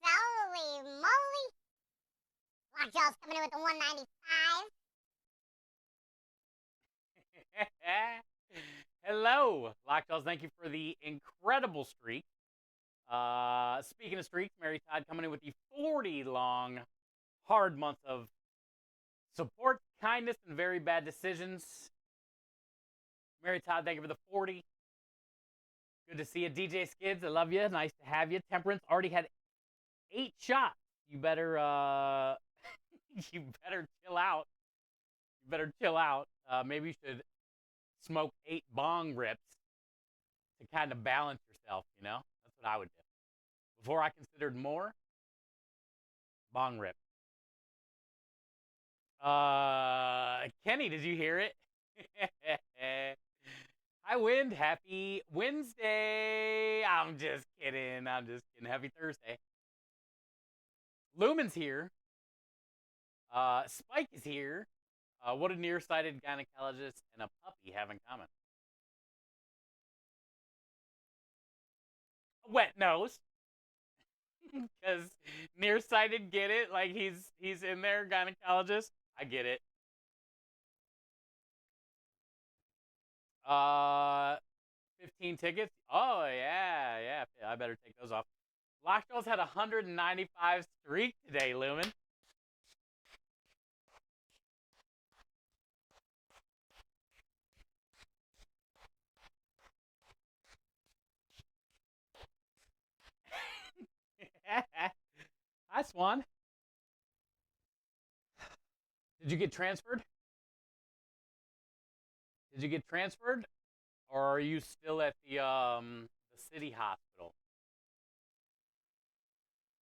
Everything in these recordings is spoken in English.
Holy moly! Lockjaw's coming in with the 195. Hello, Lockjaws. Thank you for the incredible streak. Speaking of streaks, Mary Todd coming in with the 40 long, hard month of support, kindness, and very bad decisions. Mary Todd, thank you for the 40. Good to see you. DJ Skids, I love you. Nice to have you. Temperance already had 8 shots. You better, you better chill out. You better chill out. Maybe you should smoke 8 bong rips to kind of balance yourself, you know? That's what I would do. Before I considered more, bong rip. Kenny, did you hear it? Hi, Wind. Happy Wednesday. I'm just kidding. Happy Thursday. Lumen's here. Spike is here. What a nearsighted gynecologist and a puppy have in common? A wet nose. Because nearsighted, get it? Like he's in there, gynecologist. I get it. 15 tickets. Oh yeah. I better take those off. Lockjaw's had a 195 streak today, Lumen. Hi, Swan. Did you get transferred? Did you get transferred, or are you still at the city hospital?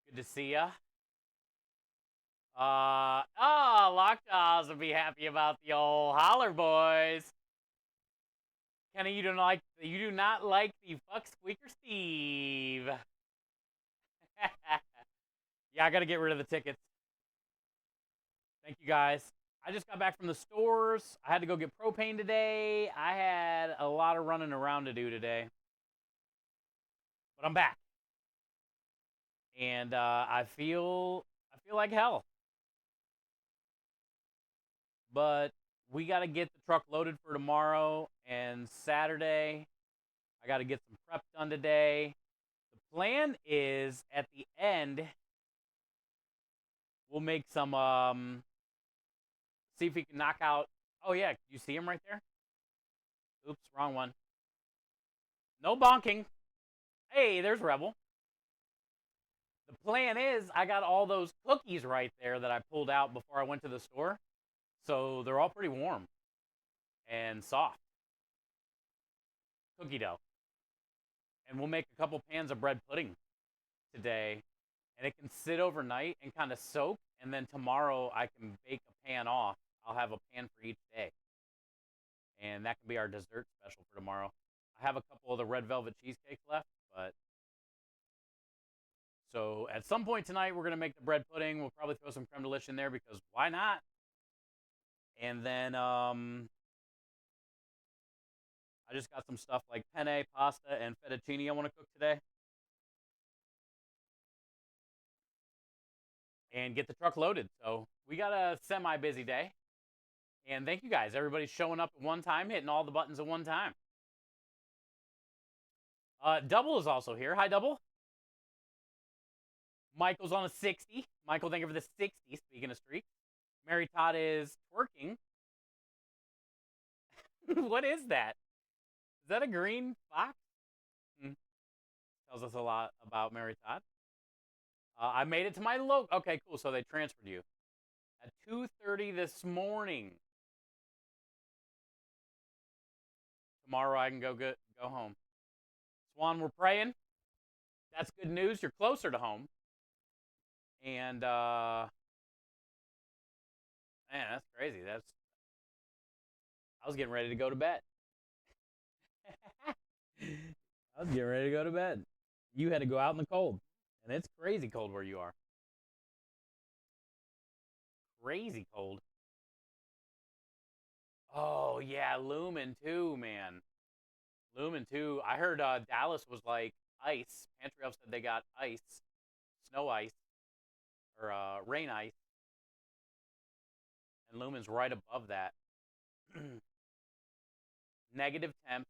Good to see ya. Lockjaws will be happy about the old holler boys. Kenny, you do not like the fuck squeaker Steve. Yeah, I gotta get rid of the tickets. Thank you guys. I just got back from the stores. I had to go get propane today. I had a lot of running around to do today. But I'm back. And I feel like hell. But we got to get the truck loaded for tomorrow and Saturday. I got to get some prep done today. The plan is at the end we'll make some see if we can knock out. Oh yeah, you see him right there? Oops, wrong one. No bonking. Hey, there's Rebel. The plan is I got all those cookies right there that I pulled out before I went to the store. So they're all pretty warm and soft. Cookie dough. And we'll make a couple pans of bread pudding today. And it can sit overnight and kind of soak. And then tomorrow I can bake a pan off. I'll have a pan for each day. And that can be our dessert special for tomorrow. I have a couple of the red velvet cheesecake left, but so at some point tonight we're gonna make the bread pudding. We'll probably throw some creme de in there because why not? And then I just got some stuff like penne, pasta, and fettuccine I want to cook today. And get the truck loaded. So we got a semi-busy day. And thank you guys. Everybody's showing up at one time, hitting all the buttons at one time. Double is also here. Hi, Double. Michael's on a 60. Michael, thank you for the 60. Speaking of streak. Mary Todd is twerking. What is that? Is that a green fox? Tells us a lot about Mary Todd. I made it to my local. Okay, cool. So they transferred you at 2:30 this morning. Tomorrow I can go home. Swan, we're praying. That's good news. You're closer to home. And man, that's crazy. I was getting ready to go to bed. I was getting ready to go to bed. You had to go out in the cold. And it's crazy cold where you are. Crazy cold. Oh, yeah, Lumen too, man. Lumen too. I heard Dallas was like ice. Pantry Elf said they got ice. snow ice or rain ice, and Lumen's right above that. Negative temps.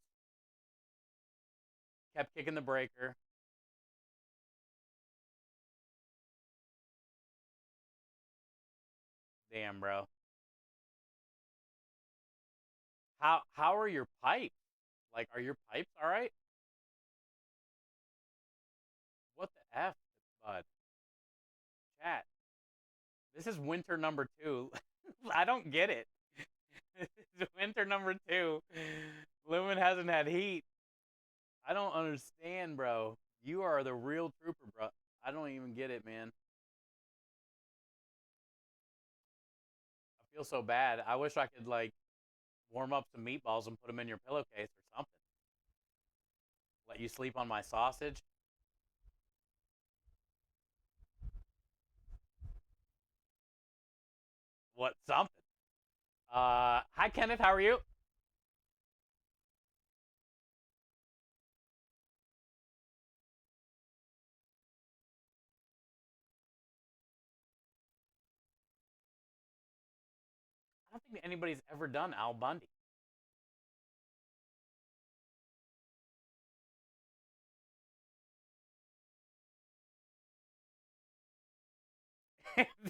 Kept kicking the breaker. Damn, bro. How are your pipes? Like, are your pipes all right? What the f, bud? Chat. This is winter number 2. I don't get it. This is winter number 2. Lumen hasn't had heat. I don't understand, bro. You are the real trooper, bro. I don't even get it, man. I feel so bad. I wish I could, like, warm up some meatballs and put them in your pillowcase or something. Let you sleep on my sausage. What, something? Hi, Kenneth. How are you? I don't think anybody's ever done Al Bundy.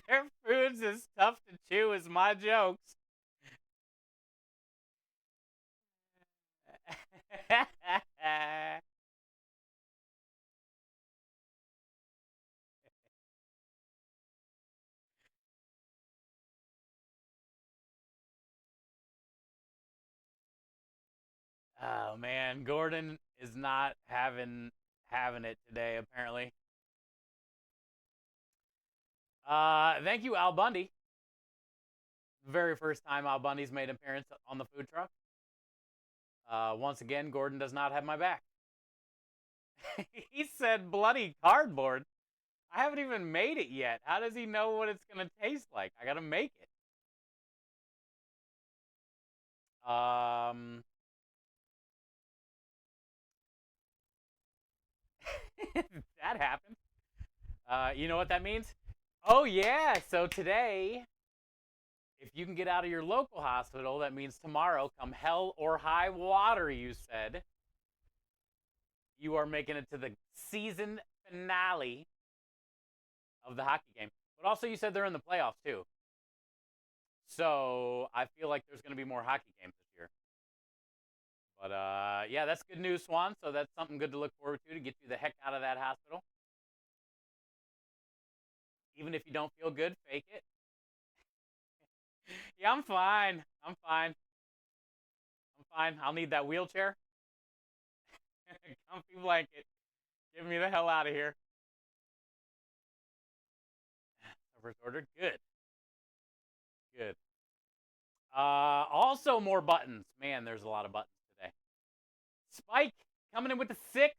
Their food's as tough to chew as my jokes. Oh man, Gordon is not having it today apparently. Thank you, Al Bundy. Very first time Al Bundy's made an appearance on the food truck. Once again, Gordon does not have my back. He said bloody cardboard. I haven't even made it yet. How does he know what it's gonna taste like? I gotta make it. That happened. You know what that means? Oh yeah. So today, if you can get out of your local hospital, that means tomorrow, come hell or high water, you said, you are making it to the season finale of the hockey game. But also, you said they're in the playoffs too. So I feel like there's going to be more hockey games this year. But yeah, that's good news, Swan. So that's something good to look forward to get you the heck out of that hospital. Even if you don't feel good, fake it. Yeah, I'm fine. I'm fine. I'm fine. I'll need that wheelchair. Comfy blanket. Get me the hell out of here. First order. Good. Good. Also more buttons. Man, there's a lot of buttons today. Spike coming in with the 6.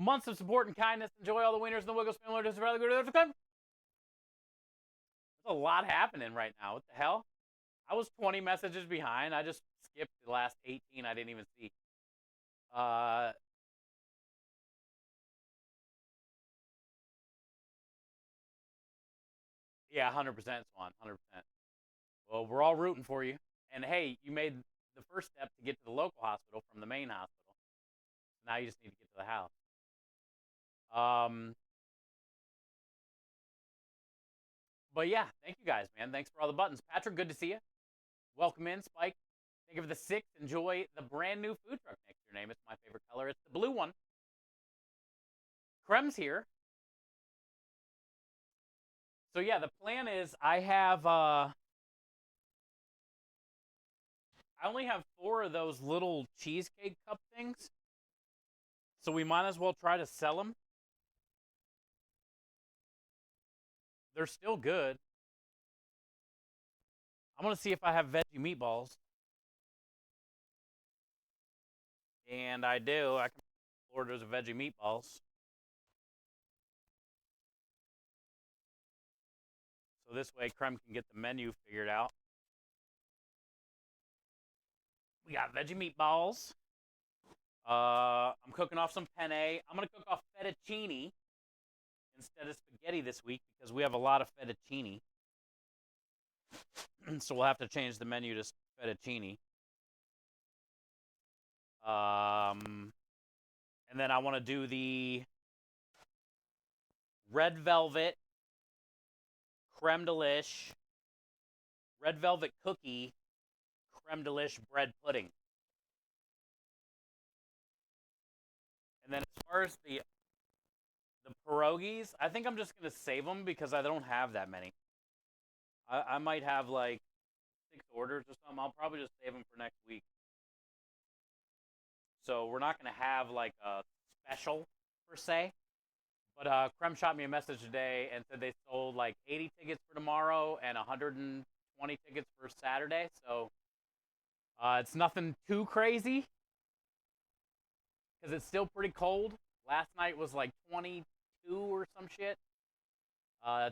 Months of support and kindness. Enjoy all the winners in the Wiggles family. There's a lot happening right now. What the hell? I was 20 messages behind. I just skipped the last 18 I didn't even see. Yeah, 100% Swan. 100%. Well, we're all rooting for you. And hey, you made the first step to get to the local hospital from the main hospital. Now you just need to get to the house. But yeah, thank you guys, man. Thanks for all the buttons. Patrick, good to see you. Welcome in, Spike. Thank you for the 6. Enjoy the brand new food truck next to your name. It's my favorite color. It's the blue one. Krem's here. So yeah, the plan is I only have 4 of those little cheesecake cup things. So we might as well try to sell them. They're still good. I'm going to see if I have veggie meatballs. And I do. I can order the veggie meatballs. So this way, Krem can get the menu figured out. We got veggie meatballs. I'm cooking off some penne. I'm going to cook off fettuccine instead of spaghetti this week because we have a lot of fettuccine. So we'll have to change the menu to fettuccine. And then I want to do the red velvet creme delish, red velvet cookie creme delish bread pudding. And then as far as the pierogies, I think I'm just going to save them because I don't have that many. I might have like 6 orders or something. I'll probably just save them for next week. So we're not going to have like a special per se. But Creme shot me a message today and said they sold like 80 tickets for tomorrow and 120 tickets for Saturday. So it's nothing too crazy because it's still pretty cold. Last night was like 22 or some shit.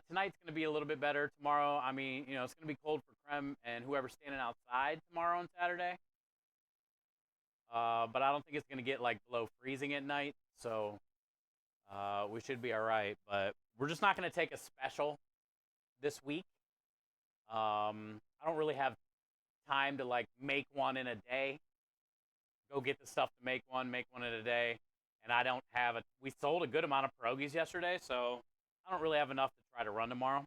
Tonight's going to be a little bit better. Tomorrow, I mean, you know, it's going to be cold for Creme and whoever's standing outside tomorrow and Saturday. But I don't think it's going to get like below freezing at night. So we should be all right. But we're just not going to take a special this week. I don't really have time to like make one in a day. Go get the stuff to make one in a day. And I don't have we sold a good amount of pierogies yesterday, so I don't really have enough to try to run tomorrow.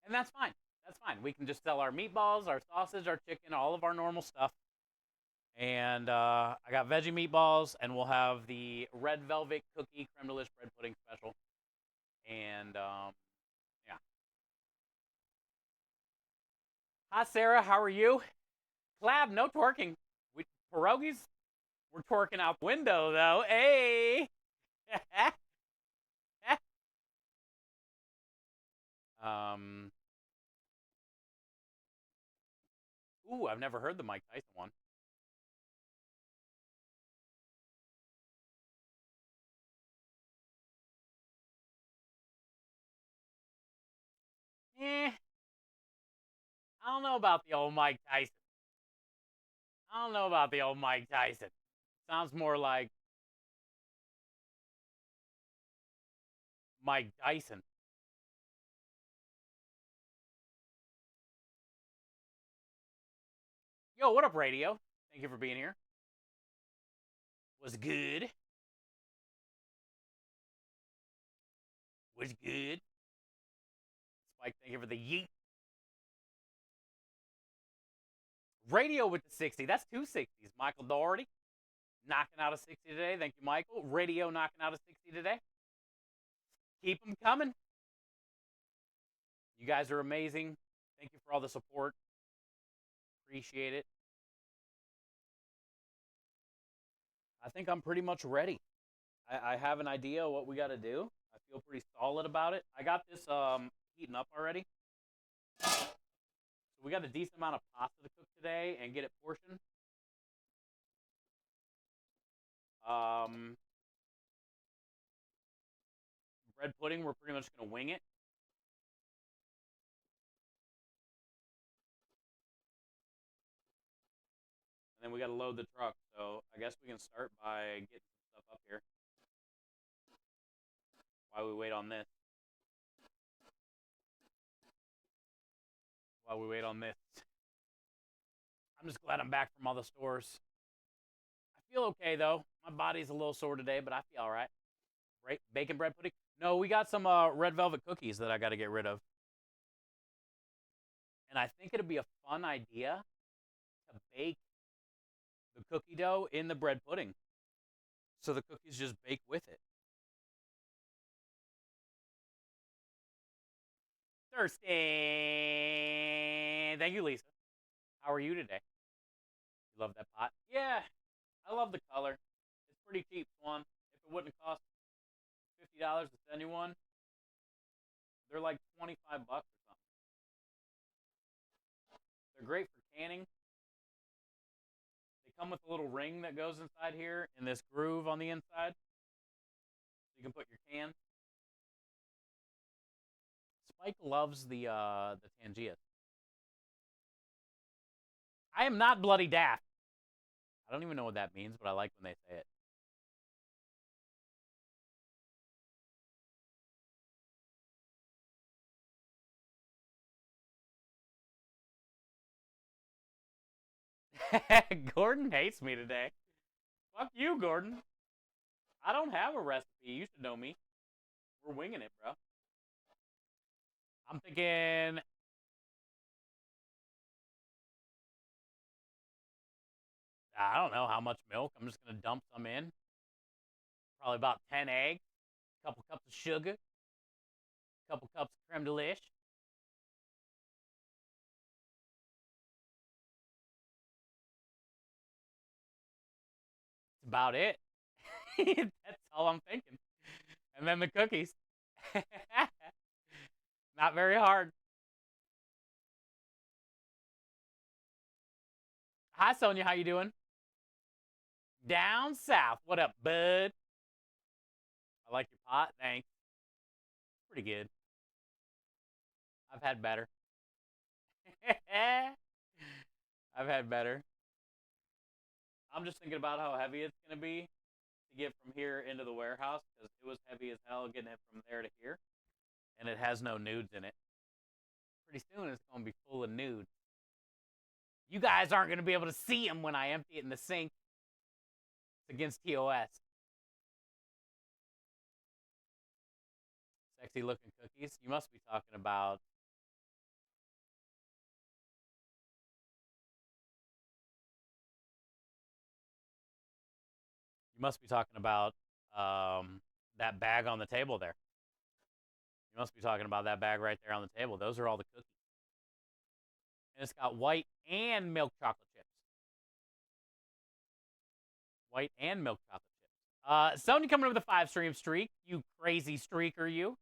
And that's fine. That's fine. We can just sell our meatballs, our sausage, our chicken, all of our normal stuff. And I got veggie meatballs, and we'll have the red velvet cookie creme delish bread pudding special. And yeah. Hi, Sarah. How are you? Clab, no twerking. Pierogies, we're twerking out the window, though. Hey! Ooh, I've never heard the Mike Tyson one. I don't know about the old Mike Tyson. I don't know about the old Mike Tyson. Sounds more like Mike Dyson. Yo, what up, radio? Thank you for being here. Was good. Was good. Spike, thank you for the yeet. Radio with the 60. That's 2 60s. Michael Doherty knocking out a 60 today. Thank you, Michael. Radio knocking out a 60 today. Keep them coming. You guys are amazing. Thank you for all the support. Appreciate it. I think I'm pretty much ready. I have an idea of what we got to do. I feel pretty solid about it. I got this heating up already. So we got a decent amount of pasta to cook today and get it portioned. Bread pudding, we're pretty much going to wing it. And then we got to load the truck. So I guess we can start by getting some stuff up here while we wait on this. While we wait on this. I'm just glad I'm back from all the stores. I feel okay, though. My body's a little sore today, but I feel all right. Bacon bread pudding? No, we got some red velvet cookies that I got to get rid of. And I think it'd be a fun idea to bake the cookie dough in the bread pudding. So the cookies just bake with it. Thursday. Thank you, Lisa. How are you today? You love that pot? Yeah, I love the color. It's pretty cheap, Swan. If it wouldn't have cost $50 to send you one, they're like 25 bucks or something. They're great for canning. They come with a little ring that goes inside here and this groove on the inside. So you can put your can. Spike loves the Tangias. I am not bloody daft. don't even know what that means, but I like when they say it. Gordon hates me today. Fuck you, Gordon. I don't have a recipe. You should know me. We're winging it, bro. I'm thinking I don't know how much milk. I'm just gonna dump some in. Probably about 10 eggs, a couple cups of sugar, a couple cups of creme de lish. That's about it. That's all I'm thinking. And then the cookies. Not very hard. Hi, Sonia. How you doing? Down south. What up, bud? I like your pot. Thanks. Pretty good. I've had better. I've had better. I'm just thinking about how heavy it's going to be to get from here into the warehouse because it was heavy as hell getting it from there to here. And it has no nudes in it. Pretty soon it's going to be full of nudes. You guys aren't going to be able to see them when I empty it in the sink. It's against TOS. Sexy looking cookies. You must be talking about that bag on the table there. You must be talking about that bag right there on the table. Those are all the cookies. And it's got white and milk chocolate chips. White and milk chocolate chips. Sony coming up with a 5-stream streak. You crazy streaker, you.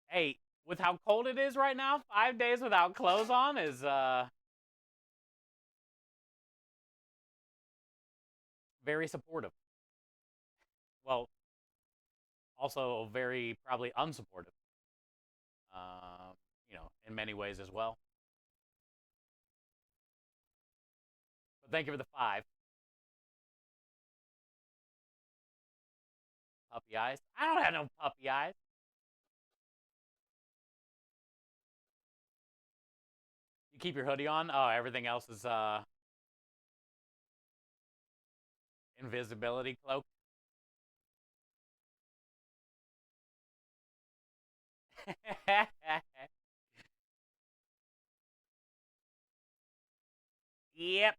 Hey, with how cold it is right now, 5 days without clothes on is very supportive. Well, also very probably unsupportive. In many ways as well. But thank you for the 5. Puppy eyes. I don't have no puppy eyes. You keep your hoodie on? Oh, everything else is invisibility cloak. Yep.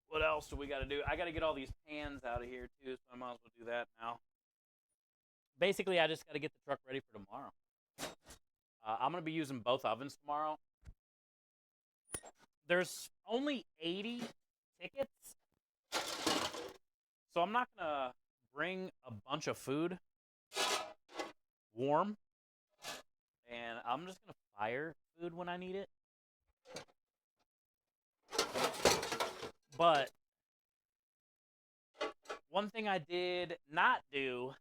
What else do we got to do? I got to get all these pans out of here too, so I might as well do that now. Basically, I just got to get the truck ready for tomorrow. I'm going to be using both ovens tomorrow. There's only 80 tickets, so I'm not going to bring a bunch of food warm, and I'm just going to fire food when I need it. But one thing I did not do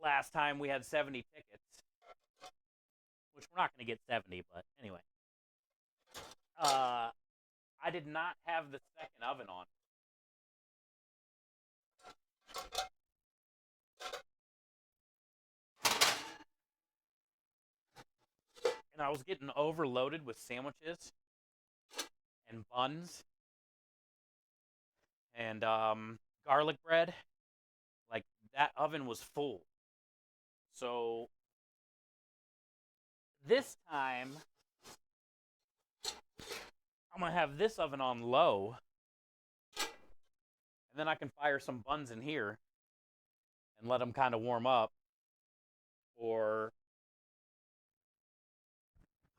last time we had 70 tickets, which we're not going to get 70, but anyway. I did not have the second oven on. And I was getting overloaded with sandwiches and buns and garlic bread. Like, that oven was full. So this time, I'm going to have this oven on low. And then I can fire some buns in here and let them kind of warm up. Or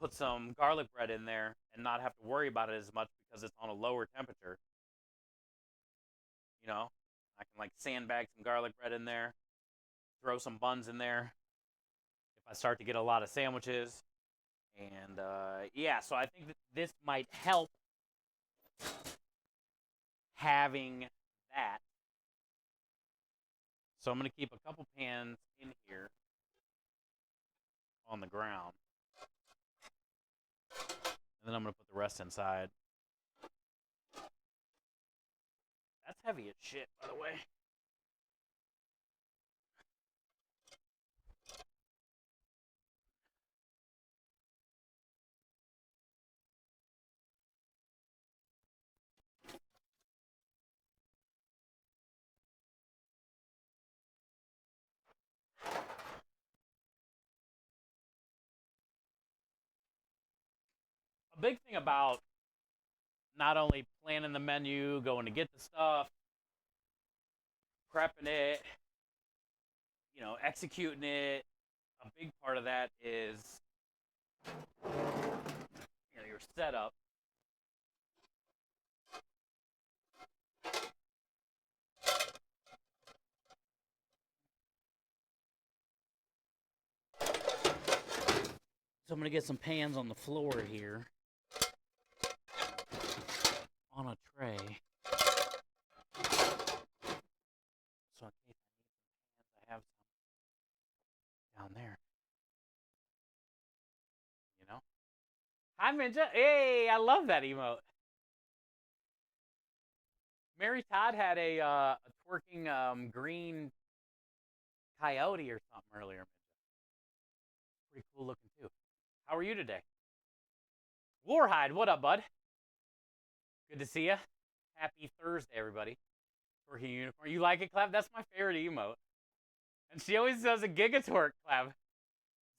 put some garlic bread in there and not have to worry about it as much because it's on a lower temperature. You know, I can like sandbag some garlic bread in there, throw some buns in there if I start to get a lot of sandwiches. And yeah, so I think that this might help having that. So I'm going to keep a couple pans in here on the ground. And then I'm going to put the rest inside. That's heavy as shit, by the way. A big thing about not only planning the menu, going to get the stuff, prepping it, executing it, a big part of that is your setup. So I'm going to get some pans on the floor here on a tray. So in case I need some pans, I have some down there. Hi, Minja. Hey, I love that emote. Mary Todd had a twerking green coyote or something earlier. Pretty cool looking too. How are you today? Warhide, what up, bud? Good to see you. Happy Thursday, everybody. Twerking unicorn. You like it, Clav? That's my favorite emote. And she always does a gigatwerk, Clav.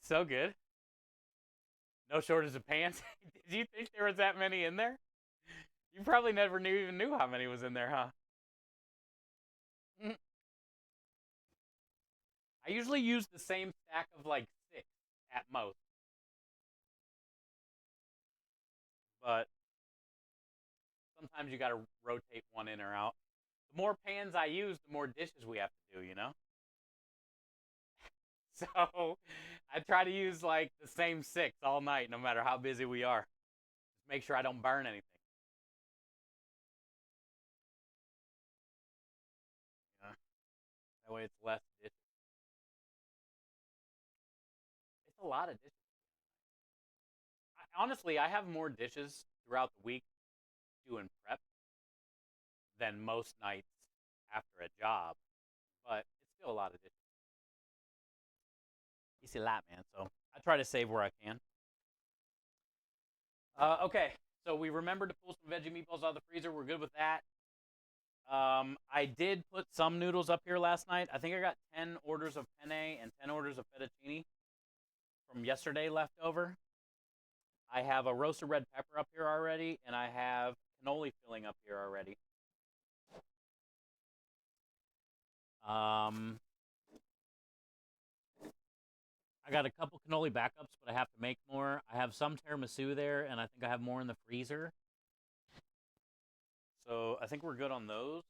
So good. No shortage of pants. Did you think there was that many in there? You probably never even knew how many was in there, huh? I usually use the same stack of like 6 at most. But sometimes you gotta rotate one in or out. The more pans I use, the more dishes we have to do, So I try to use like the same 6 all night, no matter how busy we are. Just make sure I don't burn anything. That way it's less dishes. It's a lot of dishes. Honestly, I have more dishes throughout the week doing prep than most nights after a job, but it's still a lot of dishes. It's a lot, man. So I try to save where I can. Okay, so we remembered to pull some veggie meatballs out of the freezer. We're good with that. I did put some noodles up here last night. I think I got 10 orders of penne and 10 orders of fettuccine from yesterday left over. I have a roasted red pepper up here already, and I have cannoli filling up here already. I got a couple cannoli backups, but I have to make more. I have some tiramisu there, and I think I have more in the freezer. So I think we're good on those,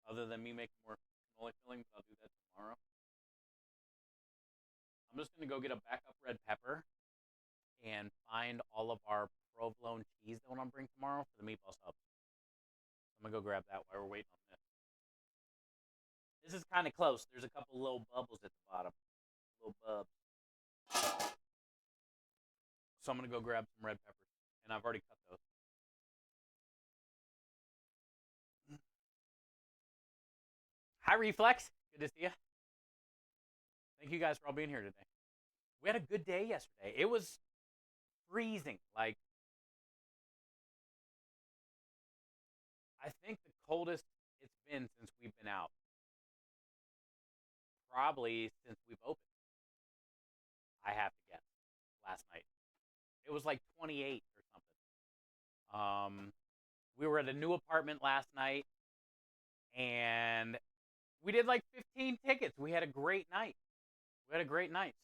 other than me making more cannoli filling, but I'll do that tomorrow. I'm just going to go get a backup red pepper and find all of our provolone cheese that I want to bring tomorrow for the meatball sub. I'm going to go grab that while we're waiting on this. This is kind of close. There's a couple little bubbles at the bottom. Little bub. So I'm going to go grab some red peppers. And I've already cut those. Hi, Reflex. Good to see you. Thank you guys for all being here today. We had a good day yesterday. It was freezing. Like, I think the coldest it's been since we've been out. Probably since we've opened. I have to guess. Last night. It was like 28 or something. We were at a new apartment last night, and we did like 15 tickets. We had a great night.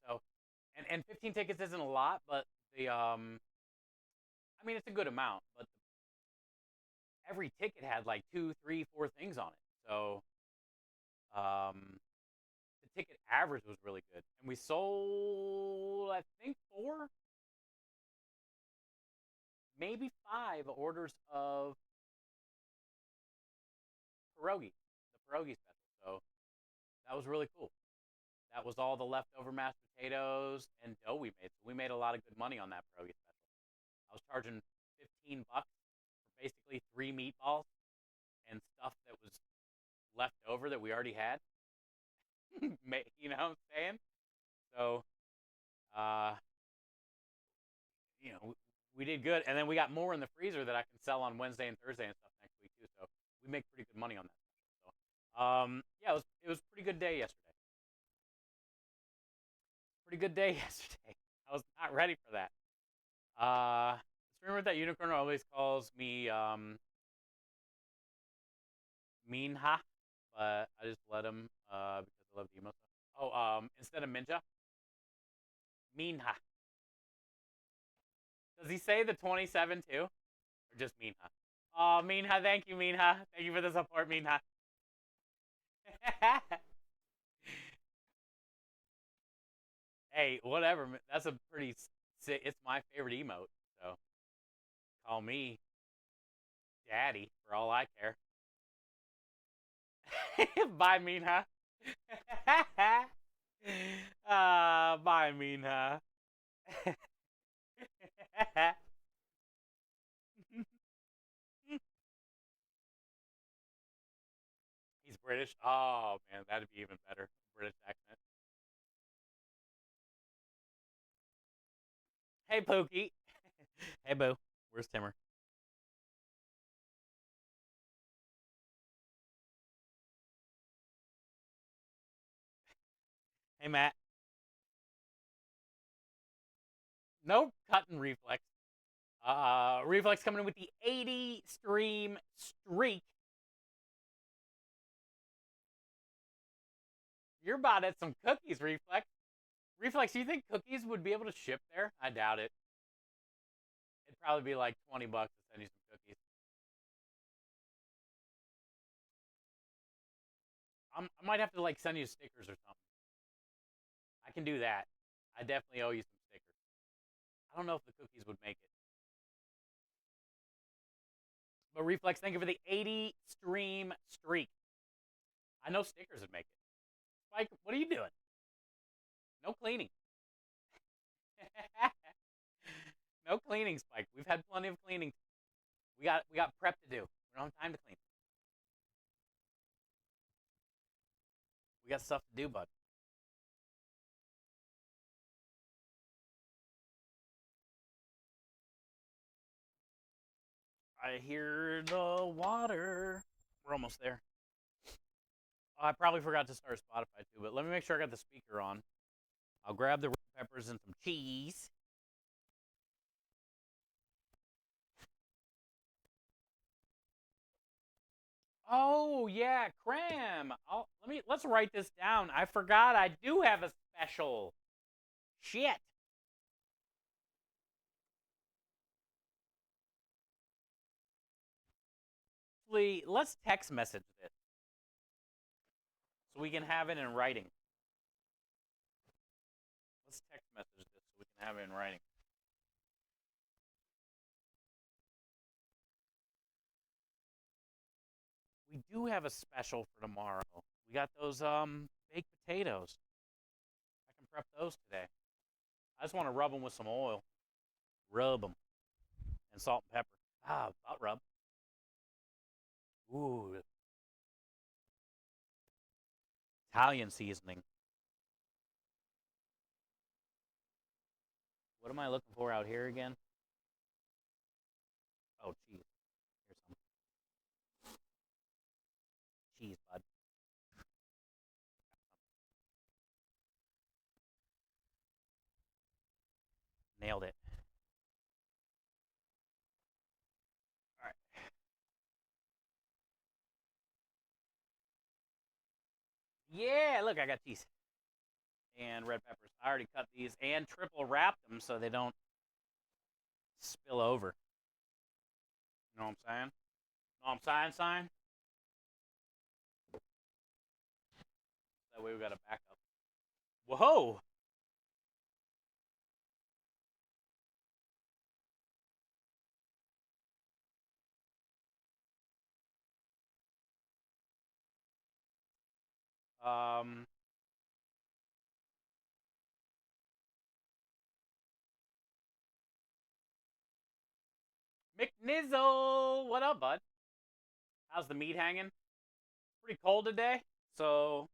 So, and 15 tickets isn't a lot, but I mean, it's a good amount. But every ticket had like 2, 3, 4 things on it. So, the ticket average was really good, and we sold, I think, 4, maybe 5 orders of pierogi, the pierogi special. So that was really cool. That was all the leftover mashed potatoes and dough we made. So we made a lot of good money on that pierogi special. I was charging $15 for basically 3 meatballs and stuff that was left over that we already had. You know what I'm saying? So, uh, we did good, and then we got more in the freezer that I can sell on Wednesday and Thursday and stuff next week too. So we make pretty good money on that. So, yeah, it was a pretty good day yesterday. Pretty good day yesterday. I was not ready for that. The streamer with that unicorn always calls me Minha, but I just let him because I love the emo stuff. Oh, instead of Minja, Minha. Does he say the 27 too, or just Minha? Oh, Minha, thank you, Minha. Thank you for the support, Minha. Hey, whatever. That's a pretty sick. It's my favorite emote, so call me Daddy for all I care. Bye, Minha. Bye, Minha. He's British. Oh man, that'd be even better. British accent. Hey, Pookie. Hey, Boo. Where's Timmer? Hey, Matt. Nope. Cutting reflex. Reflex coming in with the 80 stream streak. You're about at some cookies, Reflex. Reflex, do you think cookies would be able to ship there? I doubt it. It'd probably be like $20 to send you some cookies. I might have to like send you stickers or something. I can do that. I definitely owe you some stickers. I don't know if the cookies would make it. But Reflex, thank you for the 80 stream streak. I know stickers would make it. Spike, what are you doing? No cleaning. No cleaning, Spike. We've had plenty of cleaning. We got prep to do. We don't have time to clean. We got stuff to do, bud. I hear the water. We're almost there. Oh, I probably forgot to start Spotify too, but let me make sure I got the speaker on. I'll grab the red peppers and some cheese. Oh yeah, cram. Let's write this down. I forgot I do have a special. Shit. Let's text message this so we can have it in writing. Let's text message this so we can have it in writing. We do have a special for tomorrow. We got those baked potatoes. I can prep those today. I just want to rub them with some oil. Rub them. And salt and pepper. Butt rub. Ooh. Italian seasoning. What am I looking for out here again? Oh, cheese. Here's some. Cheese, bud. Nailed it. All right. Yeah, look, I got cheese. And red peppers. I already cut these and triple wrapped them so they don't spill over. You know what I'm saying? Know what I'm saying? That way we got a backup. Whoa! Um, McNizzle, what up, bud? How's the meat hanging? Pretty cold today, so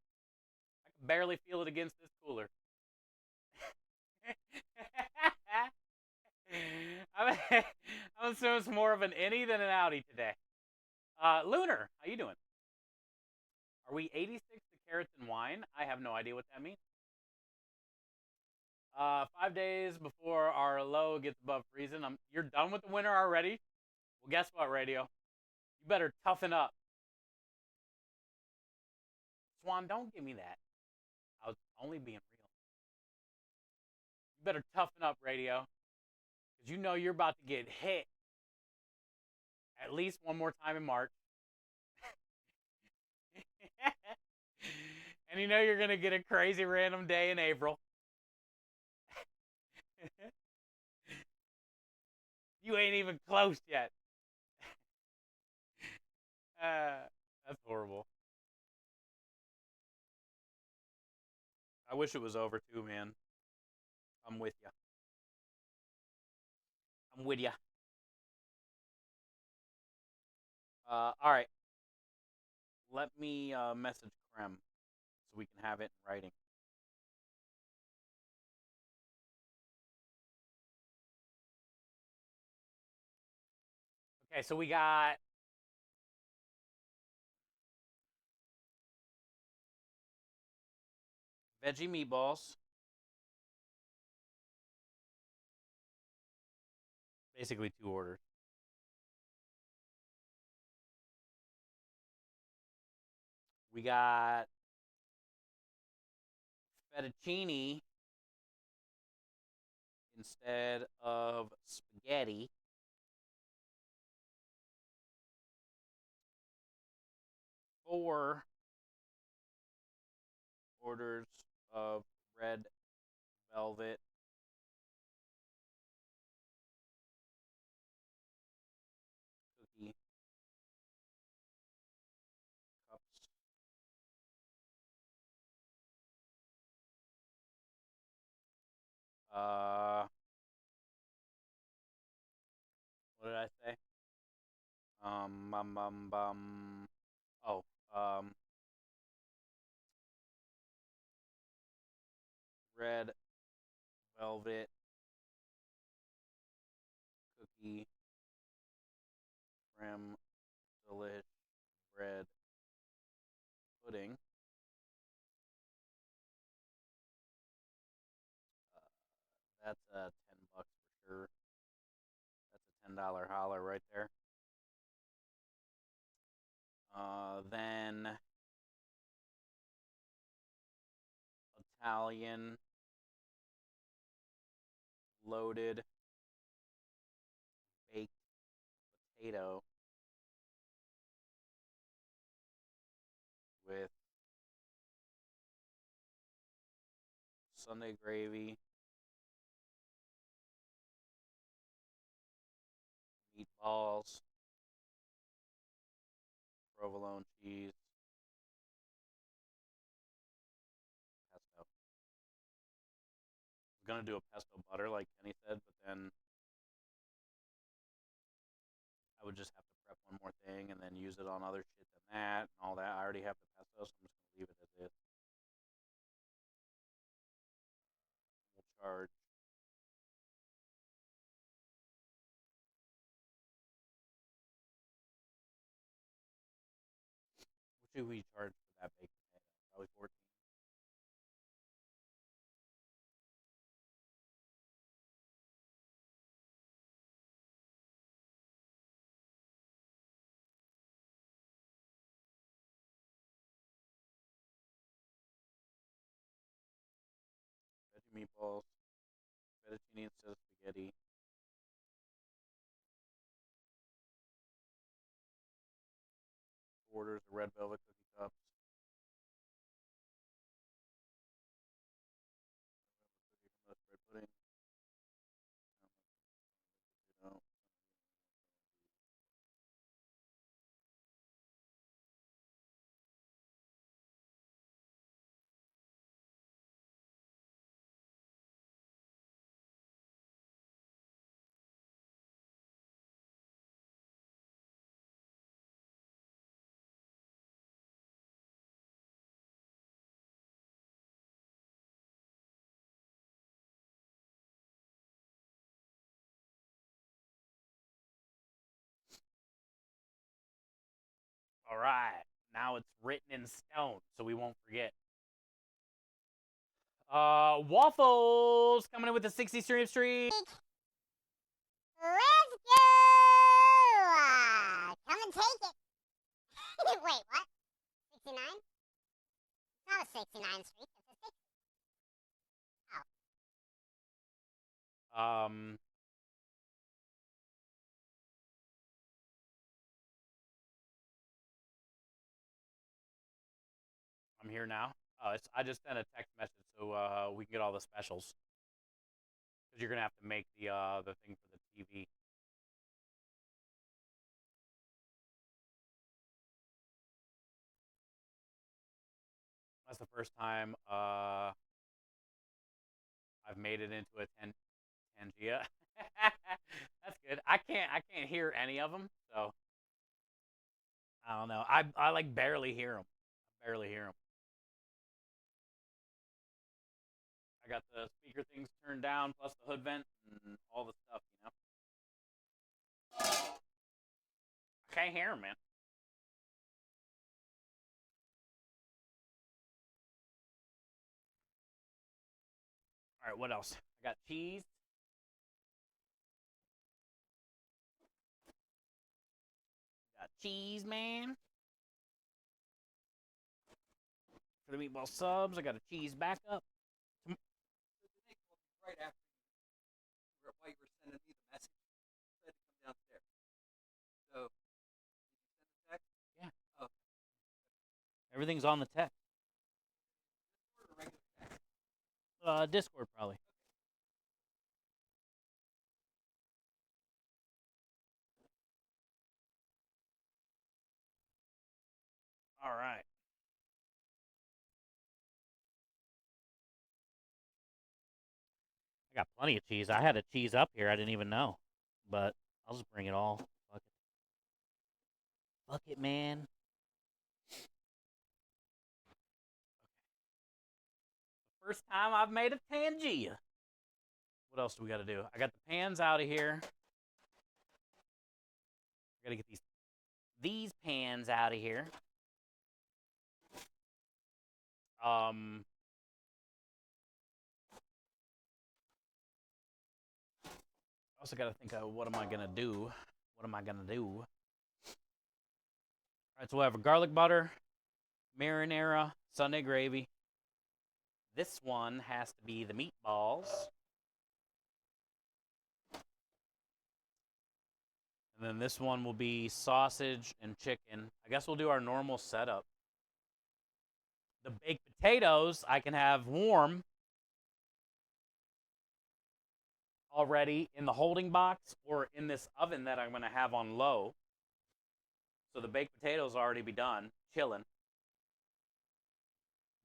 I can barely feel it against this cooler. I'm, I'm assuming it's more of an innie than an outie today. Lunar, how you doing? Are we 86 to carrots and wine? I have no idea what that means. 5 days before our low gets above freezing. You're done with the winter already? Well, guess what, radio? You better toughen up. Swan, don't give me that. I was only being real. You better toughen up, radio. Because you know you're about to get hit at least one more time in March. And you know you're going to get a crazy random day in April. You ain't even close yet. That's horrible. I wish it was over too, man. I'm with you. I'm with you. All right. Let me message Krem so we can have it in writing. Okay, so we got veggie meatballs. Basically 2 orders. We got fettuccine instead of spaghetti. 4 orders of red velvet cookie cups. What did I say? Oh, red velvet cookie creme delish bread pudding. That's $10 for sure. That's a $10 holler right there. Then Italian loaded baked potato with Sunday gravy, meatballs, provolone cheese, pesto. I'm gonna do a pesto butter like Kenny said, but then I would just have to prep one more thing and then use it on other shit than that and all that. I already have the pesto, so I'm just gonna leave it as is. We'll charge what should we charge for that baked potato? Probably 14. Veggie meatballs, fettuccine instead of spaghetti. Orders of red velvet cookie cups. Bread pudding. All right. Now it's written in stone, so we won't forget. Waffles coming in with the 60 stream. Let's go! Come and take it. Wait, what? 69? It's not a 69 streak. It's a 60. Um, I'm here now. Oh, I just sent a text message so we can get all the specials. Because you're gonna have to make the thing for the TV. That's the first time I've made it into a Tangia. That's good. I can't hear any of them, so I don't know. I like barely hear them. Barely hear them. I got the speaker things turned down, plus the hood vent and all the stuff, you know. I can't hear them, man. All right, what else? I got cheese. Got cheese, man. For the meatball subs, I got a cheese backup. Right after while you were sending me the message, said to come downstairs. So, did you send the text? Yeah. Oh. Everything's on the text. Discord or regular text? Discord probably. All right. I got plenty of cheese. I had a cheese up here. I didn't even know, but I'll just bring it all. Fuck it. Fuck it, man. First time I've made a Tangia. What else do we got to do? I got the pans out of here. I got to get these pans out of here. Also got to think of what am I gonna do? What am I gonna do? All right, so we have a garlic butter, marinara, Sunday gravy. This one has to be the meatballs. And then this one will be sausage and chicken. I guess we'll do our normal setup. The baked potatoes I can have warm already in the holding box or in this oven that I'm going to have on low. So the baked potatoes will already be done, chilling.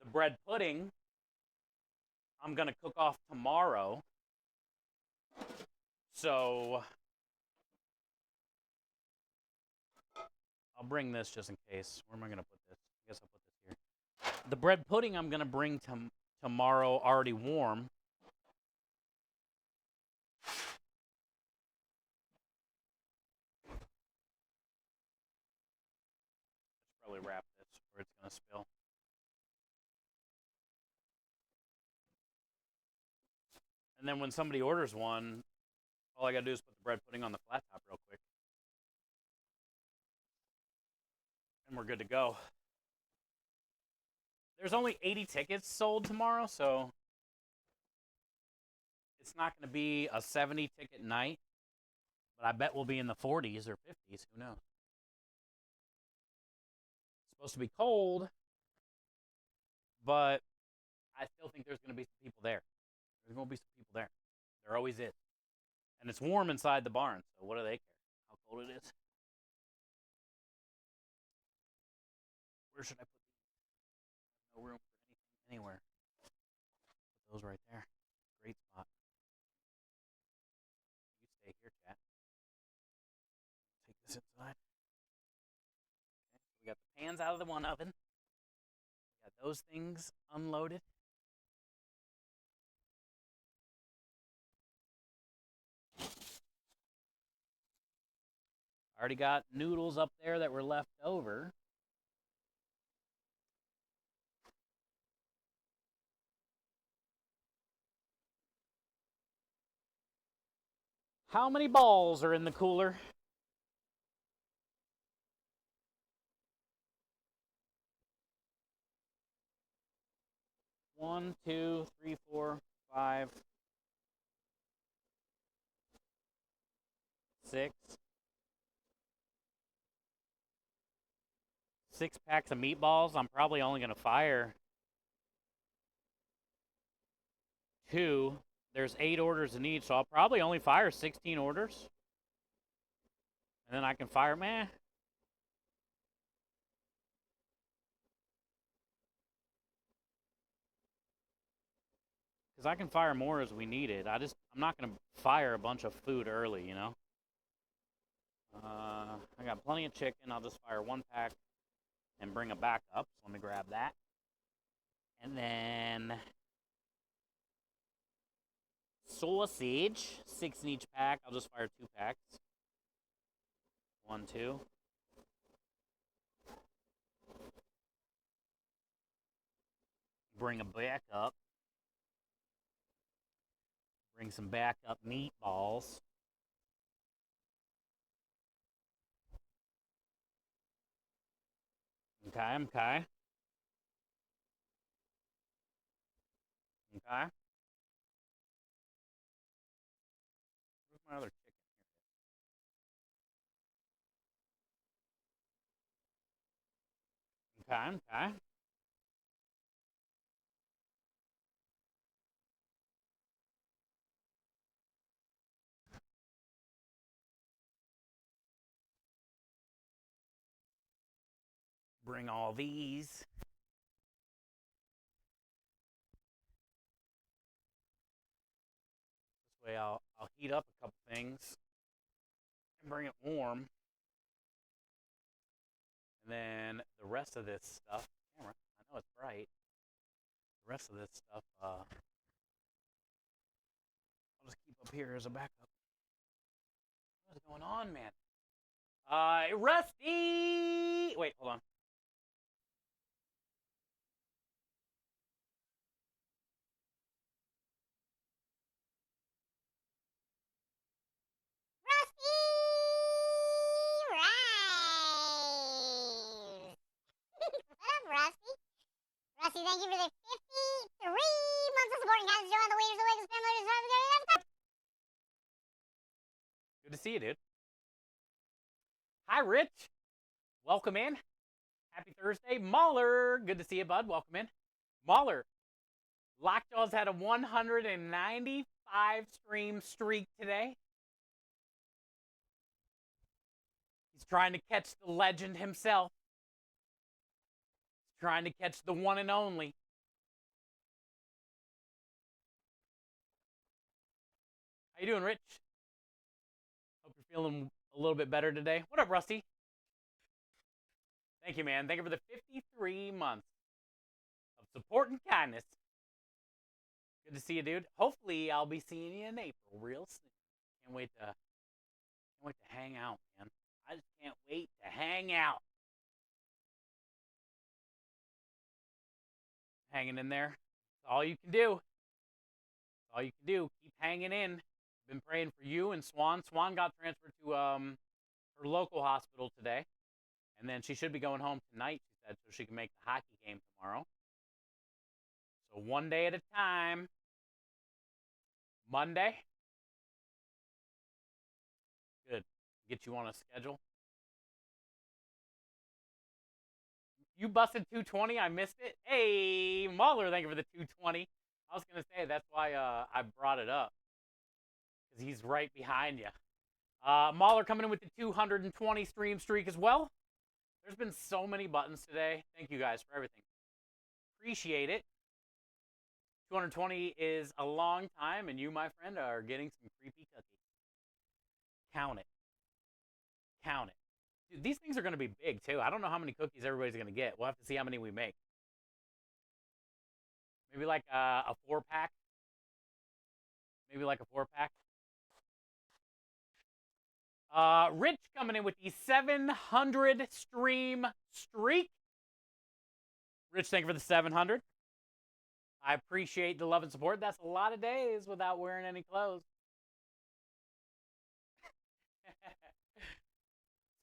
The bread pudding I'm going to cook off tomorrow. So I'll bring this just in case. Where am I going to put this? I guess I'll put this here. The bread pudding I'm going to bring tomorrow already warm. Let's probably wrap this or it's going to spill. And then when somebody orders one, all I got to do is put the bread pudding on the flat top real quick. And we're good to go. There's only 80 tickets sold tomorrow, so it's not going to be a 70 ticket night, but I bet we'll be in the 40s or 50s. Who knows? It's supposed to be cold, but I still think there's going to be some people there. There's going to be some people there. There always is. And it's warm inside the barn, so what do they care? How cold it is? Where should I put these? No room for anything anywhere. Put those right there. Great spot. You stay here, chat. Take this inside. Okay, so we got the pans out of the one oven. We got those things unloaded. I already got noodles up there that were left over. How many balls are in the cooler? One, two, three, four, five, six. 6 packs of meatballs. I'm probably only going to fire 2. There's 8 orders in each, so I'll probably only fire 16 orders. And then I can fire, meh. Because I can fire more as we need it. I'm not going to fire a bunch of food early, you know? I got plenty of chicken. I'll just fire 1 pack and bring a backup. So let me grab that. And then sausage, 6 in each pack. I'll just fire 2 packs. 1, 2. Bring a backup. Bring some backup meatballs. Okay, okay. Okay. Where's my other chicken? Okay, okay. Bring all these. This way I'll heat up a couple things and bring it warm. And then the rest of this stuff, camera, I know it's bright. The rest of this stuff, I'll just keep up here as a backup. What is going on, man? Rusty! Wait, hold on. Rusty Rice. What up, Rusty? Rusty, thank you for the 53 months of supporting Guys Joe on the Leaders of the Lakers family. Good to see you, dude. Hi, Rich. Welcome in. Happy Thursday. Mahler, good to see you, bud. Welcome in. Mahler, Lockjaw's had a 195 stream streak today. He's trying to catch the legend himself. He's trying to catch the one and only. How you doing, Rich? Hope you're feeling a little bit better today. What up, Rusty? Thank you, man. Thank you for the 53 months of support and kindness. Good to see you, dude. Hopefully, I'll be seeing you in April real soon. Can't wait to hang out, man. I just can't wait to hang out. Hanging in there. That's all you can do. That's all you can do. Keep hanging in. Been praying for you and Swan. Swan got transferred to her local hospital today. And then she should be going home tonight, she said, so she can make the hockey game tomorrow. So one day at a time. Monday. Good. Get you on a schedule. You busted 220. I missed it. Hey, Mahler, thank you for the 220. I was going to say, that's why I brought it up. Because he's right behind you. Mahler coming in with the 220 stream streak as well. There's been so many buttons today. Thank you guys for everything. Appreciate it. 220 is a long time, and you, my friend, are getting some creepy cookies. Count it. Count it. Dude, these things are going to be big, too. I don't know how many cookies everybody's going to get. We'll have to see how many we make. Maybe like a 4-pack. Maybe like a 4-pack. Rich coming in with the 700 stream streak. Rich, thank you for the 700. I appreciate the love and support. That's a lot of days without wearing any clothes.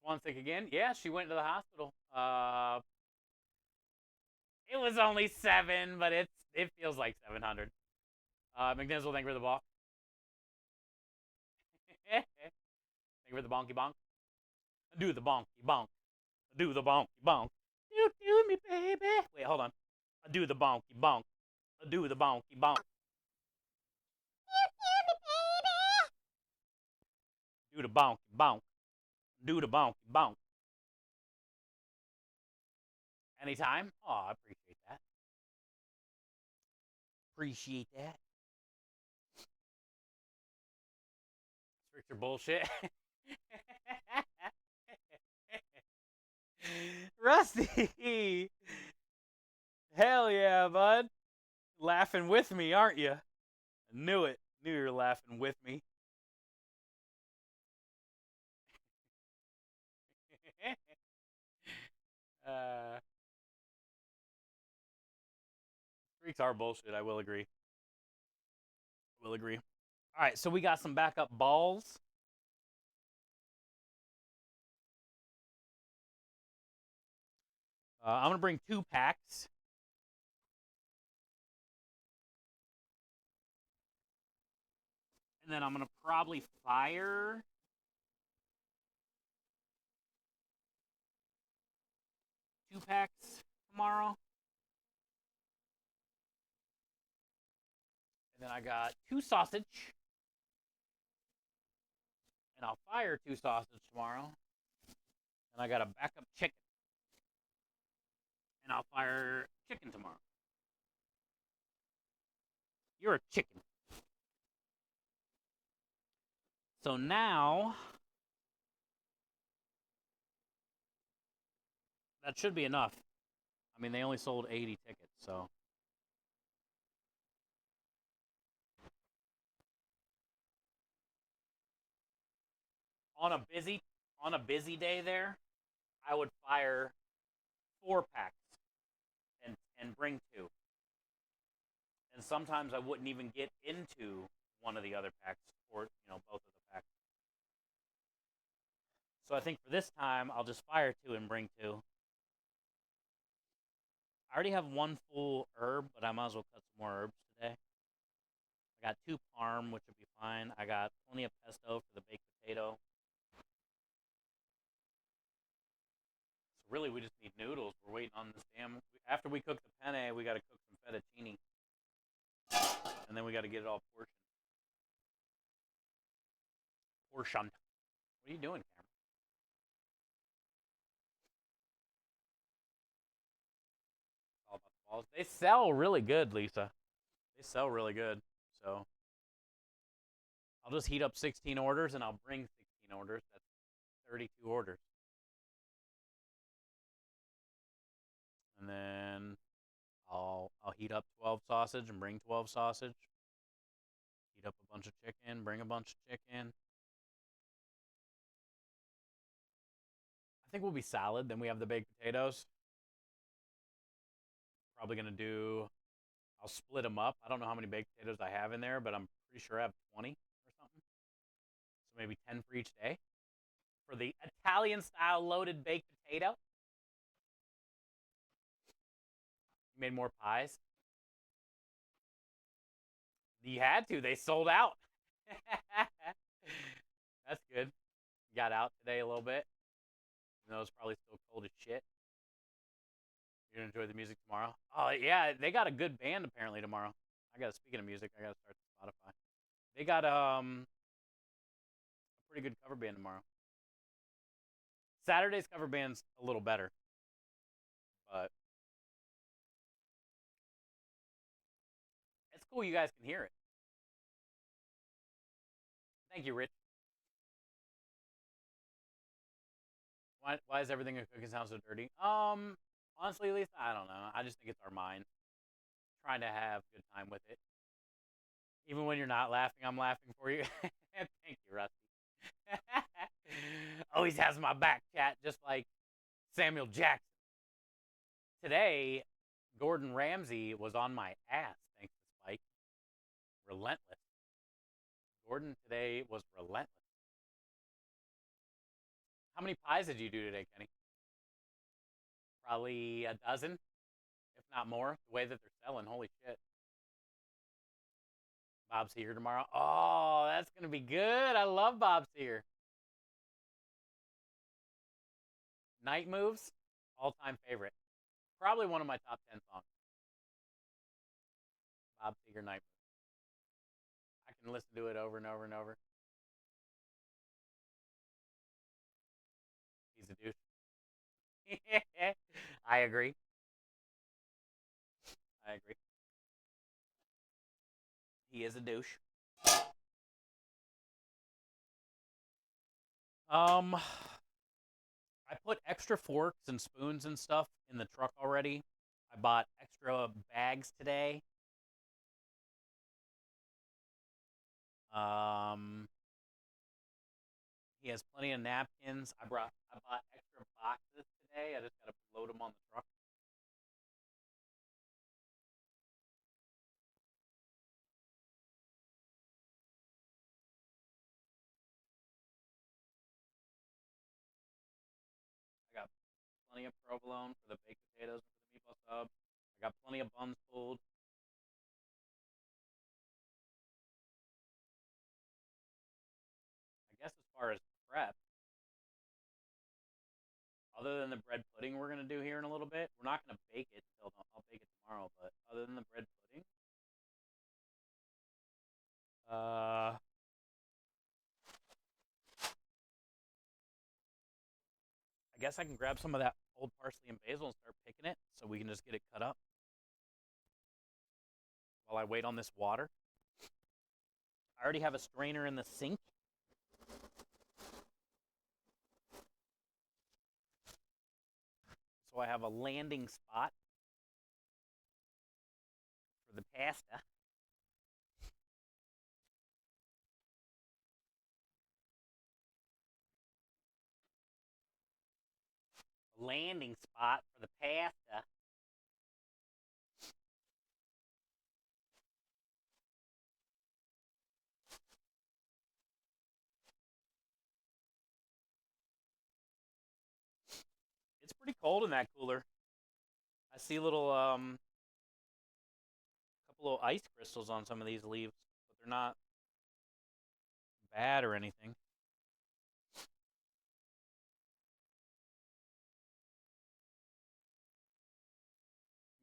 Swan sick again? Yeah, she went to the hospital. It was only 7, but it feels like 700. McNizzle, thank you for the ball. Thank you for the bonky bonk. Do the bonky bonk. Do the bonky bonk. Do me, baby. Wait, hold on. Do the bonky bonk. Do the bonky bonk. Do the bonky bonk. Do the bonky bonk. Anytime? Oh, I appreciate that. Appreciate that. Streaks are bullshit. Rusty! Hell yeah, bud. Laughing with me, aren't you? I knew it. Knew you were laughing with me. Streaks are bullshit, I will agree. Will agree. All right, so we got some backup balls. I'm going to bring 2 packs. And then I'm going to probably fire 2 packs tomorrow. And then I got 2 sausage. And I'll fire 2 sausage tomorrow. And I got a backup chicken. And I'll fire chicken tomorrow. You're a chicken. So now, that should be enough. I mean, they only sold 80 tickets, so. On a busy day there, I would fire 4 packs and bring 2. And sometimes I wouldn't even get into one of the other packs or, both of the packs. So I think for this time, I'll just fire 2 and bring 2. I already have 1 full herb, but I might as well cut some more herbs today. I got 2 parm, which would be fine. I got plenty of pesto for the baked potato. So really, we just need noodles. We're waiting on this damn. After we cook the penne, we got to cook some fettuccine. And then we got to get it all portioned. Portioned. What are you doing, Cameron? All about the balls. They sell really good, Lisa. They sell really good. So I'll just heat up 16 orders and I'll bring 16 orders. That's 32 orders. And then I'll heat up 12 sausage and bring 12 sausage. Heat up a bunch of chicken, bring a bunch of chicken. I think we'll be solid. Then we have the baked potatoes. Probably going to do, I'll split them up. I don't know how many baked potatoes I have in there, but I'm pretty sure I have 20 or something. So maybe 10 for each day. For the Italian-style loaded baked potato. You made more pies. You had to. They sold out. That's good. Got out today a little bit. Even though it's probably still cold as shit. You're going to enjoy the music tomorrow? Oh, yeah. They got a good band apparently tomorrow. Speaking of music, I got to start Spotify. They got a pretty good cover band tomorrow. Saturday's cover band's a little better. But it's cool you guys can hear it. Thank you, Rich. Why is everything in cooking sound so dirty? Honestly, Lisa, I don't know. I just think it's our mind trying to have a good time with it. Even when you're not laughing, I'm laughing for you. Thank you, Rusty. Always has my back, chat, just like Samuel Jackson. Today, Gordon Ramsay was on my ass, thanks to Spike. Relentless. Gordon today was relentless. How many pies did you do today, Kenny? Probably a dozen, if not more. The way that they're selling, holy shit. Bob's here tomorrow. Oh, that's gonna be good. I love Bob's here. Night Moves, all-time favorite. Probably one of my top 10 songs. Bob Seger Night Moves. I can listen to it over and over and over. He's a douche. I agree. I agree. He is a douche. I put extra forks and spoons and stuff in the truck already. I bought extra bags today. Um, he has plenty of napkins. I bought extra boxes today. I just gotta load them on the truck. I got plenty of provolone for the baked potatoes and for the meatball sub. I got plenty of buns pulled. I guess as far as prep, other than the bread pudding we're gonna do here in a little bit, we're not gonna bake it until I'll bake it tomorrow. But other than the bread pudding, uh, I guess I can grab some of that old parsley and basil and start picking it, so we can just get it cut up while I wait on this water. I already have a strainer in the sink. So I have a landing spot for the pasta. A landing spot for the pasta. It's pretty cold in that cooler. I see a little couple of ice crystals on some of these leaves, but they're not bad or anything.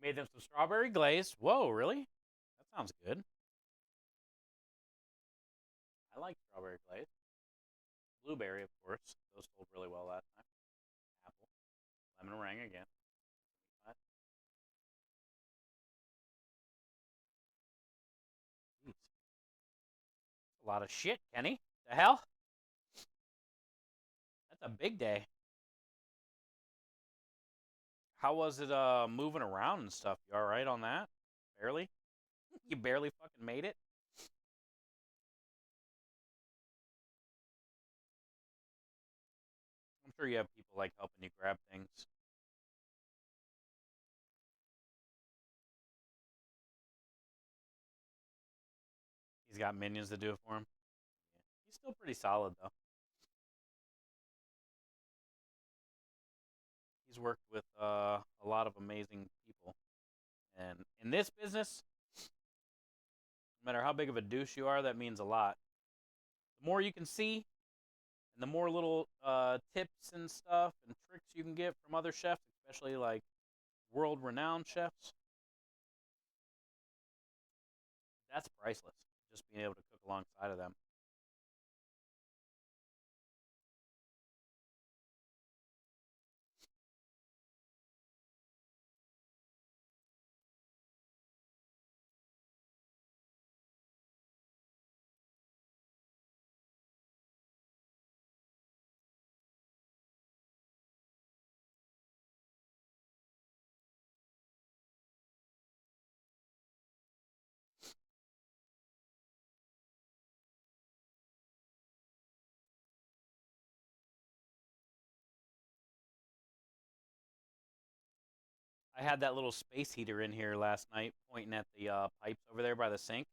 Made them some strawberry glaze. Whoa, really? That sounds good. I like strawberry glaze. Blueberry, of course. Those sold really well last time. Apple. Lemon meringue again. Jeez. A lot of shit, Kenny. The hell? That's a big day. How was it moving around and stuff? You alright on that? Barely? You barely fucking made it? I'm sure you have people like helping you grab things. He's got minions to do it for him. Yeah. He's still pretty solid though. He's worked with a lot of amazing people. And in this business, no matter how big of a douche you are, that means a lot. The more you can see, and the more little tips and stuff and tricks you can get from other chefs, especially like world-renowned chefs, that's priceless. Just being able to cook alongside of them. I had that little space heater in here last night, pointing at the pipes over there by the sink,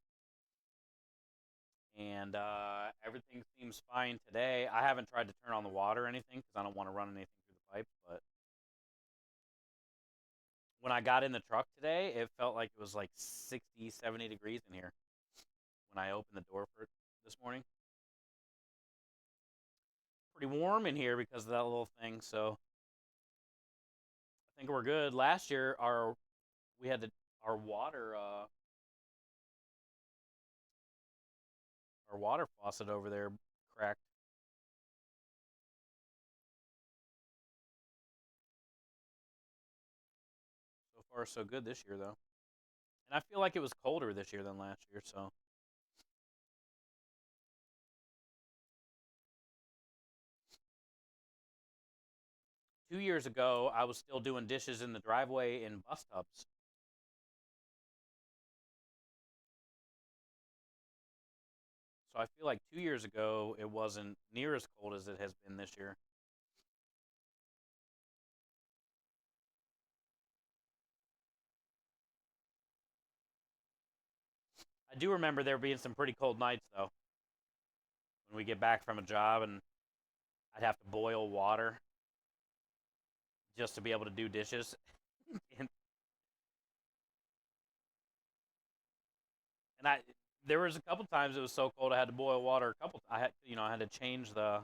and everything seems fine today. I haven't tried to turn on the water or anything because I don't want to run anything through the pipe. But when I got in the truck today, it felt like it was like 60, 70 degrees in here when I opened the door for it this morning. Pretty warm in here because of that little thing, so I think we're good. Last year, we had our water our water faucet over there cracked. So far, so good this year, though. And I feel like it was colder this year than last year, so. 2 years ago, I was still doing dishes in the driveway in bus tubs. So I feel like 2 years ago, it wasn't near as cold as it has been this year. I do remember there being some pretty cold nights, though. When we get back from a job and I'd have to boil water just to be able to do dishes. and I there was a couple times it was so cold I had to boil water. I had to change the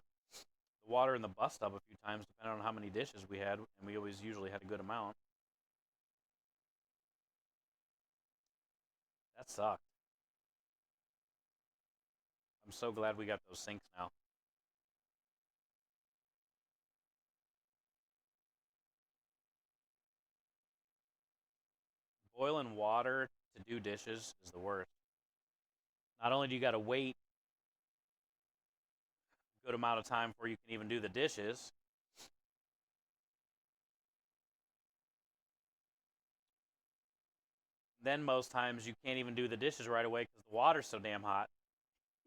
water in the bus tub a few times depending on how many dishes we had, and we always usually had a good amount. That sucked. I'm so glad we got those sinks now. Boiling water to do dishes is the worst. Not only do you got to wait a good amount of time before you can even do the dishes, then most times you can't even do the dishes right away because the water's so damn hot.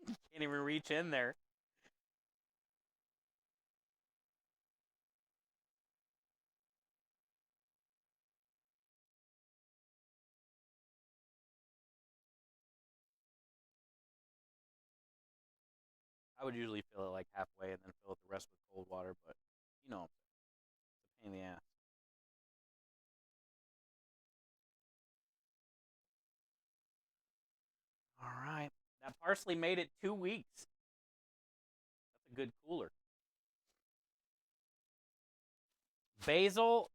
You can't even reach in there. I would usually fill it like halfway and then fill it the rest with cold water, but you know, it's a pain in the ass. All right. That parsley made it 2 weeks. That's a good cooler. Basil,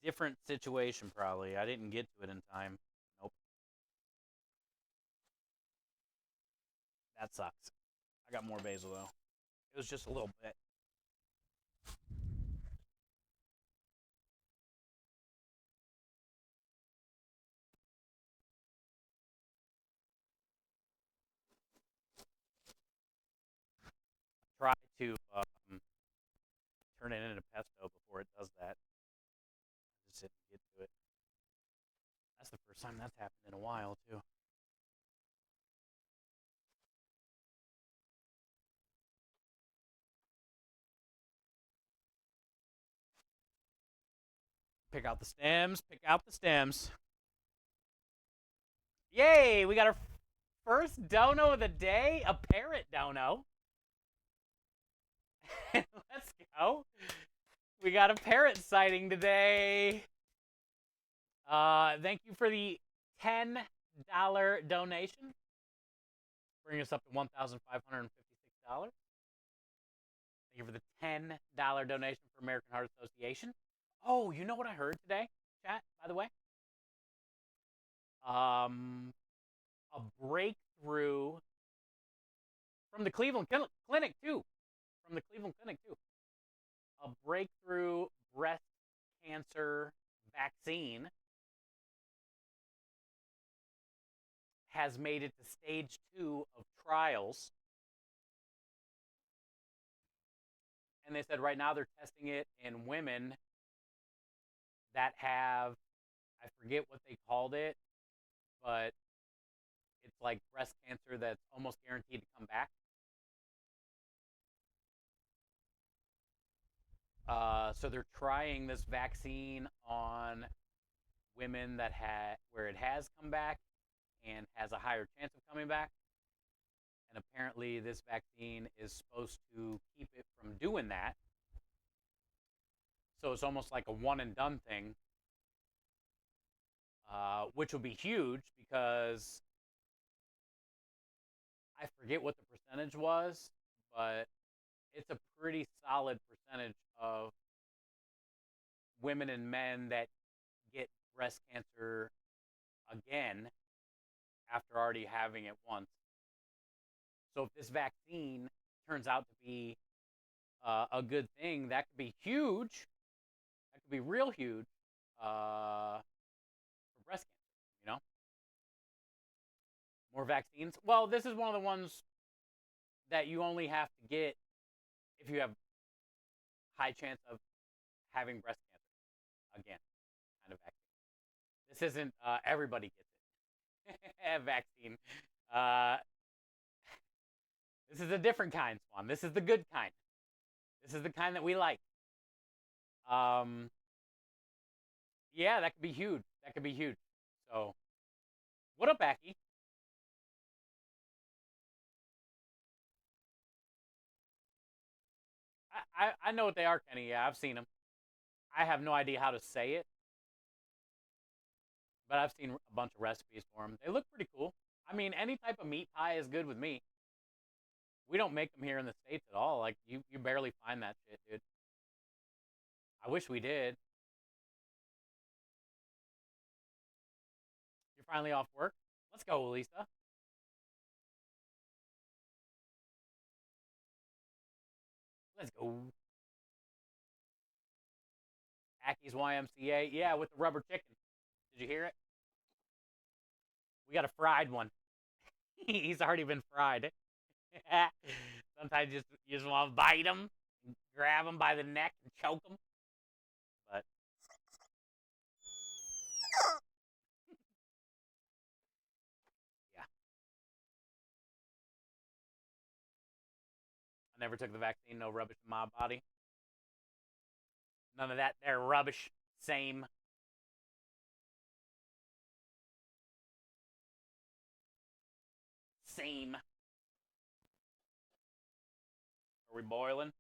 different situation probably. I didn't get to it in time. Nope. That sucks. I got more basil though. It was just a little bit. Try to turn it into pesto before it does that. I just didn't get to it. That's the first time that's happened in a while too. Pick out the stems. Pick out the stems. Yay! We got our first dono of the day, a parrot dono. Let's go. We got a parrot sighting today. Thank you for the $10 donation. Bring us up to $1,556. Thank you for the $10 donation for American Heart Association. Oh, you know what I heard today, chat, by the way? A breakthrough from the Cleveland Clinic, too. From the Cleveland Clinic, too. A breakthrough breast cancer vaccine has made it to stage 2 of trials. And they said right now they're testing it in women that have, I forget what they called it, but it's like breast cancer that's almost guaranteed to come back. So they're trying this vaccine on women that where it has come back and has a higher chance of coming back. And apparently, this vaccine is supposed to keep it from doing that. So it's almost like a one and done thing, which will be huge because I forget what the percentage was, but it's a pretty solid percentage of women and men that get breast cancer again after already having it once. So if this vaccine turns out to be a good thing, that could be huge. That could be real huge for breast cancer. You know, more vaccines. Well, this is one of the ones that you only have to get if you have high chance of having breast cancer again, kind of vaccine. This isn't everybody gets it vaccine. Uh, this is a different kind, Swan. This is the good kind. This is the kind that we like. Um, yeah, that could be huge. That could be huge. So, what up, Aki? I know what they are, Kenny. Yeah, I've seen them. I have no idea how to say it, but I've seen a bunch of recipes for them. They look pretty cool. I mean, any type of meat pie is good with me. We don't make them here in the States at all. Like, you barely find that shit, dude. I wish we did. You're finally off work? Let's go, Lisa. Let's go. Aki's YMCA. Yeah, with the rubber chicken. Did you hear it? We got a fried one. He's already been fried. Sometimes you just want to bite him, grab him by the neck, and choke him. But yeah, I never took the vaccine. No rubbish in my body. None of that there rubbish. Same. Same. Are we boiling?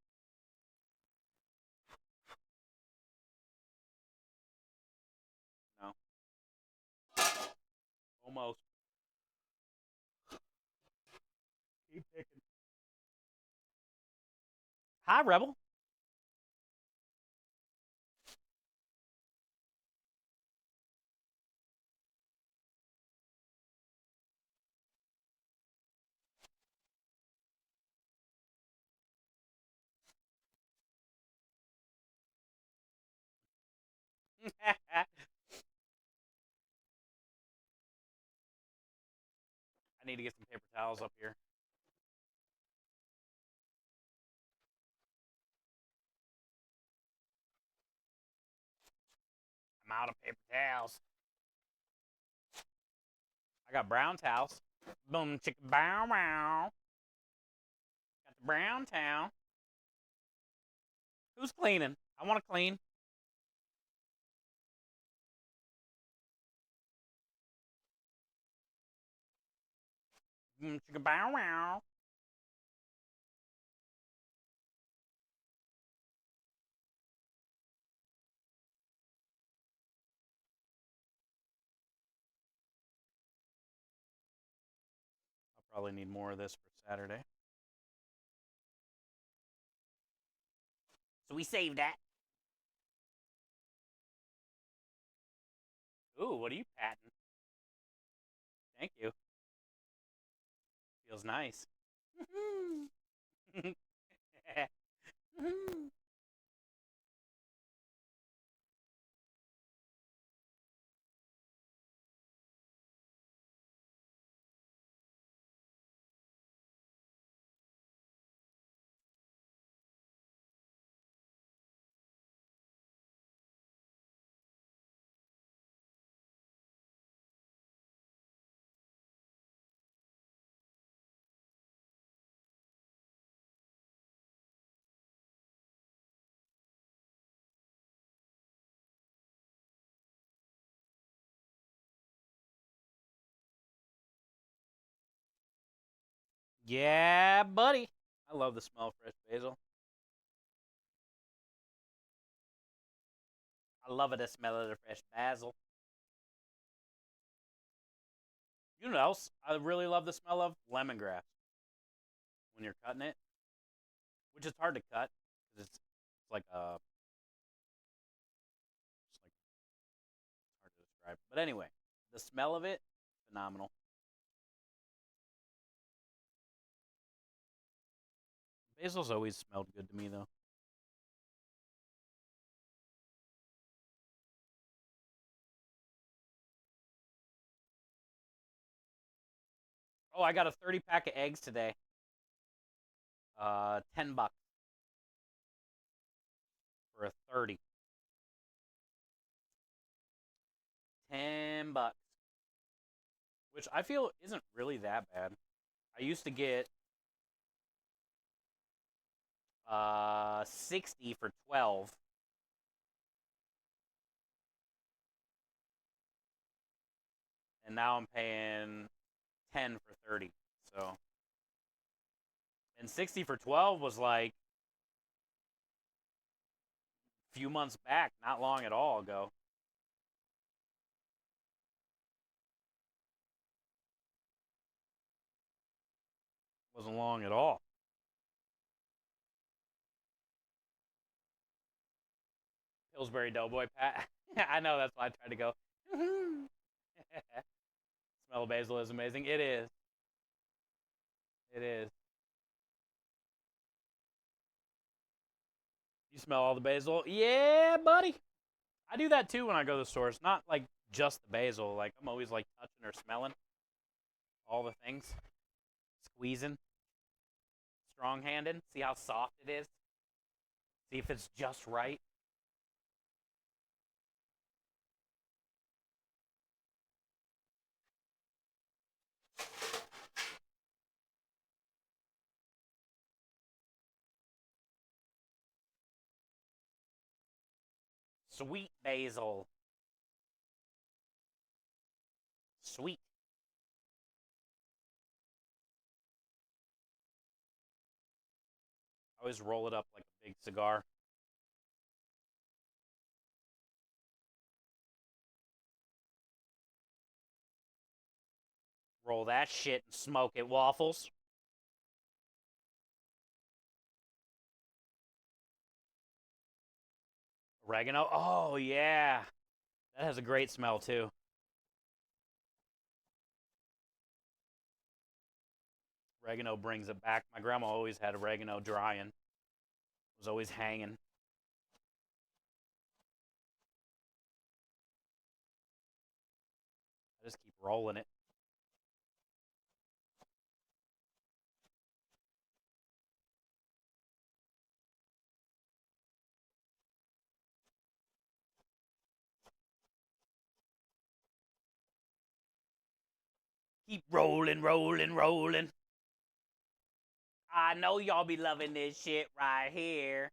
No. Almost. Keep picking. Hi, Rebel. I need to get some paper towels up here. I'm out of paper towels. I got brown towels. Boom, chicka, bow, wow. Got the brown towel. Who's cleaning? I want to clean. Boom, chicka, bow, wow. I'll probably need more of this for Saturday. So we saved that. Ooh, what are you patting? Thank you. Feels nice. Yeah, buddy. I love the smell of fresh basil. I love it, the smell of the fresh basil. You know what else I really love the smell of? Lemongrass. When you're cutting it, which is hard to cut because it's like it's like hard to describe. But anyway, the smell of it, phenomenal. Basil's always smelled good to me though. Oh, I got a 30 pack of eggs today. $10 for a 30. $10, which I feel isn't really that bad. I used to get 60 for 12. And now I'm paying 10 for 30. So, and 60 for 12 was like a few months back, not long at all ago. Wasn't long at all. Pillsbury Doughboy, Pat. I know, that's why I tried to go. Smell of basil is amazing. It is. It is. You smell all the basil? Yeah, buddy. I do that too when I go to the stores. Not like just the basil. Like I'm always like touching or smelling all the things, squeezing, strong-handed. See how soft it is. See if it's just right. Sweet basil. Sweet. I always roll it up like a big cigar. Roll that shit and smoke it, waffles. Oregano. Oh, yeah. That has a great smell, too. Oregano brings it back. My grandma always had oregano drying. It was always hanging. I just keep rolling it. Keep rolling, rolling, rolling. I know y'all be loving this shit right here.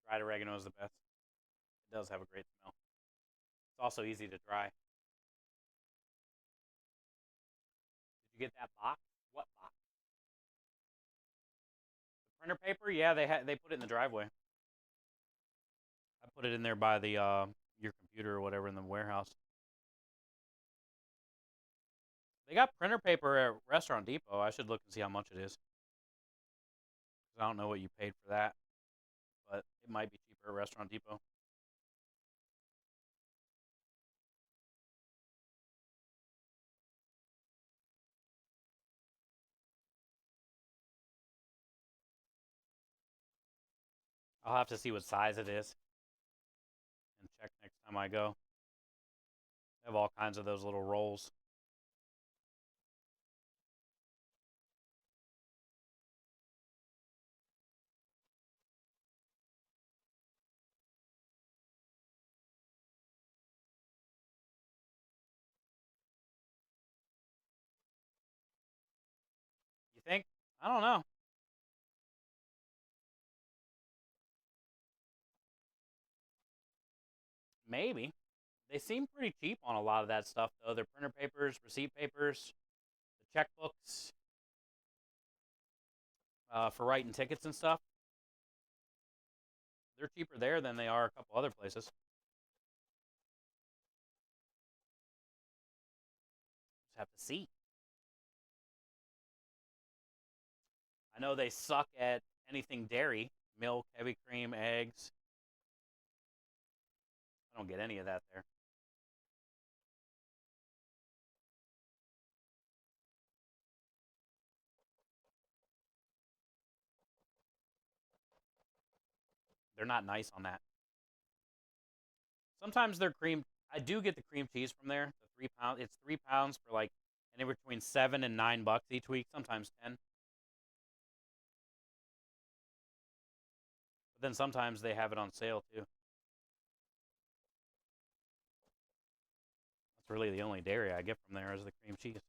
Dried oregano is the best. It does have a great smell. It's also easy to dry. Did you get that box? What box? The printer paper? Yeah, they put it in the driveway. I put it in there by the your computer or whatever in the warehouse. They got printer paper at Restaurant Depot. I should look and see how much it is. 'Cause I don't know what you paid for that, but it might be cheaper at Restaurant Depot. I'll have to see what size it is and check next time I go. They have all kinds of those little rolls. You think? I don't know. Maybe. They seem pretty cheap on a lot of that stuff, though. Their printer papers, receipt papers, the checkbooks for writing tickets and stuff. They're cheaper there than they are a couple other places. Just have to see. I know they suck at anything dairy, milk, heavy cream, eggs. I don't get any of that there. They're not nice on that. Sometimes their cream, I do get the cream cheese from there. The 3 pound, it's 3 pounds for like anywhere between $7 and $9 each week. Sometimes 10. But then sometimes they have it on sale too. That's really the only dairy I get from there is the cream cheese.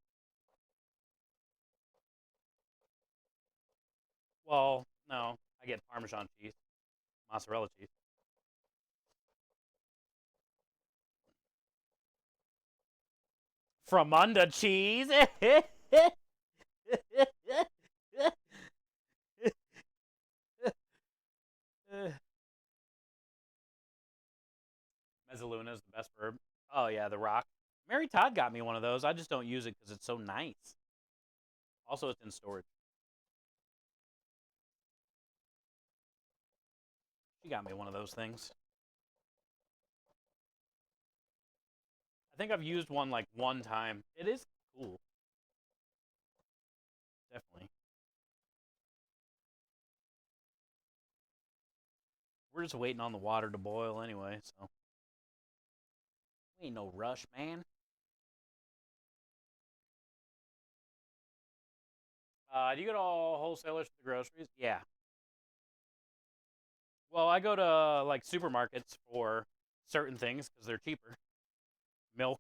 Well, no, I get Parmesan cheese, mozzarella cheese. From under cheese. Mezzaluna is the best verb. Oh yeah, the rock. Mary Todd got me one of those. I just don't use it because it's so nice. Also, it's in storage. She got me one of those things. I think I've used one like one time. It is cool. Definitely. We're just waiting on the water to boil anyway, so. We ain't no rush, man. Do you go to all wholesalers for the groceries? Yeah. Well, I go to like supermarkets for certain things because they're cheaper. Milk,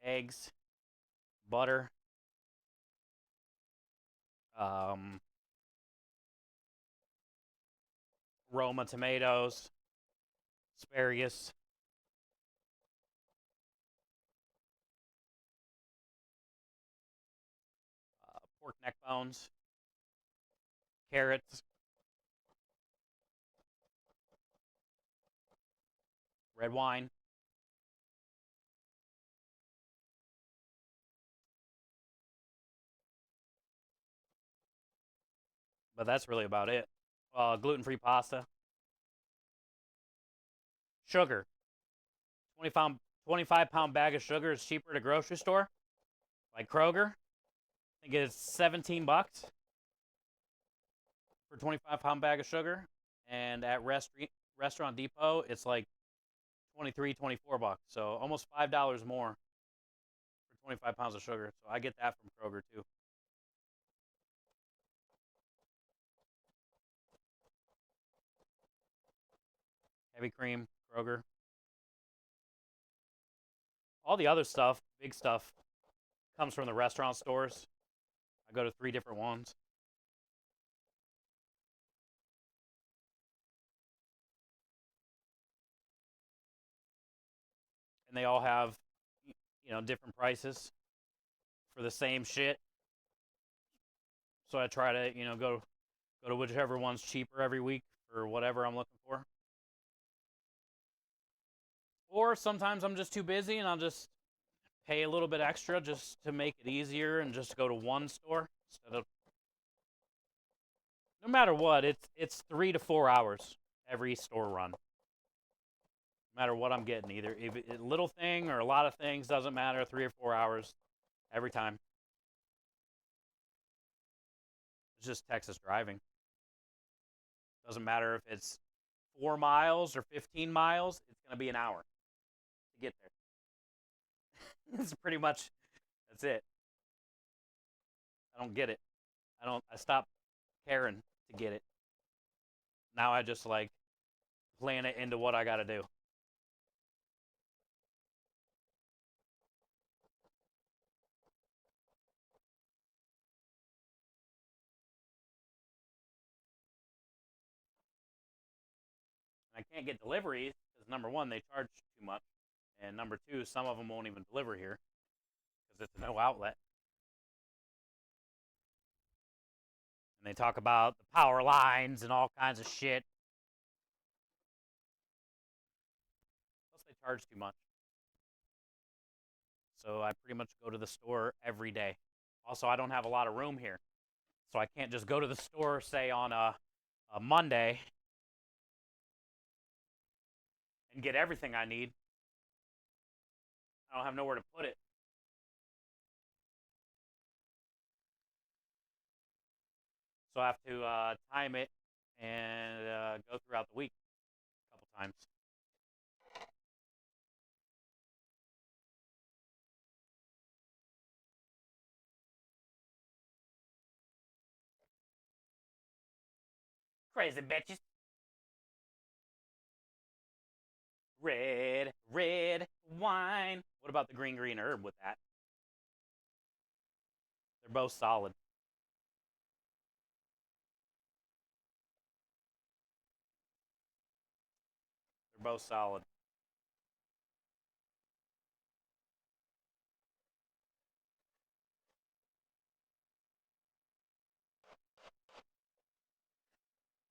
eggs, butter, um, Roma tomatoes, asparagus. Pork neck bones, carrots, red wine. But that's really about it. Gluten-free pasta, sugar. 25-pound bag of sugar is cheaper at a grocery store, like Kroger. I think it's $17 for 25-pound bag of sugar, and at Restaurant Depot, it's like 23, $24. So almost $5 more for 25 pounds of sugar. So I get that from Kroger too. Heavy cream, Kroger. All the other stuff, big stuff, comes from the restaurant stores. I go to 3 different ones. And they all have, different prices for the same shit. So I try to, go to whichever one's cheaper every week for whatever I'm looking for. Or sometimes I'm just too busy and I'll just pay a little bit extra just to make it easier and just go to one store instead of. No matter what, it's 3 to 4 hours every store run. No matter what I'm getting, either a little thing or a lot of things, doesn't matter. 3 or 4 hours every time. It's just Texas driving. Doesn't matter if it's 4 miles or 15 miles. It's gonna be an hour to get there. It's pretty much that's it. I don't get it. I stopped caring to get it. Now I just like plan it into what I got to do. And I can't get deliveries because Because number one, they charge too much, and number two, some of them won't even deliver here because it's no outlet. And they talk about the power lines and all kinds of shit. Plus, they charge too much. So I pretty much go to the store every day. Also, I don't have a lot of room here. So I can't just go to the store, say, on a Monday and get everything I need. I don't have nowhere to put it. So I have to time it and go throughout the week a couple times. Crazy bitches. Red wine. What about the green herb with that? They're both solid. They're both solid.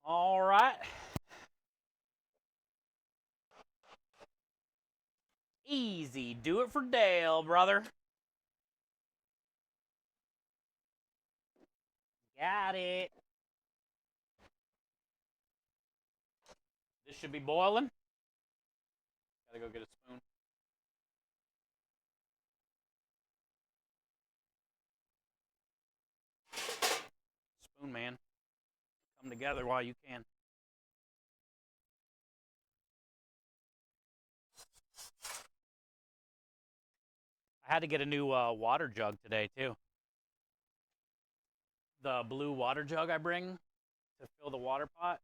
All right. Easy. Do it for Dale, brother. Got it. This should be boiling. Gotta go get a spoon. Spoon man. Come together while you can. I had to get a new water jug today, too. The blue water jug I bring to fill the water pot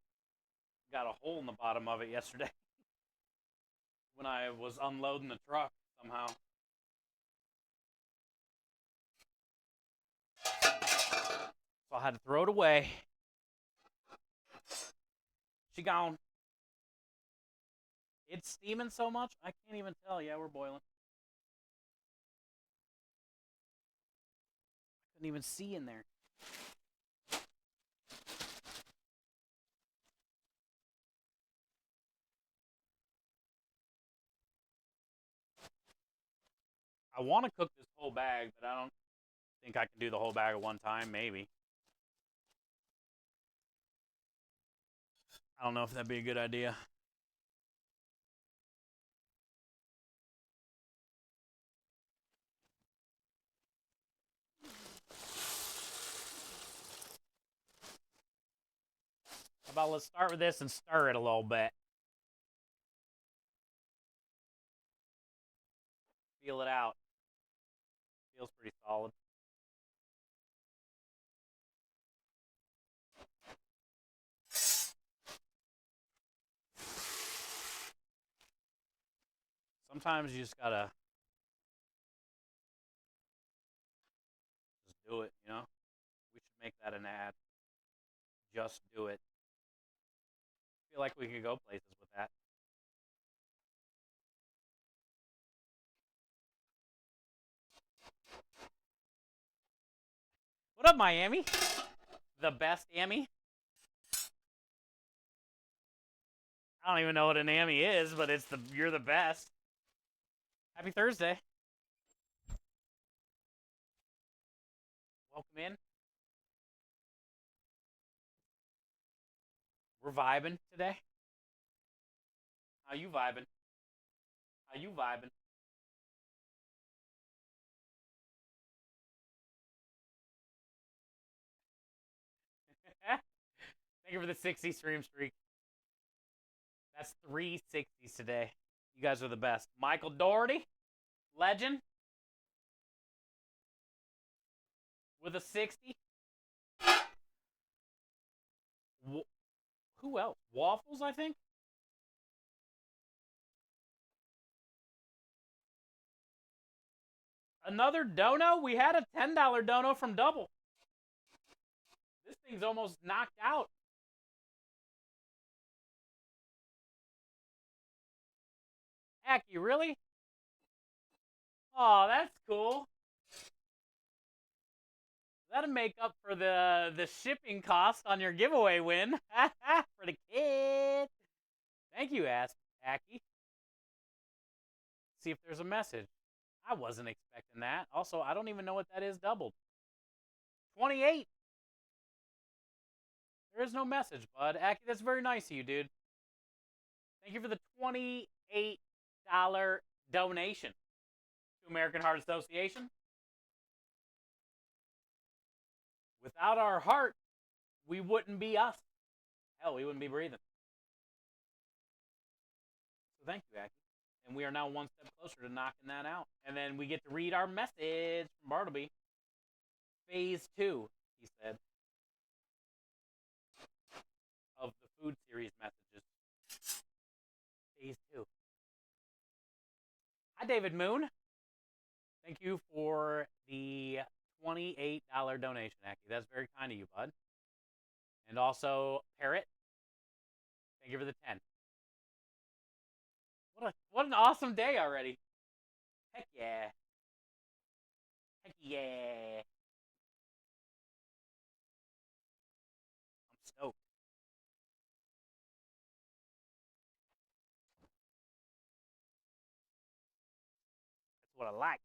got a hole in the bottom of it yesterday when I was unloading the truck somehow. So I had to throw it away. She gone. It's steaming so much, I can't even tell. Yeah, we're boiling. I couldn't even see in there. I want to cook this whole bag, but I don't think I can do the whole bag at one time. Maybe. I don't know if that'd be a good idea. How about let's start with this and stir it a little bit. Feel it out. Feels pretty solid. Sometimes you just gotta just do it, you know? We should make that an ad. Just do it. I feel like we could go places with that. What up, Miami? The best Amy? I don't even know what an Amy is, but you're the best. Happy Thursday. Welcome in. We're vibing today. How you vibing? How you vibing? Thank you for the 60 stream streak. That's 3 60s today. You guys are the best. Michael Doherty, legend, with a 60. Who else? Waffles, I think. Another dono? We had a $10 dono from Double. This thing's almost knocked out. Aki, really? Oh, that's cool. That'll make up for the shipping cost on your giveaway win for the kid. Thank you, Aki. See if there's a message. I wasn't expecting that. Also, I don't even know what that is doubled. 28. There is no message, bud. Aki, that's very nice of you, dude. Thank you for the $28 donation to American Heart Association. Without our heart, we wouldn't be us. Hell, we wouldn't be breathing. So thank you, Aki. And we are now one step closer to knocking that out. And then we get to read our message from Bartleby. Phase 2, he said, of the food series messages. Phase 2. Hi, David Moon. Thank you for the $28 donation, Aki. That's very kind of you, bud. And also, Parrot, thank you for the 10. What an awesome day already. Heck yeah. Heck yeah. I'm stoked. That's what I like.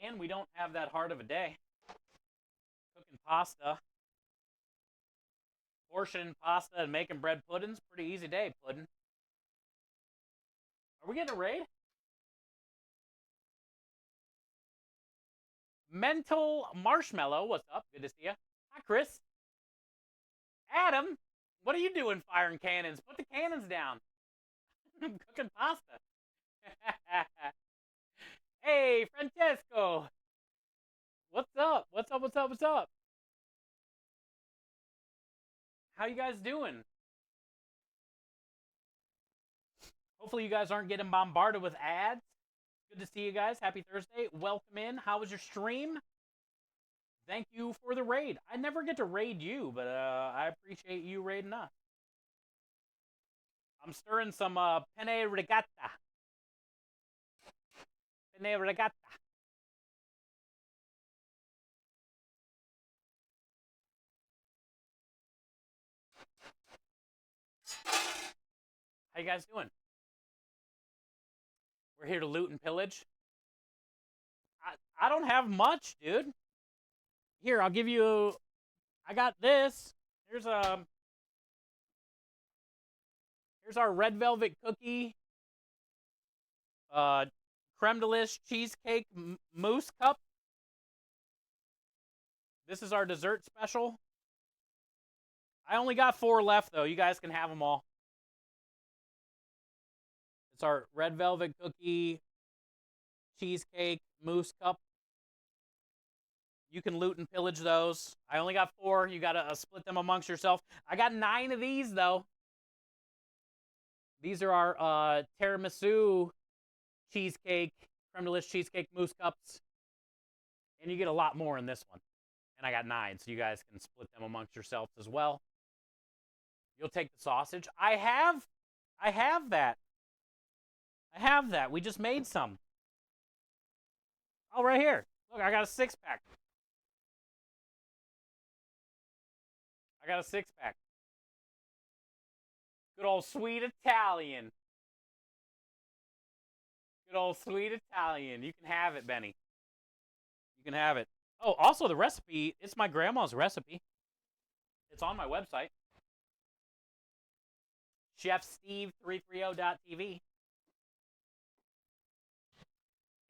And we don't have that hard of a day. Cooking pasta. Portioning pasta and making bread puddings. Pretty easy day, pudding. Are we getting a raid? Mental Marshmallow, what's up? Good to see you. Hi, Chris. Adam, what are you doing firing cannons? Put the cannons down. I'm cooking pasta. Hey, Francesco. What's up? What's up? What's up? What's up? How you guys doing? Hopefully you guys aren't getting bombarded with ads. Good to see you guys. Happy Thursday. Welcome in. How was your stream? Thank you for the raid. I never get to raid you, but I appreciate you raiding us. I'm stirring some penne regatta. Penne regatta. How you guys doing? We're here to loot and pillage. I don't have much, dude. Here, I'll give you. I got this. Here's our red velvet cookie. Creme de lis cheesecake mousse cup. This is our dessert special. I only got 4 left, though. You guys can have them all. It's our red velvet cookie cheesecake mousse cup. You can loot and pillage those. I only got 4. You got to split them amongst yourself. I got 9 of these, though. These are our tiramisu cheesecake, creme de lis cheesecake mousse cups. And you get a lot more in this one. And I got 9, so you guys can split them amongst yourselves as well. You'll take the sausage. I have that. I have that. We just made some. Oh, right here. Look, I got a 6-pack. I got a 6-pack. Good old sweet Italian. Good old sweet Italian. You can have it, Benny. You can have it. Oh, also the recipe, it's my grandma's recipe. It's on my website. ChefSteve330.tv.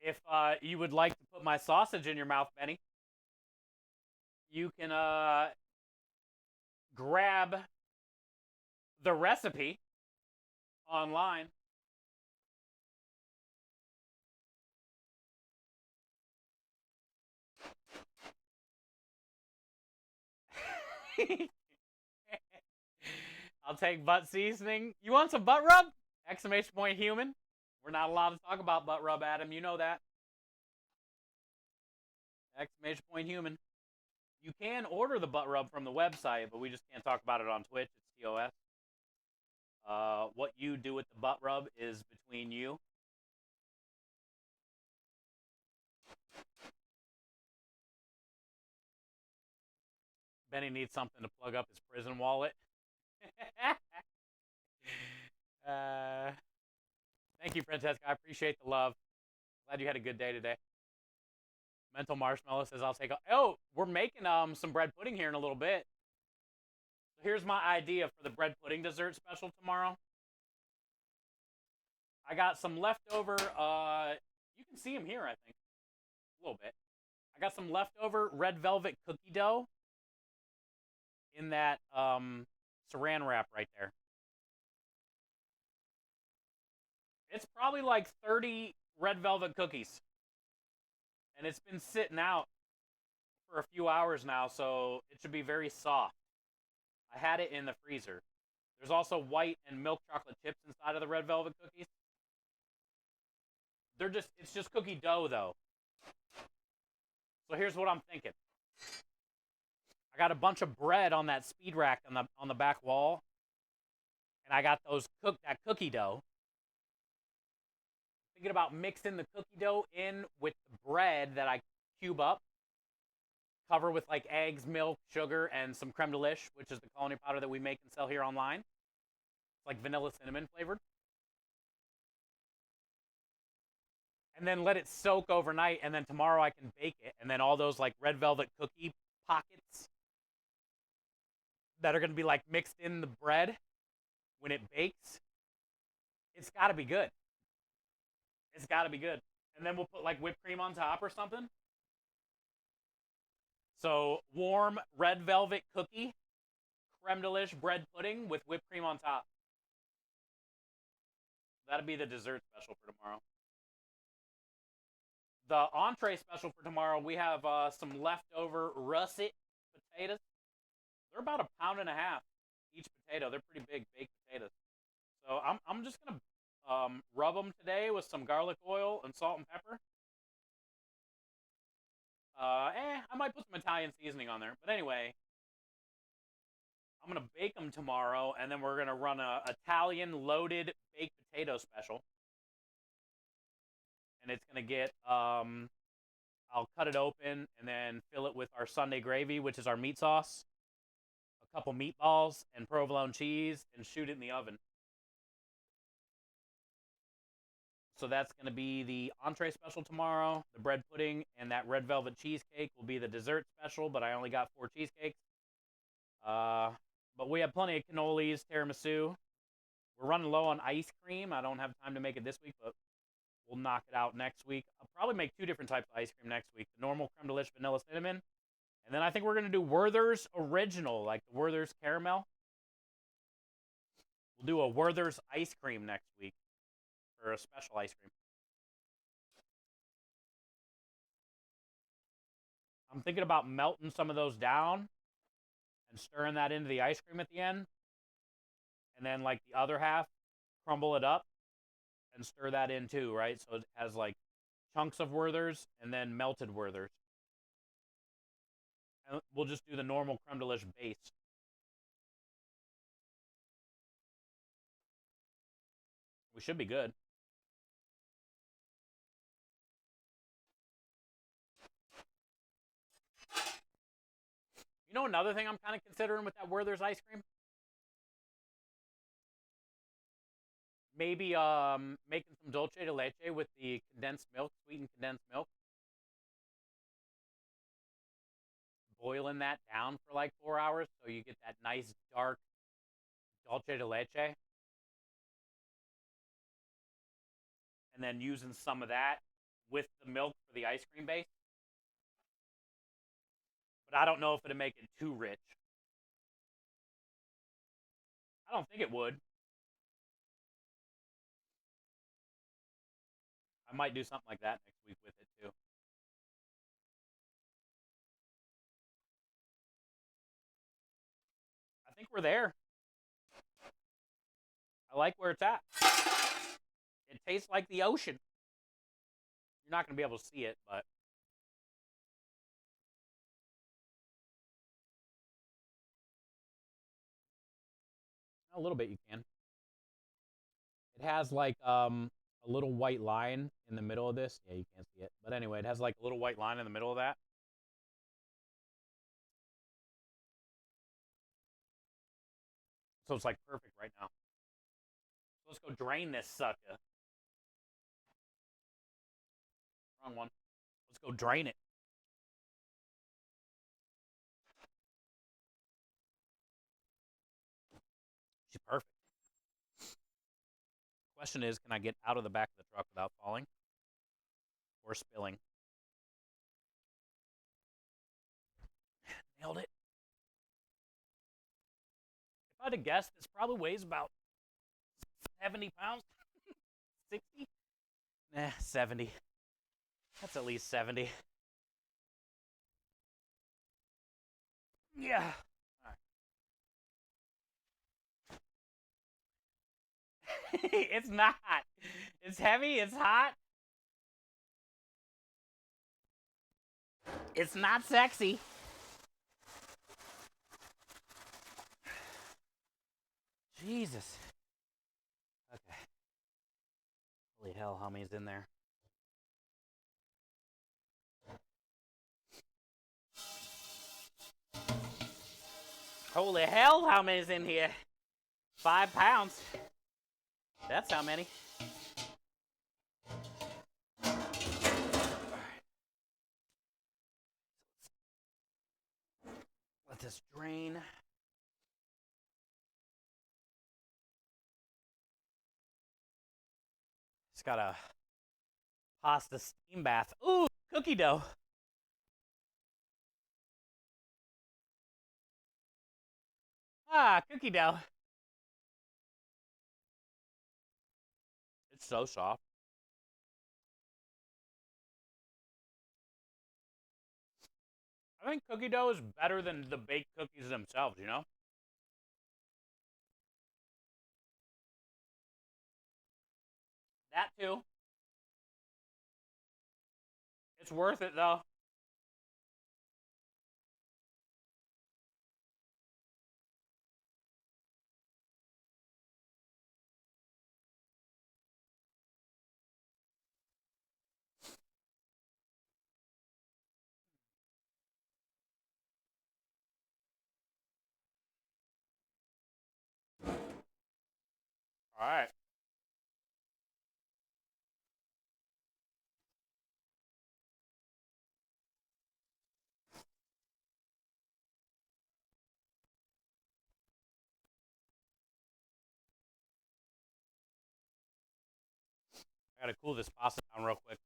If you would like to put my sausage in your mouth, Benny, you can grab the recipe online. I'll take butt seasoning. You want some butt rub? Exclamation point human. We're not allowed to talk about butt rub, Adam. You know that. Exclamation point human. You can order the butt rub from the website, but we just can't talk about it on Twitch. It's TOS. What you do with the butt rub is between you. Benny needs something to plug up his prison wallet. Thank you, Francesca. I appreciate the love. Glad you had a good day today. Mental Marshmallow says, I'll take a... Oh, we're making some bread pudding here in a little bit. So here's my idea for the bread pudding dessert special tomorrow. I got some leftover... you can see them here, I think. A little bit. I got some leftover red velvet cookie dough in that saran wrap right there. It's probably like 30 red velvet cookies. And it's been sitting out for a few hours now, so it should be very soft. I had it in the freezer. There's also white and milk chocolate chips inside of the red velvet cookies. It's just cookie dough though. So here's what I'm thinking. I got a bunch of bread on that speed rack on the back wall. And I got that cookie dough. Thinking about mixing the cookie dough in with the bread that I cube up. Cover with like eggs, milk, sugar, and some creme de lish, which is the culinary powder that we make and sell here online. It's like vanilla cinnamon flavored. And then let it soak overnight, and then tomorrow I can bake it. And then all those like red velvet cookie pockets that are going to be like mixed in the bread when it bakes, it's got to be good. It's got to be good. And then we'll put like whipped cream on top or something. So warm red velvet cookie, creme de lish bread pudding with whipped cream on top. That'll be the dessert special for tomorrow. The entree special for tomorrow, we have some leftover russet potatoes. They're about 1.5 pounds each potato. They're pretty big baked potatoes. So I'm just gonna rub them today with some garlic oil and salt and pepper. I might put some Italian seasoning on there. But anyway, I'm going to bake them tomorrow, and then we're going to run a Italian loaded baked potato special. And it's going to get, I'll cut it open and then fill it with our Sunday gravy, which is our meat sauce, a couple meatballs, and provolone cheese, and shoot it in the oven. So that's going to be the entree special tomorrow. The bread pudding and that red velvet cheesecake will be the dessert special, but I only got 4 cheesecakes. But we have plenty of cannolis, tiramisu. We're running low on ice cream. I don't have time to make it this week, but we'll knock it out next week. I'll probably make 2 different types of ice cream next week. The normal creme de lish vanilla cinnamon. And then I think we're going to do Werther's original, like the Werther's caramel. We'll do a Werther's ice cream next week. Or a special ice cream. I'm thinking about melting some of those down and stirring that into the ice cream at the end. And then like the other half, crumble it up and stir that in too, right? So it has like chunks of Werther's and then melted Werther's. And we'll just do the normal creme de lish base. We should be good. You know another thing I'm kind of considering with that Werther's ice cream? Maybe making some dulce de leche with the condensed milk, sweetened condensed milk. Boiling that down for like 4 hours so you get that nice dark dulce de leche. And then using some of that with the milk for the ice cream base. But I don't know if it'd make it too rich. I don't think it would. I might do something like that next week with it too. I think we're there. I like where it's at. It tastes like the ocean. You're not going to be able to see it, but A little bit you can. It has like a little white line in the middle of this. Yeah, you can't see it. But anyway, it has like a little white line in the middle of that. So it's like perfect right now. So let's go drain this sucker. Wrong one. Let's go drain it. She's perfect. Question is, can I get out of the back of the truck without falling or spilling? Nailed it. If I'd have guessed, this probably weighs about 70 pounds. 60? Nah, 70. That's at least 70. Yeah. All right. It's not. It's heavy. It's hot. It's not sexy. Jesus. Okay. Holy hell, how many's in there? Holy hell, how many's in here? 5 pounds. That's how many. Let this drain. It's got a pasta steam bath. Ooh, cookie dough. Ah, cookie dough. It's so soft. I think cookie dough is better than the baked cookies themselves, you know? That too. It's worth it though. All right. I gotta cool this pasta down real quick.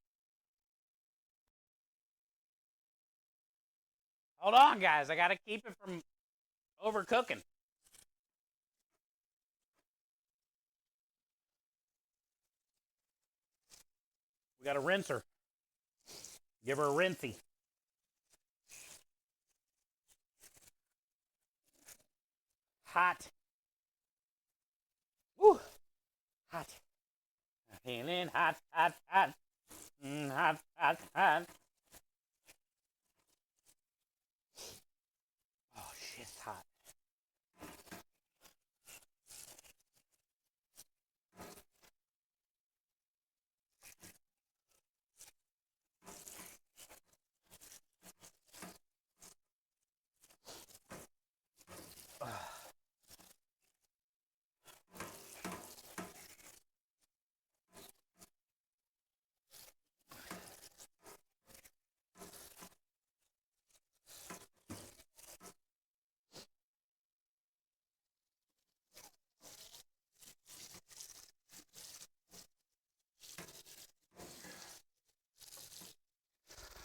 Hold on, guys. I gotta keep it from overcooking. We gotta rinse her. Give her a rinsey. Hot. Woo. Hot. Feeling hot, hot, hot. Hot, hot, hot. Oh, shit's hot.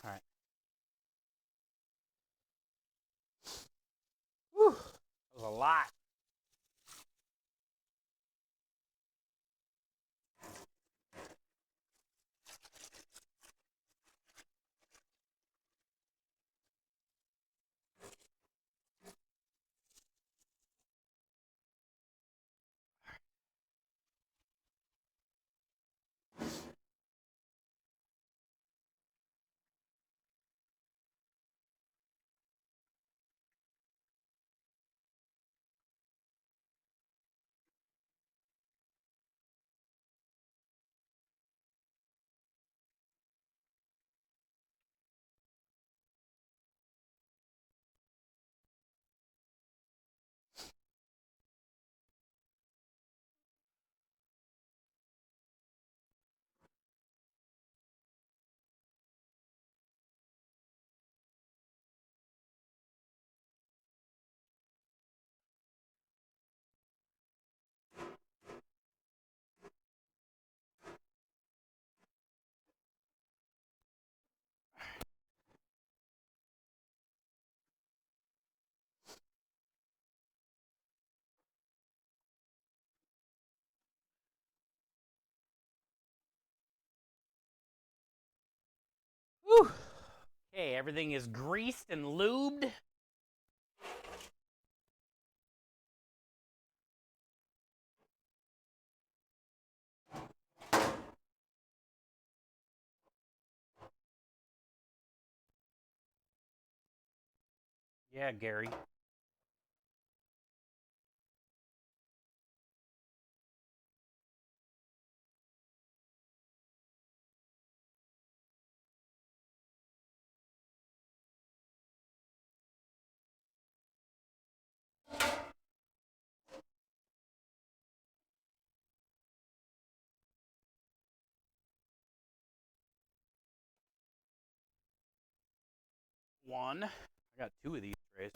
All right. Whew. That was a lot. Okay, everything is greased and lubed. Yeah, Gary. One. I got 2 of these trays.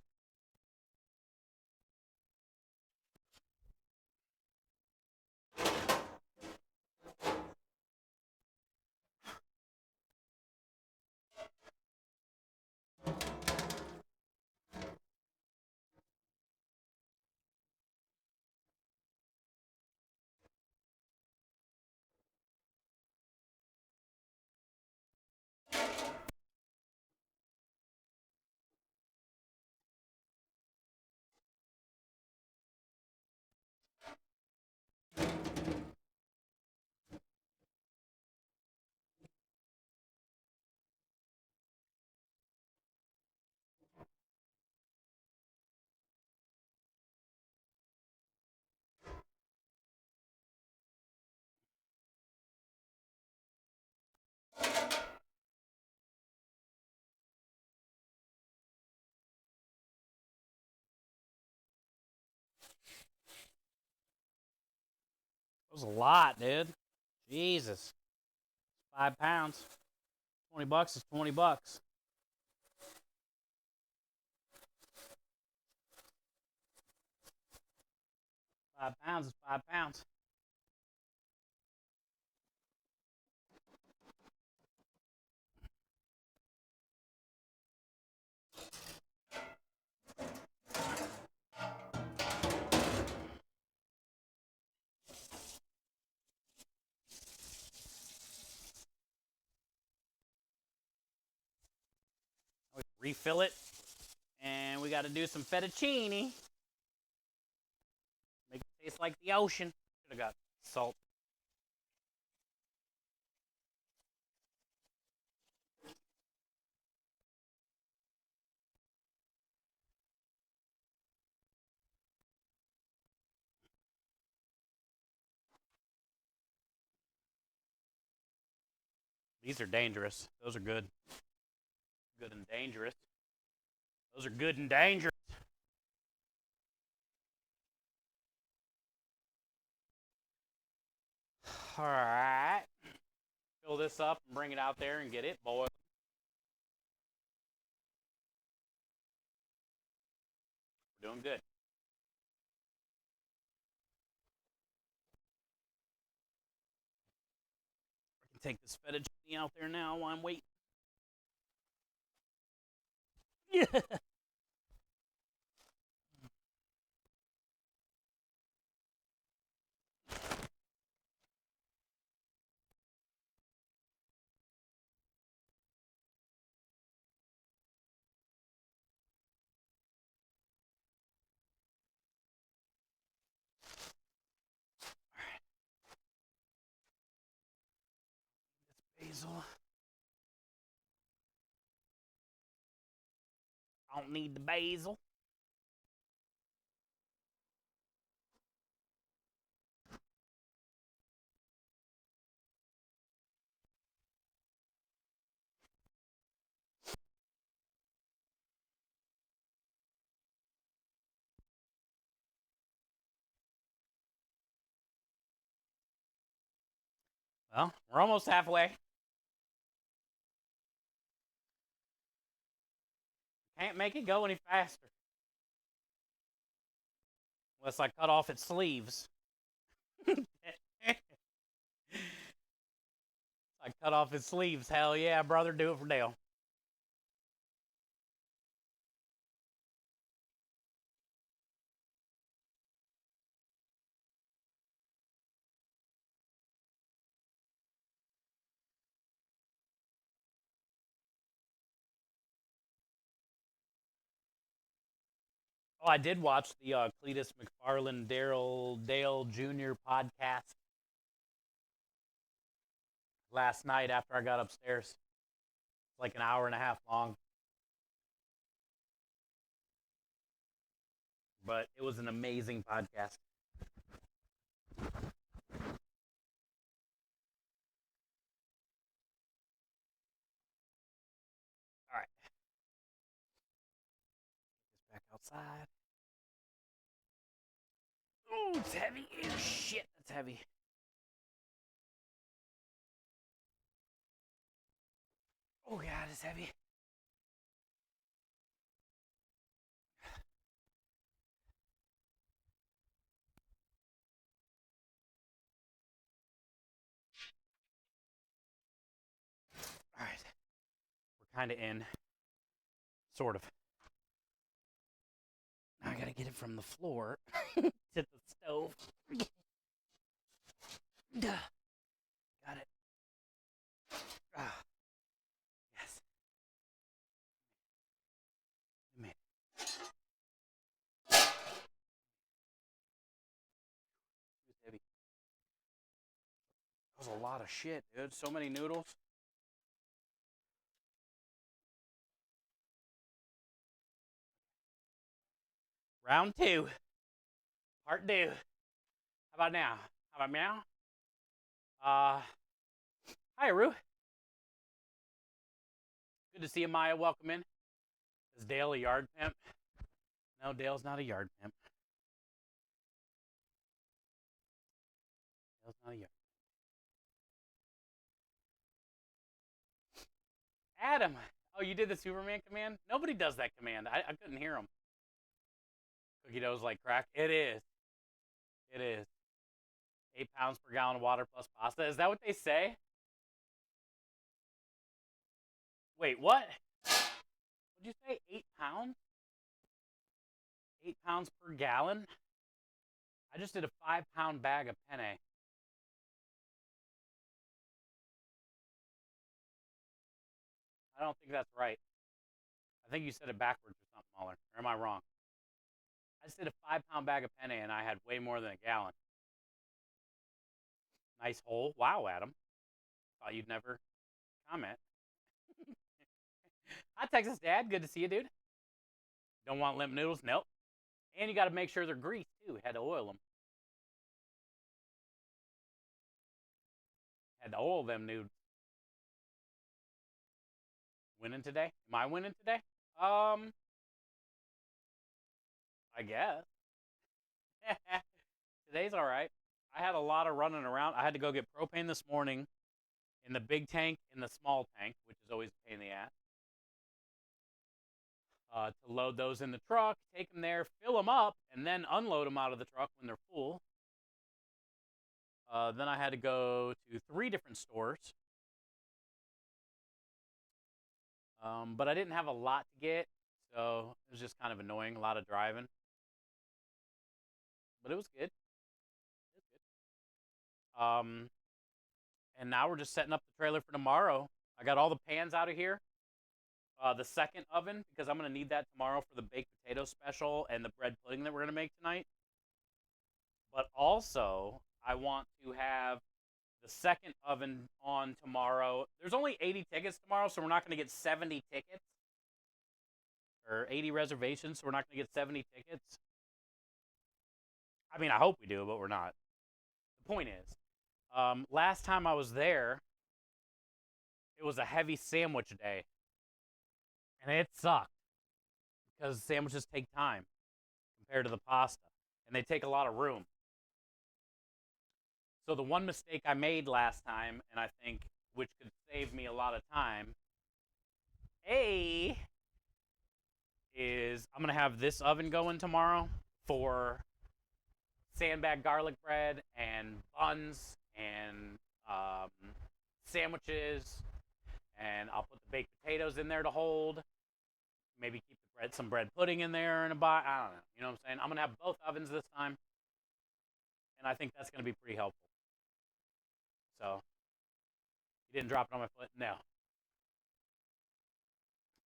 That was a lot, dude. Jesus. 5 pounds. $20 is $20. 5 pounds is 5 pounds. Refill it. And we got to do some fettuccine. Make it taste like the ocean. Should have got salt. These are dangerous. Those are good. Good and dangerous. Those are good and dangerous. All right. Fill this up and bring it out there and get it boiled. We're doing good. I can take this fettuccine out there now while I'm waiting. Yeah. Basil. I don't need the basil. Well, we're almost halfway. Can't make it go any faster. Unless I cut off its sleeves. I cut off its sleeves. Hell yeah, brother, do it for Dale. Oh, I did watch the Cletus McFarland Daryl Dale Jr. podcast last night after I got upstairs. It's like an hour and a half long. But it was an amazing podcast. All right. Get this back outside. Oh, it's heavy. Oh, shit, that's heavy. Oh, God, it's heavy. All right. We're kind of in. Sort of. Now I got to get it from the floor to the stove. Duh. Got it. Ah. Yes. Come here. It's heavy. That was a lot of shit, dude. So many noodles. Round 2. Part 2. How about now? How about meow? Hi, Aru. Good to see you, Maya. Welcome in. Is Dale a yard pimp? No, Dale's not a yard pimp. Dale's not a yard. Adam. Oh, you did the Superman command? Nobody does that command. I couldn't hear him. Cookie dough's like crack. It is. It is. 8 pounds per gallon of water plus pasta. Is that what they say? Wait, what? What'd you say? 8 pounds? 8 pounds per gallon? I just did a 5-pound bag of penne. I don't think that's right. I think you said it backwards or something, Muller. Or am I wrong? I just did a 5-pound bag of penne and I had way more than a gallon. Nice hole. Wow, Adam. Thought you'd never comment. Hi, Texas Dad. Good to see you, dude. Don't want limp noodles? Nope. And you got to make sure they're greased, too. Had to oil them. Had to oil them noodles. Winning today? Am I winning today? I guess. Today's all right. I had a lot of running around. I had to go get propane this morning in the big tank and the small tank, which is always a pain in the ass. To load those in the truck, take them there, fill them up, and then unload them out of the truck when they're full. Then I had to go to 3 different stores. But I didn't have a lot to get, so it was just kind of annoying, a lot of driving. But it was good. It was good. And now we're just setting up the trailer for tomorrow. I got all the pans out of here. The second oven, because I'm going to need that tomorrow for the baked potato special and the bread pudding that we're going to make tonight. But also, I want to have the second oven on tomorrow. There's only 80 tickets tomorrow, so we're not going to get 70 tickets. Or 80 reservations, so we're not going to get 70 tickets. I mean, I hope we do, but we're not. The point is, last time I was there, it was a heavy sandwich day. And it sucked. Because sandwiches take time compared to the pasta. And they take a lot of room. So the one mistake I made last time, and I think which could save me a lot of time, is I'm going to have this oven going tomorrow for sandbag garlic bread and buns and sandwiches. And I'll put the baked potatoes in there to hold. Maybe keep the bread, some bread pudding in there in a box. I don't know. You know what I'm saying? I'm going to have both ovens this time. And I think that's going to be pretty helpful. So, you didn't drop it on my foot? No.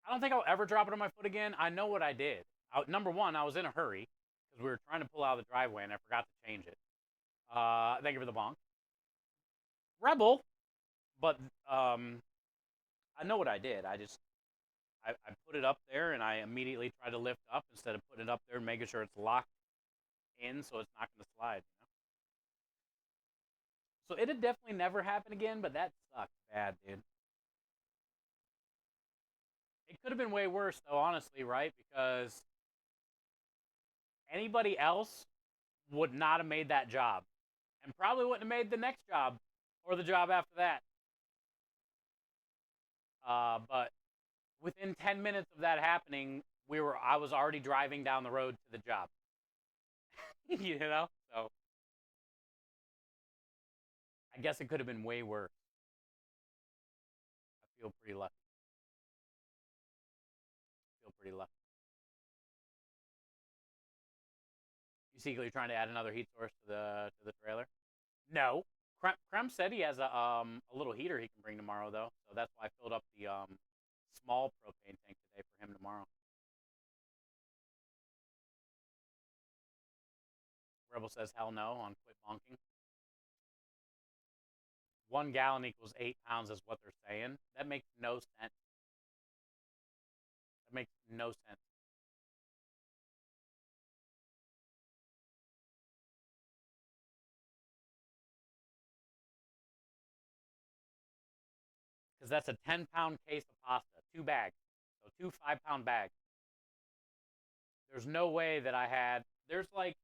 I don't think I'll ever drop it on my foot again. I know what I did. Number one, I was in a hurry because we were trying to pull out of the driveway and I forgot to change it. Thank you for the bonk. Rebel, but I know what I did. I put it up there and I immediately tried to lift up instead of putting it up there and making sure it's locked in so it's not going to slide. So it'd definitely never happen again, but that sucked bad, dude. It could have been way worse, though, honestly, right? Because anybody else would not have made that job and probably wouldn't have made the next job or the job after that. But within 10 minutes of that happening, I was already driving down the road to the job. You know? So I guess it could have been way worse. I feel pretty lucky. You secretly trying to add another heat source to the trailer? No. Krem said he has a little heater he can bring tomorrow though, so that's why I filled up the small propane tank today for him tomorrow. Rebel says hell no on quit bonking. 1 gallon equals 8 pounds is what they're saying. That makes no sense. That makes no sense. Because that's a 10-pound case of pasta, 2 bags. So 2 5-pound bags. There's no way that I had. There's like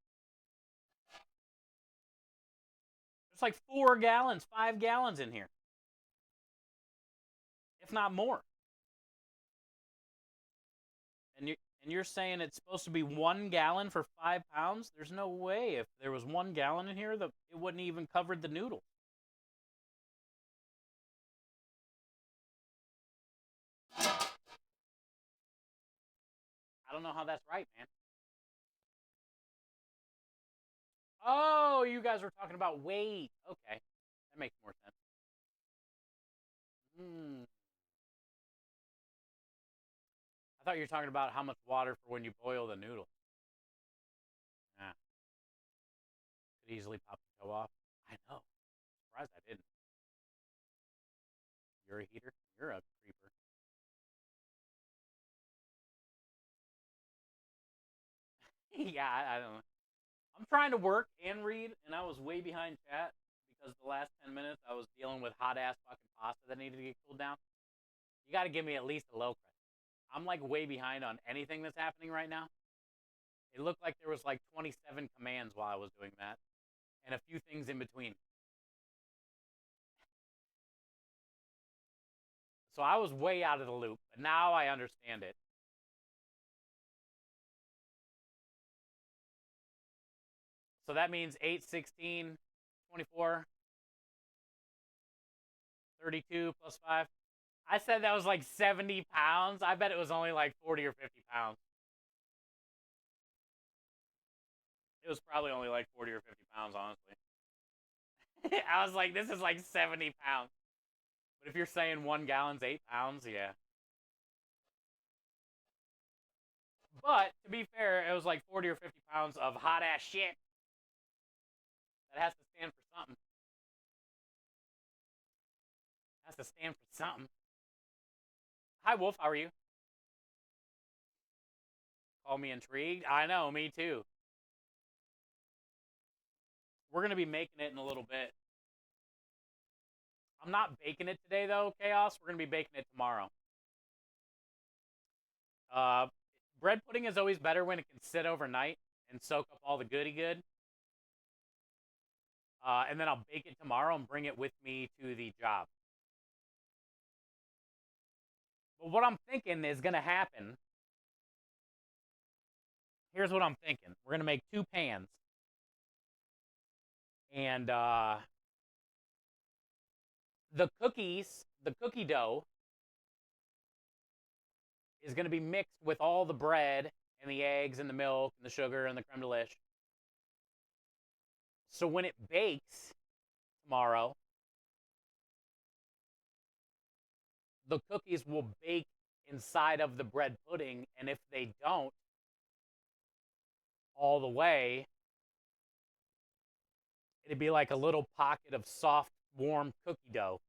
4 gallons, 5 gallons in here, if not more. And you're saying it's supposed to be 1 gallon for 5 pounds? There's no way. If there was 1 gallon in here, that it wouldn't even covered the noodle. I don't know how that's right, man. Oh, you guys were talking about weight. Okay, that makes more sense. I thought you were talking about how much water for when you boil the noodle. Yeah. Could easily pop the toe off. I know. Surprised I didn't. You're a heater? You're a creeper. Yeah, I don't know. I'm trying to work and read, and I was way behind chat because the last 10 minutes I was dealing with hot ass fucking pasta that needed to get cooled down. You got to give me at least a low credit. I'm like way behind on anything that's happening right now. It looked like there was like 27 commands while I was doing that, and a few things in between. So I was way out of the loop, but now I understand it. So that means 8, 16, 24, 32 plus 5. I said that was like 70 pounds. I bet it was only like 40 or 50 pounds. It was probably only like 40 or 50 pounds, honestly. I was like, this is like 70 pounds. But if you're saying 1 gallon's 8 pounds, yeah. But to be fair, it was like 40 or 50 pounds of hot ass shit. That has to stand for something. Has to stand for something. Hi, Wolf. How are you? Call me intrigued. I know, me too. We're going to be making it in a little bit. I'm not baking it today, though, Chaos. We're going to be baking it tomorrow. Bread pudding is always better when it can sit overnight and soak up all the goody good. And then I'll bake it tomorrow and bring it with me to the job. But what I'm thinking is going to happen. Here's what I'm thinking. We're going to make 2 pans. And the cookies, the cookie dough, is going to be mixed with all the bread and the eggs and the milk and the sugar and the creme de lish. So when it bakes tomorrow, the cookies will bake inside of the bread pudding, and if they don't, all the way, it'd be like a little pocket of soft, warm cookie dough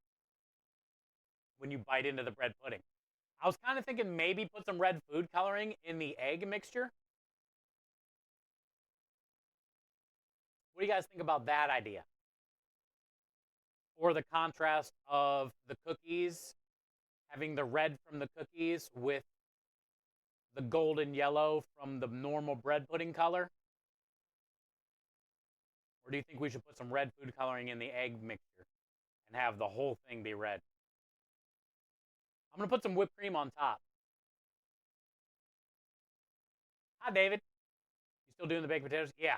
when you bite into the bread pudding. I was kind of thinking maybe put some red food coloring in the egg mixture. What do you guys think about that idea? Or the contrast of the cookies, having the red from the cookies with the golden yellow from the normal bread pudding color? Or do you think we should put some red food coloring in the egg mixture and have the whole thing be red? I'm going to put some whipped cream on top. Hi, David. You still doing the baked potatoes? Yeah.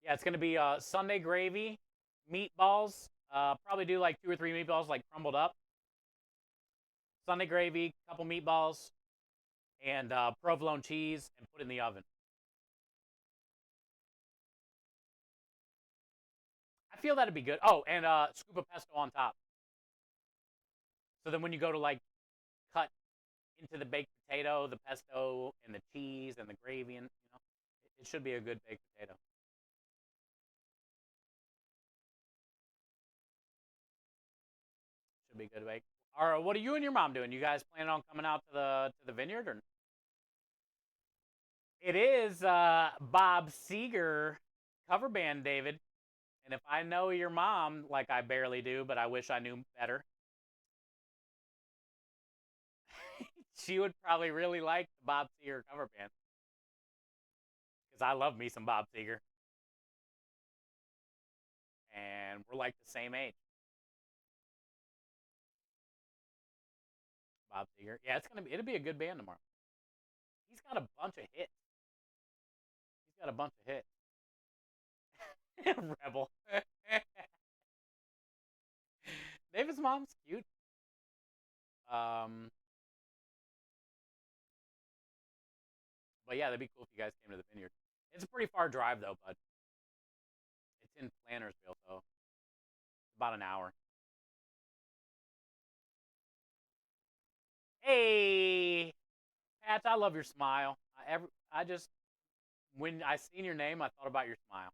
Yeah, it's going to be Sunday gravy, meatballs. Probably do like 2 or 3 meatballs, like crumbled up. Sunday gravy, couple meatballs, and provolone cheese, and put in the oven. I feel that'd be good. Oh, and scoop of pesto on top. So then when you go to like cut into the baked potato, the pesto and the cheese and the gravy, and it should be a good baked potato. Should be good bake. Or what are you and your mom doing? You guys planning on coming out to the vineyard or? It is Bob Seger cover band, David. And if I know your mom, like I barely do, but I wish I knew better, she would probably really like the Bob Seger cover band. Because I love me some Bob Seger. And we're like the same age. Bob Seger. Yeah, it'll be a good band tomorrow. He's got a bunch of hits. Rebel. David's mom's cute. But yeah, that'd be cool if you guys came to the vineyard. It's a pretty far drive though, bud. It's in Plantersville, so about an hour. Hey, Patch, I love your smile. When I seen your name, I thought about your smile.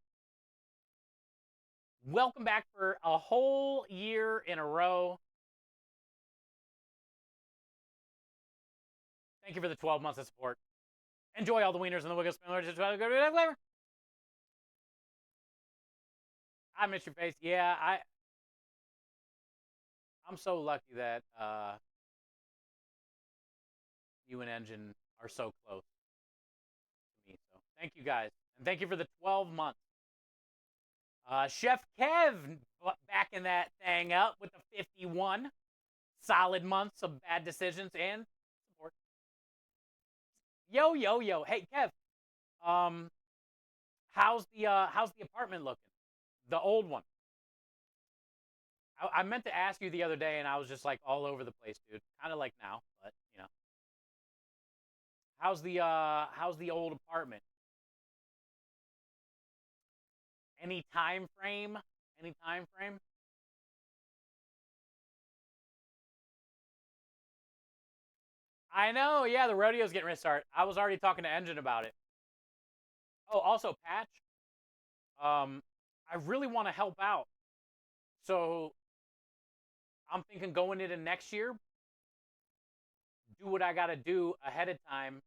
Welcome back for a whole year in a row. Thank you for the 12 months of support. Enjoy all the wieners and the wiggle spin. Flavor. I miss your face. Yeah, I'm so lucky that you and Engine are so close to me. So thank you guys. And thank you for the 12 months. Chef Kev backing that thing up with the 51 solid months of bad decisions and support. Yo. Hey, Kev. How's the apartment looking? The old one. I meant to ask you the other day, and I was just like all over the place, dude. Kind of like now, but you know. How's the old apartment? Any time frame? I know, yeah, the rodeo's getting ready to start. I was already talking to Engine about it. Oh, also, Patch, I really want to help out. So, I'm thinking going into next year, do what I got to do ahead of time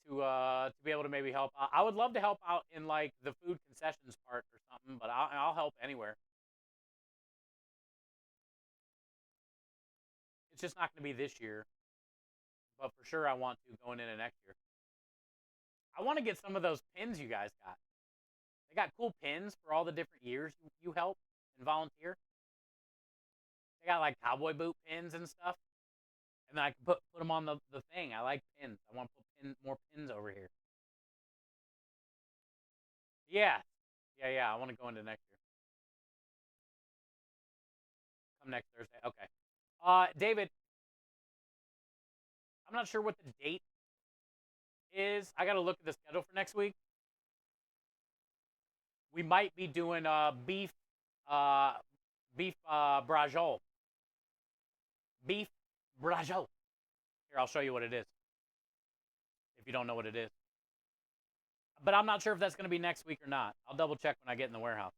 to be able to maybe help out. I would love to help out in, like, the food concessions part or something, but I'll help anywhere. It's just not going to be this year, but for sure I want to going into next year. I want to get some of those pins you guys got. They got cool pins for all the different years you help and volunteer. They got like cowboy boot pins and stuff. And then I can put them on the thing. I like pins. I want to put more pins over here. Yeah. I want to go into next year. Come next Thursday. Okay. David, I'm not sure what the date is. I got to look at the schedule for next week. We might be doing beef brajol. Beef brajol. Here, I'll show you what it is. If you don't know what it is. But I'm not sure if that's going to be next week or not. I'll double check when I get in the warehouse.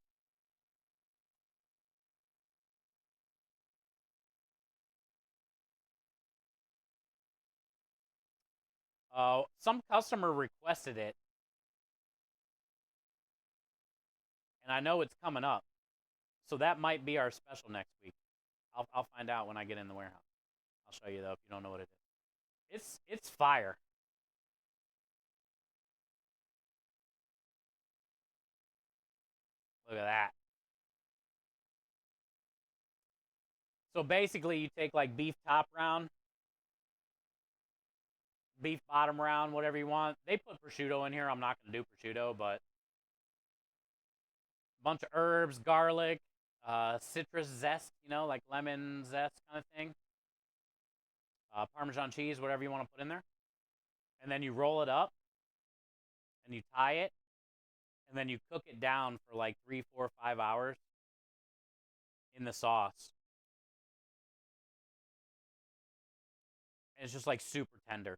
Some customer requested it, and I know it's coming up, so that might be our special next week. I'll find out when I get in the warehouse. I'll show you though if you don't know what it is. It's fire. Look at that. So basically, you take like beef top round, beef bottom round, whatever you want. They put prosciutto in here. I'm not going to do prosciutto, but a bunch of herbs, garlic, citrus zest, you know, like lemon zest kind of thing. Parmesan cheese, whatever you want to put in there. And then you roll it up and you tie it. And then you cook it down for like 3, 4, 5 hours in the sauce. And it's just like super tender.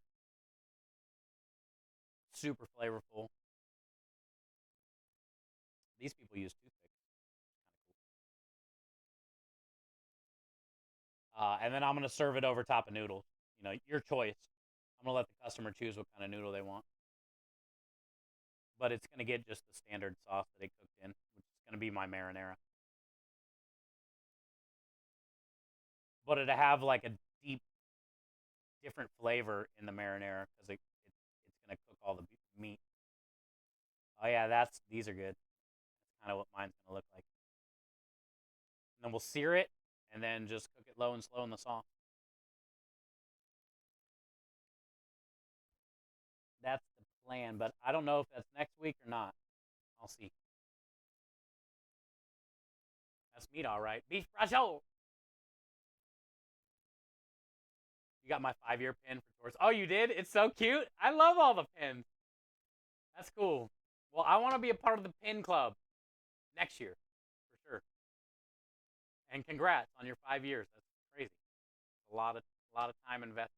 Super flavorful. These people use toothpicks. Kind of cool. And then I'm going to serve it over top of noodles. You know, your choice. I'm going to let the customer choose what kind of noodle they want. But it's going to get just the standard sauce that it cooked in, which is going to be my marinara. But it'll have like a deep, different flavor in the marinara because it's going to cook all the meat. Oh yeah, these are good. That's kind of what mine's going to look like. And then we'll sear it and then just cook it low and slow in the sauce. That's the plan, but I don't know if that's next week or not. I'll see. That's meat, all right. Beef braccio. You got my 5-year pin for Taurus. Oh, you did? It's so cute. I love all the pins. That's cool. Well, I want to be a part of the pin club next year, for sure. And congrats on your 5 years. That's crazy. A lot of time invested.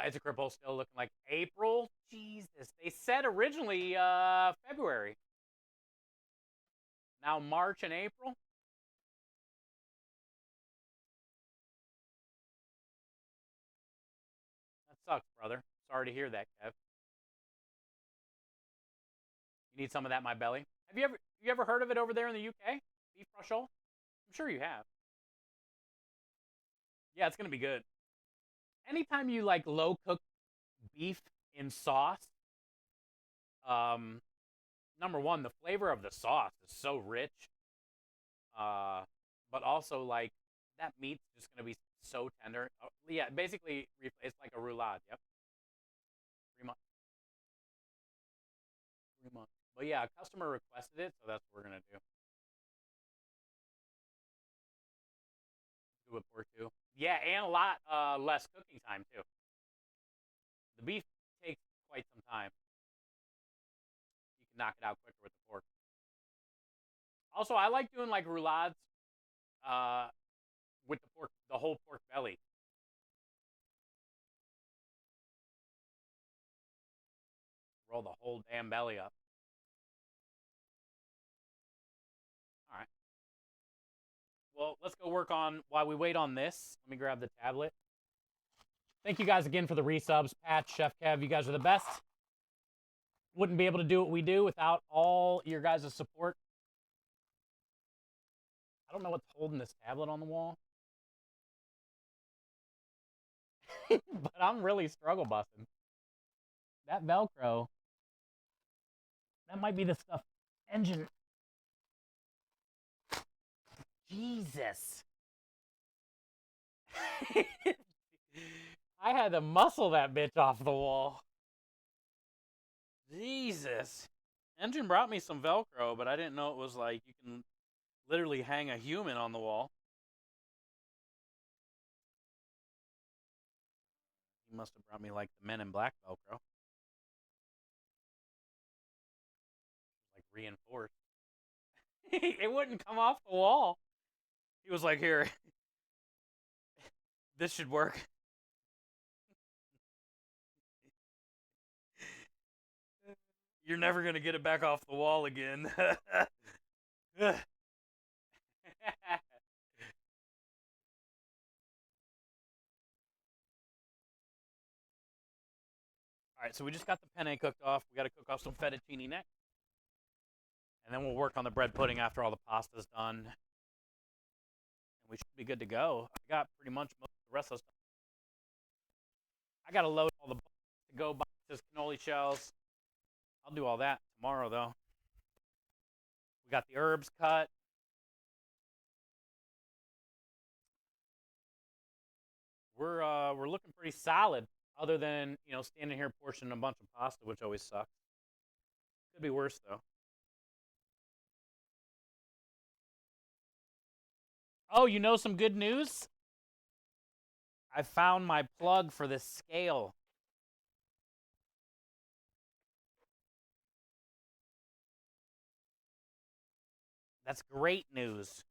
It's a cripple still looking like April. Jesus. They said originally February. Now March and April. That sucks, brother. Sorry to hear that, Kev. You need some of that, my belly. Have you ever heard of it over there in the UK? Beef braccio? I'm sure you have. Yeah, it's gonna be good. Anytime you like low cook beef in sauce, number one, the flavor of the sauce is so rich. But also like that meat's just gonna be so tender. Oh, yeah, basically it's like a roulade. Yep. Pretty much. Pretty much. But yeah, a customer requested it, so that's what we're gonna do. Do it pork too. Yeah, and a lot less cooking time too. The beef takes quite some time. You can knock it out quicker with the pork. Also, I like doing like roulades uh, with the pork, the whole pork belly. Roll the whole damn belly up. All right. Well, let's go work on while we wait on this. Let me grab the tablet. Thank you guys again for the resubs. Pat, Chef Kev, you guys are the best. Wouldn't be able to do what we do without all your guys' support. I don't know what's holding this tablet on the wall. But I'm really struggle busting. That Velcro, that might be the stuff. Engine. Jesus. I had to muscle that bitch off the wall. Jesus. Engine brought me some Velcro, but I didn't know it was like you can literally hang a human on the wall. He must have brought me like the Men in Black Velcro. Like reinforced. It wouldn't come off the wall. He was like, here, this should work. You're never gonna get it back off the wall again. All right, so we just got the penne cooked off. We got to cook off some fettuccine next, and then we'll work on the bread pudding after all the pasta's done, and we should be good to go. I got pretty much most of the rest of the stuff. I got to load all the to go boxes, cannoli shells. I'll do all that tomorrow, though. We got the herbs cut. We're looking pretty solid, other than standing here portioning a bunch of pasta, which always sucks. Could be worse though. Oh, some good news? I found my plug for this scale. That's great news.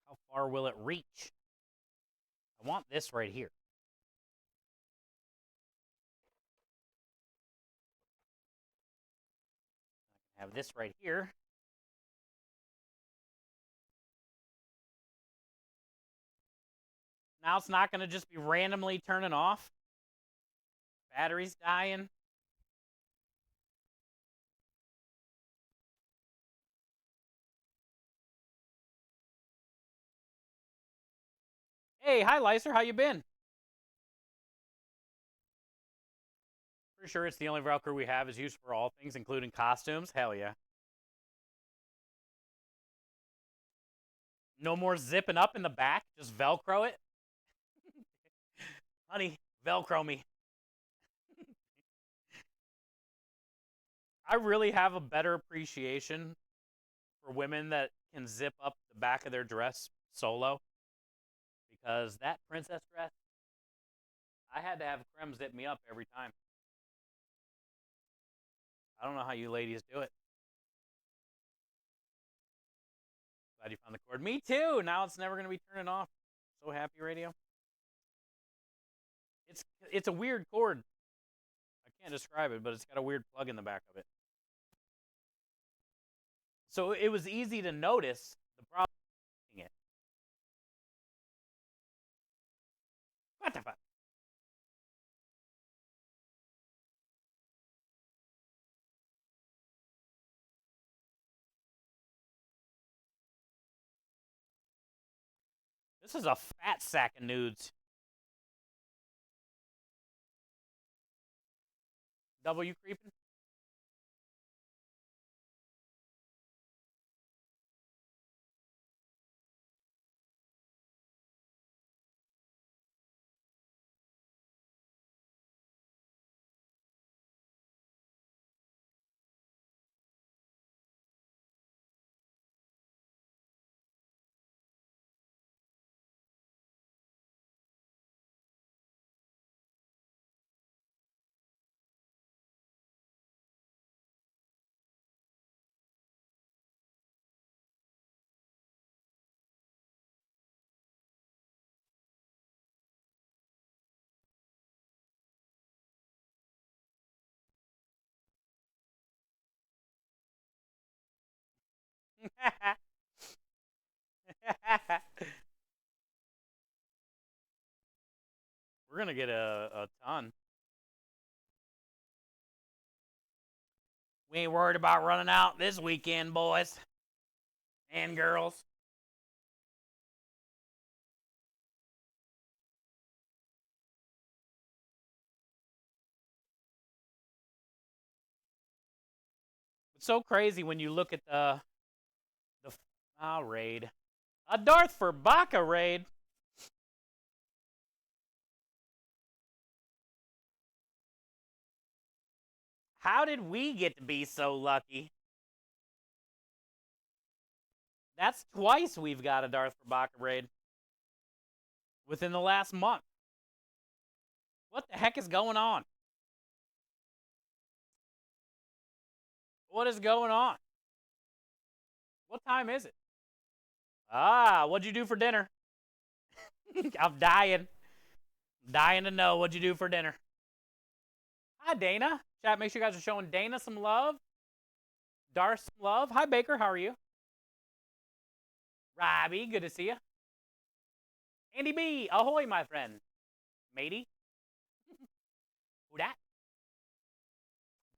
How far will it reach? I want this right here. I can have this right here. Now it's not going to just be randomly turning off. Battery's dying. Hey, hi, Lyser. How you been? Pretty sure it's the only Velcro we have is used for all things, including costumes. Hell yeah. No more zipping up in the back. Just Velcro it. Honey, Velcro me. I really have a better appreciation for women that can zip up the back of their dress solo, because that princess dress, I had to have Creme zip me up every time. I don't know how you ladies do it. Glad you found the cord. Me too. Now it's never going to be turning off. So happy, radio. It's a weird cord. I can't describe it, but it's got a weird plug in the back of it. So it was easy to notice the problem. It. What the fuck? This is a fat sack of nudes. Double, you creeping? We're gonna get a ton. We ain't worried about running out this weekend, boys and girls. It's so crazy when you look at the raid. A Darth for Baka raid. How did we get to be so lucky? That's twice we've got a Darth Rabaka raid within the last month. What the heck is going on? What is going on? What time is it? Ah, what'd you do for dinner? I'm dying. Dying to know what'd you do for dinner. Hi, Dana. Chat, make sure you guys are showing Dana some love. Darth some love. Hi, Baker. How are you? Robbie, good to see you. Andy B, ahoy, my friend. Matey. Who dat?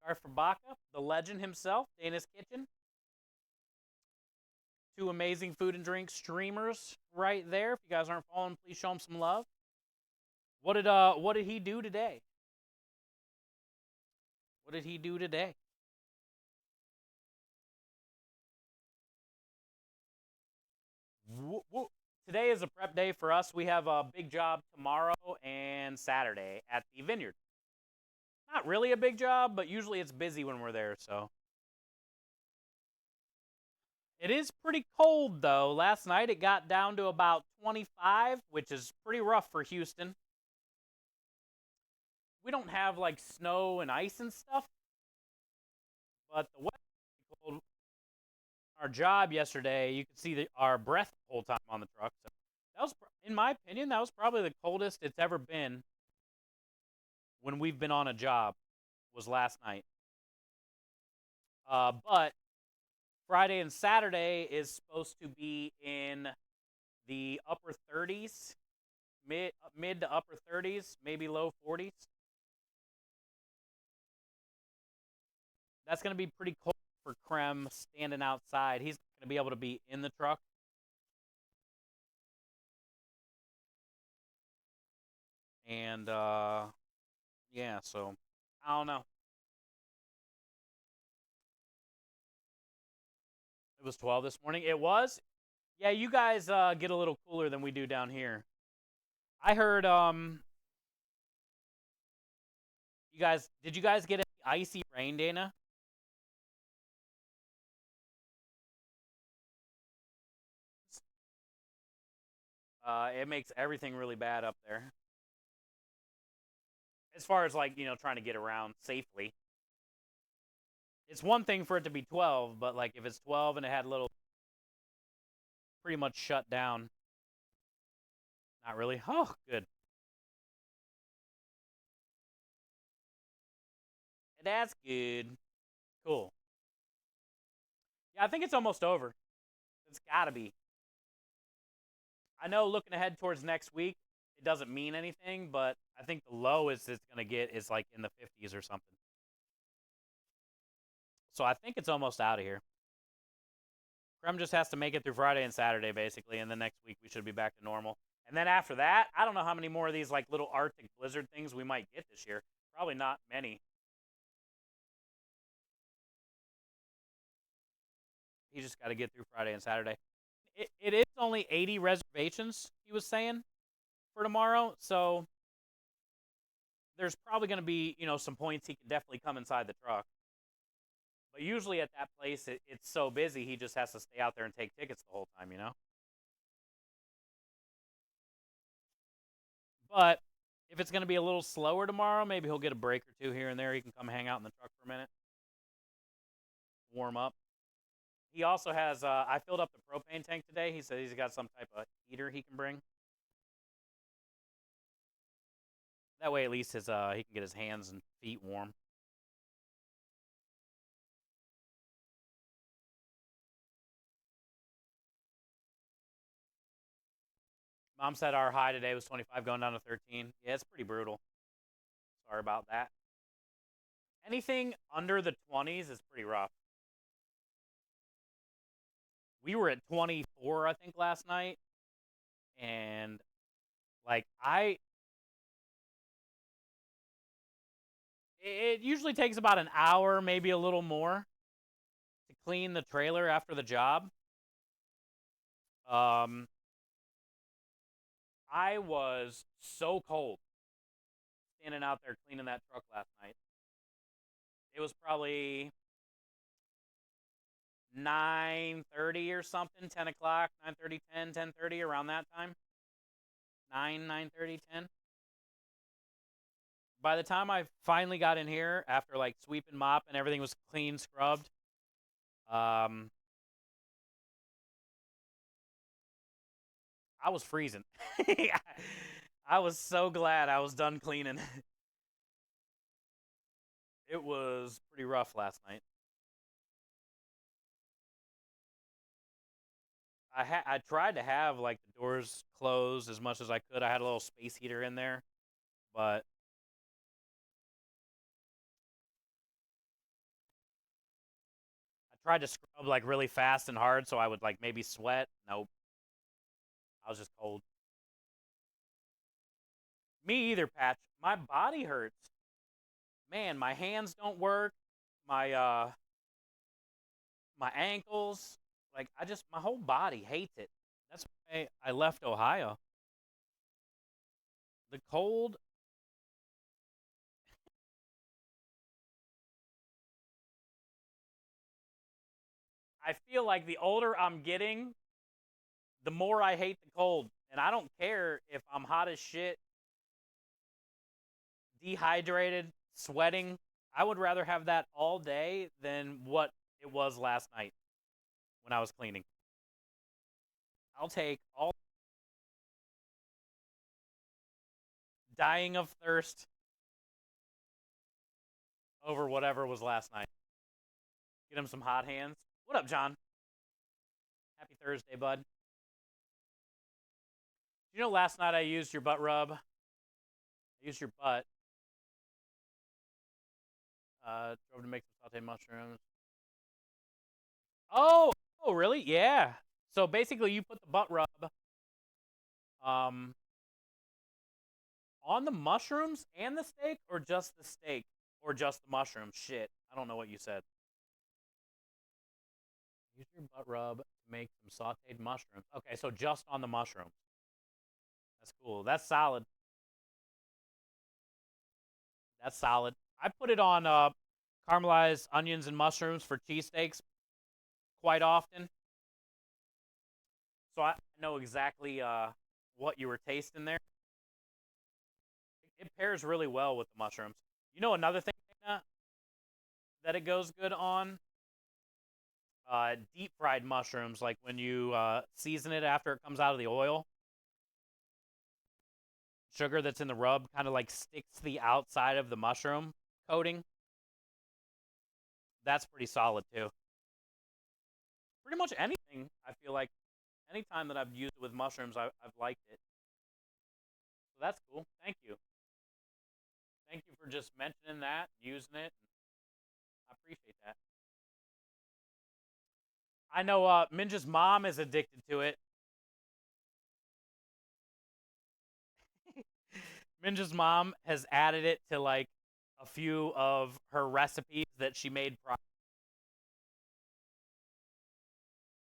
Darth Rabaka, the legend himself, Dana's Kitchen. Two amazing food and drink streamers right there. If you guys aren't following, please show him some love. What did he do today? What did he do today? Today is a prep day for us. We have a big job tomorrow and Saturday at the vineyard. Not really a big job, but usually it's busy when we're there, so. It is pretty cold, though. Last night it got down to about 25, which is pretty rough for Houston. We don't have, like, snow and ice and stuff, but the weather was cold. Our job yesterday, you could see our breath the whole time on the truck. So that was, in my opinion, that was probably the coldest it's ever been when we've been on a job, was last night. But Friday and Saturday is supposed to be in the upper 30s, mid to upper 30s, maybe low 40s. That's going to be pretty cold for Krem standing outside. He's not going to be able to be in the truck. And, yeah, so, I don't know. It was 12 this morning. It was? Yeah, you guys get a little cooler than we do down here. I heard, did you guys get any icy rain, Dana? It makes everything really bad up there. As far as, like, trying to get around safely. It's one thing for it to be 12, but, like, if it's 12 and it had a little, pretty much shut down. Not really. Oh, good. That's good. Cool. Yeah, I think it's almost over. It's gotta be. I know looking ahead towards next week, it doesn't mean anything, but I think the lowest it's going to get is like in the 50s or something. So I think it's almost out of here. Krem just has to make it through Friday and Saturday, basically, and then next week we should be back to normal. And then after that, I don't know how many more of these like little Arctic blizzard things we might get this year. Probably not many. He just got to get through Friday and Saturday. It is only 80 reservations, he was saying, for tomorrow. So there's probably going to be, some points he can definitely come inside the truck. But usually at that place, it's so busy, he just has to stay out there and take tickets the whole time, But if it's going to be a little slower tomorrow, maybe he'll get a break or two here and there. He can come hang out in the truck for a minute, warm up. He also has, I filled up the propane tank today. He said he's got some type of heater he can bring. That way at least he can get his hands and feet warm. Mom said our high today was 25 going down to 13. Yeah, it's pretty brutal. Sorry about that. Anything under the 20s is pretty rough. We were at 24, I think, last night. And, like, it usually takes about an hour, maybe a little more, to clean the trailer after the job. I was so cold standing out there cleaning that truck last night. It was probably 9:30 or something, 10 o'clock, 9:30, 10, 10:30, around that time. 9:30, 10. By the time I finally got in here, after like sweep and mop and everything was clean, scrubbed, I was freezing. I was so glad I was done cleaning. It was pretty rough last night. I tried to have like the doors closed as much as I could. I had a little space heater in there, but I tried to scrub like really fast and hard so I would like maybe sweat. Nope. I was just cold. Me either, Patch. My body hurts. Man, my hands don't work. My my ankles, like my whole body hates it. That's why I left Ohio. The cold, I feel like the older I'm getting, the more I hate the cold. And I don't care if I'm hot as shit, dehydrated, sweating. I would rather have that all day than what it was last night when I was cleaning. I'll take all dying of thirst over whatever was last night. Get him some hot hands. What up, John? Happy Thursday, bud. You know, last night I used your butt rub. I used your butt. Drove to make some sauteed mushrooms. Oh, really? Yeah. So basically, you put the butt rub um, on the mushrooms and the steak, or just the steak, or just the mushrooms. Shit, I don't know what you said. Use your butt rub to make some sauteed mushrooms. Okay, so just on the mushrooms. That's cool. That's solid. That's solid. I put it on caramelized onions and mushrooms for cheesesteaks quite often. So I know exactly what you were tasting there. It pairs really well with the mushrooms. You know another thing that it goes good on? Deep fried mushrooms, like when you season it after it comes out of the oil. Sugar that's in the rub kind of like sticks to the outside of the mushroom coating. That's pretty solid too. Pretty much anything, I feel like, anytime that I've used it with mushrooms, I've liked it. So that's cool. Thank you. Thank you for just mentioning that, using it. I appreciate that. I know Minja's mom is addicted to it. Minja's mom has added it to like a few of her recipes that she made prior.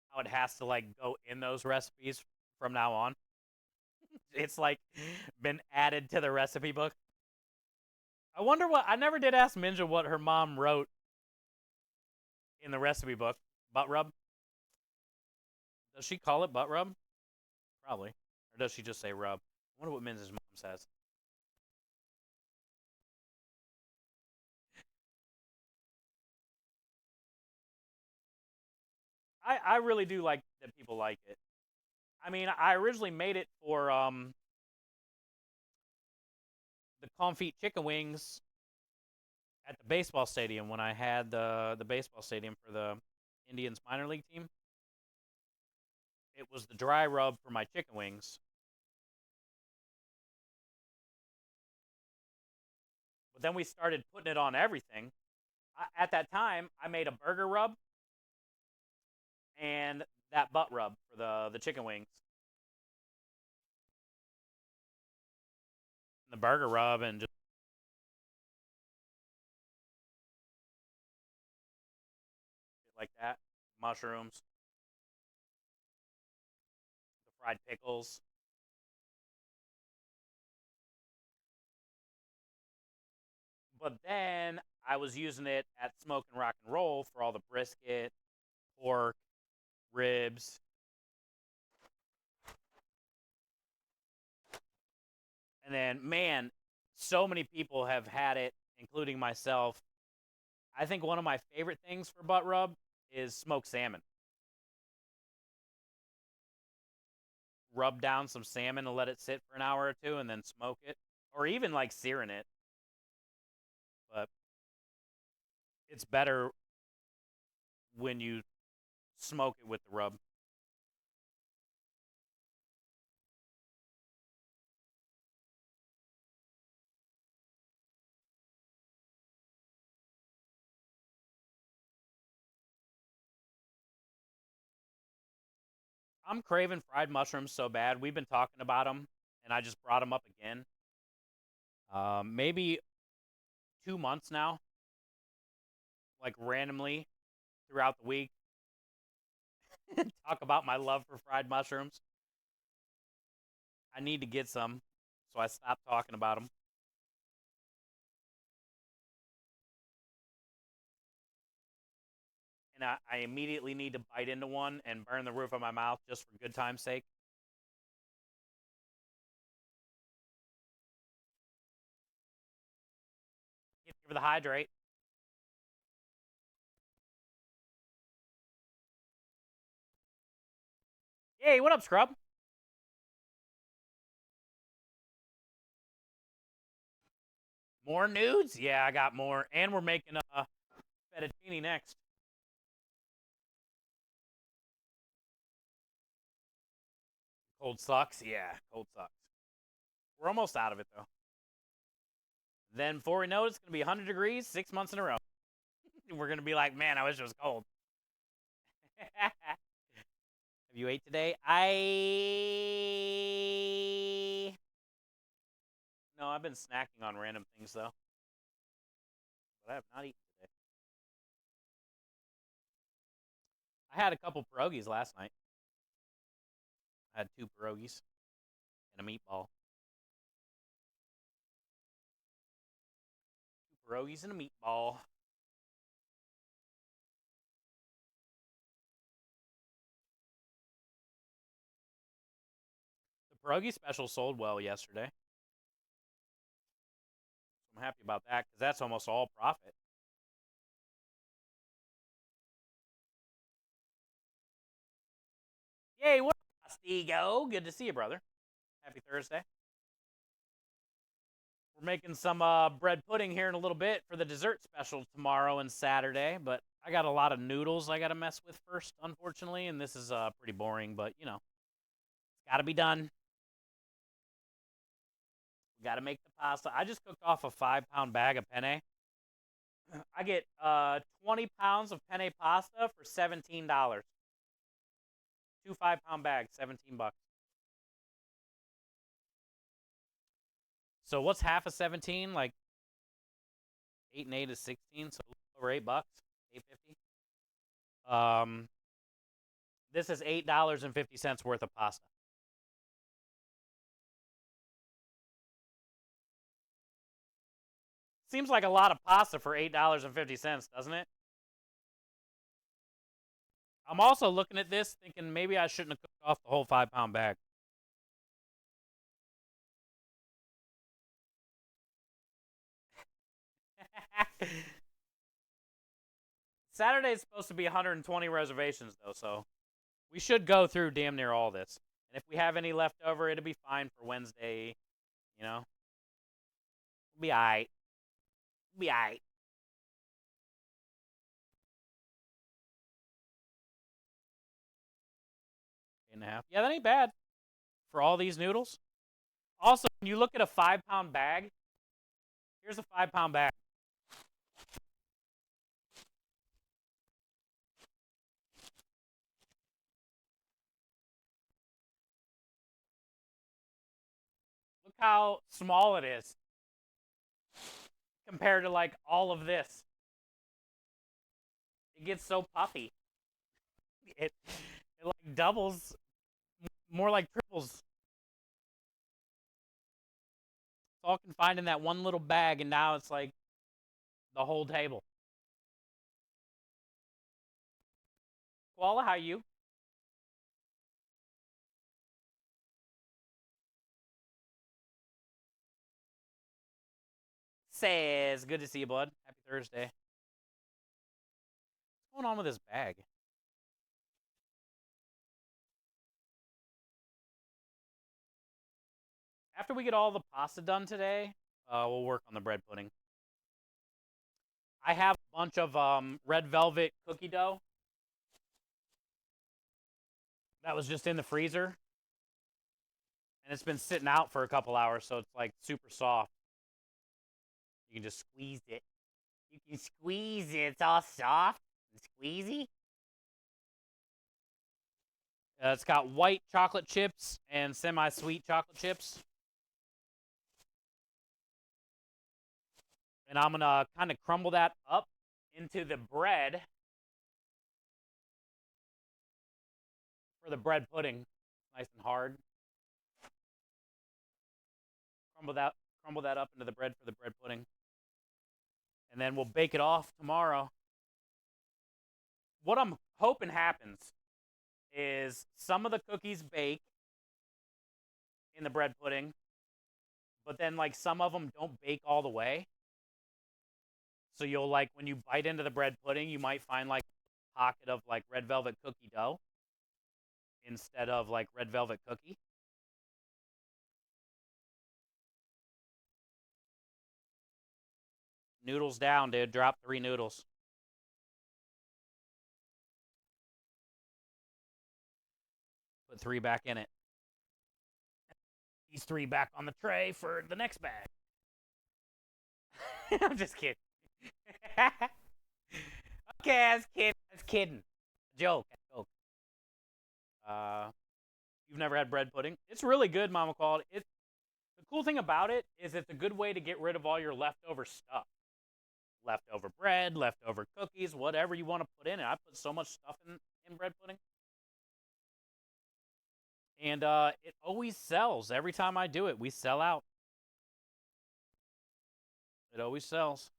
How it has to like go in those recipes from now on. It's like been added to the recipe book. I wonder what, I never did ask Minja what her mom wrote in the recipe book. Butt rub? Does she call it butt rub? Probably. Or does she just say rub? I wonder what Minja's mom says. I really do like that people like it. I mean, I originally made it for the confit chicken wings at the baseball stadium when I had the baseball stadium for the Indians minor league team. It was the dry rub for my chicken wings. But then we started putting it on everything. At that time, I made a burger rub and that butt rub for the chicken wings. The burger rub and just like that. Mushrooms, the fried pickles. But then I was using it at Smoke and Rock and Roll for all the brisket pork, ribs. And then, man, so many people have had it, including myself. I think one of my favorite things for butt rub is smoked salmon. Rub down some salmon and let it sit for an hour or two and then smoke it. Or even like searing it. But it's better when you smoke it with the rub. I'm craving fried mushrooms so bad. We've been talking about them, and I just brought them up again. Maybe 2 months now, like randomly throughout the week. Talk about my love for fried mushrooms. I need to get some, so I stopped talking about them. And I immediately need to bite into one and burn the roof of my mouth just for good time's sake. Give her the hydrate. Hey, what up, Scrub? More nudes? Yeah, I got more. And we're making a fettuccine next. Cold sucks? Yeah, cold sucks. We're almost out of it, though. Then before we know it, it's going to be 100 degrees 6 months in a row. We're going to be like, man, I wish it was cold. Have you ate today? No, I've been snacking on random things, though. But I have not eaten today. I had a couple pierogies last night. I had 2 pierogies and a meatball. 2 pierogies and a meatball. The pierogi special sold well yesterday. I'm happy about that because that's almost all profit. Yay, what up, Stigo? Good to see you, brother. Happy Thursday. We're making some bread pudding here in a little bit for the dessert special tomorrow and Saturday, but I got a lot of noodles I got to mess with first, unfortunately, and this is pretty boring, but, you know, it's got to be done. We got to make the pasta. I just cooked off a 5-pound bag of penne. I get 20 pounds of penne pasta for $17. 2 5-pound bags, 17 bucks. So what's half of 17? Like 8 and 8 is 16, so over $8, 8.50. This is $8.50 worth of pasta. Seems like a lot of pasta for $8.50, doesn't it? I'm also looking at this thinking maybe I shouldn't have cooked off the whole 5-pound bag. Saturday is supposed to be 120 reservations, though, so we should go through damn near all this. And if we have any left over, it'll be fine for Wednesday, you know? We'll be alright. We'll be alright. And a half. Yeah, that ain't bad for all these noodles. Also, when you look at a 5-pound bag, here's a 5-pound bag. Look how small it is compared to like all of this. It gets so puffy. It like doubles, more like triples. It's all confined in that one little bag, and now it's like the whole table. Koala, how you? Says, good to see you, bud. Happy Thursday. What's going on with this bag? After we get all the pasta done today, we'll work on the bread pudding. I have a bunch of red velvet cookie dough that was just in the freezer. And it's been sitting out for a couple hours, so it's like super soft. You can just squeeze it. You can squeeze it. It's all soft and squeezy. It's got white chocolate chips and semi-sweet chocolate chips. And I'm going to kind of crumble that up into the bread for the bread pudding. Nice and hard. Crumble that up into the bread for the bread pudding. And then we'll bake it off tomorrow. What I'm hoping happens is some of the cookies bake in the bread pudding, but then like some of them don't bake all the way. So you'll like, when you bite into the bread pudding, you might find like a pocket of like red velvet cookie dough instead of like red velvet cookie. Noodles down, dude. Drop 3 noodles. Put 3 back in it. These 3 back on the tray for the next bag. I'm just kidding. Okay, I was kidding. Joke. You've never had bread pudding? It's really good, Mama Quality. The cool thing about it is it's a good way to get rid of all your leftover stuff. Leftover bread, leftover cookies, whatever you want to put in it. I put so much stuff in bread pudding. And it always sells. Every time I do it, we sell out. It always sells.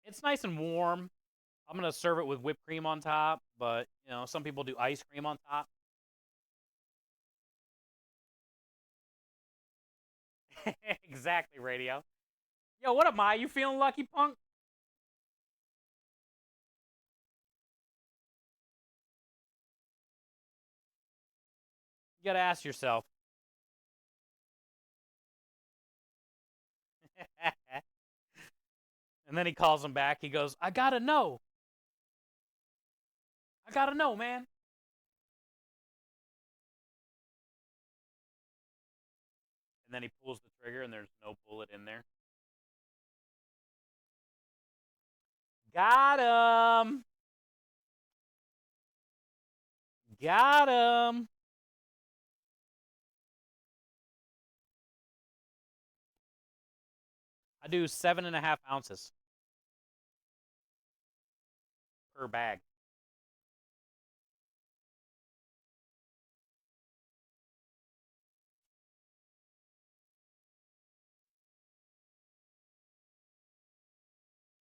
It's nice and warm. I'm going to serve it with whipped cream on top, but, you know, some people do ice cream on top. Exactly, Radio. Yo, what up, Mai? You feeling lucky, punk? You got to ask yourself. And then he calls him back. He goes, I got to know. I got to know, man. And then he pulls the trigger, and there's no bullet in there. Got him. Got him. I do 7.5 ounces per bag.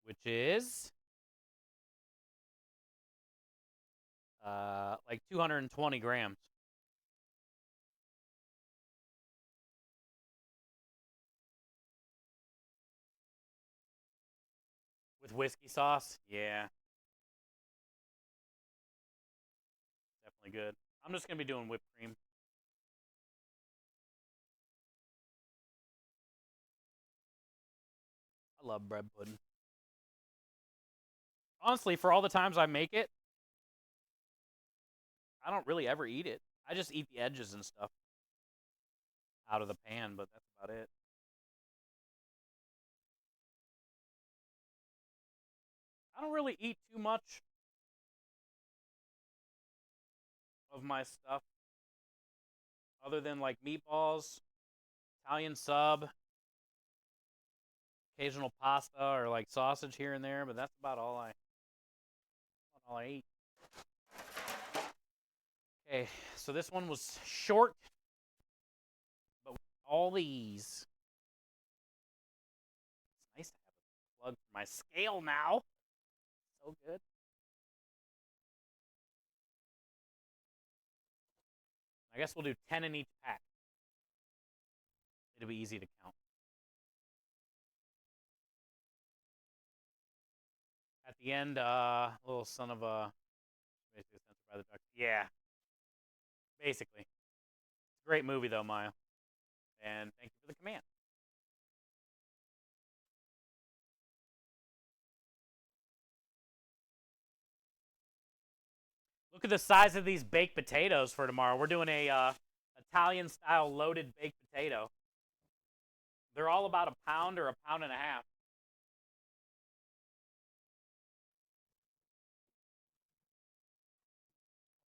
Which is like 220 grams. With whiskey sauce? Yeah. Definitely good. I'm just going to be doing whipped cream. I love bread pudding. Honestly, for all the times I make it, I don't really ever eat it. I just eat the edges and stuff out of the pan, but that's about it. I don't really eat too much of my stuff other than like meatballs, Italian sub, occasional pasta or like sausage here and there, but that's about all I eat. Okay, so this one was short, but with all these, it's nice to have a plug for my scale now. So good. I guess we'll do 10 in each pack. It'll be easy to count. At the end, little son of a... Basically censored by the duck. Yeah. Basically. It's a great movie, though, Maya. And thank you for the command. Look at the size of these baked potatoes for tomorrow. We're doing a Italian-style loaded baked potato. They're all about a pound or a pound and a half.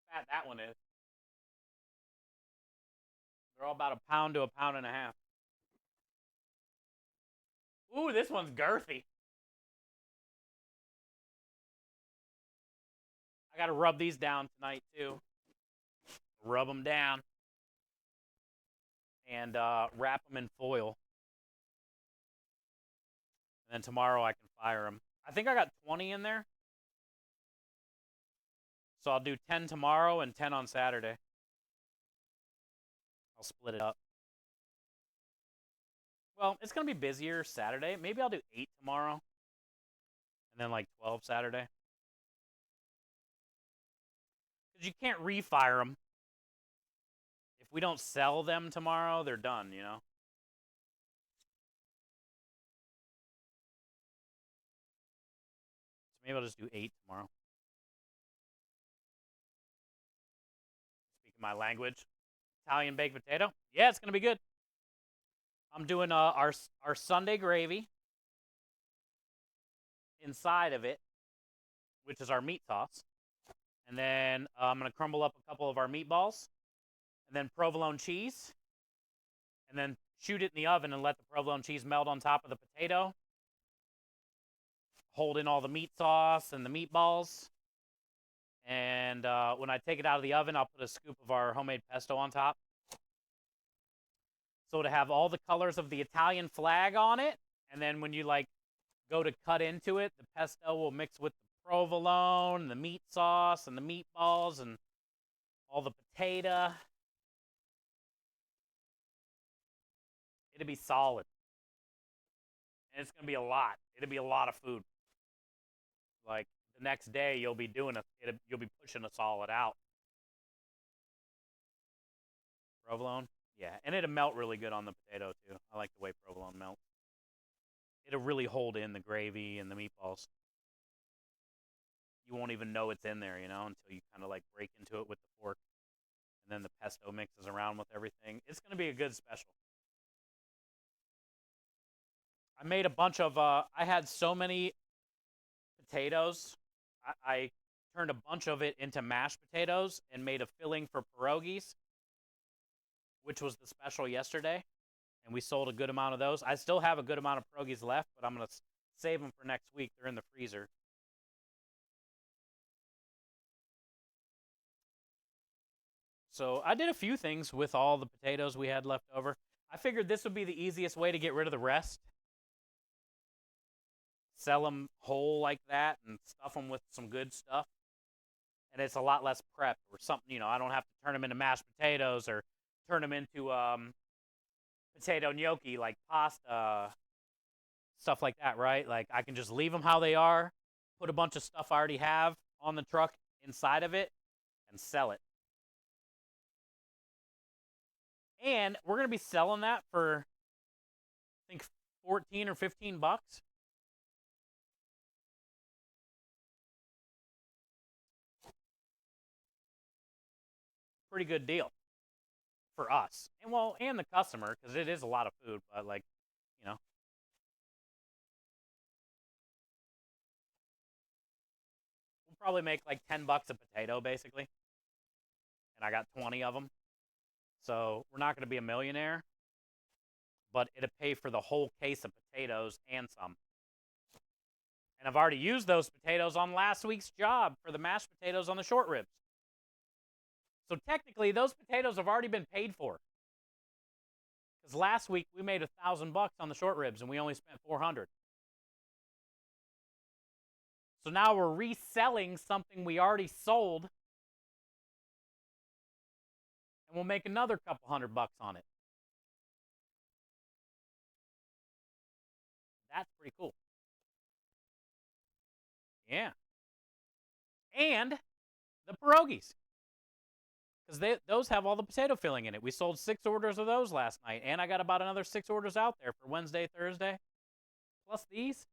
How fat that one is. They're all about a pound to a pound and a half. Ooh, this one's girthy. I got to rub these down tonight, too. Rub them down. And wrap them in foil. And then tomorrow I can fire them. I think I got 20 in there. So I'll do 10 tomorrow and 10 on Saturday. I'll split it up. Well, it's going to be busier Saturday. Maybe I'll do 8 tomorrow. And then like 12 Saturday. Because you can't refire them. If we don't sell them tomorrow, they're done, you know? So maybe I'll just do 8 tomorrow. Speaking my language. Italian baked potato. Yeah, it's going to be good. I'm doing our Sunday gravy inside of it, which is our meat sauce. And then I'm going to crumble up a couple of our meatballs. And then provolone cheese. And then shoot it in the oven and let the provolone cheese melt on top of the potato. Hold in all the meat sauce and the meatballs. And when I take it out of the oven, I'll put a scoop of our homemade pesto on top. So to have all the colors of the Italian flag on it. And then when you like go to cut into it, the pesto will mix with the provolone, the meat sauce, and the meatballs, and all the potato. It'll be solid. And it's going to be a lot. It'll be a lot of food. Like, the next day, you'll be pushing a solid out. Provolone? Yeah, and it'll melt really good on the potato, too. I like the way provolone melts. It'll really hold in the gravy and the meatballs. You won't even know it's in there, you know, until you kind of like break into it with the fork. And then the pesto mixes around with everything. It's going to be a good special. I made a bunch of, I had so many potatoes. I turned a bunch of it into mashed potatoes and made a filling for pierogies, which was the special yesterday. And we sold a good amount of those. I still have a good amount of pierogies left, but I'm going to save them for next week. They're in the freezer. So I did a few things with all the potatoes we had left over. I figured this would be the easiest way to get rid of the rest. Sell them whole like that and stuff them with some good stuff. And it's a lot less prep or something, you know, I don't have to turn them into mashed potatoes or turn them into potato gnocchi like pasta, stuff like that, right? Like I can just leave them how they are, put a bunch of stuff I already have on the truck inside of it, and sell it. And we're going to be selling that for, I think, 14 or 15 bucks. Pretty good deal for us. And well, and the customer, because it is a lot of food, but like, you know. We'll probably make like 10 bucks a potato, basically. And I got 20 of them. So we're not going to be a millionaire, but it'll pay for the whole case of potatoes and some. And I've already used those potatoes on last week's job for the mashed potatoes on the short ribs. So technically, those potatoes have already been paid for. Because last week we made $1,000 on the short ribs and we only spent $400. So now we're reselling something we already sold, and we'll make another couple $100 on it. That's pretty cool. Yeah. And the pierogies, because those have all the potato filling in it. We sold 6 orders of those last night, and I got about another 6 orders out there for Wednesday, Thursday. Plus these,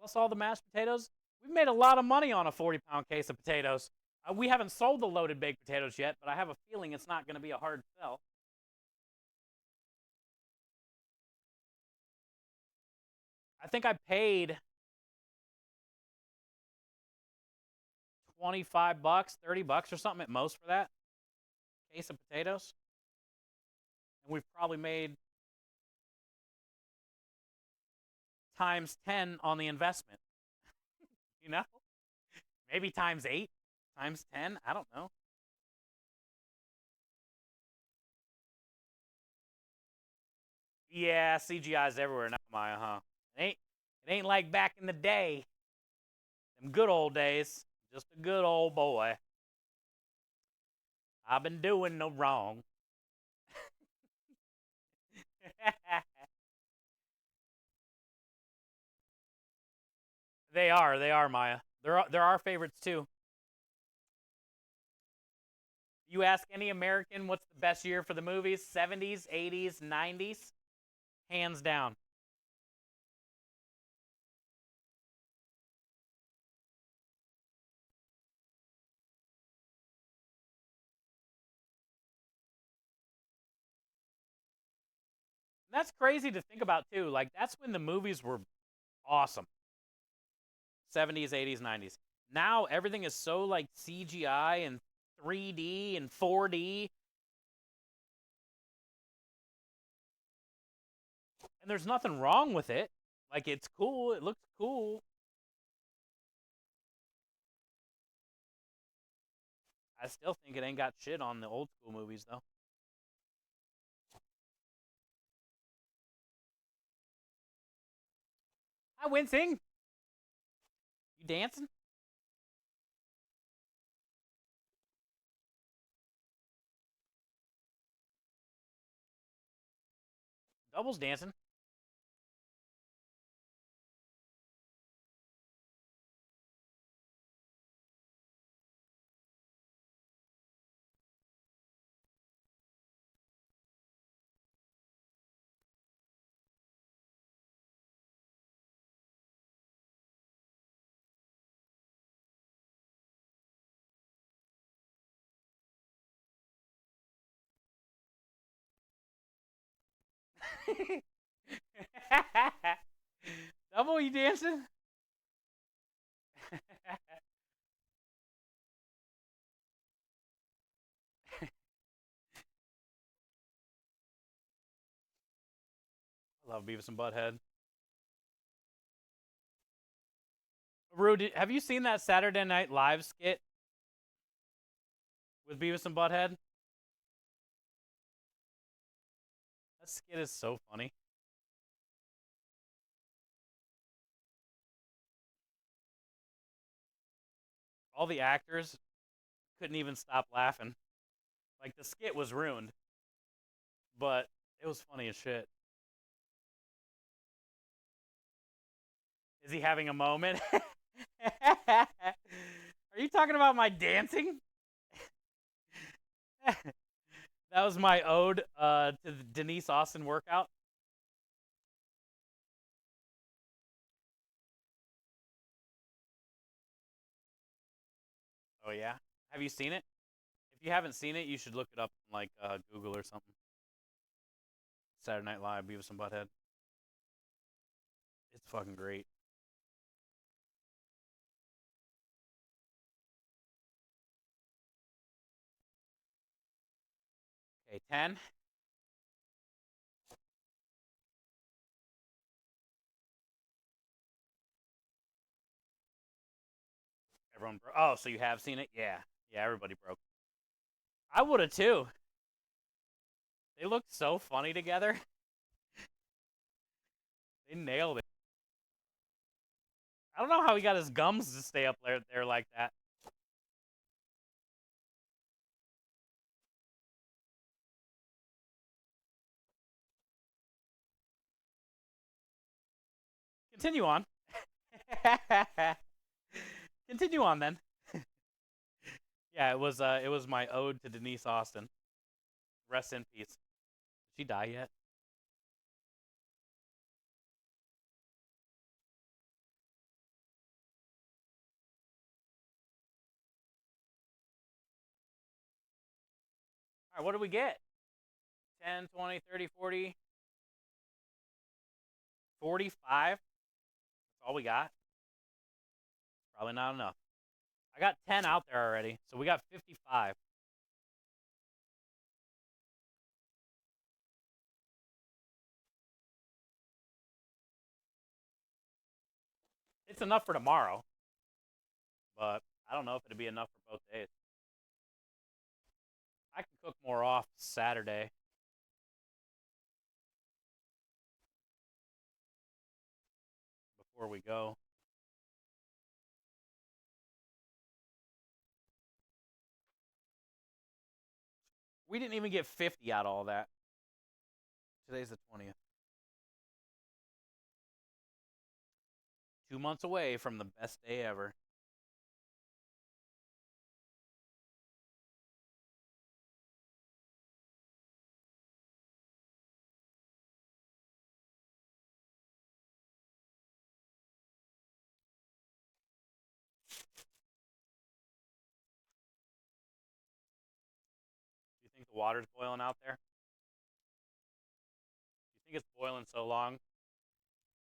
plus all the mashed potatoes. We've made a lot of money on a 40-pound case of potatoes. We haven't sold the loaded baked potatoes yet, but I have a feeling it's not going to be a hard sell. I think I paid $25, $30 or something at most for that case of potatoes. And we've probably made times 10 on the investment. You know? Maybe times 8, times 10, I don't know. Yeah, CGI's everywhere now, Maya, huh? It ain't like back in the day. Them good old days. Just a good old boy. I've been doing no wrong. They are, Maya. They're our favorites too. You ask any American what's the best year for the movies, 70s, 80s, 90s, hands down. And that's crazy to think about too. Like that's when the movies were awesome. 70s, 80s, 90s. Now everything is so like CGI and 3D and 4D. And there's nothing wrong with it. Like it's cool, it looks cool. I still think it ain't got shit on the old school movies though. Hi, Wincing. You dancing? Double's dancing. Double, you dancing? I love Beavis and Butthead. Rue, have you seen that Saturday Night Live skit with Beavis and Butthead? That skit is so funny. All the actors couldn't even stop laughing. Like the skit was ruined, but it was funny as shit. Is he having a moment? Are you talking about my dancing? That was my ode to the Denise Austin workout. Oh yeah, have you seen it? If you haven't seen it, you should look it up on like Google or something. Saturday Night Live, Beavis and Butthead. It's fucking great. Okay, 10. Everyone broke. Oh, so you have seen it? Yeah. Yeah, everybody broke. I would have too. They look so funny together. They nailed it. I don't know how he got his gums to stay up there like that. Continue on. Continue on then. Yeah, it was my ode to Denise Austin. Rest in peace. Did she die yet? All right, what do we get? 10, 20, 30, 40, 45? That's all we got? Probably not enough. I got 10 out there already, so we got 55. It's enough for tomorrow, but I don't know if it'd be enough for both days. I can cook more off Saturday. Before we go. We didn't even get 50 out of all that. Today's the 20th. 2 months away from the best day ever. Do you think the water's boiling out there? Do you think it's boiling so long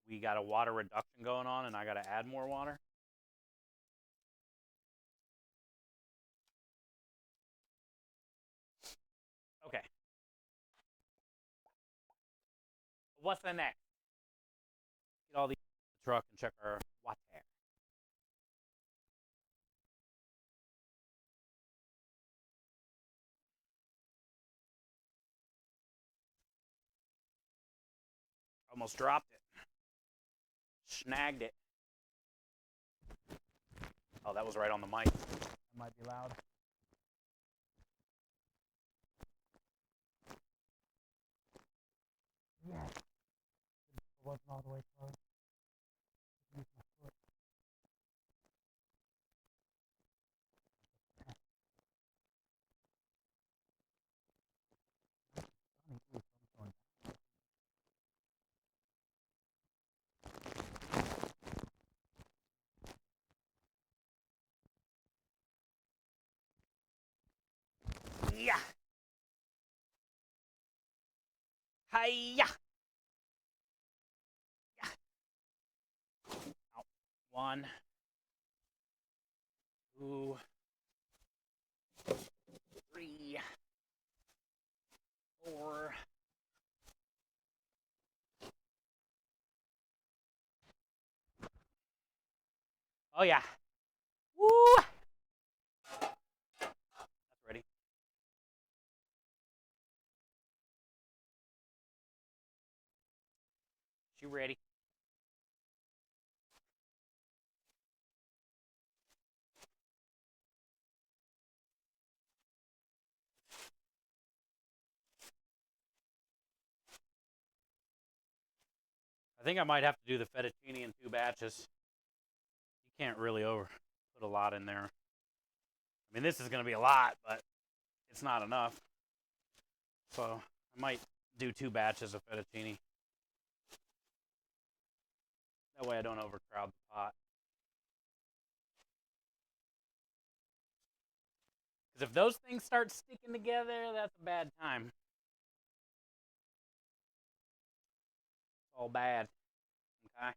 we got a water reduction going on and I got to add more water? Okay. What's the next? Get all these in the truck and check our water. Almost dropped it. Snagged it. Oh, that was right on the mic. That might be loud. Yes. It wasn't all the way close. Use my foot. Yeah. Hiya. Yeah. Out. 1, 2, 3, 4. Oh yeah. Woo. That's ready. She ready. I think I might have to do the fettuccine in 2 batches. You can't really put a lot in there. I mean, this is going to be a lot, but it's not enough. So I might do 2 batches of fettuccine. That way I don't overcrowd the pot. Because if those things start sticking together, that's a bad time. It's all bad. Okay?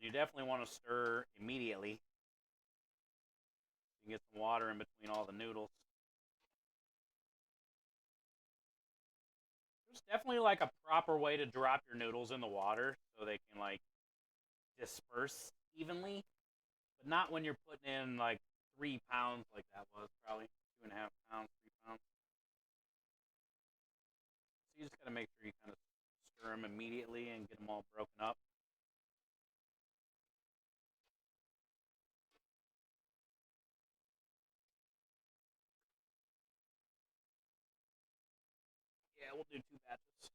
You definitely want to stir immediately. You can get some water in between all the noodles. There's definitely like a proper way to drop your noodles in the water so they can like disperse evenly, but not when you're putting in like 3 pounds like that was, probably 2.5 pounds, 3 pounds. So you just gotta make sure you kind of order them immediately and get them all broken up. Yeah, we'll do 2 batches.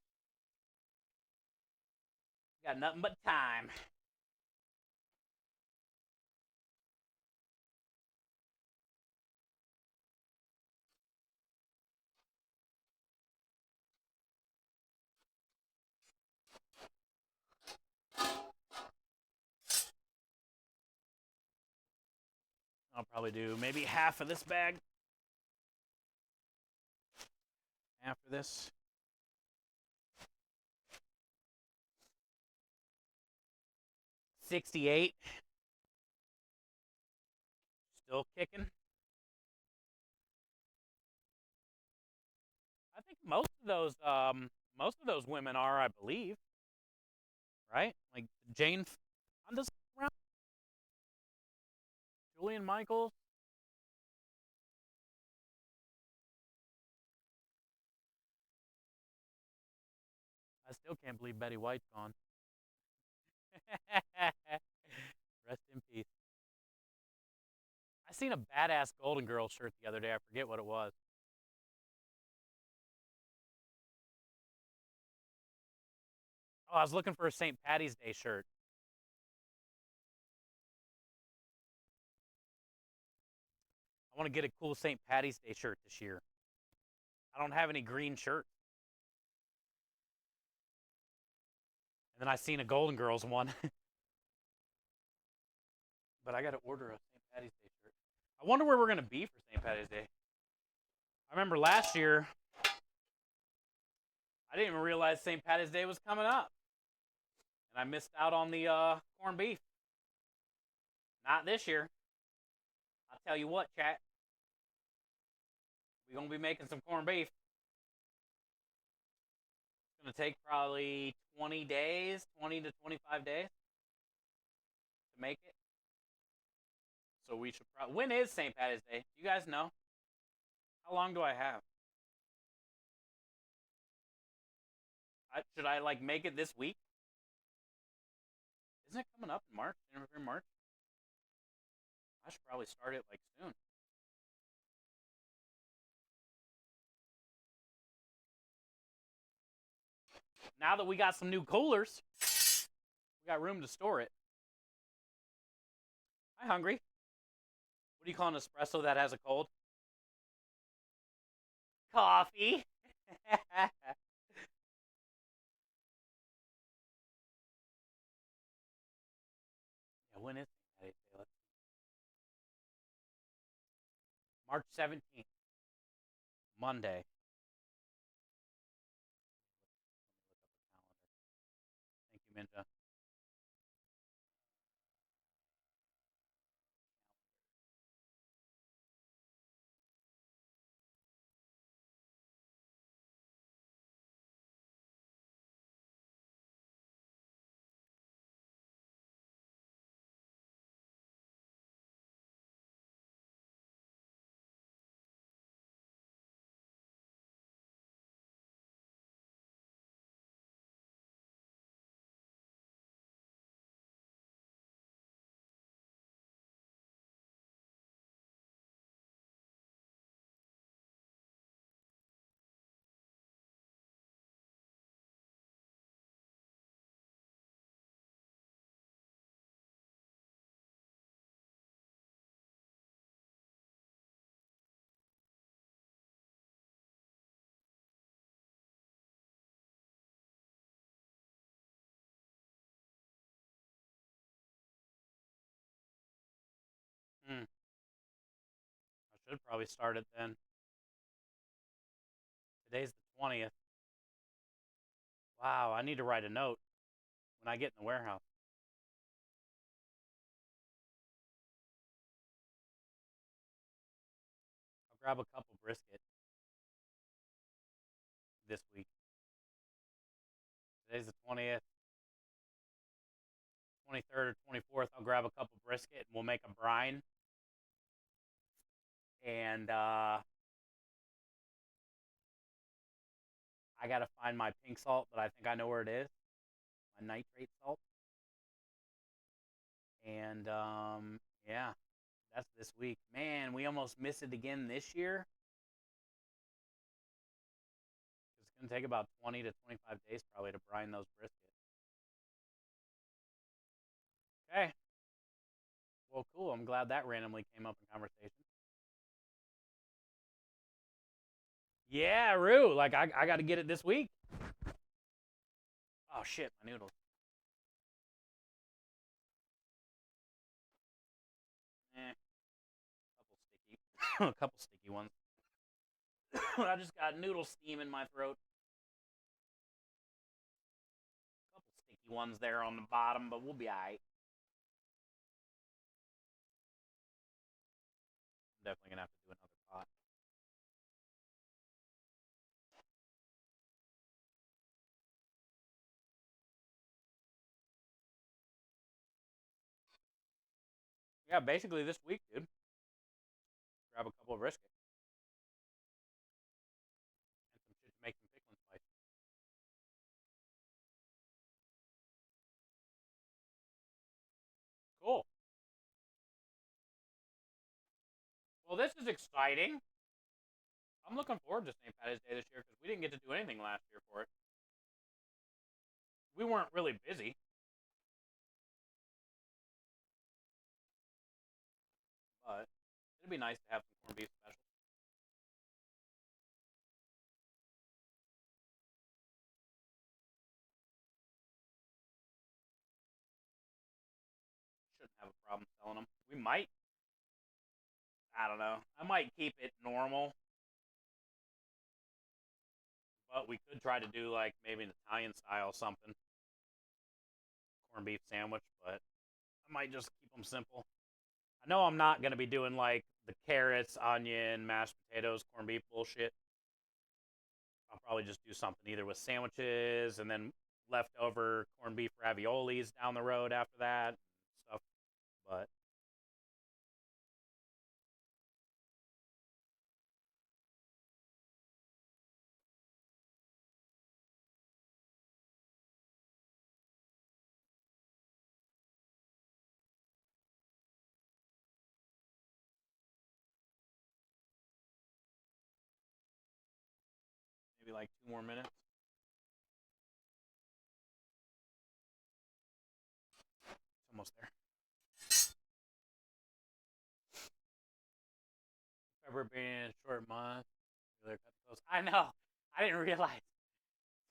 Got nothing but time. I'll probably do maybe half of this bag after this. 68. Still kicking. I think most of those women are, I believe. Right? Like Jane Fonda's around. Julian Michaels. I still can't believe Betty White's gone. Rest in peace. I seen a badass Golden Girls shirt the other day. I forget what it was. Oh, I was looking for a St. Patty's Day shirt. I want to get a cool St. Patty's Day shirt this year. I don't have any green shirts. And then I seen a Golden Girls one. But I got to order a St. Patty's Day shirt. I wonder where we're going to be for St. Patty's Day. I remember last year, I didn't even realize St. Patty's Day was coming up. And I missed out on the corned beef. Not this year. I'll tell you what, chat. We're going to be making some corned beef. It's going to take probably 20 days, 20 to 25 days to make it. So we should probably... When is St. Patty's Day? You guys know? How long do I have? Should I, like, make it this week? Isn't it coming up in March? In March? I should probably start it, like, soon. Now that we got some new coolers, we got room to store it. Hi, Hungry. What do you call an espresso that has a cold? Coffee. Yeah, when is it? March 17th. Monday. Thank you, Minja. I should probably start it then. Today's the 20th. Wow, I need to write a note when I get in the warehouse. I'll grab a couple brisket this week. Today's the 20th. 23rd or 24th, I'll grab a couple brisket and we'll make a brine. And I gotta find my pink salt, but I think I know where it is. My nitrate salt. And yeah, that's this week. Man, we almost missed it again this year. It's gonna take about 20 to 25 days probably to brine those briskets. Okay. Well, cool. I'm glad that randomly came up in conversation. Yeah, Rue. Like I got to get it this week. Oh shit, my noodles. Couple sticky, a couple sticky ones. I just got noodle steam in my throat. Couple sticky ones there on the bottom, but we'll be alright. I'm definitely gonna have to do another pot. Yeah, basically this week, dude. Grab a couple of brisket and some shit to make some pickling spice. Cool. Well, this is exciting. I'm looking forward to St. Patty's Day this year because we didn't get to do anything last year for it. We weren't really busy. But it'd be nice to have some corned beef special. Shouldn't have a problem selling them. We might. I don't know. I might keep it normal. But we could try to do like maybe an Italian style something. Corned beef sandwich, but I might just keep them simple. I know I'm not going to be doing like the carrots, onion, mashed potatoes, corned beef bullshit. I'll probably just do something either with sandwiches and then leftover corned beef raviolis down the road after that and stuff. But maybe like 2 more minutes. It's almost there. February being a short month. I know. I didn't realize.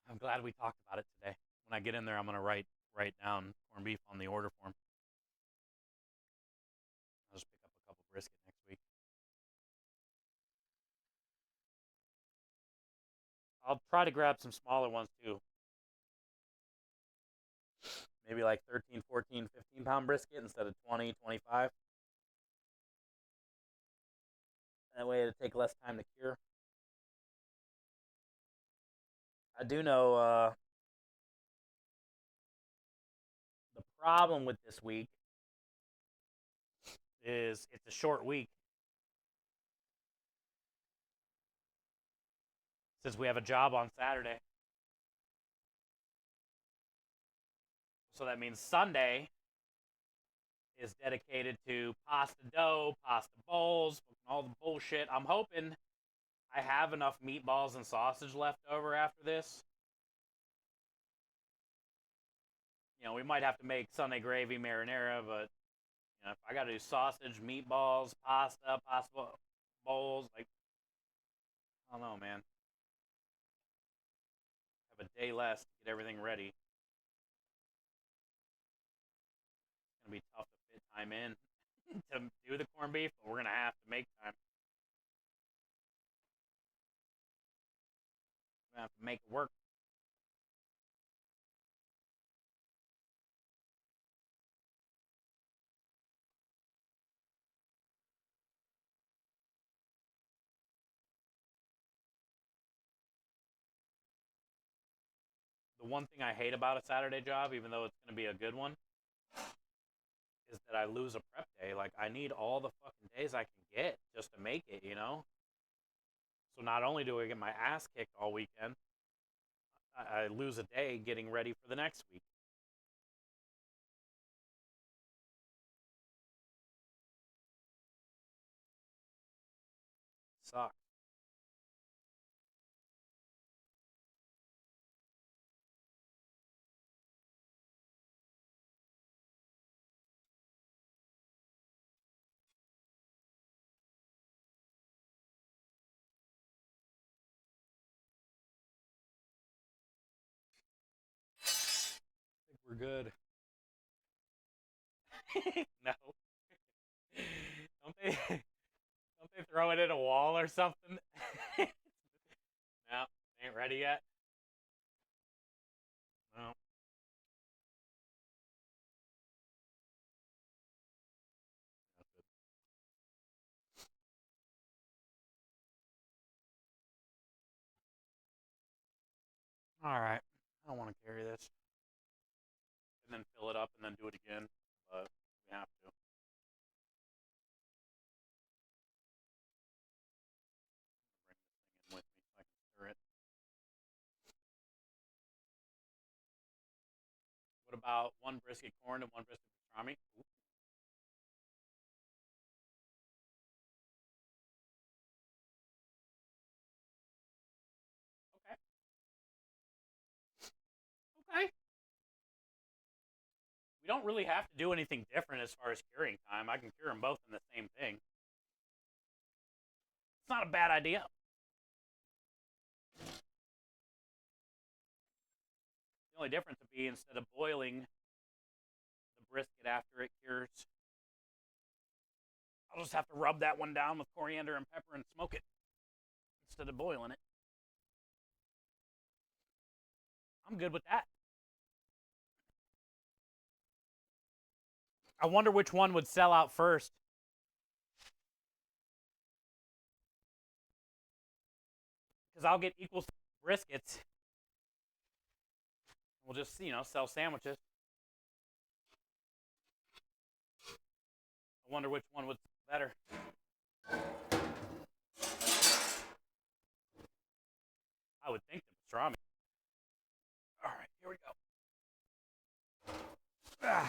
I'm glad we talked about it today. When I get in there, I'm gonna write down corned beef on the order form. I'll just pick up a couple brisket next week. I'll try to grab some smaller ones too. Maybe like 13, 14, 15 pound brisket instead of 20, 25. That way it'll take less time to cure. I do know the problem with this week is it's a short week since we have a job on Saturday. So that means Sunday is dedicated to pasta dough, pasta bowls, all the bullshit. I'm hoping I have enough meatballs and sausage left over after this. You know, we might have to make Sunday gravy marinara, but you know, if I got to do sausage, meatballs, pasta bowls, like I don't know, man. Have a day less to get everything ready. It's gonna be tough to fit time in to do the corned beef, but we're gonna have to make time. We're gonna have to make it work. The one thing I hate about a Saturday job, even though it's gonna be a good one, is that I lose a prep day. Like I need all the fucking days I can get just to make it, you know? So not only do I get my ass kicked all weekend, I lose a day getting ready for the next week. Sucks. I think we're good. No. Don't they don't they throw it at a wall or something? No, ain't ready yet. No. That's good. All right. I don't want to carry this and then fill it up and then do it again, but we have to. Bring this thing in with me so I can stir it. What about one brisket corn and one brisket pastrami? Ooh, okay. Okay. We don't really have to do anything different as far as curing time. I can cure them both in the same thing. It's not a bad idea. The only difference would be instead of boiling the brisket after it cures, I'll just have to rub that one down with coriander and pepper and smoke it instead of boiling it. I'm good with that. I wonder which one would sell out first. Because I'll get equal briskets. We'll just, sell sandwiches. I wonder which one would sell better. I would think the pastrami. All right, here we go.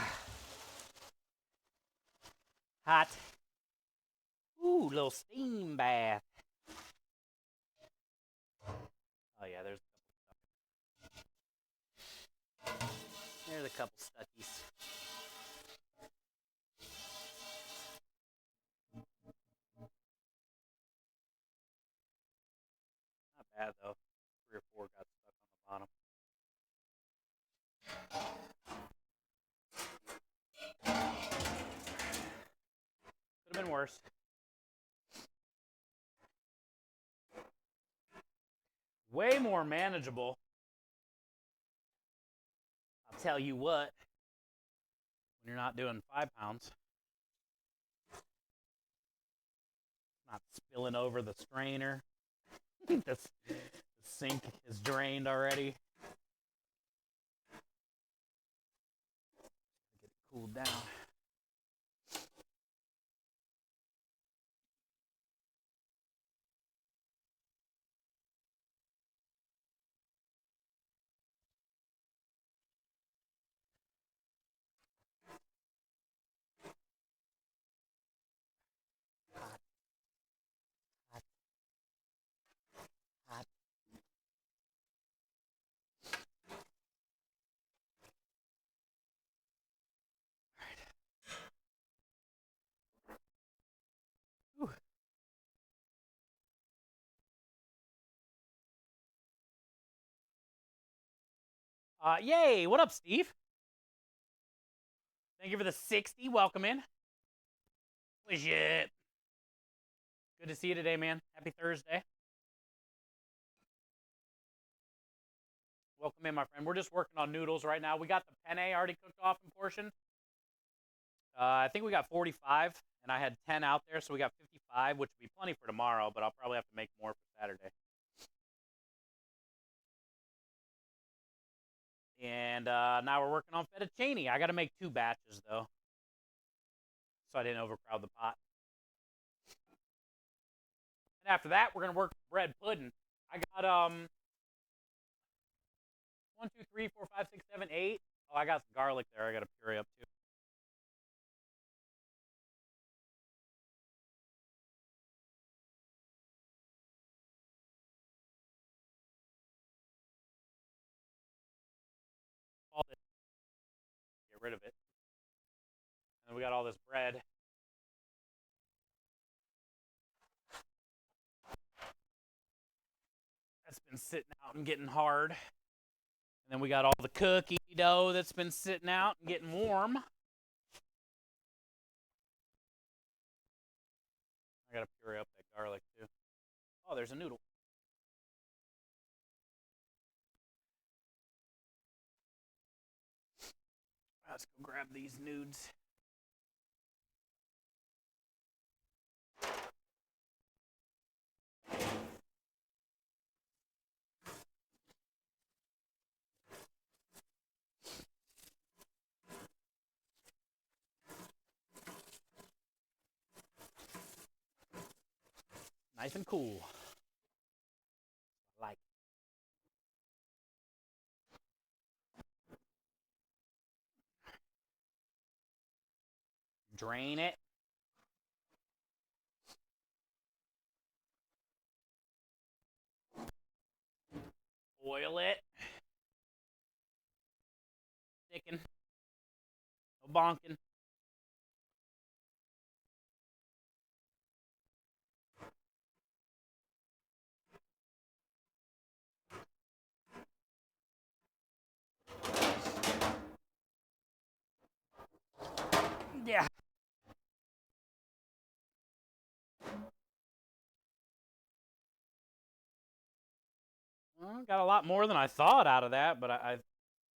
Hot. Ooh, little steam bath. Oh yeah, there's a couple stuckies. Not bad though. 3 or 4 got stuck on the bottom. Could have been worse. Way more manageable. I'll tell you what. When you're not doing 5 pounds. Not spilling over the strainer. The sink is drained already. Get it cooled down. Hot, hot, hot. All right. Yay! What up, Steve? Thank you for the 60. Welcome in. Legit. Good to see you today, man. Happy Thursday. Welcome in, my friend. We're just working on noodles right now. We got the penne already cooked off in portion. I think we got 45, and I had 10 out there, so we got 55, which would be plenty for tomorrow, but I'll probably have to make more for Saturday. And now we're working on fettuccine. I got to make 2 batches, though, so I didn't overcrowd the pot. And after that, we're going to work bread pudding. I got 1, 2, 3, 4, 5, 6, 7, 8. Oh, I got some garlic there. I got to puree up too. All this. Get rid of it. And we got all this bread. That's been sitting out and getting hard. And then we got all the cookie dough that's been sitting out and getting warm. I gotta puree up that garlic too. Oh, there's a noodle. Let's go grab these nudes. Nice and cool. I like it. Drain it. Oil it. Thicken. No bonking. Yeah. Well, got a lot more than I thought out of that, but I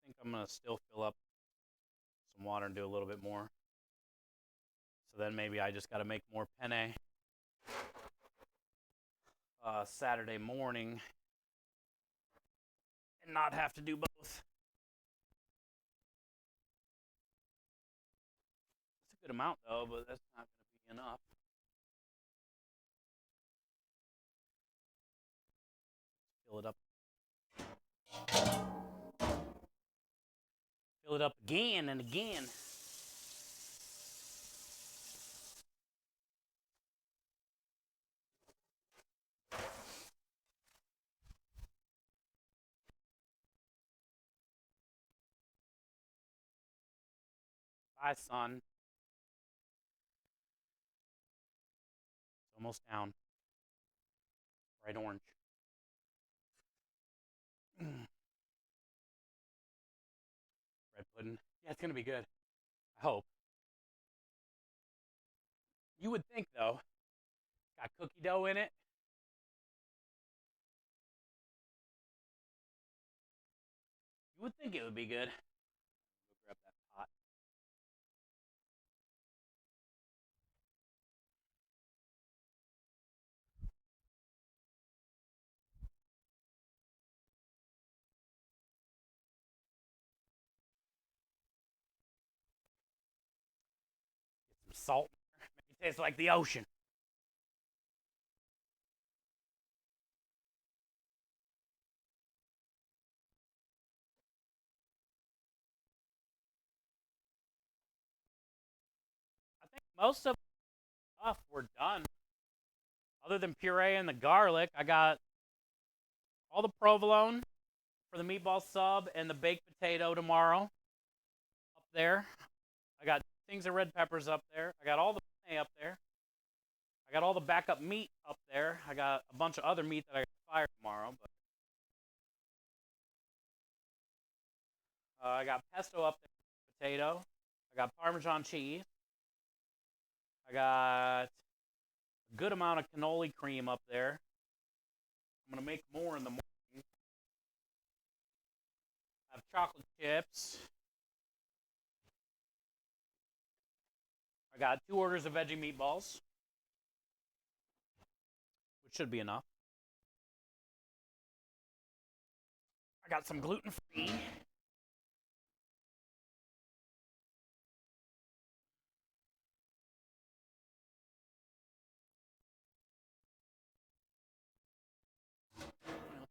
think I'm going to still fill up some water and do a little bit more. So then maybe I just got to make more penne Saturday morning and not have to do both. It's a good amount, though, but that's not going to be enough. Fill it up. Fill it up again and again. Bye, son. It's almost down. Bright orange. Bread pudding. Yeah, it's going to be good. I hope. You would think, though, got cookie dough in it. You would think it would be good. Go grab that pot. Get some salt. Make it taste like the ocean. I think most of the stuff we're done. Other than puree and the garlic, I got all the provolone for the meatball sub and the baked potato tomorrow up there. I got things of red peppers up there. I got all the penne up there. I got all the backup meat up there. I got a bunch of other meat that I got to fire tomorrow. But I got pesto up there, potato. I got Parmesan cheese. I got a good amount of cannoli cream up there. I'm going to make more in the morning. I have chocolate chips. I got 2 orders of veggie meatballs, which should be enough. I got some gluten-free.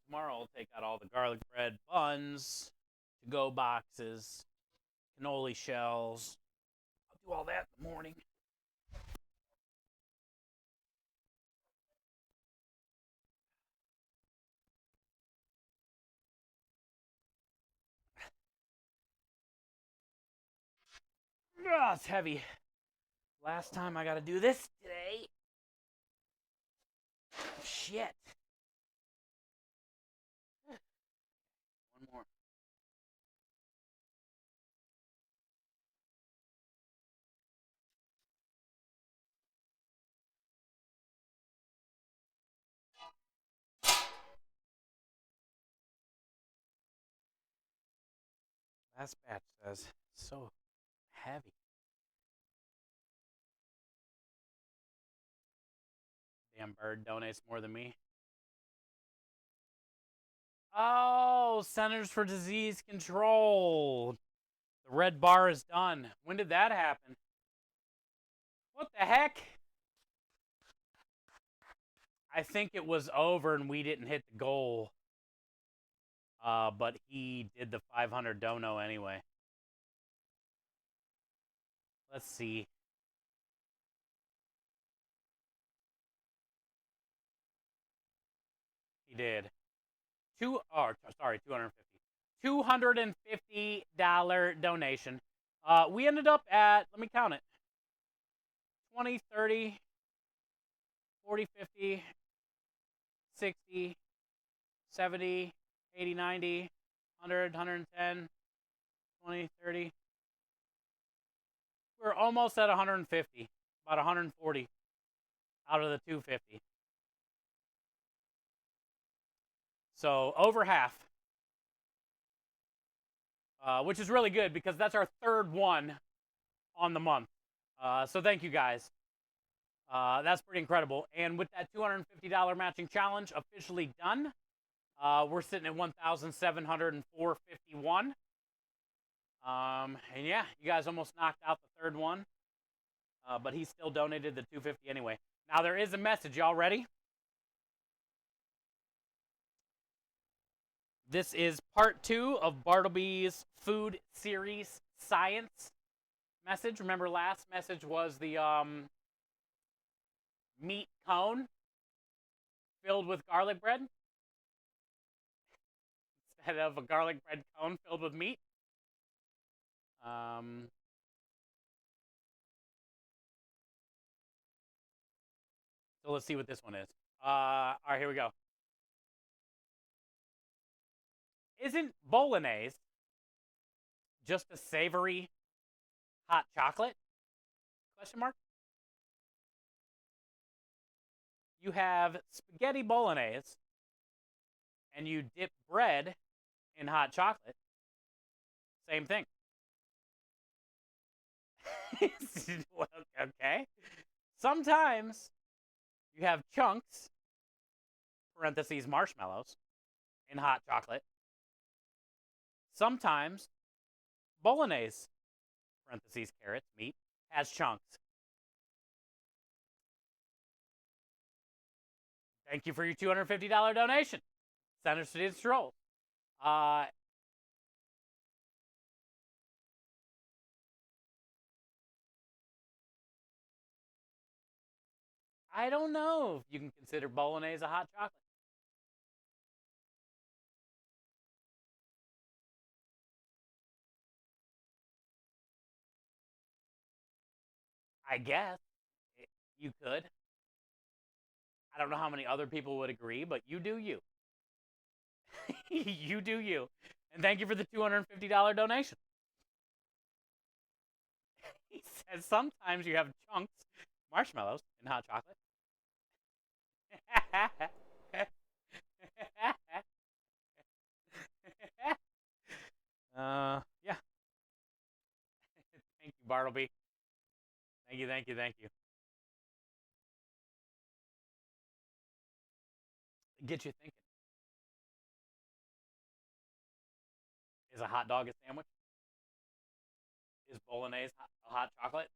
Tomorrow I'll take out all the garlic bread buns to-go boxes, cannoli shells. I'll do all that in the morning. Oh, it's heavy. Last time I got to do this today. Shit. One more. Last batch says so heavy. Damn bird donates more than me. Oh, Centers for Disease Control. The red bar is done. When did that happen? What the heck? I think it was over and we didn't hit the goal. But he did the 500 dono anyway. Let's see. He did. $250. $250 donation. We ended up at, let me count it. 20, 30, 40, 50, 60, 70, 80, 90, 100, 110, 20, 30. We're almost at 150. About 140 out of the 250. So over half. Which is really good because that's our third one on the month. So thank you guys. That's pretty incredible. And with that $250 matching challenge officially done, we're sitting at 1,704.51. And yeah, you guys almost knocked out the third one. But he still donated the $250 anyway. Now there is a message. Y'all ready? This is part 2 of Bartleby's food series science message. Remember last message was the meat cone filled with garlic bread instead of a garlic bread cone filled with meat. So let's see what this one is. All right, here we go. Isn't bolognese just a savory hot chocolate? Question mark. You have spaghetti bolognese and you dip bread in hot chocolate. Same thing. Okay. Sometimes you have chunks, parentheses, marshmallows, in hot chocolate. Sometimes bolognese, parentheses, carrots, meat, has chunks. Thank you for your $250 donation. Center City Stroll. I don't know if you can consider bolognese a hot chocolate. I guess you could. I don't know how many other people would agree, but you do you. You do you. And thank you for the $250 donation. He says sometimes you have chunks, marshmallows, in hot chocolate. Yeah. Thank you, Bartleby. Thank you, thank you, thank you. Get you thinking. Is a hot dog a sandwich? Is bolognese a hot chocolate?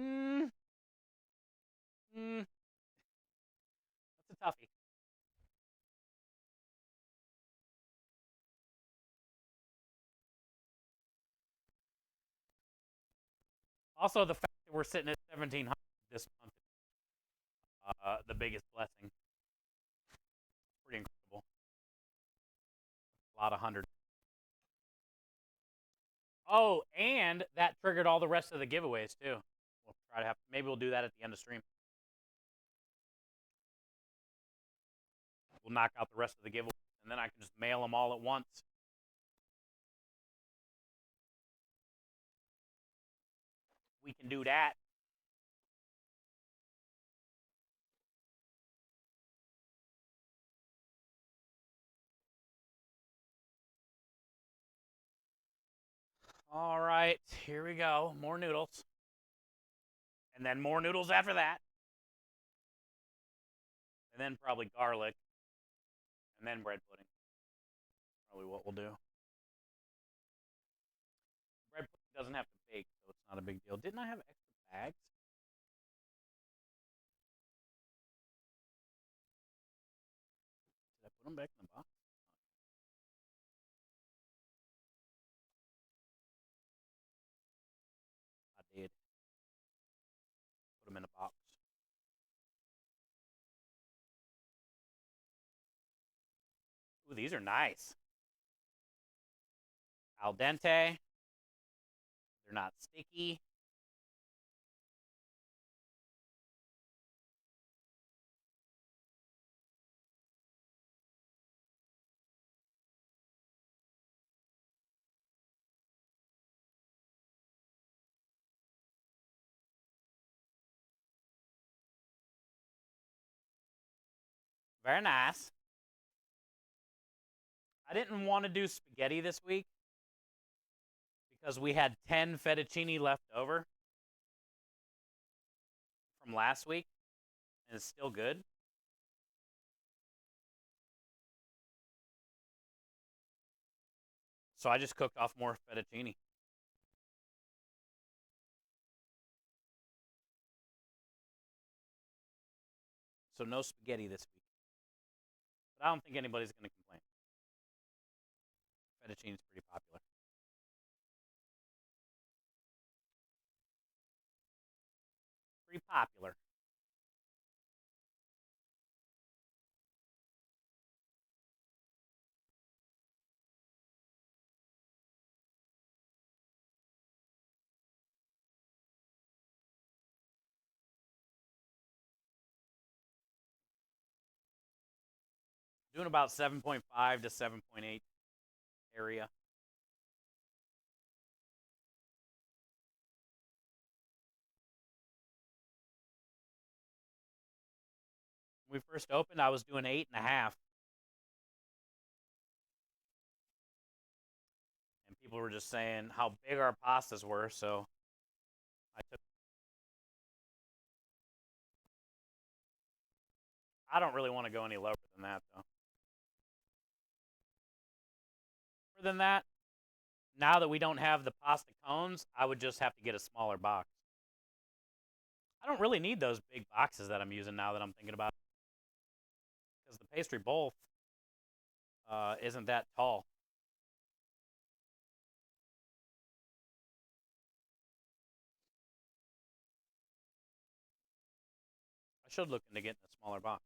mm. That's a toughie. Also, the fact that we're sitting at 1,700 this month, the biggest blessing. Pretty incredible. A lot of hundreds. Oh, and that triggered all the rest of the giveaways too. We'll try to have. Maybe we'll do that at the end of stream. We'll knock out the rest of the giveaways, and then I can just mail them all at once. We can do that. All right, here we go. More noodles. And then more noodles after that. And then probably garlic. And then bread pudding. Probably what we'll do. Bread pudding doesn't have to bake, so it's not a big deal. Didn't I have extra bags? Did I put them back in the box? I did. Put them in a box. Ooh, these are nice. Al dente. They're not sticky. Very nice. I didn't want to do spaghetti this week because we had 10 fettuccine left over from last week, and it's still good. So I just cooked off more fettuccine. So no spaghetti this week. But I don't think anybody's going to complain. Fettuccine is pretty popular. Pretty popular. Doing about 7.5 to 7.8 area. When we first opened, I was doing 8.5. And people were just saying how big our pastas were, so I took. I don't really want to go any lower than that, though. Lower than that, now that we don't have the pasta cones, I would just have to get a smaller box. I don't really need those big boxes that I'm using now that I'm thinking about it. Because the pastry bowl isn't that tall. I should look into getting a smaller box.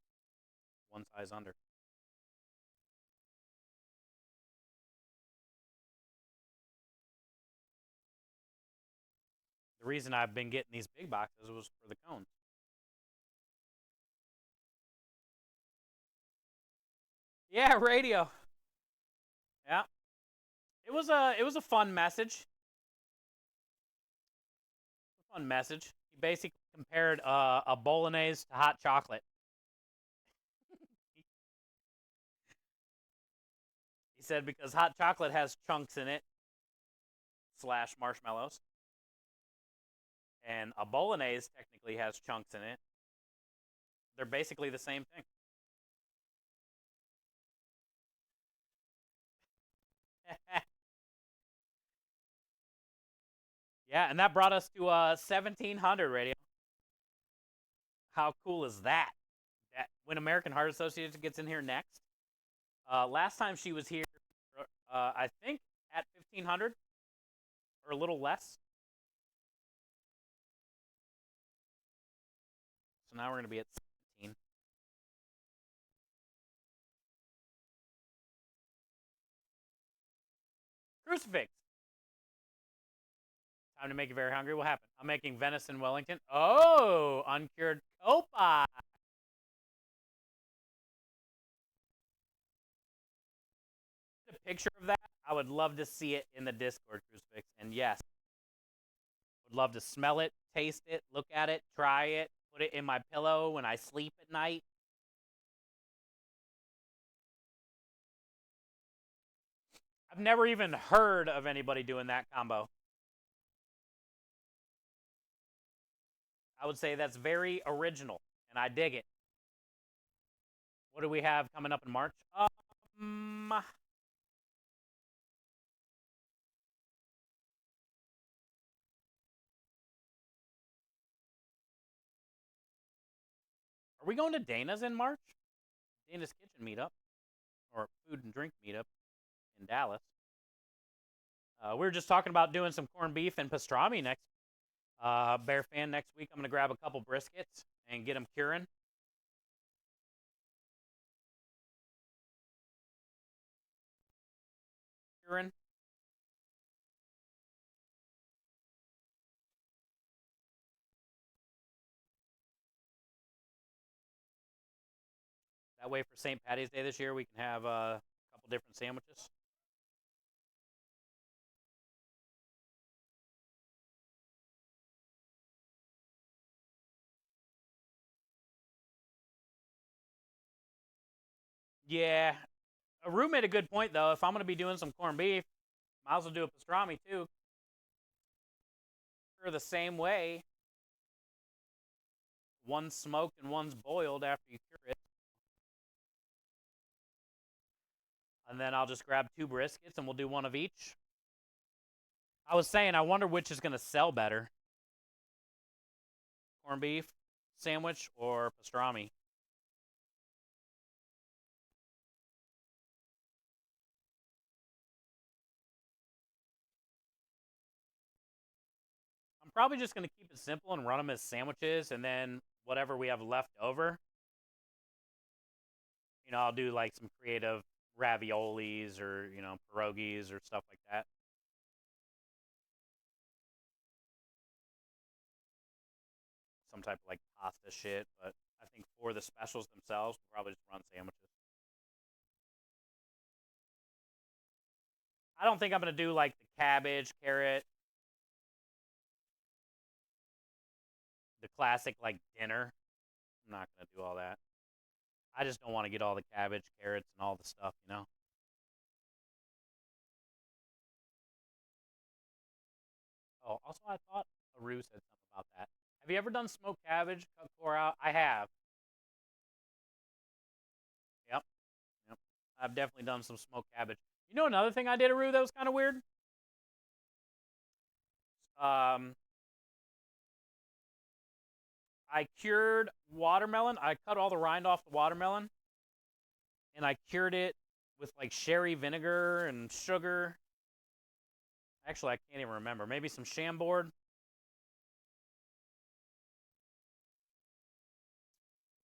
One size under. The reason I've been getting these big boxes was for the cones. Yeah, radio. Yeah. It was a fun message. A fun message. He basically compared a bolognese to hot chocolate. He said because hot chocolate has chunks in it / marshmallows. And a bolognese technically has chunks in it. They're basically the same thing. Yeah, and that brought us to 1,700 radio. How cool is that? That when American Heart Association gets in here next. Last time she was here, I think at 1,500 or a little less. So now we're going to be at 17. Crucifix. Time to make you very hungry. What happened? I'm making venison Wellington. Oh, uncured copa. A picture of that. I would love to see it in the Discord, Crucifix. And yes, would love to smell it, taste it, look at it, try it, put it in my pillow when I sleep at night. I've never even heard of anybody doing that combo. I would say that's very original, and I dig it. What do we have coming up in March? Are we going to Dana's in March? Dana's Kitchen meetup, or food and drink meetup in Dallas. We were just talking about doing some corned beef and pastrami next. Bear fan next week. I'm gonna grab a couple briskets and get them curing. That way, for St. Patty's Day this year, we can have a couple different sandwiches. Yeah, Aru made a good point though. If I'm gonna be doing some corned beef, might as well do a pastrami too. They're the same way. One's smoked and one's boiled after you cure it. And then I'll just grab 2 briskets and we'll do one of each. I was saying, I wonder which is gonna sell better. Corned beef sandwich or pastrami. I'm probably just going to keep it simple and run them as sandwiches, and then whatever we have left over, I'll do like some creative raviolis or, pierogies or stuff like that. Some type of like pasta shit, but I think for the specials themselves, we'll probably just run sandwiches. I don't think I'm going to do like the cabbage, carrot, the classic like dinner. I'm not going to do all that. I just don't want to get all the cabbage, carrots, and all the stuff. Oh, also, I thought Aru said something about that. Have you ever done smoked cabbage, cut core out? I have. Yep. Yep. I've definitely done some smoked cabbage. You know another thing I did, Aru, that was kind of weird? I cured watermelon. I cut all the rind off the watermelon, and I cured it with like sherry vinegar and sugar. Actually, I can't even remember. Maybe some Chambord.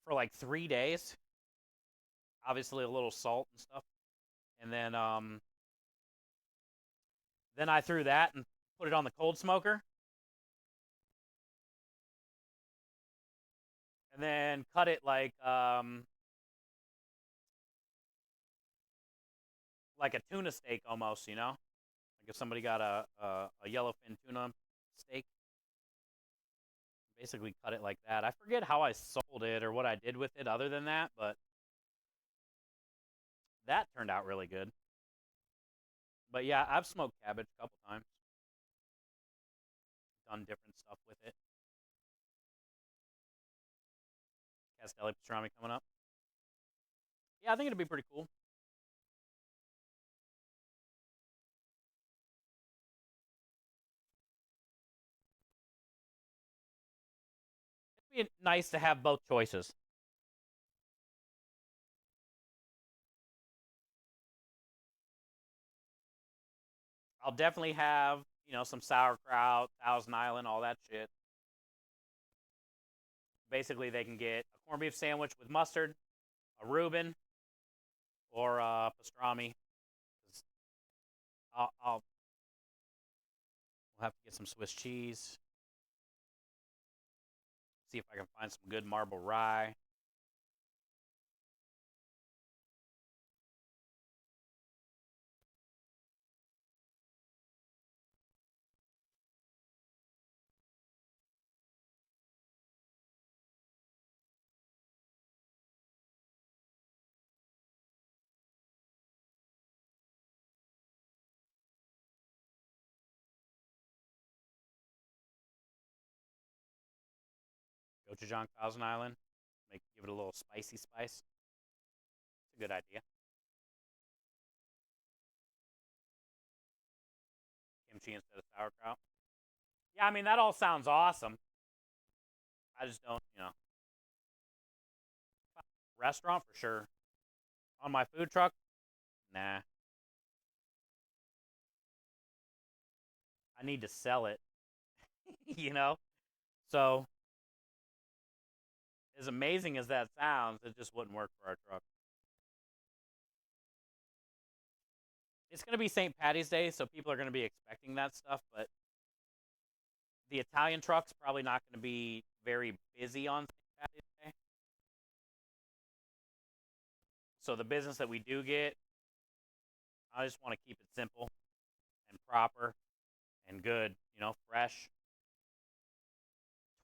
For like 3 days. Obviously, a little salt and stuff. And then I threw that and put it on the cold smoker. And then cut it like a tuna steak almost, Like if somebody got a yellowfin tuna steak. Basically cut it like that. I forget how I sold it or what I did with it other than that, but that turned out really good. But yeah, I've smoked cabbage a couple times. Done different stuff with it. Castelli pastrami coming up. Yeah, I think it'd be pretty cool. It'd be nice to have both choices. I'll definitely have, some sauerkraut, Thousand Island, all that shit. Basically, they can get a corned beef sandwich with mustard, a Reuben, or a pastrami. 'Cause we'll have to get some Swiss cheese. See if I can find some good marble rye. Gochujang Thousand Island. Give it a little spicy spice. It's a good idea. Kimchi instead of sauerkraut. Yeah, I mean, that all sounds awesome. I just don't, Restaurant for sure. On my food truck, nah. I need to sell it, you know? So, as amazing as that sounds, it just wouldn't work for our truck. It's going to be St. Patty's Day, so people are going to be expecting that stuff, but the Italian truck's probably not going to be very busy on St. Patty's Day. So the business that we do get, I just want to keep it simple and proper and good, fresh.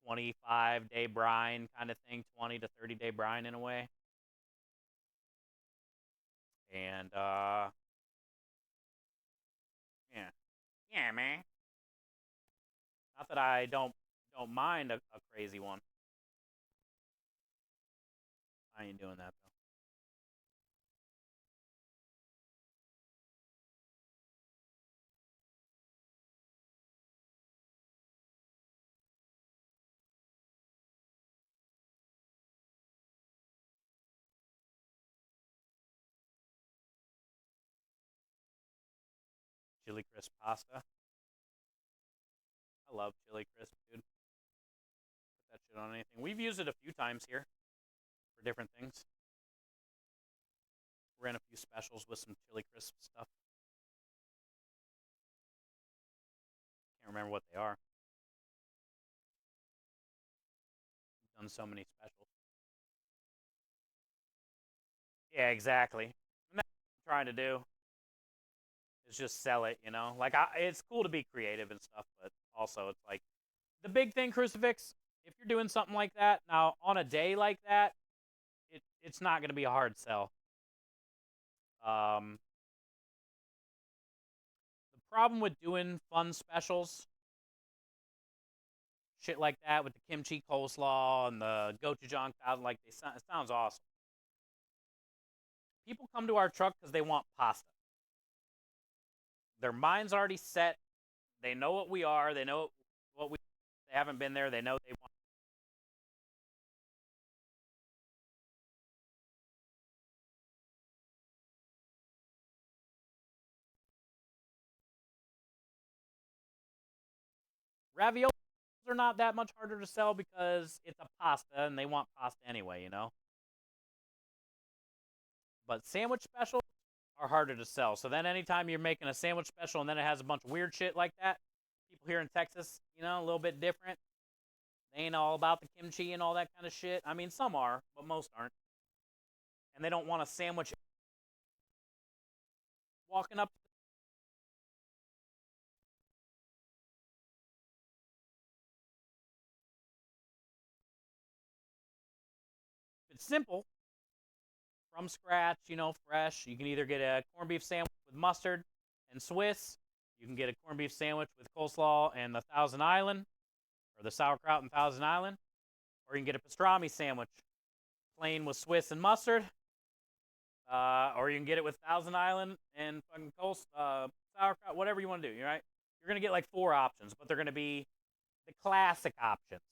25-day brine kind of thing, 20 to 30-day brine in a way. And yeah, man. Not that I don't mind a crazy one. I ain't doing that though. Chili crisp pasta. I love chili crisp, dude. Put that shit on anything. We've used it a few times here for different things. Ran a few specials with some chili crisp stuff. Can't remember what they are. We've done so many specials. Yeah, exactly. And that's what I'm trying to do. Is just sell it, Like, it's cool to be creative and stuff, but also it's like the big thing, Crucifix. If you're doing something like that, now on a day like that, it's not going to be a hard sell. The problem with doing fun specials, shit like that, with the kimchi coleslaw and the gochujang thousand, like it sounds awesome. People come to our truck because they want pasta. Their mind's already set. They know what we are. They know what we. They haven't been there. They know they want. Raviolis are not that much harder to sell because it's a pasta and they want pasta anyway, But sandwich specials are harder to sell. So then anytime you're making a sandwich special and then it has a bunch of weird shit like that, people here in Texas, a little bit different. They ain't all about the kimchi and all that kind of shit. I mean, some are, but most aren't. And they don't want a sandwich walking up. It's simple, from scratch, fresh. You can either get a corned beef sandwich with mustard and Swiss. You can get a corned beef sandwich with coleslaw and the Thousand Island, or the sauerkraut and Thousand Island. Or you can get a pastrami sandwich, plain with Swiss and mustard. Or you can get it with Thousand Island and fucking sauerkraut, whatever you want to do, right? You're going to get like 4 options, but they're going to be the classic options.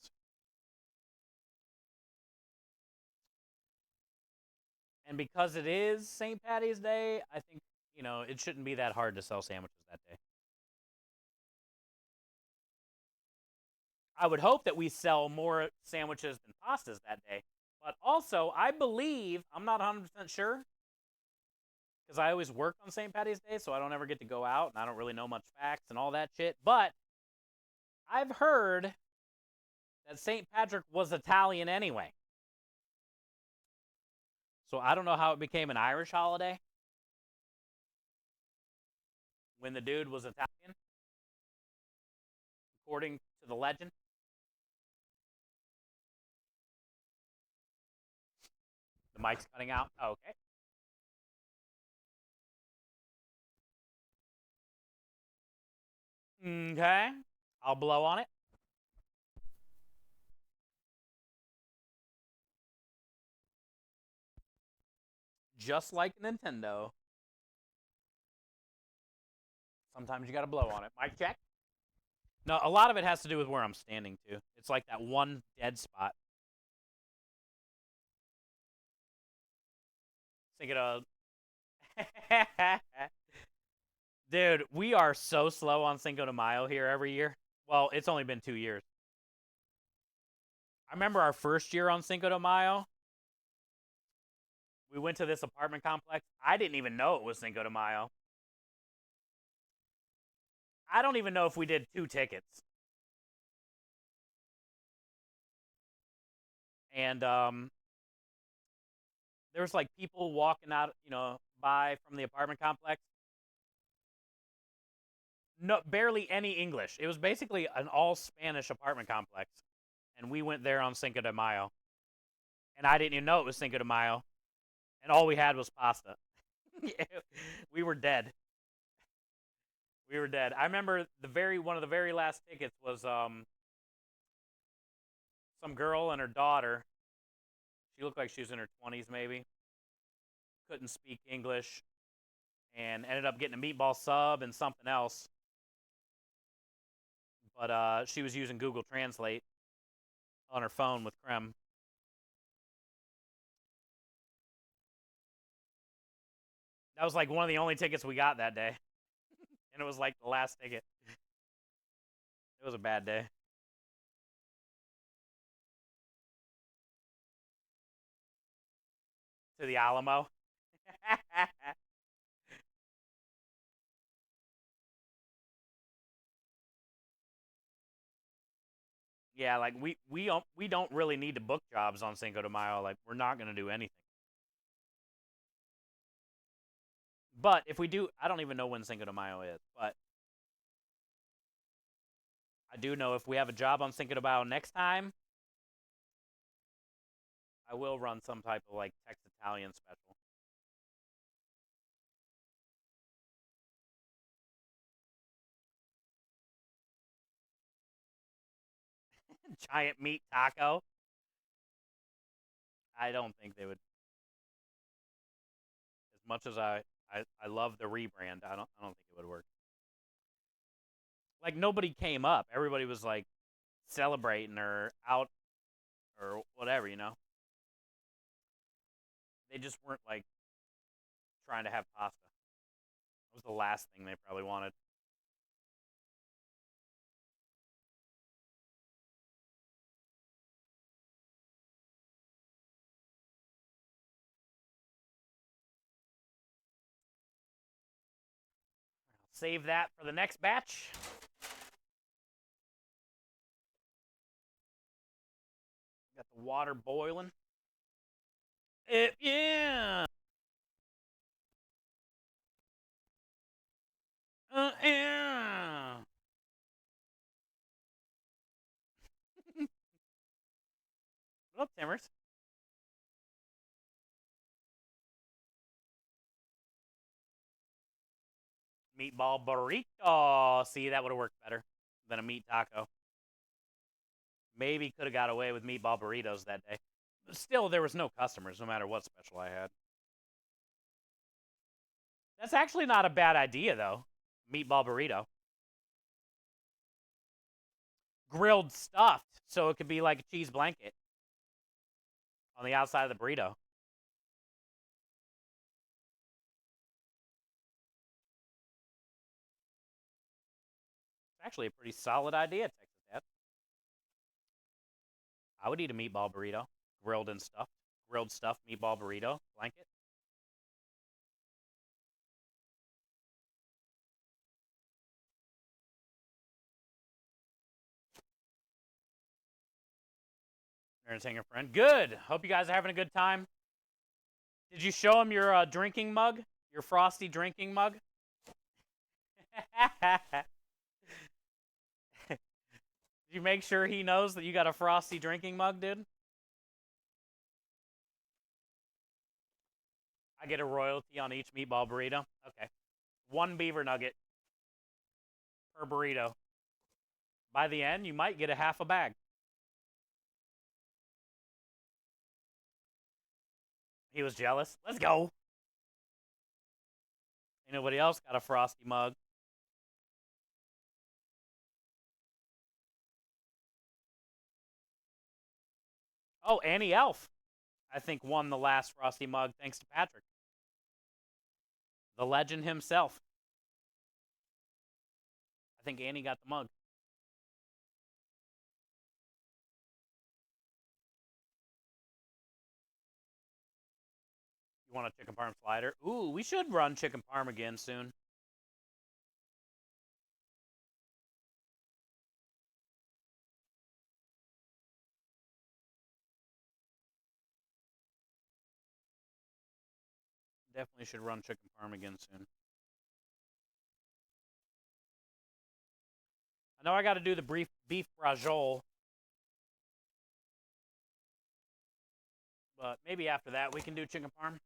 And because it is St. Patty's Day, I think, it shouldn't be that hard to sell sandwiches that day. I would hope that we sell more sandwiches than pastas that day. But also, I believe, I'm not 100% sure, because I always work on St. Patty's Day, so I don't ever get to go out, and I don't really know much facts and all that shit. But I've heard that St. Patrick was Italian anyway. So I don't know how it became an Irish holiday when the dude was Italian, according to the legend. The mic's cutting out. Oh, okay. Okay. I'll blow on it. Just like Nintendo. Sometimes you gotta blow on it. Mic check. No, a lot of it has to do with where I'm standing, too. It's like that one dead spot. Thinking of... Dude, we are so slow on Cinco de Mayo here every year. Well, it's only been 2 years. I remember our first year on Cinco de Mayo. We went to this apartment complex. I didn't even know it was Cinco de Mayo. I don't even know if we did 2 tickets. And there was like people walking out, by from the apartment complex. No, barely any English. It was basically an all Spanish apartment complex, and we went there on Cinco de Mayo. And I didn't even know it was Cinco de Mayo, and all we had was pasta. We were dead. We were dead. I remember one of the very last tickets was some girl and her daughter. She looked like she was in her 20s, maybe. Couldn't speak English, and ended up getting a meatball sub and something else. But she was using Google Translate on her phone with Krem. That was like one of the only tickets we got that day. And it was like the last ticket. It was a bad day. To the Alamo. Yeah, like we don't really need to book jobs on Cinco de Mayo. Like we're not gonna do anything. But if we do, I don't even know when Cinco de Mayo is. But I do know if we have a job on Cinco de Mayo next time, I will run some type of like Tex Italian special. Giant meat taco. I don't think they would. As much as I love the rebrand, I don't think it would work. Like nobody came up. Everybody was like celebrating or out or whatever. They just weren't like trying to have pasta. That was the last thing they probably wanted. I'll save that for the next batch. Got the water boiling. Yeah. Yeah. What up, Timmers? Meatball burrito. See, that would have worked better than a meat taco. Maybe could have got away with meatball burritos that day. But still, there was no customers, no matter what special I had. That's actually not a bad idea, though. Meatball burrito. Grilled stuffed, so it could be like a cheese blanket on the outside of the burrito. It's actually a pretty solid idea, Texas Dad. I would eat a meatball burrito, grilled and stuffed. Grilled stuffed meatball burrito, blanket. Entertain your friend. Good. Hope you guys are having a good time. Did you show him your drinking mug? Your frosty drinking mug? Did you make sure he knows that you got a frosty drinking mug, dude? I get a royalty on each meatball burrito. Okay. 1 beaver nugget per burrito. By the end, you might get a half a bag. He was jealous. Let's go. Anybody else got a frosty mug? Oh, Annie Elf, I think, won the last frosty mug thanks to Patrick. The legend himself. I think Annie got the mug. You want a chicken parm slider? Ooh, we should run chicken parm again soon. Definitely should run chicken parm again soon. I know I got to do the beef brajol, but maybe after that we can do chicken parm.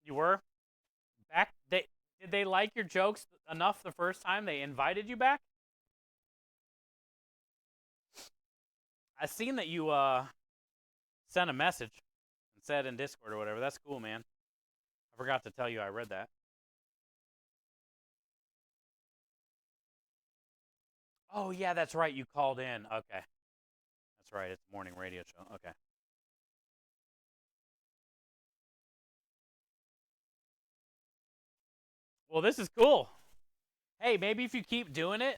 You were back. Did they like your jokes enough the first time they invited you back? I seen that you sent a message and said in Discord or whatever. That's cool, man. I forgot to tell you I read that. Oh yeah, that's right. You called in. Okay, that's right. It's a morning radio show. Okay. Well, this is cool. Hey, maybe if you keep doing it,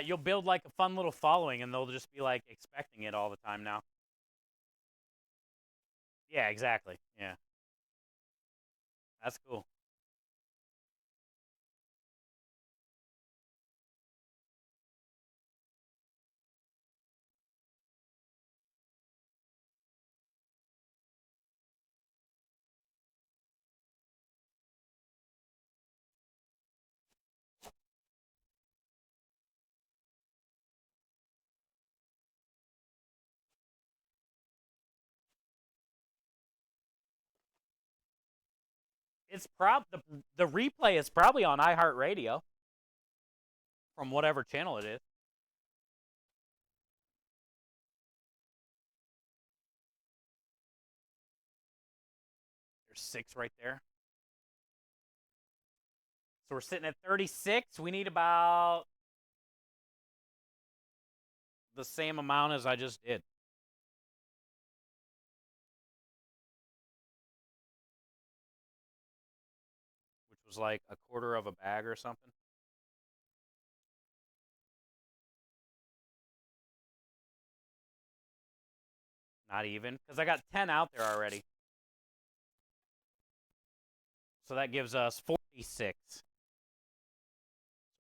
you'll build like a fun little following, and they'll just be like expecting it all the time now. Yeah, exactly. Yeah, that's cool. It's the replay is probably on iHeartRadio from whatever channel it is. There's 6 right there. So we're sitting at 36. We need about the same amount as I just did. Which was like a quarter of a bag or something. Not even, because I got 10 out there already. So that gives us 46. So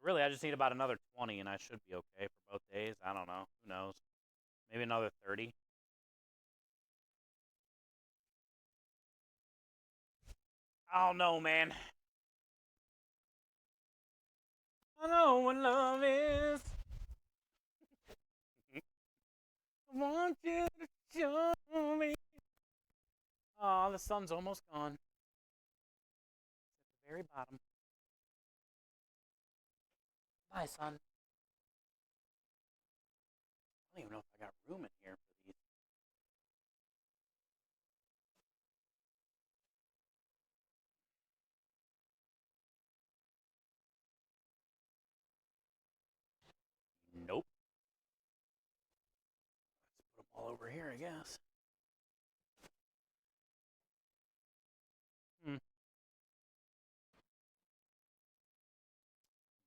really, I just need about another 20, and I should be okay for both days. I don't know. Who knows? Maybe another 30. I don't know, man. I know what love is. I want you to show me. Oh, the sun's almost gone. It's at the very bottom. Bye, sun. I don't even know if I got room in here for these. over here, I guess. Hmm.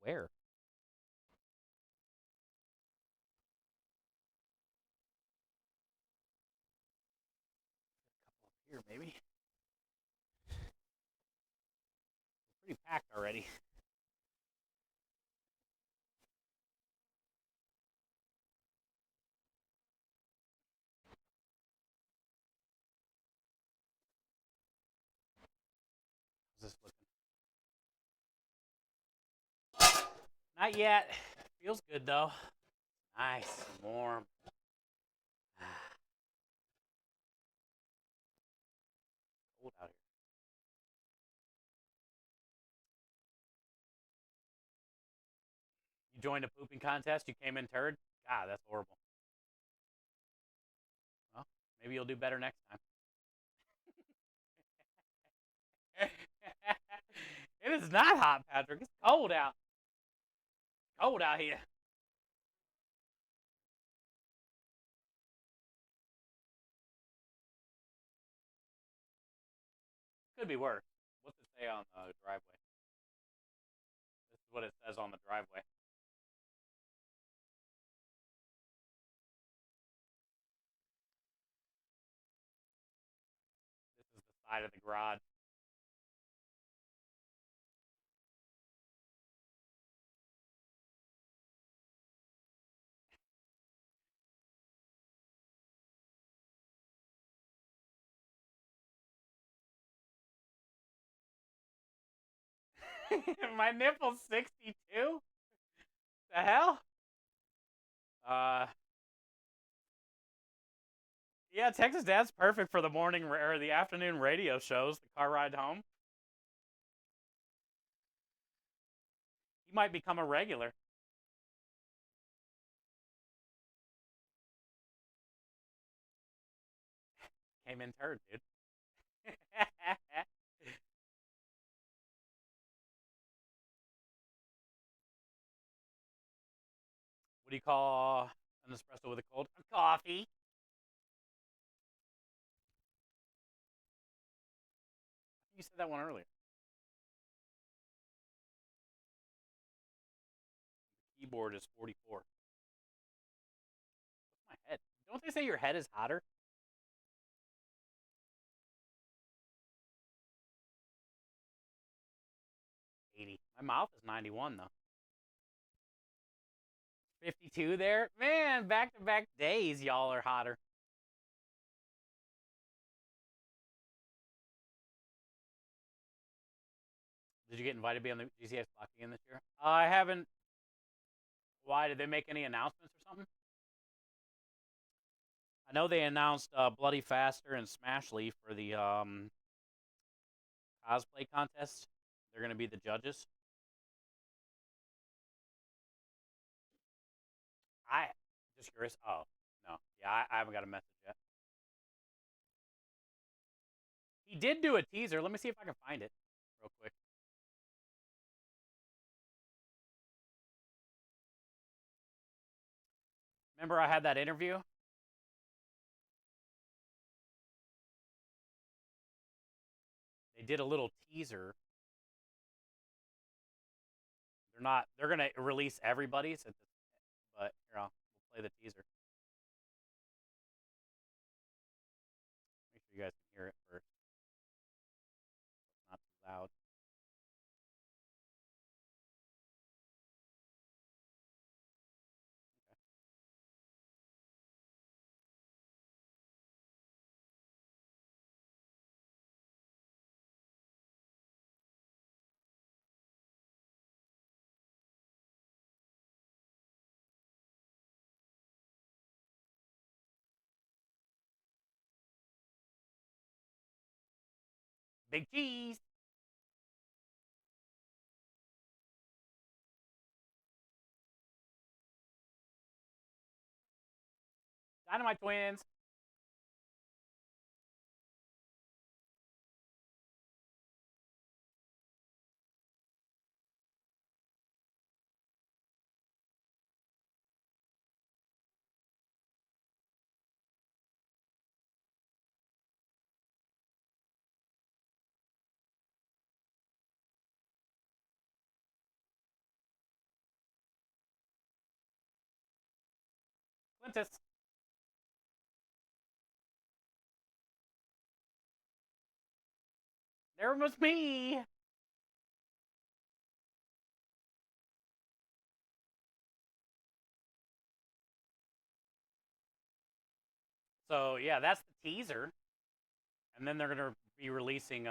Where? A couple up here, maybe. Pretty packed already. How's this looking? Not yet. Feels good though. Nice and warm. Cold out here. You joined a pooping contest. You came in third. God, that's horrible. Well, maybe you'll do better next time. It is not hot, Patrick. It's cold out. Cold out here. Could be worse. What's it say on the driveway? This is what it says on the driveway. This is the side of the garage. My nipple's 62? The hell? Yeah, Texas Dad's perfect for the morning or the afternoon radio shows, the car ride home. He might become a regular. Came in third, dude. What do you call an espresso with a cold? A coffee. I think you said that one earlier. The keyboard is 44. What's my head? Don't they say your head is hotter? 80. My mouth is 91 though. 52 there? Man, back-to-back days y'all are hotter. Did you get invited to be on the GCX Block again this year? I haven't. Why? Did they make any announcements or something? I know they announced Bloody Faster and Smashly for the cosplay contest. They're going to be the judges. I just curious. Oh, no. Yeah, I haven't got a message yet. He did do a teaser. Let me see if I can find it real quick. Remember I had that interview? They did a little teaser. They're going to release everybody's, but here, we'll play the teaser. Make sure you guys can hear it first. It's not too loud. Big cheese. Dynamite Twins. Quintus. There was me. So yeah, that's the teaser, and then they're gonna be releasing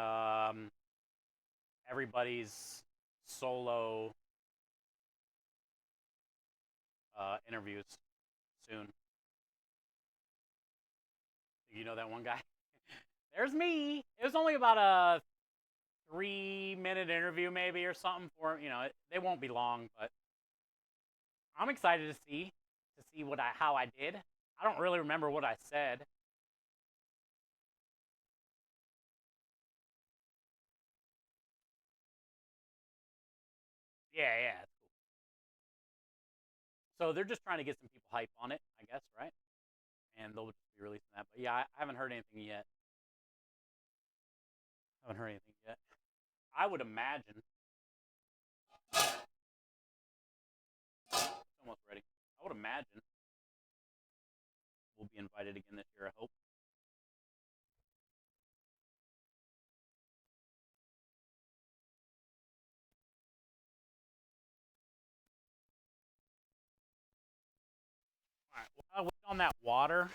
everybody's solo interviews soon. You know that one guy? There's me. It was only about a 3-minute interview, maybe, or something. For they won't be long, but I'm excited to see how I did. I don't really remember what I said. Yeah, yeah, it's cool. So they're just trying to get some people hype on it, I guess, right? And they'll just be releasing that. But yeah, I haven't heard anything yet. Haven't heard anything yet. I would imagine. It's almost ready. I would imagine we'll be invited again this year. I hope. All right. Well, I'll wait on that water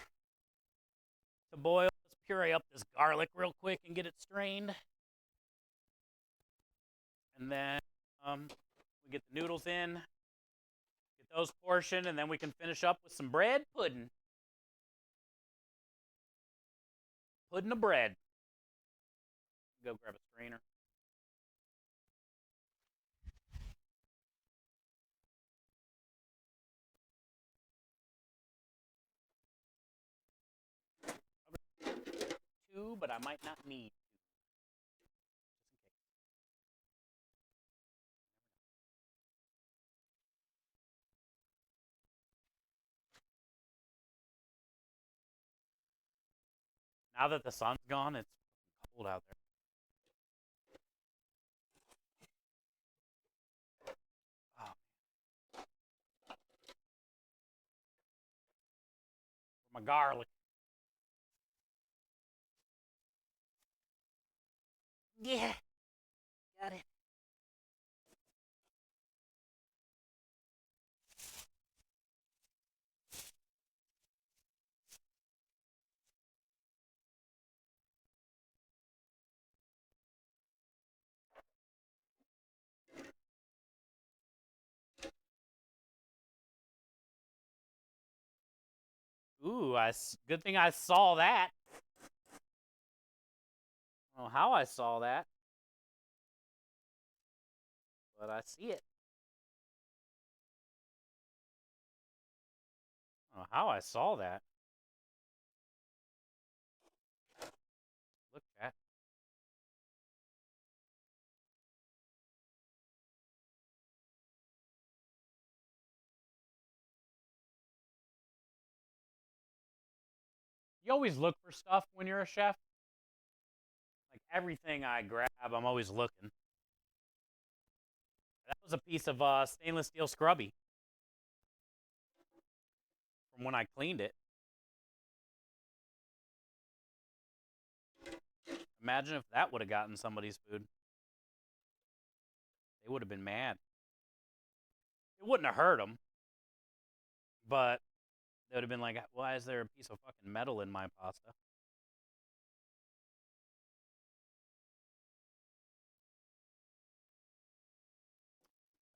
to boil. Let's puree up this garlic real quick and get it strained. And then we get the noodles in, get those portioned, and then we can finish up with some bread pudding. Pudding of bread. Go grab a strainer. Two, but I might not need two. Just in case. Now that the sun's gone, it's cold out there. Oh, my garlic. Yeah, got it. Ooh, good thing I saw that. I don't know how I saw that, but I see it. I don't know how I saw that. Look, chat. You always look for stuff when you're a chef. Like everything I grab, I'm always looking. That was a piece of stainless steel scrubby from when I cleaned it. Imagine if that would have gotten somebody's food. They would have been mad. It wouldn't have hurt them, but they would have been like, why is there a piece of fucking metal in my pasta?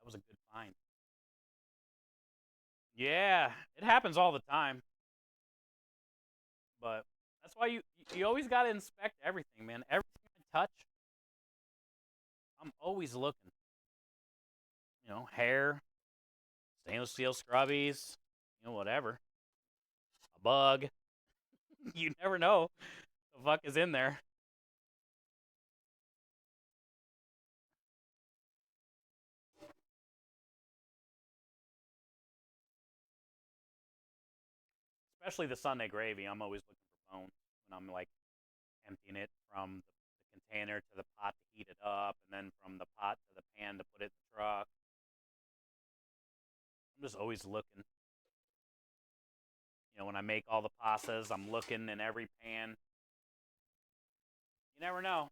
That was a good find. Yeah, it happens all the time. But that's why you always got to inspect everything, man. Everything I touch, I'm always looking. Hair, stainless steel scrubbies, whatever. A bug. You never know what the fuck is in there. Especially the Sunday gravy. I'm always looking for bones when I'm like emptying it from the container to the pot to heat it up, and then from the pot to the pan to put it in the truck. I'm just always looking. You know, when I make all the pastas, I'm looking in every pan. You never know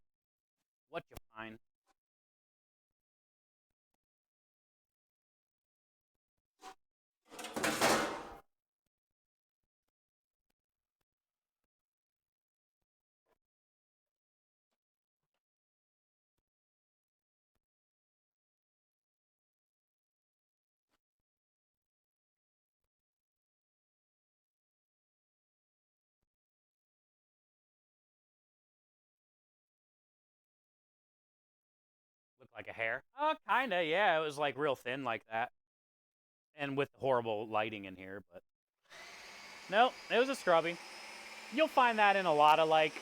what you find. Looked like a hair. Oh, kinda, yeah. It was like real thin like that. And with horrible lighting in here, but no, it was a scrubby. You'll find that in a lot of like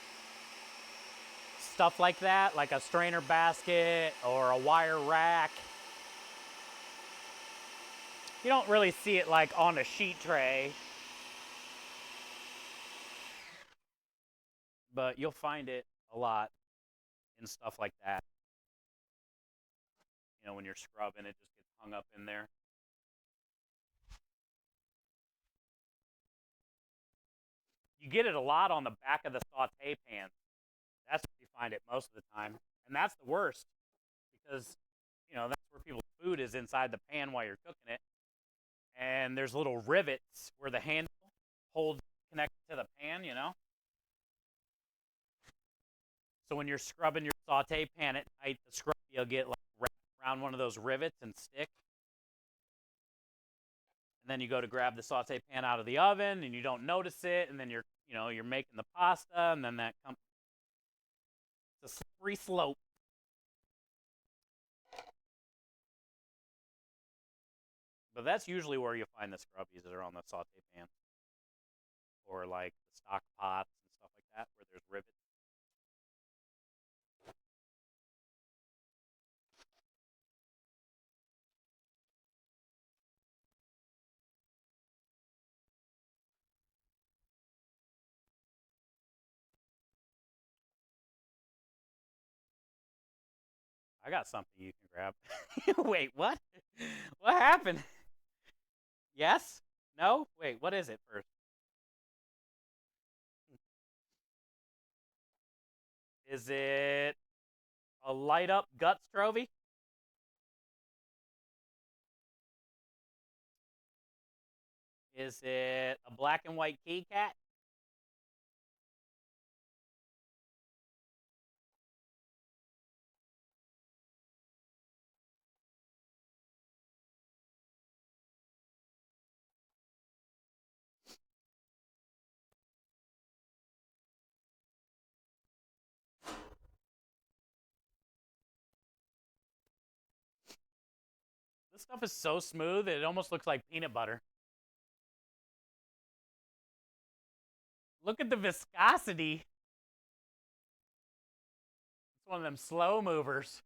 stuff like that, like a strainer basket or a wire rack. You don't really see it like on a sheet tray, but you'll find it a lot in stuff like that. You know, when you're scrubbing, it just gets hung up in there. You get it a lot on the back of the saute pan. That's where you find it most of the time. And that's the worst because, you know, that's where people's food is inside the pan while you're cooking it. And there's little rivets where the handle holds connected to the pan, you know? So when you're scrubbing your saute pan at night, the scrub will get like wrapped around one of those rivets and stick. And then you go to grab the saute pan out of the oven and you don't notice it, and then you're making the pasta, and then that comes. It's a slippery slope. But that's usually where you find the scrubbies that are on the saute pan, or like the stock pots and stuff like that, where there's rivets. I got something you can grab. Wait, what? What happened? Yes? No? Wait, what is it first? Is it a light up guts trophy? Is it a black and white key cat? This stuff is so smooth, it almost looks like peanut butter. Look at the viscosity. It's one of them slow movers.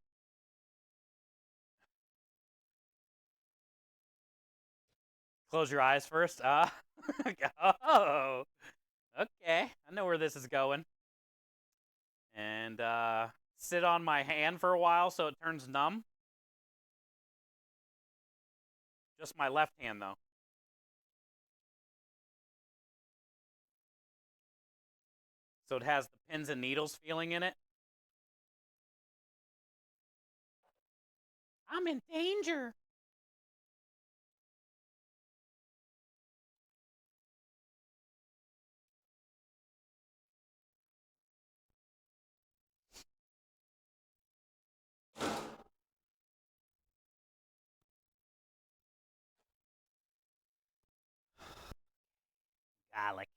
Close your eyes first. Oh, okay. I know where this is going. And sit on my hand for a while so it turns numb. Just my left hand, though. So it has the pins and needles feeling in it. I'm in danger. Garlic.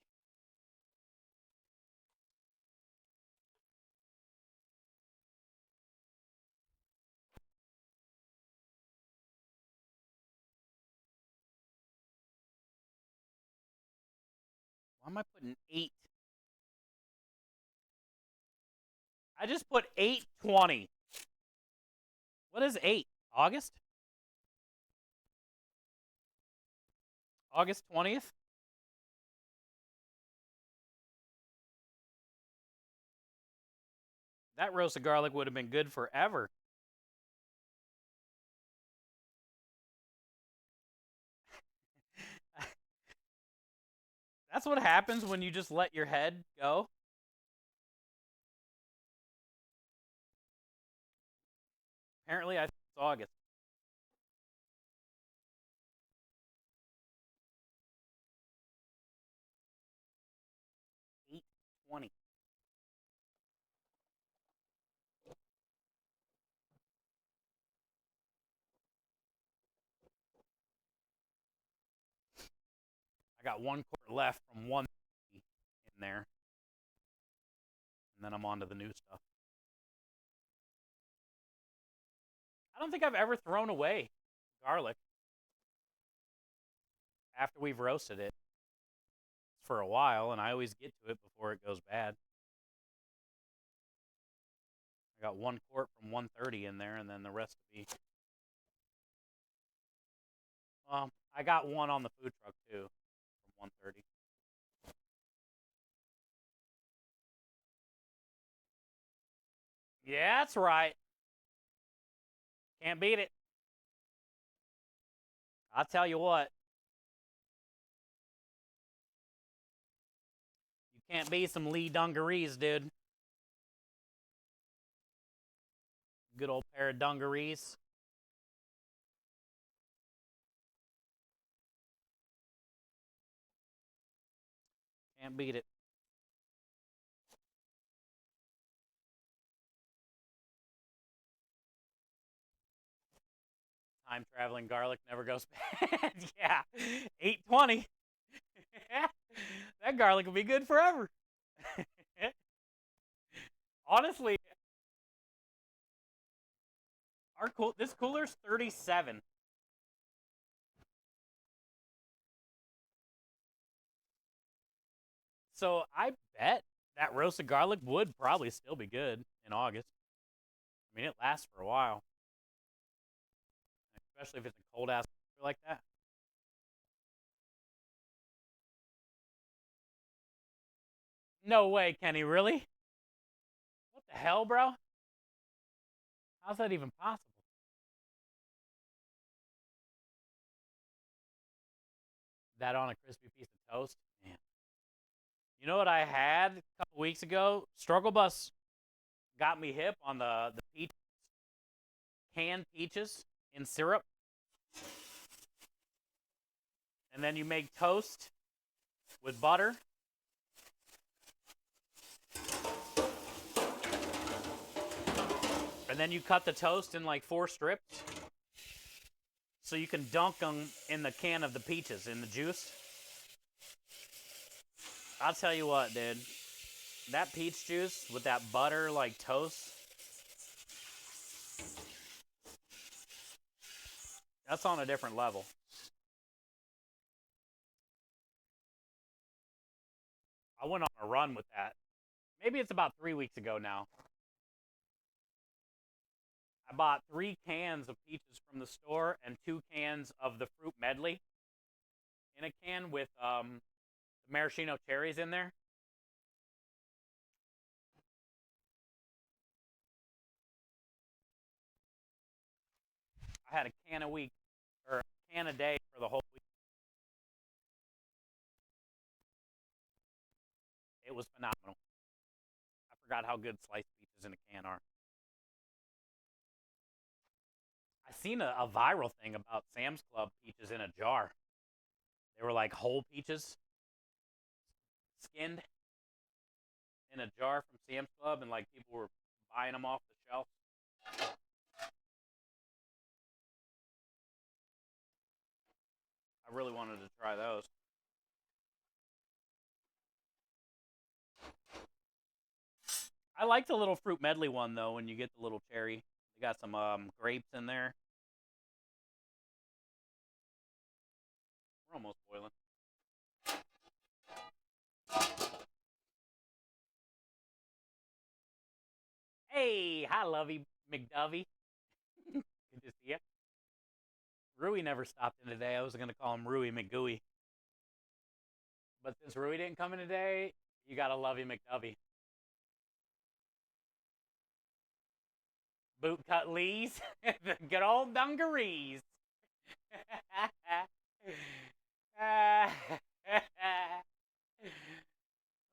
Why am I putting 8? I just put 8/20. What is 8? August? August 20th? That roasted garlic would have been good forever. That's what happens when you just let your head go. Apparently, I think it's August. $8.20. I got 1 quart left from 1 in there, and then I'm on to the new stuff. I don't think I've ever thrown away garlic after we've roasted it for a while, and I always get to it before it goes bad. I got 1 quart from 130 in there, and then the rest will be. I got one on the food truck too from 130. Yeah, that's right. Can't beat it. I'll tell you what. You can't beat some Lee dungarees, dude. Good old pair of dungarees. Can't beat it. Time traveling garlic never goes bad. Yeah. 820. That garlic will be good forever. Honestly, this cooler's 37. So I bet that roasted garlic would probably still be good in August. I mean, it lasts for a while, especially if it's a cold ass like that. No way, Kenny. Really? What the hell, bro? How's that even possible? That on a crispy piece of toast? Man. You know what I had a couple weeks ago? Struggle Bus got me hip on the peach, canned peaches in syrup. And then you make toast with butter. And then you cut the toast in like 4 strips. So you can dunk them in the can of the peaches, in the juice. I'll tell you what, dude. That peach juice with that butter like toast. That's on a different level. I went on a run with that. Maybe it's about 3 weeks ago now. I bought 3 cans of peaches from the store and 2 cans of the fruit medley in a can with the maraschino cherries in there. I had a can a week, or a can a day for the whole week. It was phenomenal. I forgot how good sliced peaches in a can are. I seen a viral thing about Sam's Club peaches in a jar. They were like whole peaches, skinned in a jar from Sam's Club, and like people were buying them off the shelf. I really wanted to try those. I like the little fruit medley one though. When you get the little cherry, they got some grapes in there. We're almost boiling. Hey, hi, Lovey McDovey. Good to see you. Rui never stopped in today. I was going to call him Rui McGooey. But since Rui didn't come in today, you got to Lovey McDovey. Boot cut Lees. The good old dungarees.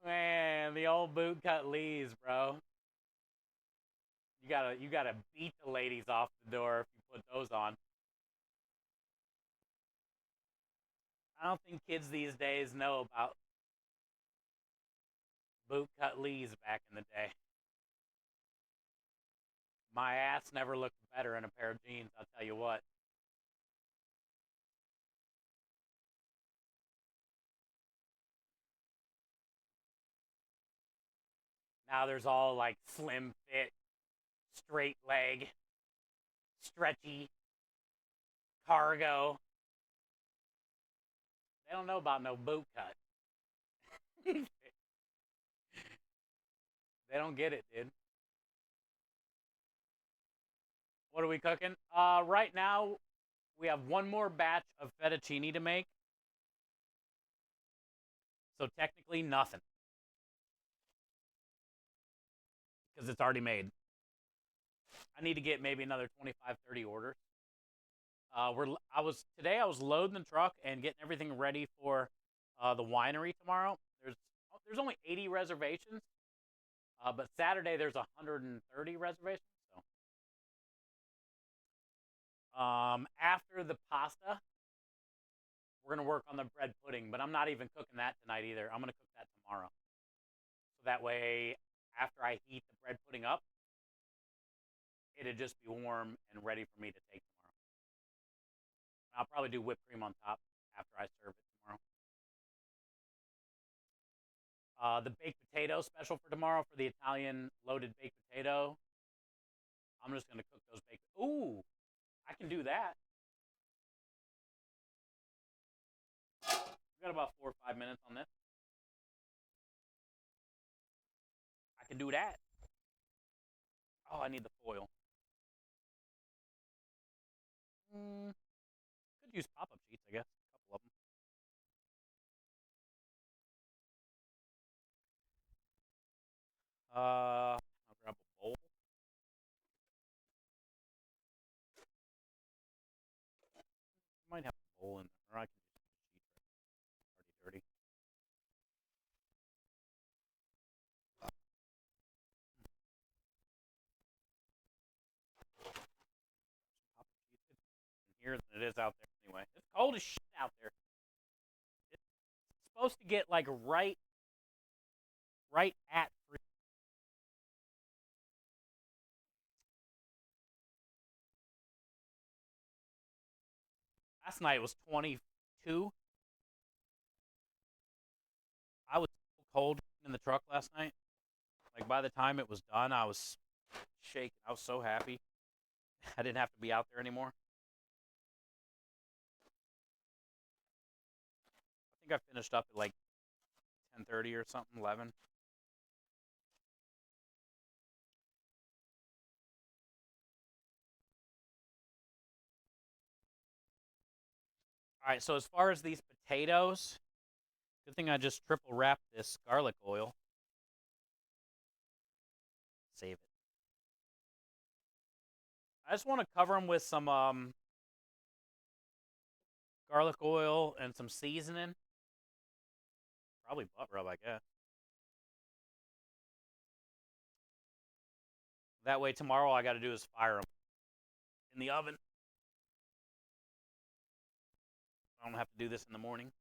Man, the old boot cut Lees, bro. You gotta beat the ladies off the door if you put those on. I don't think kids these days know about boot cut Lees back in the day. My ass never looked better in a pair of jeans, I'll tell you what. Now there's all like slim fit, straight leg, stretchy, cargo. They don't know about no boot cut. They don't get it, dude. What are we cooking? Right now we have one more batch of fettuccine to make. So technically nothing. Because it's already made. I need to get maybe another 25, 30 orders. Today I was loading the truck and getting everything ready for the winery tomorrow. There's only 80 reservations, but Saturday there's 130 reservations. So after the pasta, we're gonna work on the bread pudding, but I'm not even cooking that tonight either. I'm gonna cook that tomorrow. So that way, after I heat the bread pudding up, it'll just be warm and ready for me to take tomorrow. I'll probably do whipped cream on top after I serve it tomorrow. The baked potato special for tomorrow for the Italian loaded baked potato. I'm just gonna cook those baked. Ooh, I can do that. We got about 4 or 5 minutes on this. I can do that. Oh, I need the foil. Could use pop-up sheets, I guess. A couple of them. I'll grab a bowl. Might have a bowl in there, or I can just use a sheet already dirty. Pop-up sheets in here than it is out there anyway. It's cold as shit out there. It's supposed to get like right at freezing. Last night was 22. I was so cold in the truck last night. Like by the time it was done, I was shaking. I was so happy. I didn't have to be out there anymore. I think I finished up at like 10:30 or something, 11. All right, so as far as these potatoes, good thing I just triple wrapped this garlic oil. Save it. I just want to cover them with some garlic oil and some seasoning. Probably butt rub, I guess. That way tomorrow all I got to do is fire them in the oven. I don't have to do this in the morning.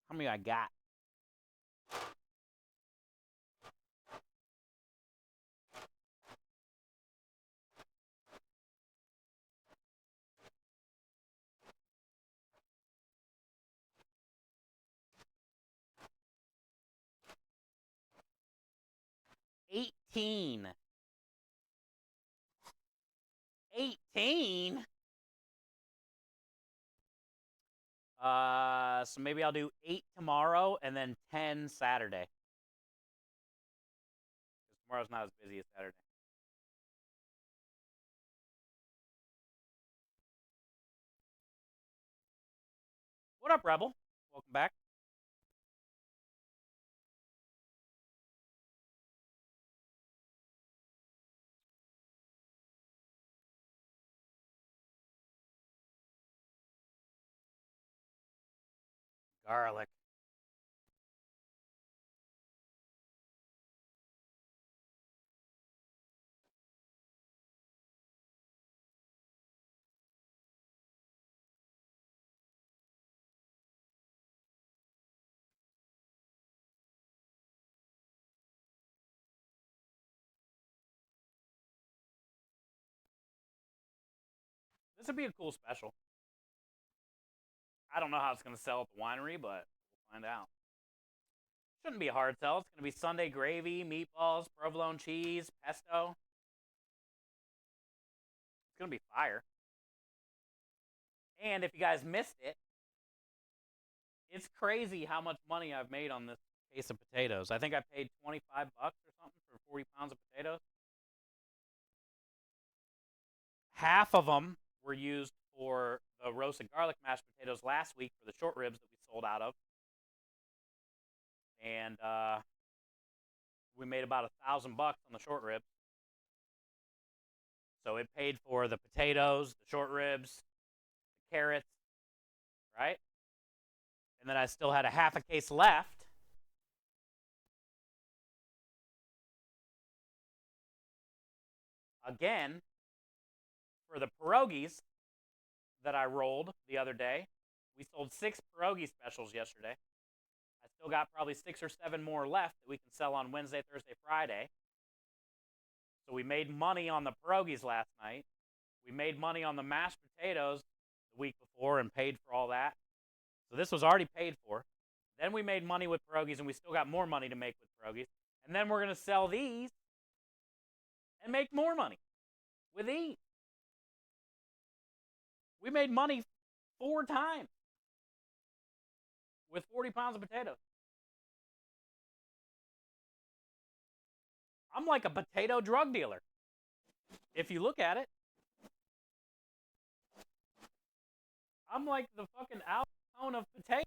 How many I got? $18. $18? So maybe I'll do 8 tomorrow and then 10 Saturday. Because tomorrow's not as busy as Saturday. What up, Rebel? Welcome back. garlic. This would be a cool special. I don't know how it's going to sell at the winery, but we'll find out. Shouldn't be a hard sell. It's going to be Sunday gravy, meatballs, provolone cheese, pesto. It's going to be fire. And if you guys missed it, it's crazy how much money I've made on this case of potatoes. I think I paid $25 or something for 40 pounds of potatoes. Half of them were used for the roasted garlic mashed potatoes last week for the short ribs that we sold out of. And we made about $1,000 on the short ribs. So it paid for the potatoes, the short ribs, the carrots, right? And then I still had a half a case left. Again, for the pierogies that I rolled the other day. We sold 6 pierogi specials yesterday. I still got probably 6 or 7 more left that we can sell on Wednesday, Thursday, Friday. So we made money on the pierogies last night. We made money on the mashed potatoes the week before and paid for all that. So this was already paid for. Then we made money with pierogies, and we still got more money to make with pierogies. And then we're going to sell these and make more money with these. We made money 4 times with 40 pounds of potatoes. I'm like a potato drug dealer, if you look at it. I'm like the fucking Al Capone of potatoes.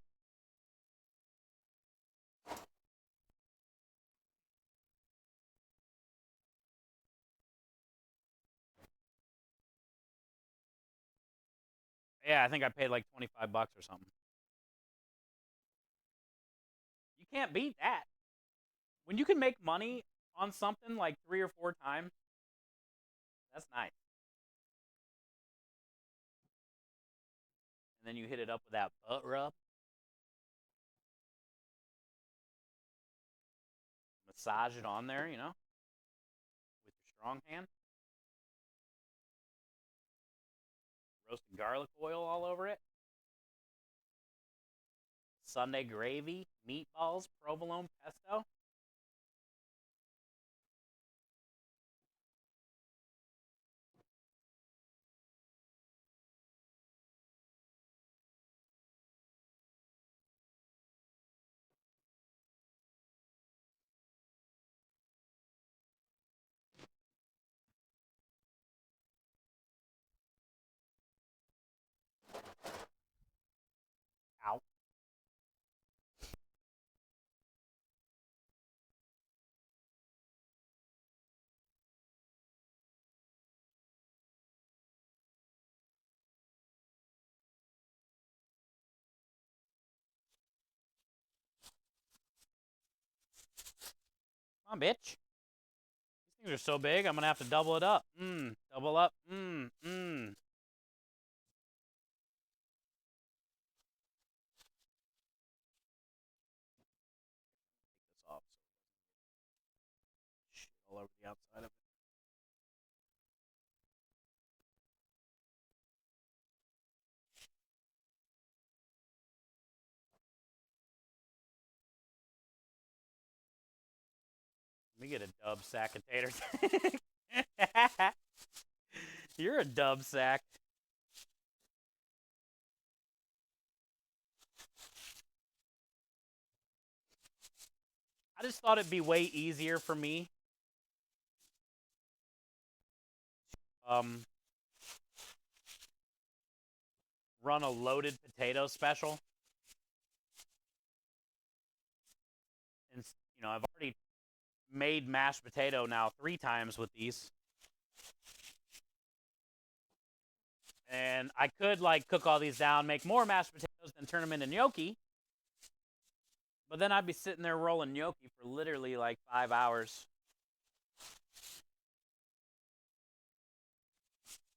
Yeah, I think I paid like $25 or something. You can't beat that. When you can make money on something like 3 or 4 times, that's nice. And then you hit it up with that butt rub. Massage it on there, you know, with your strong hand. Roasted garlic oil all over it. Sunday gravy, meatballs, provolone pesto. Ow. Come on, bitch. These things are so big, I'm going to have to double it up. Double up. Take this off so shit all over the outside of it. Let me get a dub sack of taters. You're a dub sack. I just thought it'd be way easier for me run a loaded potato special. And, you know, I've already made mashed potato now 3 times with these. And I could, like, cook all these down, make more mashed potatoes, then turn them into gnocchi. But then I'd be sitting there rolling gnocchi for literally like 5 hours.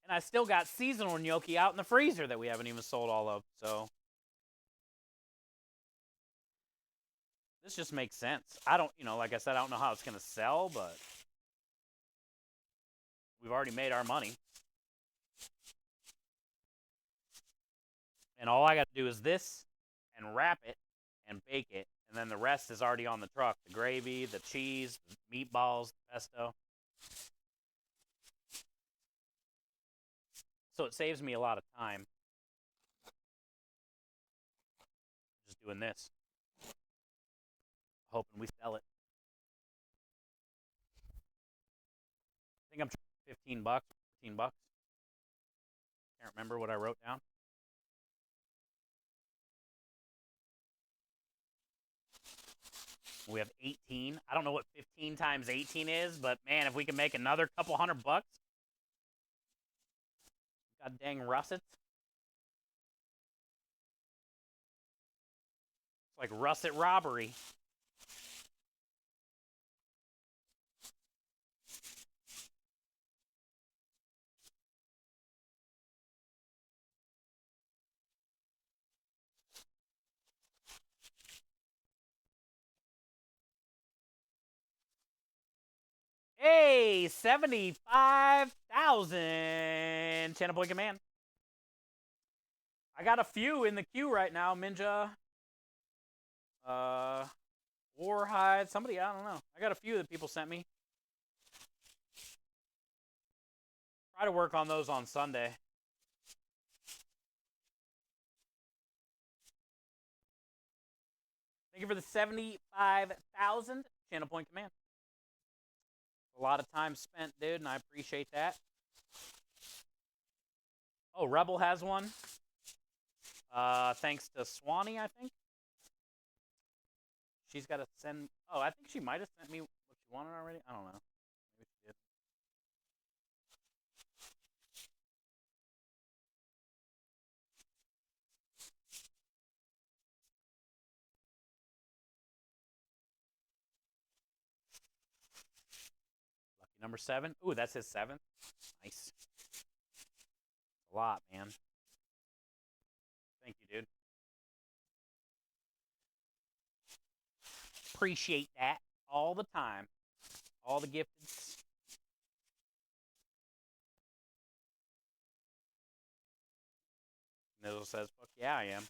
And I still got seasonal gnocchi out in the freezer that we haven't even sold all of. So this just makes sense. I don't, like I said, I don't know how it's going to sell, but we've already made our money. And all I got to do is this and wrap it and bake it. And then the rest is already on the truck. The gravy, the cheese, the meatballs, the pesto. So it saves me a lot of time. Just doing this. Hoping we sell it. I think I'm trying $15, $15. Can't remember what I wrote down. We have 18. I don't know what 15 times 18 is, but man, if we can make another couple $100. God dang russets. It's like russet robbery. Hey, 75,000. Channel Boy Command. I got a few in the queue right now. Minja. Warhide. Somebody, I don't know. I got a few that people sent me. Try to work on those on Sunday. Thank you for the 75,000. Channel Point Command. A lot of time spent, dude, and I appreciate that. Oh, Rebel has one. Thanks to Swanee, I think. She's got to send... Oh, I think she might have sent me what she wanted already. I don't know. Maybe she did. Lucky number 7. Ooh, that's his 7th. Nice. A lot, man. Thank you, dude. Appreciate that all the time. All the gifteds. Nizzle says, fuck yeah, I am.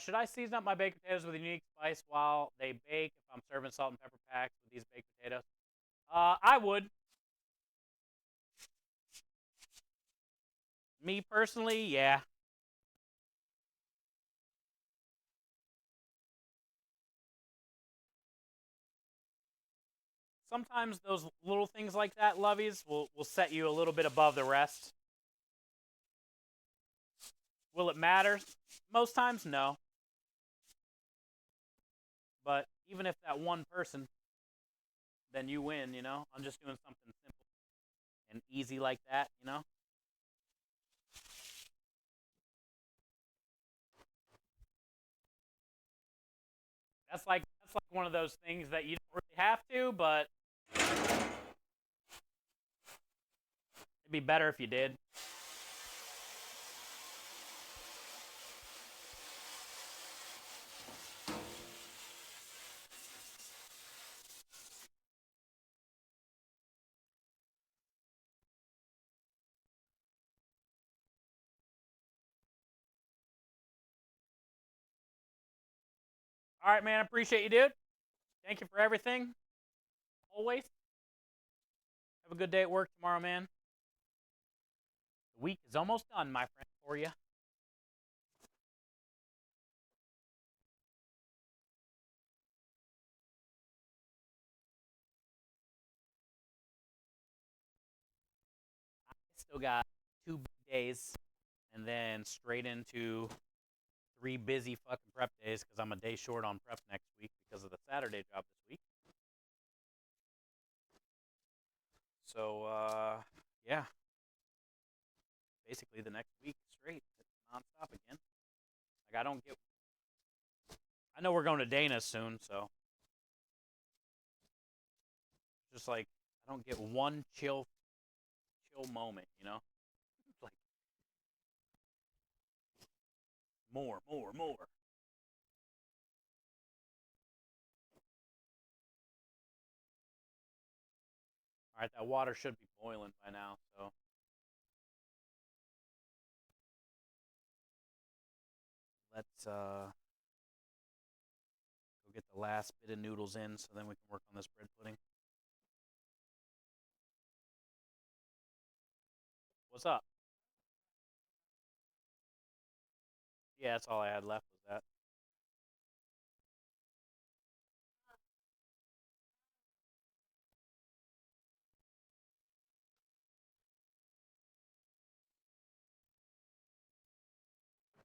Should I season up my baked potatoes with a unique spice while they bake if I'm serving salt and pepper packs with these baked potatoes? I would. Me personally, yeah. Sometimes those little things like that, lovies, will set you a little bit above the rest. Will it matter? Most times, no. But even if that one person, then you win, I'm just doing something simple and easy like that, That's like one of those things that you don't really have to, but it'd be better if you did. All right, man. I appreciate you, dude. Thank you for everything. Always. Have a good day at work tomorrow, man. The week is almost done, my friend, for you. I still got 2 big days and then straight into 3 busy fucking prep days because I'm a day short on prep next week because of the Saturday job this week. So, yeah. Basically the next week straight. It's nonstop again. Like, I don't get I know we're going to Dana soon, so just like I don't get one chill moment, you know? It's like more. All right, that water should be boiling by now, so let's go get the last bit of noodles in so then we can work on this bread pudding. What's up? Yeah, that's all I had left was that.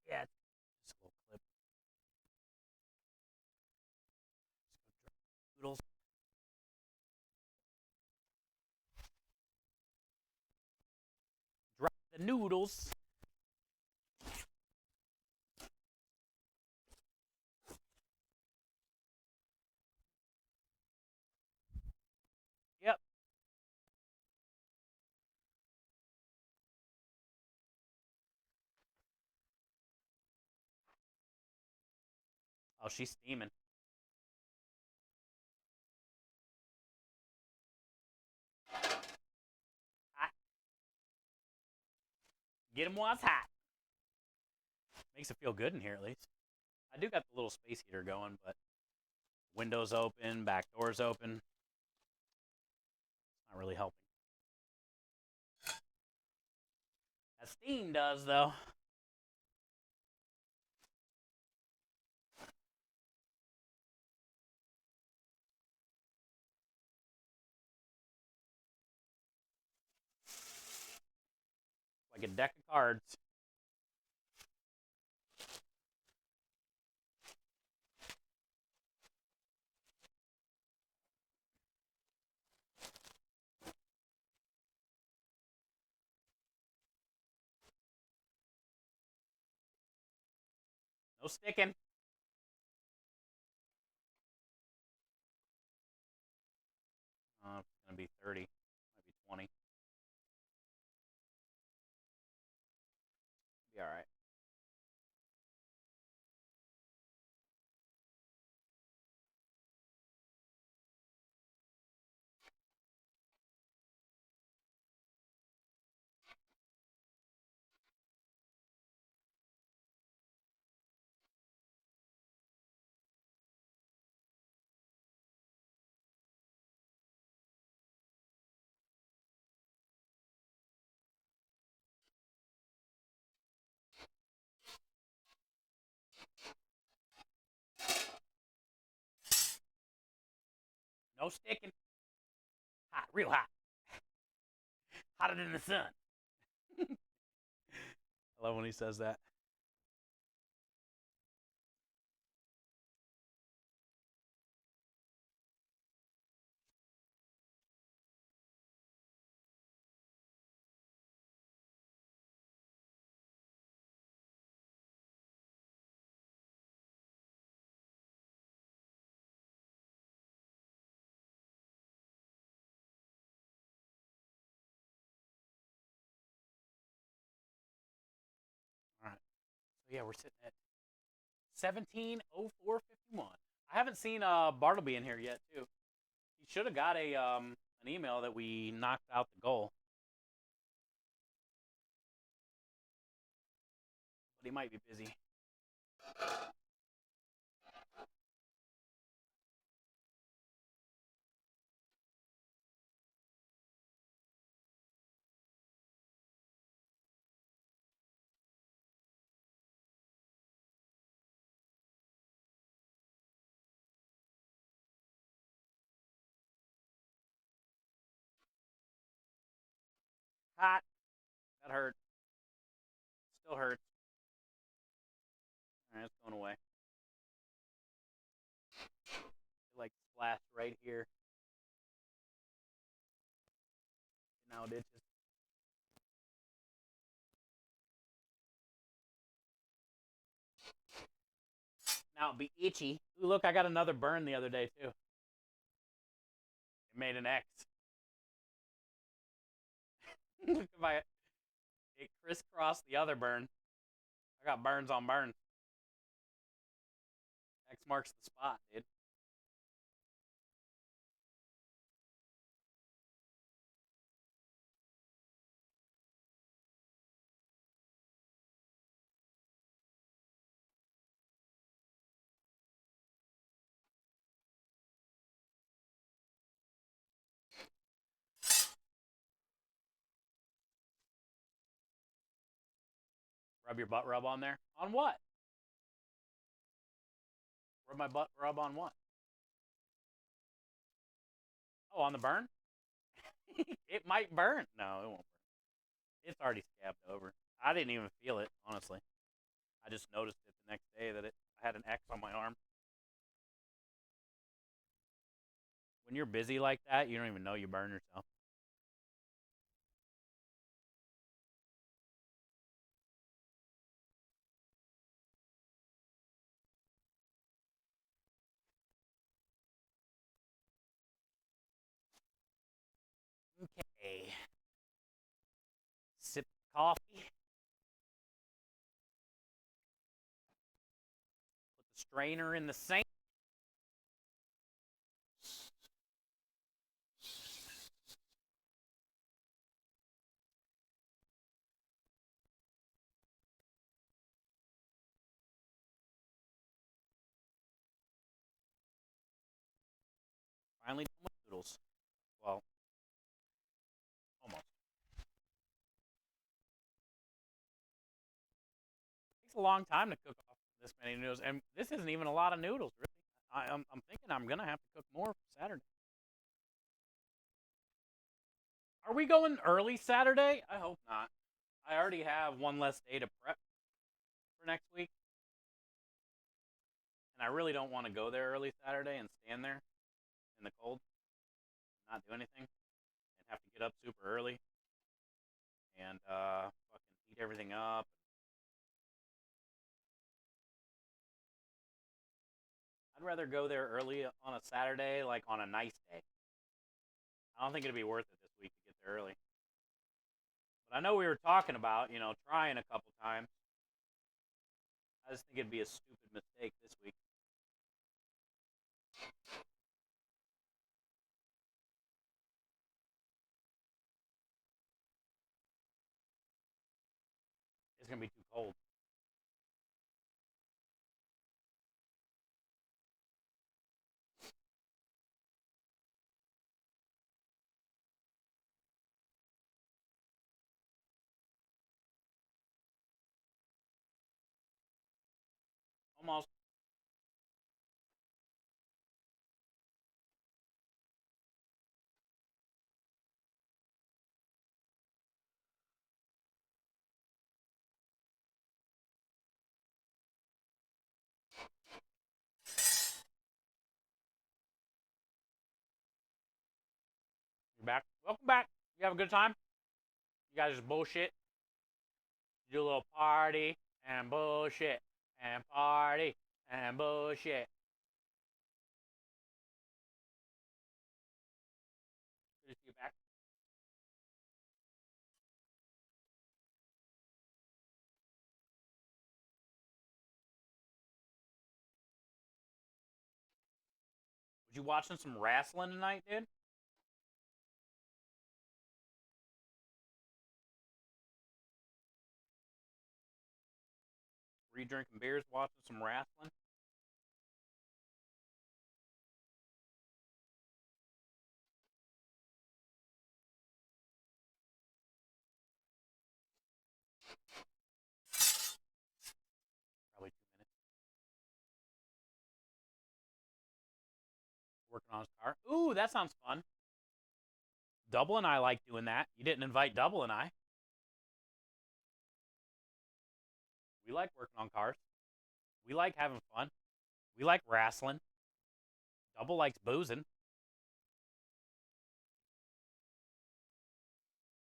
Yeah, just a little clip. Just go drop noodles. Drop the noodles. Yep. Oh, she's steaming. Hot. Get them while it's hot. Makes it feel good in here at least. I do got the little space heater going, but windows open, back doors open. It's not really helping. That steam does, though. Like a deck of cards. No sticking. It's going to be 30. Might be 20. Be all right. No sticking. Hot. Real hot. Hotter than the sun. I love when he says that. All right. So, yeah, we're sitting at 17:04:51. I haven't seen Bartleby in here yet, too. He should have got an email that we knocked out the goal. But he might be busy. Hot. That hurt. Still hurts. All right, it's going away. Like splashed right here. Now it itches. Now it'll be itchy. Ooh, look, I got another burn the other day, too. It made an X. Look at my... It crisscrossed the other burn. I got burns on burns. X marks the spot, dude. Rub your butt rub on there? On what? Rub my butt rub on what? Oh, on the burn? It might burn. No, it won't burn. It's already scabbed over. I didn't even feel it, honestly. I just noticed it the next day that I had an X on my arm. When you're busy like that, you don't even know you burn yourself. Okay. Sip of coffee. Put the strainer in the sink. Finally done with noodles. Well, almost. It takes a long time to cook off this many noodles, and this isn't even a lot of noodles, really. I'm thinking I'm gonna have to cook more for Saturday. Are we going early Saturday? I hope not. I already have one less day to prep for next week, and I really don't want to go there early Saturday and stand there in the cold, and not do anything, and have to get up super early and fucking heat everything up. I'd rather go there early on a Saturday, like on a nice day. I don't think it'd be worth it this week to get there early. But I know we were talking about, trying a couple times. I just think it'd be a stupid mistake this week. It's gonna be too cold. Almost. You're back. Welcome back. You have a good time? You guys just bullshit? You do a little party and bullshit and party and bullshit. Good to see you back. Was you watching some wrestling tonight, dude? Were you drinking beers, watching some wrestling? Probably 2 minutes. Working on his car. Ooh, that sounds fun. Double and I like doing that. You didn't invite Double and I. We like working on cars. We like having fun. We like wrestling. Double likes boozing.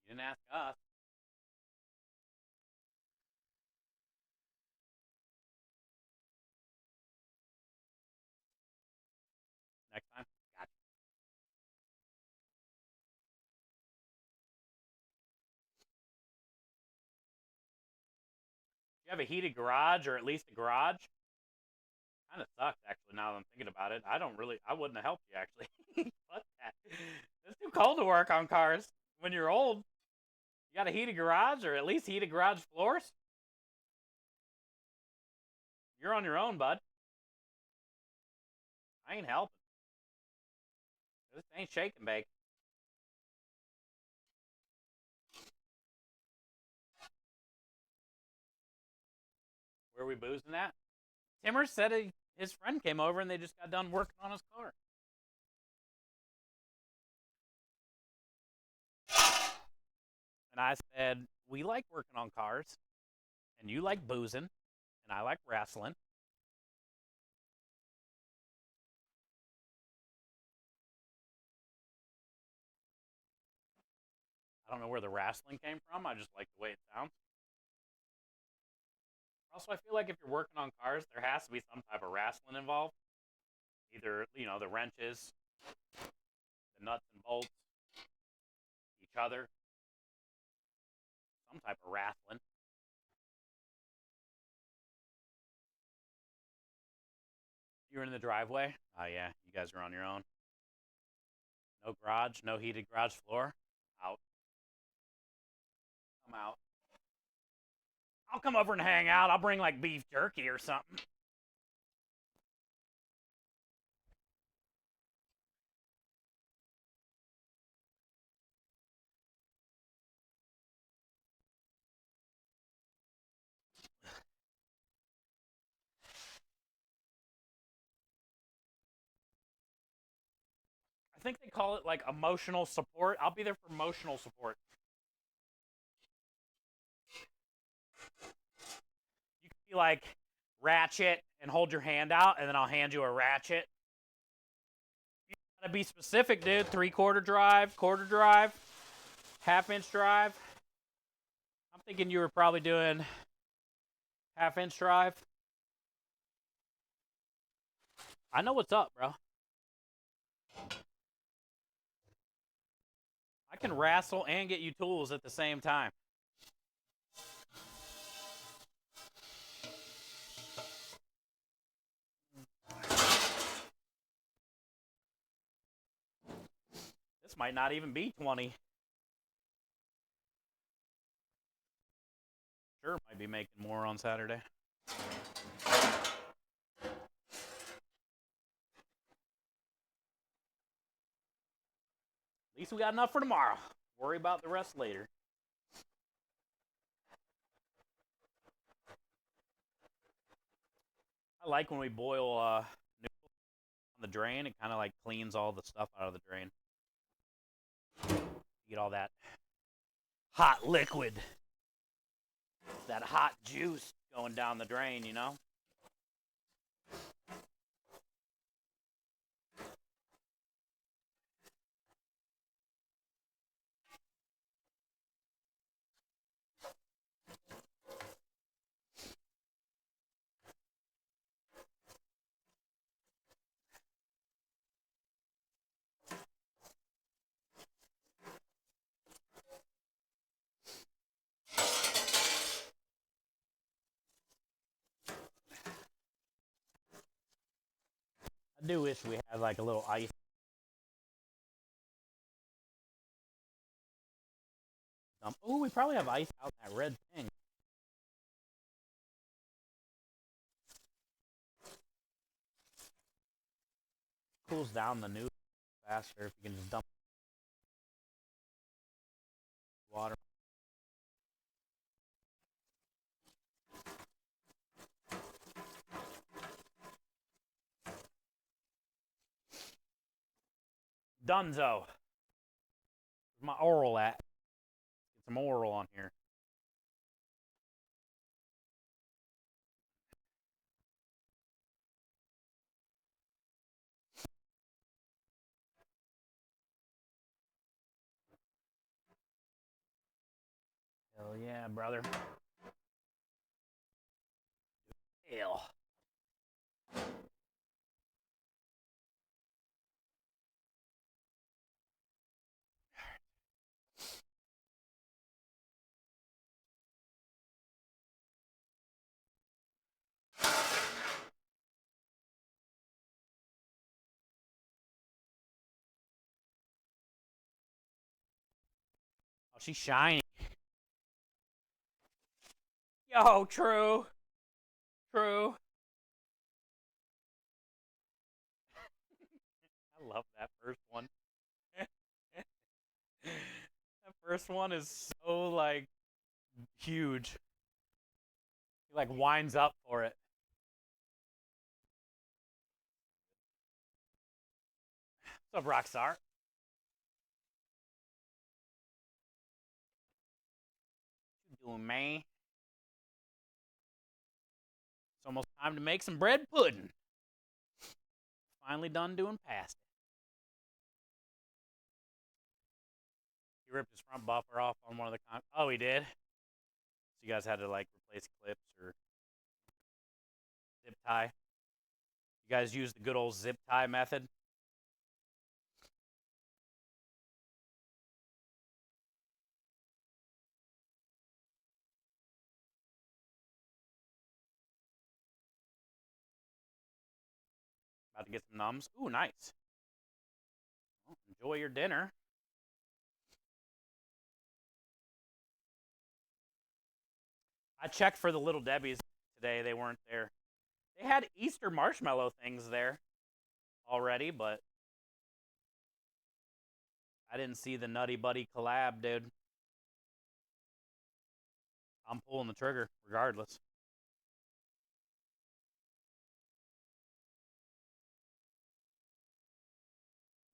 You didn't ask us. You have a heated garage, or at least a garage. Kind of sucks, actually, now that I'm thinking about it. I wouldn't have helped you, actually. Fuck that. It's too cold to work on cars when you're old. You got a heated garage, or at least heated garage floors? You're on your own, bud. I ain't helping. This ain't shake and bake. Where are we boozing at? Timmer said his friend came over and they just got done working on his car. And I said, we like working on cars, and you like boozing, and I like wrestling. I don't know where the wrestling came from. I just like the way it sounds. Also, I feel like if you're working on cars, there has to be some type of wrestling involved. Either, the wrenches, the nuts and bolts, each other, some type of wrestling. You're in the driveway? Oh, yeah, you guys are on your own. No garage, no heated garage floor. Out. I'm out. I'll come over and hang out. I'll bring like beef jerky or something. I think they call it like emotional support. I'll be there for emotional support. You can be like ratchet and hold your hand out, and then I'll hand you a ratchet. You gotta be specific, dude. 3/4 drive, quarter drive, half-inch drive. I'm thinking you were probably doing half-inch drive. I know what's up, bro. I can wrestle and get you tools at the same time. This might not even be 20. Sure, might be making more on Saturday. At least we got enough for tomorrow. Worry about the rest later. I like when we boil noodles on the drain. It kind of like cleans all the stuff out of the drain. You get all that hot liquid, that hot juice going down the drain, you know? I do wish we had like a little ice. Oh, we probably have ice out in that red thing. Cools down the noodle faster if you can just dump water. Dunzo. Where's my oral at? Get some oral on here. Hell yeah, brother. Hell. Oh, she's shiny. Yo, true. True. I love that first one. That first one is so, like, huge. He, like, winds up for it. What's up, Rockstar? What you doing, man? It's almost time to make some bread pudding. Finally done doing pasta. He ripped his front buffer off on one of the oh, he did? So you guys had to, like, replace clips or zip tie? You guys use the good old zip tie method? About to get some numbs. Ooh, nice. Well, enjoy your dinner. I checked for the Little Debbie's today. They weren't there. They had Easter marshmallow things there already, but I didn't see the Nutty Buddy collab, dude. I'm pulling the trigger regardless.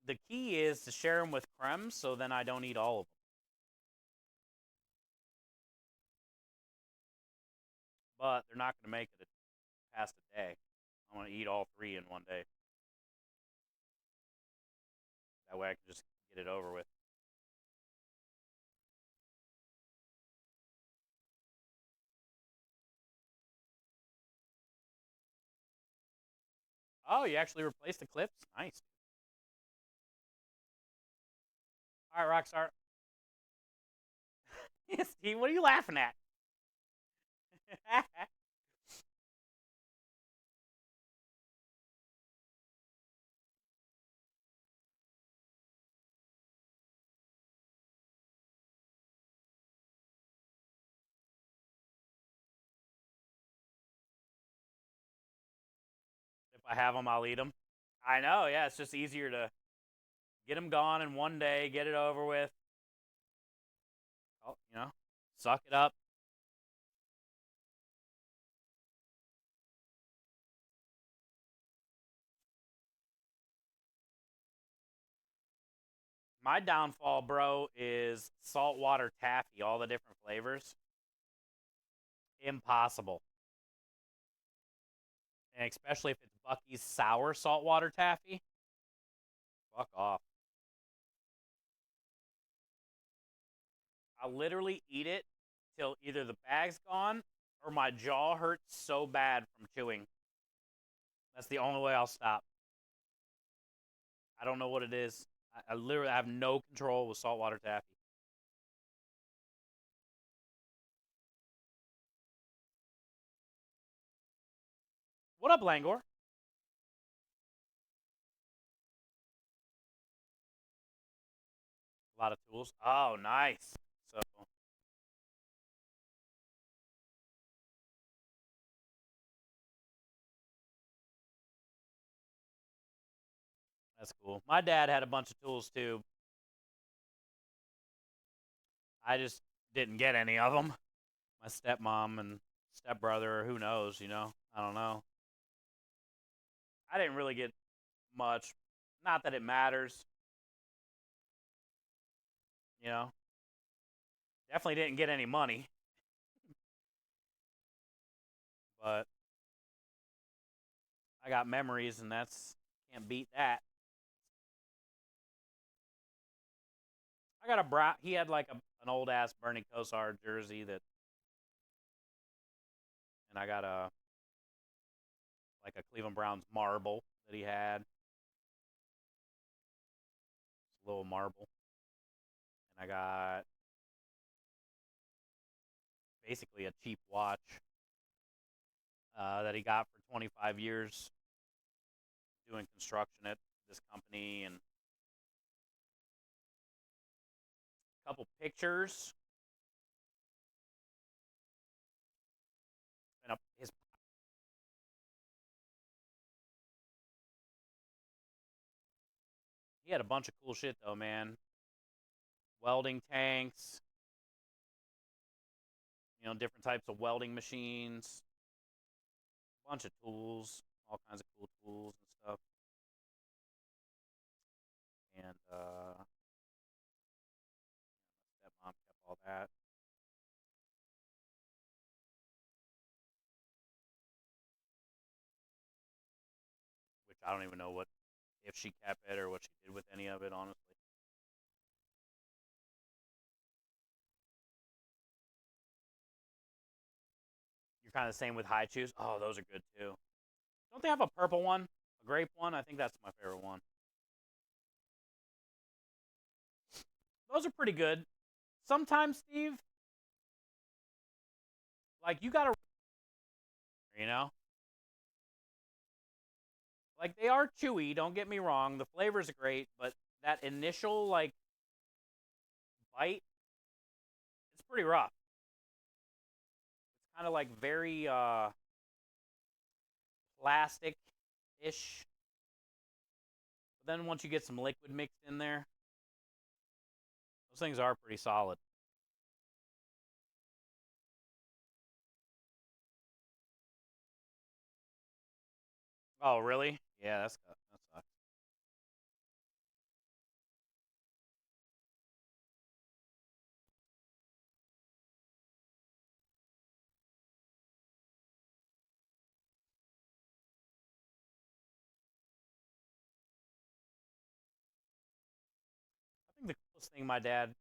The key is to share them with creme so then I don't eat all of them. But they're not going to make it past a day. I want to eat all three in one day. That way I can just get it over with. Oh, you actually replaced the clips? Nice. All right, Rockstar. Steve, what are you laughing at? If I have them, I'll eat them. I know, yeah. It's just easier to get them gone in one day, get it over with. Oh, you know, suck it up. My downfall, bro, is saltwater taffy, all the different flavors. Impossible. And especially if it's Bucky's sour saltwater taffy. Fuck off. I literally eat it till either the bag's gone or my jaw hurts so bad from chewing. That's the only way I'll stop. I don't know what it is. I literally have no control with saltwater taffy. What up, Langor? A lot of tools. Oh, nice. So that's cool. My dad had a bunch of tools too. I just didn't get any of them. My stepmom and stepbrother, or who knows, you know? I don't know. I didn't really get much. Not that it matters, you know? Definitely didn't get any money, but I got memories, and that's can't beat that. I got a brown. He had like an old ass Bernie Kosar jersey that, and I got a like a Cleveland Browns marble that he had. It's a little marble, and I got basically a cheap watch that he got for 25 years doing construction at this company, and couple pictures. And up his. He had a bunch of cool shit though, man. Welding tanks, different types of welding machines, a bunch of tools, all kinds of cool tools and stuff. And my stepmom kept all that. Which I don't even know if she kept it or what she did with any of it, honestly. You're kind of the same with high chews. Oh, those are good too. Don't they have a purple one? A grape one? I think that's my favorite one. Those are pretty good. Sometimes, Steve, like you gotta, you know, like they are chewy. Don't get me wrong. The flavors are great, but that initial like bite, it's pretty rough. It's kind of like very plastic-ish. But then once you get some liquid mixed in there, those things are pretty solid. Oh, really? Yeah, that sucks. I think the coolest thing my dad,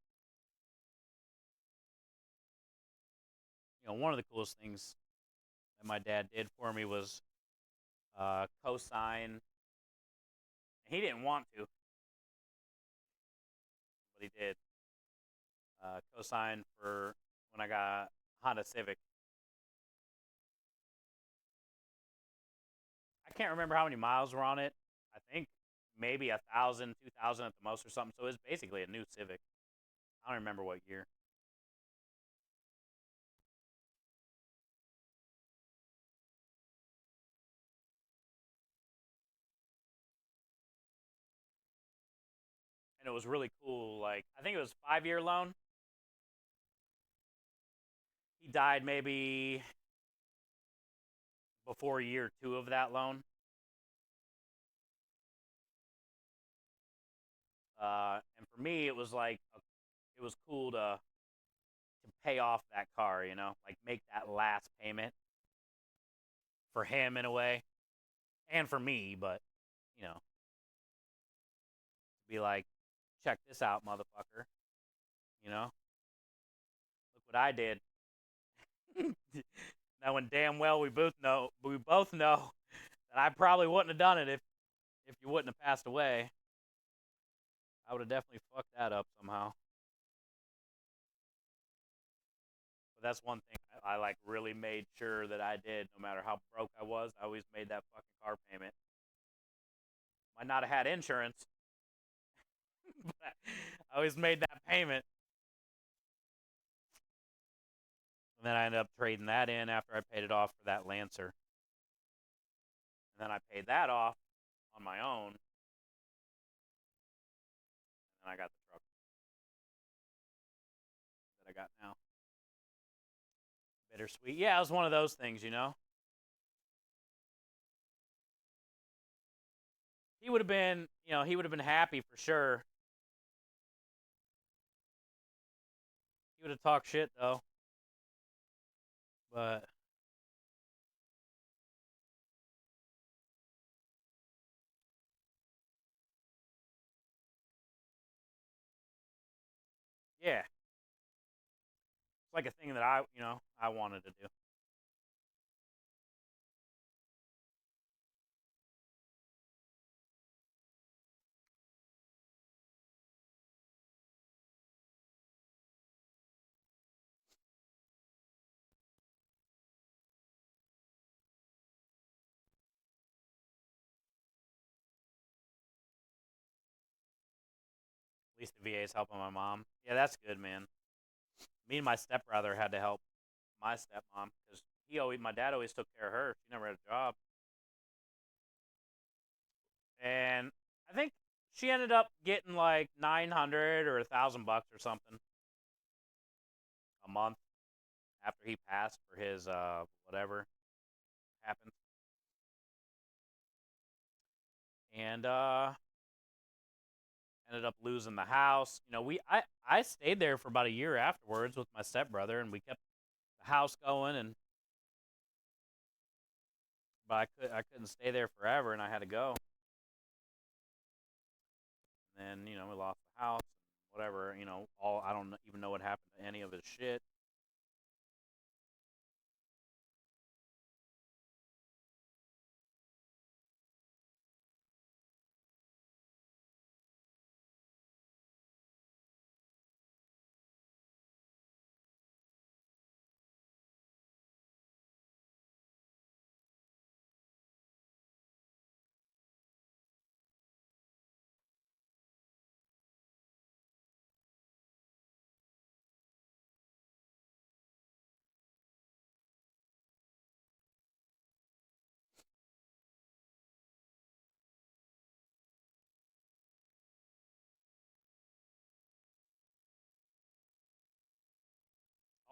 one of the coolest things that my dad did for me was co-sign. He didn't want to, but he did. Co-sign for when I got Honda Civic. I can't remember how many miles were on it. I think maybe 1,000, 2,000 at the most or something. So it was basically a new Civic. I don't remember what year. And it was really cool. Like I think it was 5-year loan. He died maybe before year 2 of that loan. And for me, it was like it was cool to pay off that car, like make that last payment for him in a way, and for me, but you know, be like, check this out, motherfucker. Look what I did. Now, when damn well we both know that I probably wouldn't have done it if you wouldn't have passed away. I would have definitely fucked that up somehow. But that's one thing I like really made sure that I did. No matter how broke I was, I always made that fucking car payment. Might not have had insurance, but I always made that payment. And then I ended up trading that in after I paid it off for that Lancer. And then I paid that off on my own. And then I got the truck that I got now. Bittersweet. Yeah, it was one of those things. He would have been happy for sure. He would have talked shit though. But yeah, it's like a thing that I wanted to do. least the VA is helping my mom. Yeah, that's good, man. Me and my stepbrother had to help my stepmom because my dad always took care of her. She never had a job, and I think she ended up getting like 900 or $1,000 or something a month after he passed for his whatever happened, and ended up losing the house. You know, I stayed there for about a year afterwards with my stepbrother, and we kept the house going, and but I couldn't stay there forever, and I had to go. And then we lost the house, and whatever. All I don't even know what happened to any of his shit.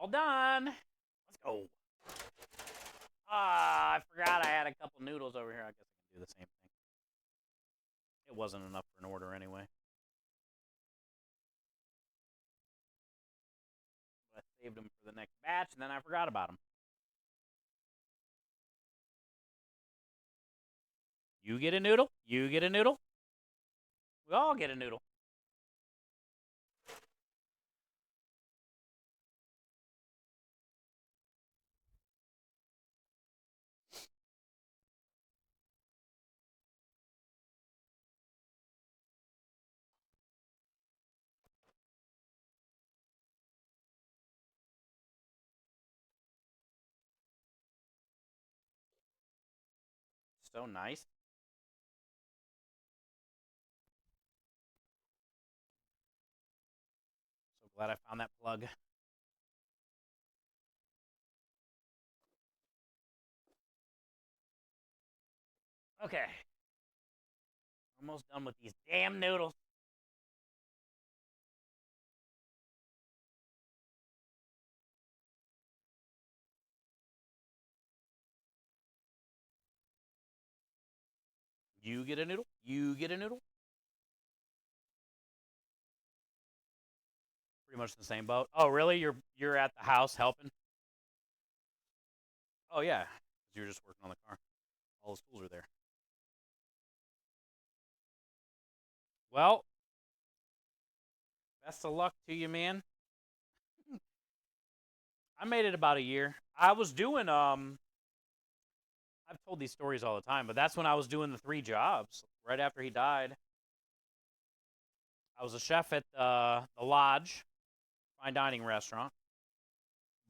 All done. Let's go. Ah, I forgot I had a couple noodles over here. I guess I can do the same thing. It wasn't enough for an order anyway. But I saved them for the next batch, and then I forgot about them. You get a noodle. You get a noodle. We all get a noodle. So nice. So glad I found that plug. Okay. Almost done with these damn noodles. You get a noodle. You get a noodle. Pretty much the same boat. Oh, really? You're at the house helping? Oh yeah, because you're just working on the car. All the tools are there. Well, best of luck to you, man. I made it about a year. I was doing I've told these stories all the time, but that's when I was doing the 3 jobs right after he died. I was a chef at the Lodge, fine dining restaurant,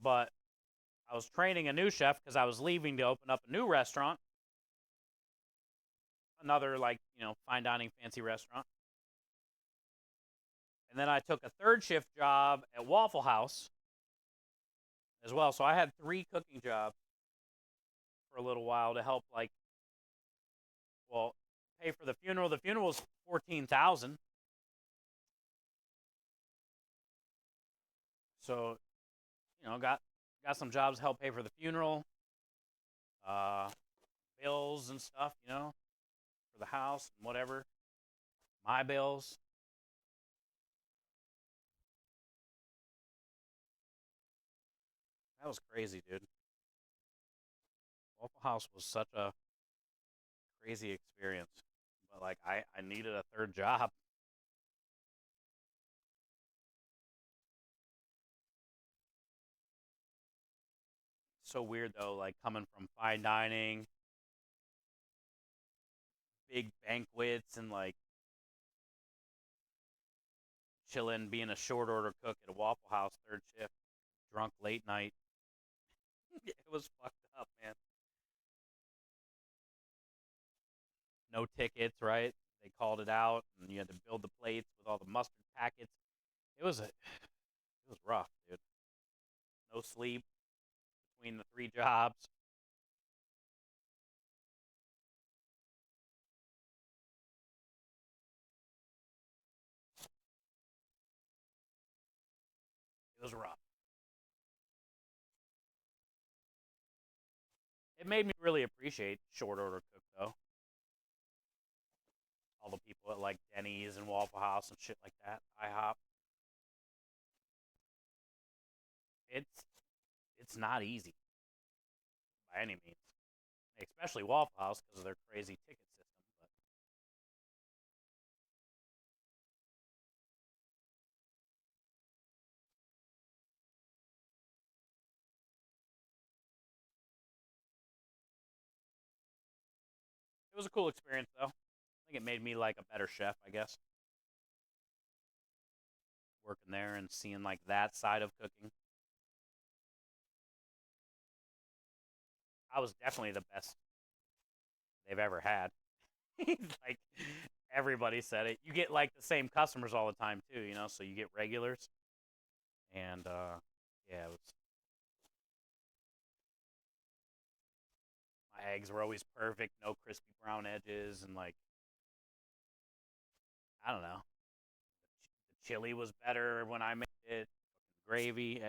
but I was training a new chef because I was leaving to open up a new restaurant, another fine dining fancy restaurant. And then I took a third shift job at Waffle House as well. So I had 3 cooking jobs for a little while to help pay for the funeral. The funeral was 14,000. So, got some jobs to help pay for the funeral, uh, bills and stuff, for the house and whatever. My bills. That was crazy, dude. Waffle House was such a crazy experience. But I needed a third job. So weird though, like coming from fine dining, big banquets, and chilling, being a short order cook at a Waffle House third shift, drunk late night. It was fucked up, man. No tickets, right? they called it out, and you had to build the plates with all the mustard packets. It was rough, dude. No sleep between the 3 jobs. It was rough. It made me really appreciate short order cook though. All the people at like Denny's and Waffle House and shit like that. IHOP. It's it's not easy by any means, especially Waffle House because of their crazy ticket system. But it was a cool experience though. I think it made me like a better chef, I guess. Working there and seeing like that side of cooking. I was definitely the best they've ever had. Like everybody said it. You get like the same customers all the time too, you know, so you get regulars. And yeah, it was my eggs were always perfect, no crispy brown edges, and like I don't know. The chili was better when I made it. Gravy,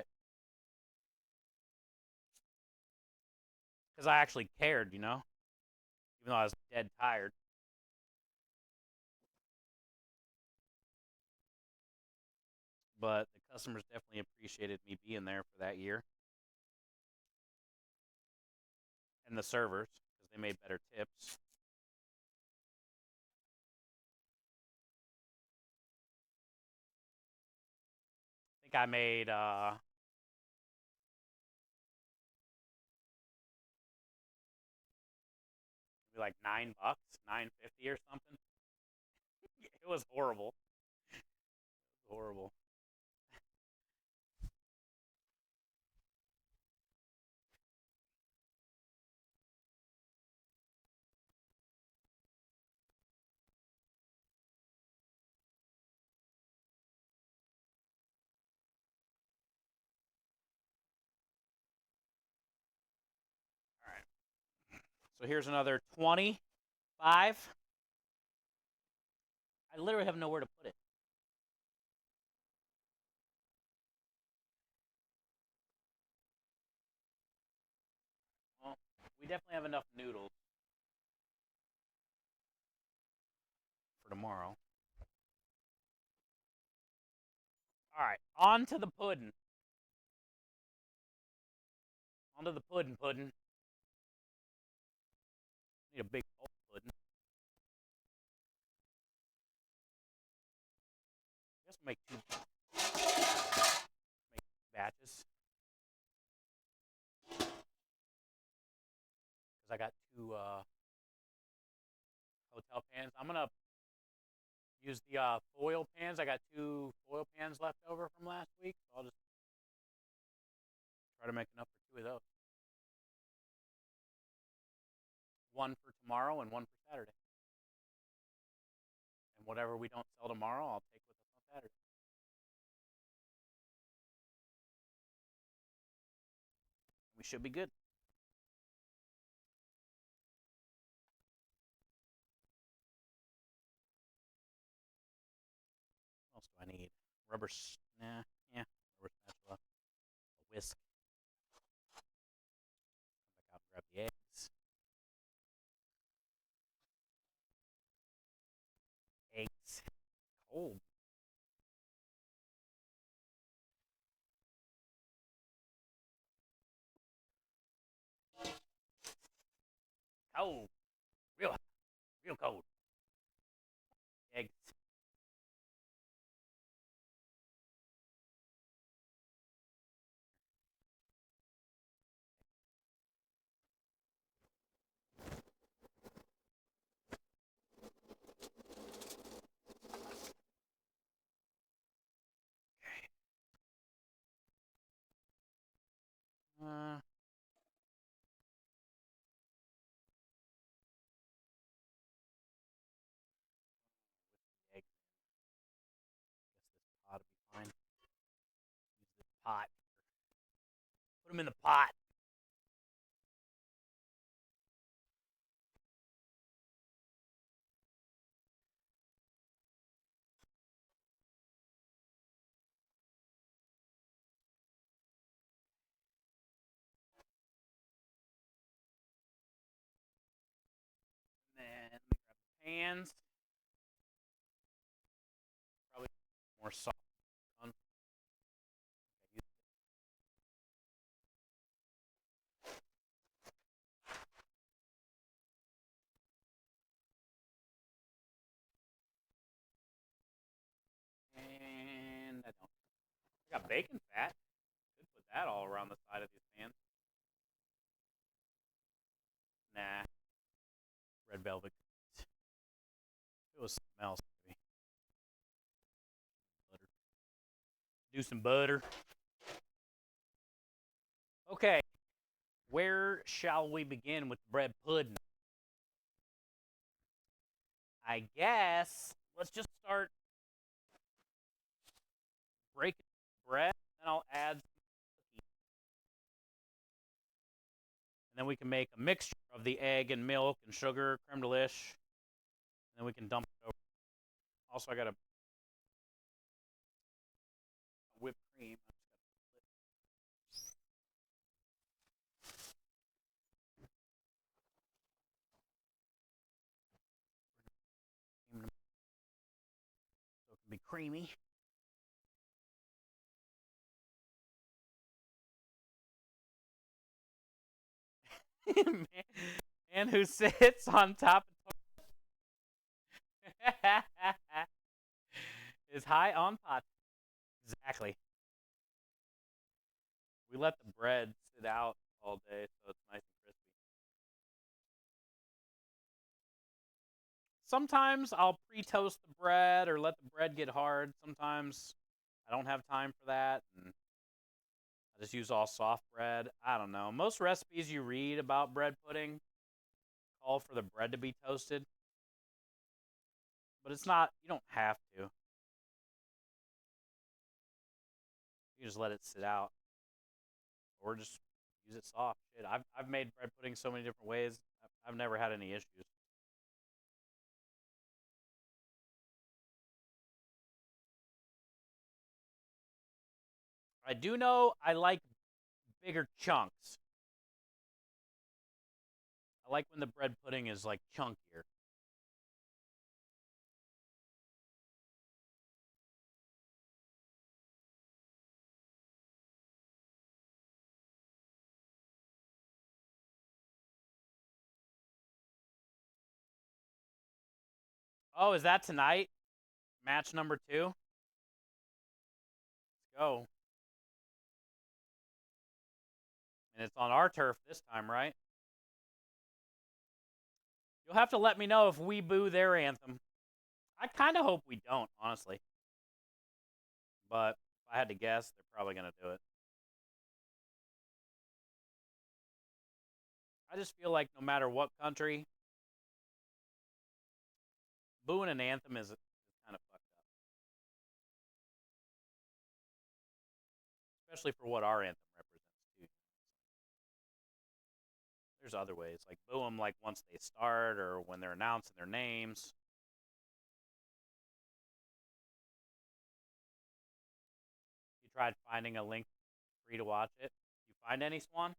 because I actually cared, you know, even though I was dead tired. But the customers definitely appreciated me being there for that year, and the servers because they made better tips. I think I made maybe like $9, 9.50 or something. It was horrible. Horrible. All right. So here's another 25. I literally have nowhere to put it. Well, we definitely have enough noodles for tomorrow. All right, on to the pudding. On to the pudding. Need a big bowl of pudding. I guess we'll make 2 batches because I got 2 hotel pans. I'm gonna use the foil pans. I got 2 foil pans left over from last week, so I'll just try to make enough for 2 of those. One for tomorrow and one for Saturday. And whatever we don't sell tomorrow, I'll take with us on Saturday. We should be good. What else do I need? Nah, yeah, rubber spatula, a whisk. Come back out and grab the eggs. Eggs. Cold. Cold. Real, real cold. Eggs. Uh, pot. Put them in the pot. And then let me grab the pans. Probably more salt. On. And I don't. I got bacon fat. Could put that all around the side of these pans. Nah. Red velvet. It was something else. Maybe. Butter. Do some butter. Okay. Where shall we begin with bread pudding? I guess let's just start breaking bread, and I'll add some cookies. And then we can make a mixture of the egg and milk and sugar, creme de lish. And then we can dump it over. Also, I got a whipped cream. So it can be creamy. Man who sits on top of is high on pot. Exactly. We let the bread sit out all day, so it's nice and crispy. Sometimes I'll pre-toast the bread or let the bread get hard. Sometimes I don't have time for that, and I just use all soft bread. I don't know. Most recipes you read about bread pudding call for the bread to be toasted, but it's not. You don't have to. You just let it sit out, or just use it soft. Shit, I've made bread pudding so many different ways. I've never had any issues. I do know I like bigger chunks. I like when the bread pudding is like chunkier. Oh, is that tonight? Match number 2? Let's go. And it's on our turf this time, right? You'll have to let me know if we boo their anthem. I kind of hope we don't, honestly. But if I had to guess, they're probably going to do it. I just feel like no matter what country, booing an anthem is kind of fucked up. Especially for what our anthem represents, too. There's other ways, like boo them like once they start or when they're announcing their names. You tried finding a link free to watch it. You find any, Swan?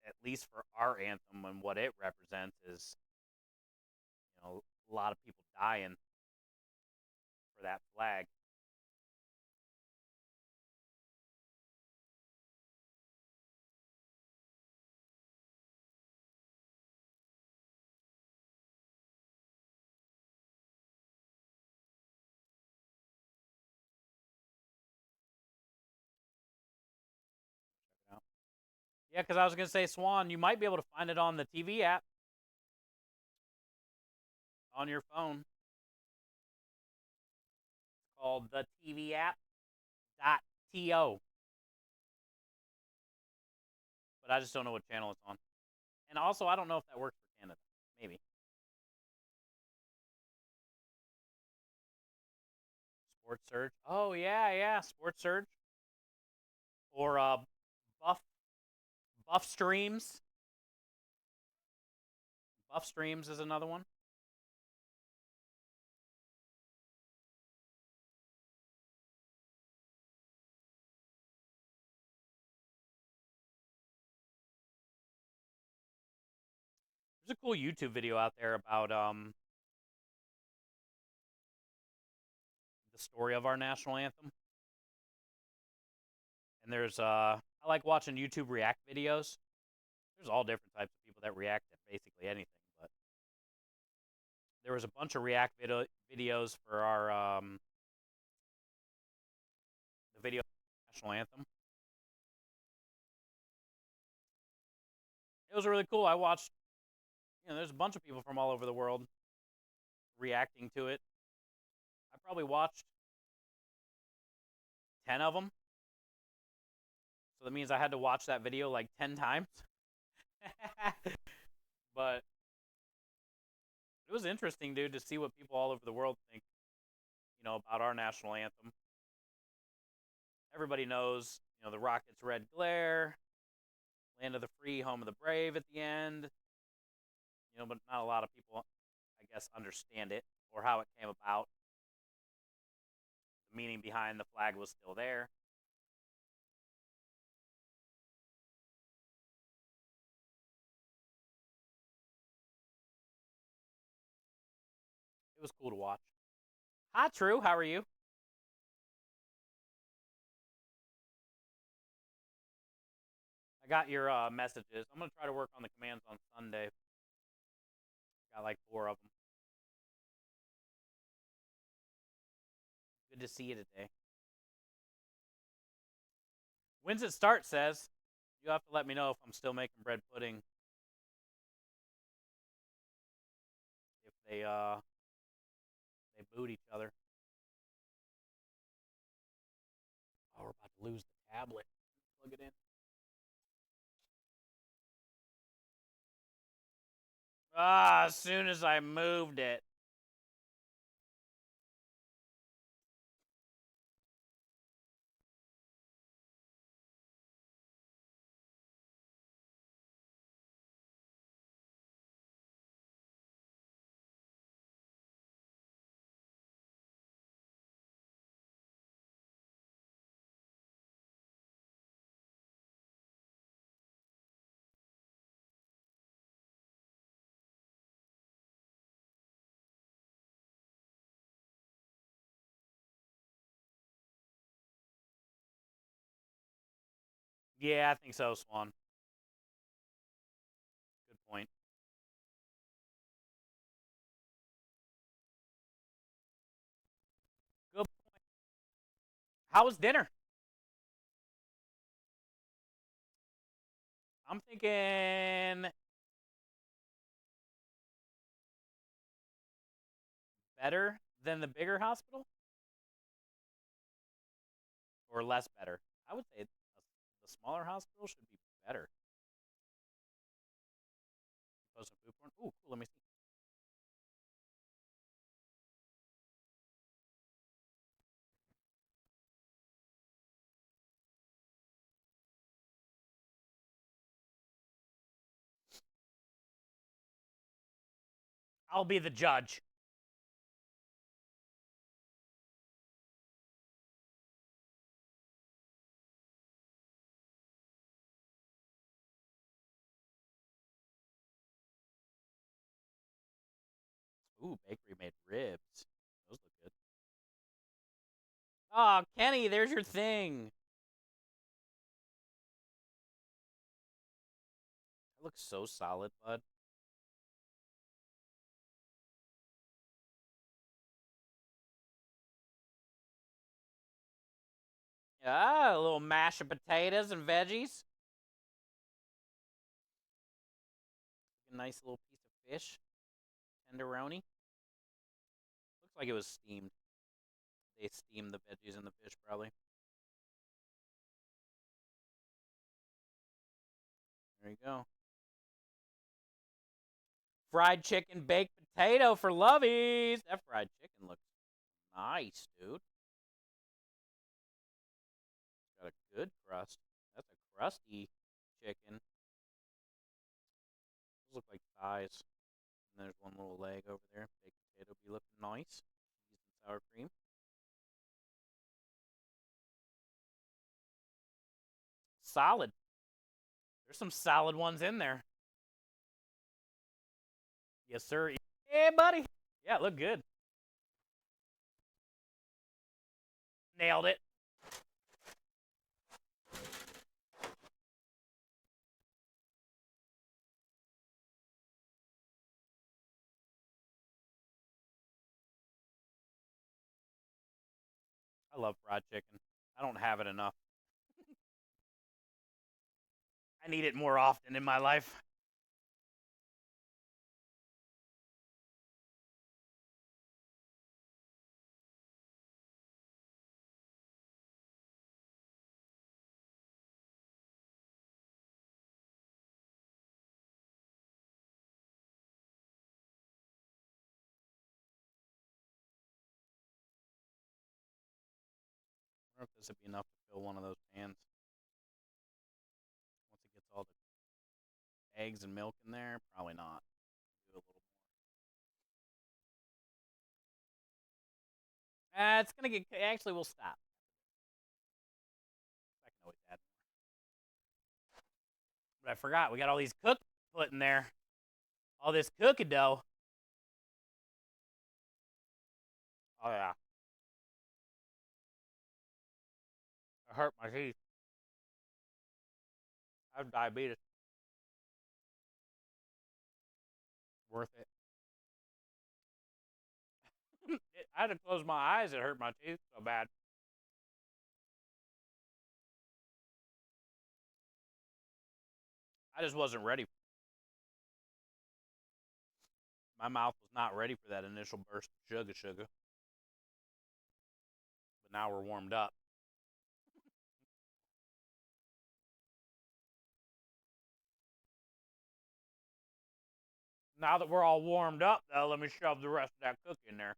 At least for our anthem and what it represents is, a lot of people dying for that flag. Check it out. Yeah, because I was going to say, Swan, you might be able to find it on the TV app on your phone. It's called the TV app.to. But I just don't know what channel it's on. And also, I don't know if that works for Canada. Maybe. Sports Surge. Oh, yeah. Sports Surge. Or Buff Streams. Buff Streams is another one. There's a cool YouTube video out there about the story of our national anthem. And there's I like watching YouTube React videos. There's all different types of people that react to basically anything, but there was a bunch of React videos for our the video national anthem. It was really cool. I watched, there's a bunch of people from all over the world reacting to it. I probably watched 10 of them. So that means I had to watch that video like 10 times. But it was interesting, dude, to see what people all over the world think, about our national anthem. Everybody knows, the rocket's red glare, land of the free, home of the brave at the end. But not a lot of people, I guess, understand it or how it came about. The meaning behind the flag was still there. It was cool to watch. Hi, True. How are you? I got your messages. I'm going to try to work on the commands on Sunday. Got like 4 of them. Good to see you today. When's it start, says. You have to let me know if I'm still making bread pudding. If they boot each other. Oh, we're about to lose the tablet. Plug it in. As soon as I moved it. Yeah, I think so, Swan. Good point. Good point. How was dinner? I'm thinking better than the bigger hospital? Or less better? I would say the smaller hospital should be better. Post some food porn. Ooh, cool. Let me see. I'll be the judge. Ooh, bakery made ribs. Those look good. Oh, Kenny, there's your thing. That looks so solid, bud. Ah, a little mash of potatoes and veggies. A nice little piece of fish. Tenderoni. Looks like it was steamed. They steamed the veggies and the fish, probably. There you go. Fried chicken, baked potato for lovies. That fried chicken looks nice, dude. Got a good crust. That's a crusty chicken. Those look like thighs. And there's one little leg over there. Baked potato be looking nice. Using sour cream. Solid. There's some solid ones in there. Yes, sir. Yeah, buddy. Yeah, it looked good. Nailed it. I love fried chicken. I don't have it enough. I need it more often in my life. I wonder if this would be enough to fill one of those pans. Once it gets all the eggs and milk in there, probably not. Do a little more. It's gonna get. Actually, we'll stop. I can always add more. But I forgot we got all these cookies put in there. All this cookie dough. Oh yeah. It hurt my teeth. I have diabetes. Worth it. I had to close my eyes. It hurt my teeth so bad. I just wasn't ready. My mouth was not ready for that initial burst of sugar. But now we're warmed up. Now that we're all warmed up, though, let me shove the rest of that cookie in there.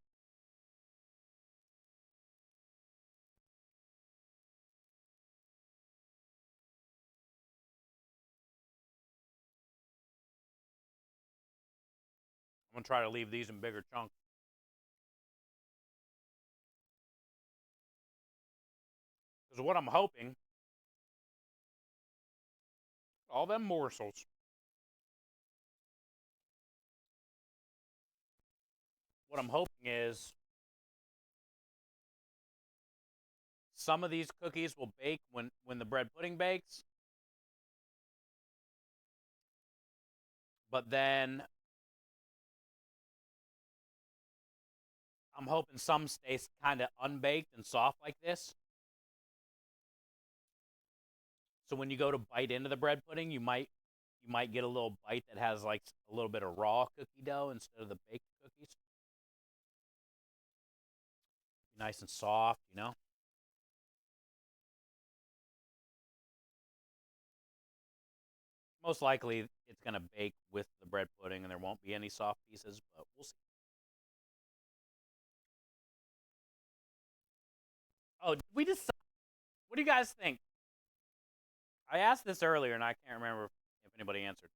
I'm going to try to leave these in bigger chunks. Because what I'm hoping, all them morsels. What I'm hoping is some of these cookies will bake when the bread pudding bakes. But then I'm hoping some stay kind of unbaked and soft like this. So when you go to bite into the bread pudding, you might get a little bite that has like a little bit of raw cookie dough instead of the baked cookies. Be nice and soft, you know. Most likely it's going to bake with the bread pudding and there won't be any soft pieces, but we'll see. Oh, did we decide? What do you guys think? I asked this earlier and I can't remember if anybody answered.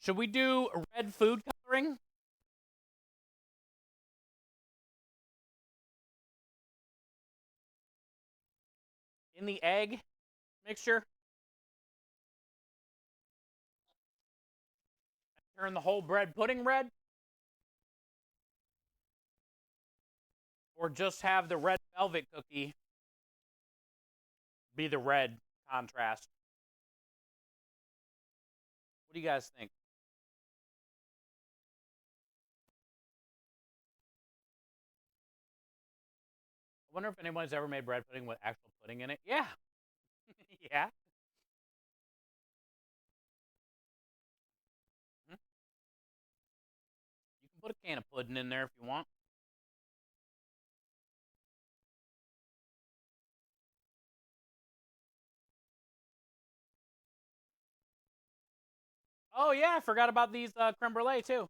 Should we do red food coloring? In the egg mixture? Turn the whole bread pudding red? or just have the red velvet cookie be the red contrast. What do you guys think? I wonder if anybody's ever made bread pudding with actual pudding in it. Yeah. Yeah. Mhm. You can put a can of pudding in there if you want. Oh yeah, I forgot about these creme brulee too.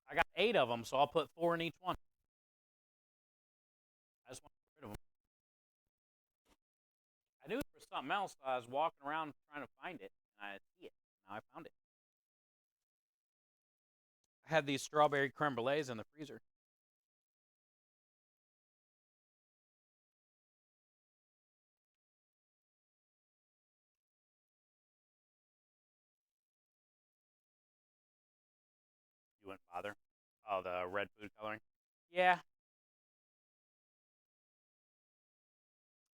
I got 8 of them, so I'll put 4 in each one. I just want to get rid of them. I knew there was something else. I was walking around trying to find it, and I see it. Now I found it. I had these strawberry creme brulees in the freezer. You wouldn't bother. Oh, the red food coloring. Yeah,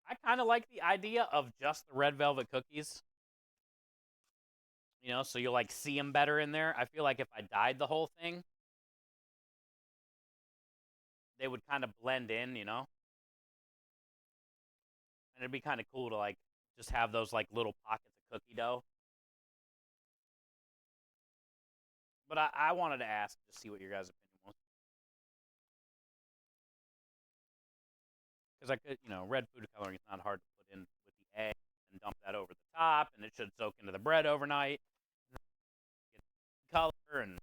I kind of like the idea of just the red velvet cookies. You know, so you'll like see them better in there. I feel like if I dyed the whole thing, they would kind of blend in, you know? And it'd be kind of cool to like just have those like little pockets of cookie dough. But I wanted to ask to see what your guys' opinion was. Because I could, you know, red food coloring is not hard to put in with the egg and dump that over the top, and it should soak into the bread overnight. Get color and.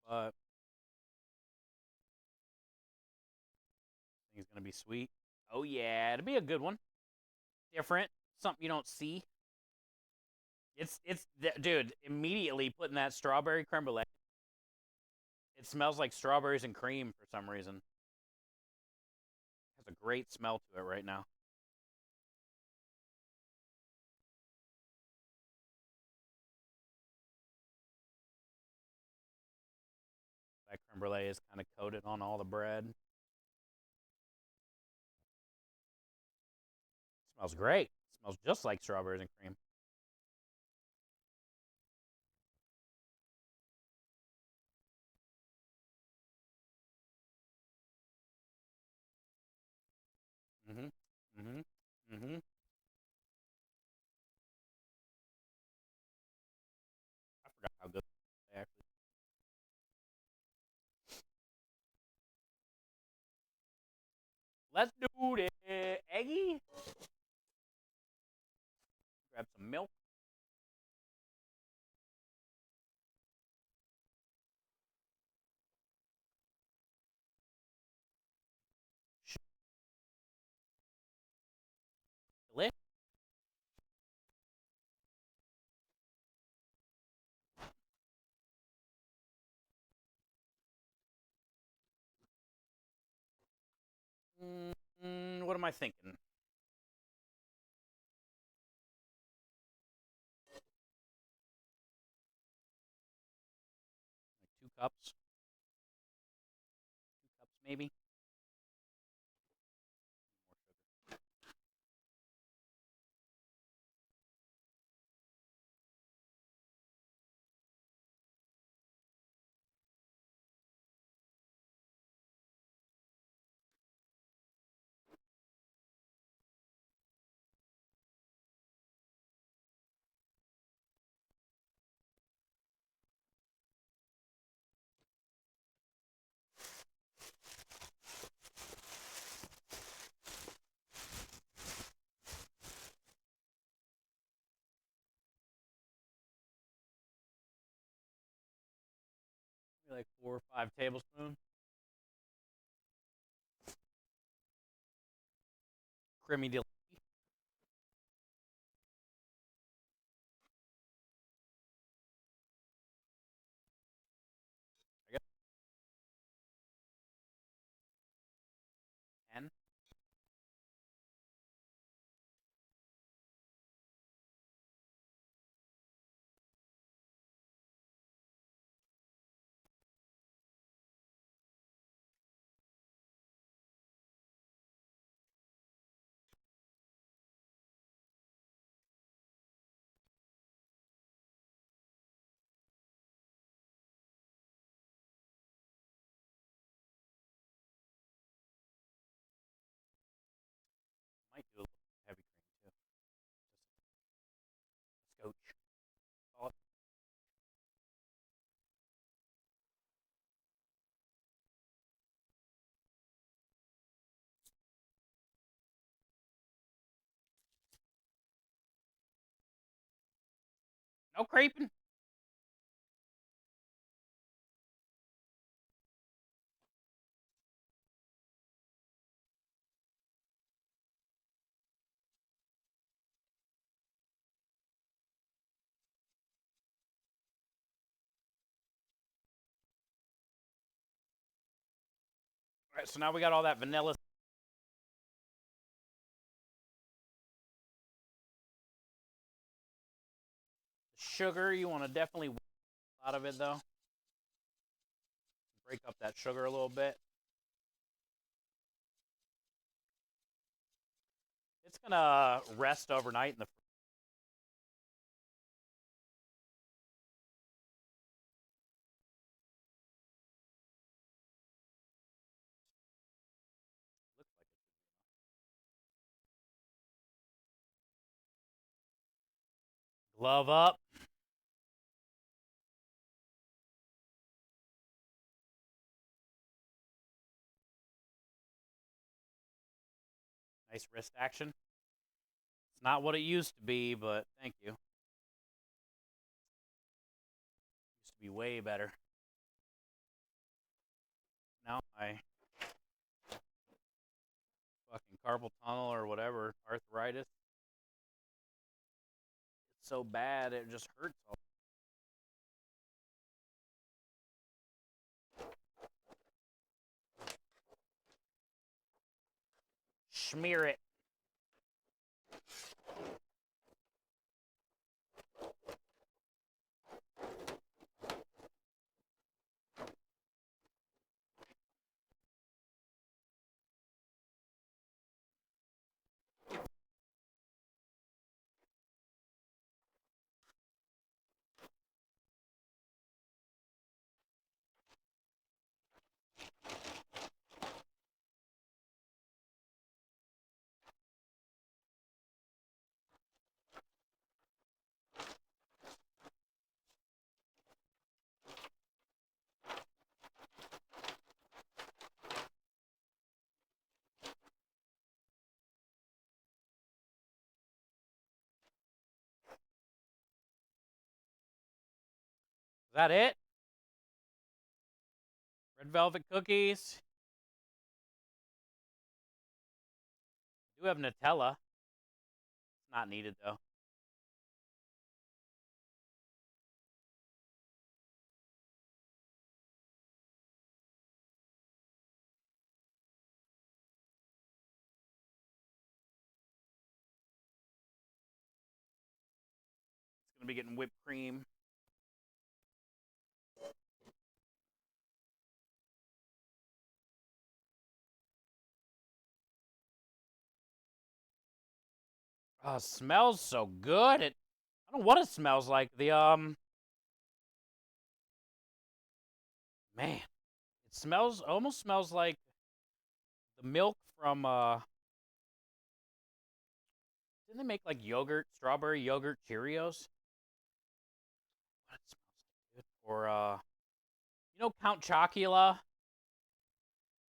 But I think it's gonna be sweet. Oh yeah, it'll be a good one. Different, something you don't see. It's dude. Immediately putting that strawberry creme brulee. It smells like strawberries and cream for some reason. It has a great smell to it right now. That creme brulee is kind of coated on all the bread. It smells great. It smells just like strawberries and cream. Mm-hmm. Mm-hmm. Mm-hmm. I forgot how good they actually. Let's do it, Eggy. Grab some milk. Delish. What am I thinking? Like 2 cups. 2 cups maybe. More sugar. Maybe like 4 or 5 tablespoons. Creamy deal. I guess 10. No creeping. All right, so now we got all that vanilla. Sugar, you want to definitely out of it though. Break up that sugar a little bit. It's gonna rest overnight in the. Looks like it. Glove up. Nice wrist action. It's not what it used to be, but thank you. Used to be way better. Now my fucking carpal tunnel or whatever, arthritis. It's so bad it just hurts. Smear it. Is that it? Red velvet cookies. I do have Nutella. It's not needed though. It's gonna be getting whipped cream. Oh, it smells so good. I don't know what it smells like. Man, it smells almost smells like the milk from didn't they make like yogurt, strawberry yogurt Cheerios? What it smells like, dude. Or you know Count Chocula?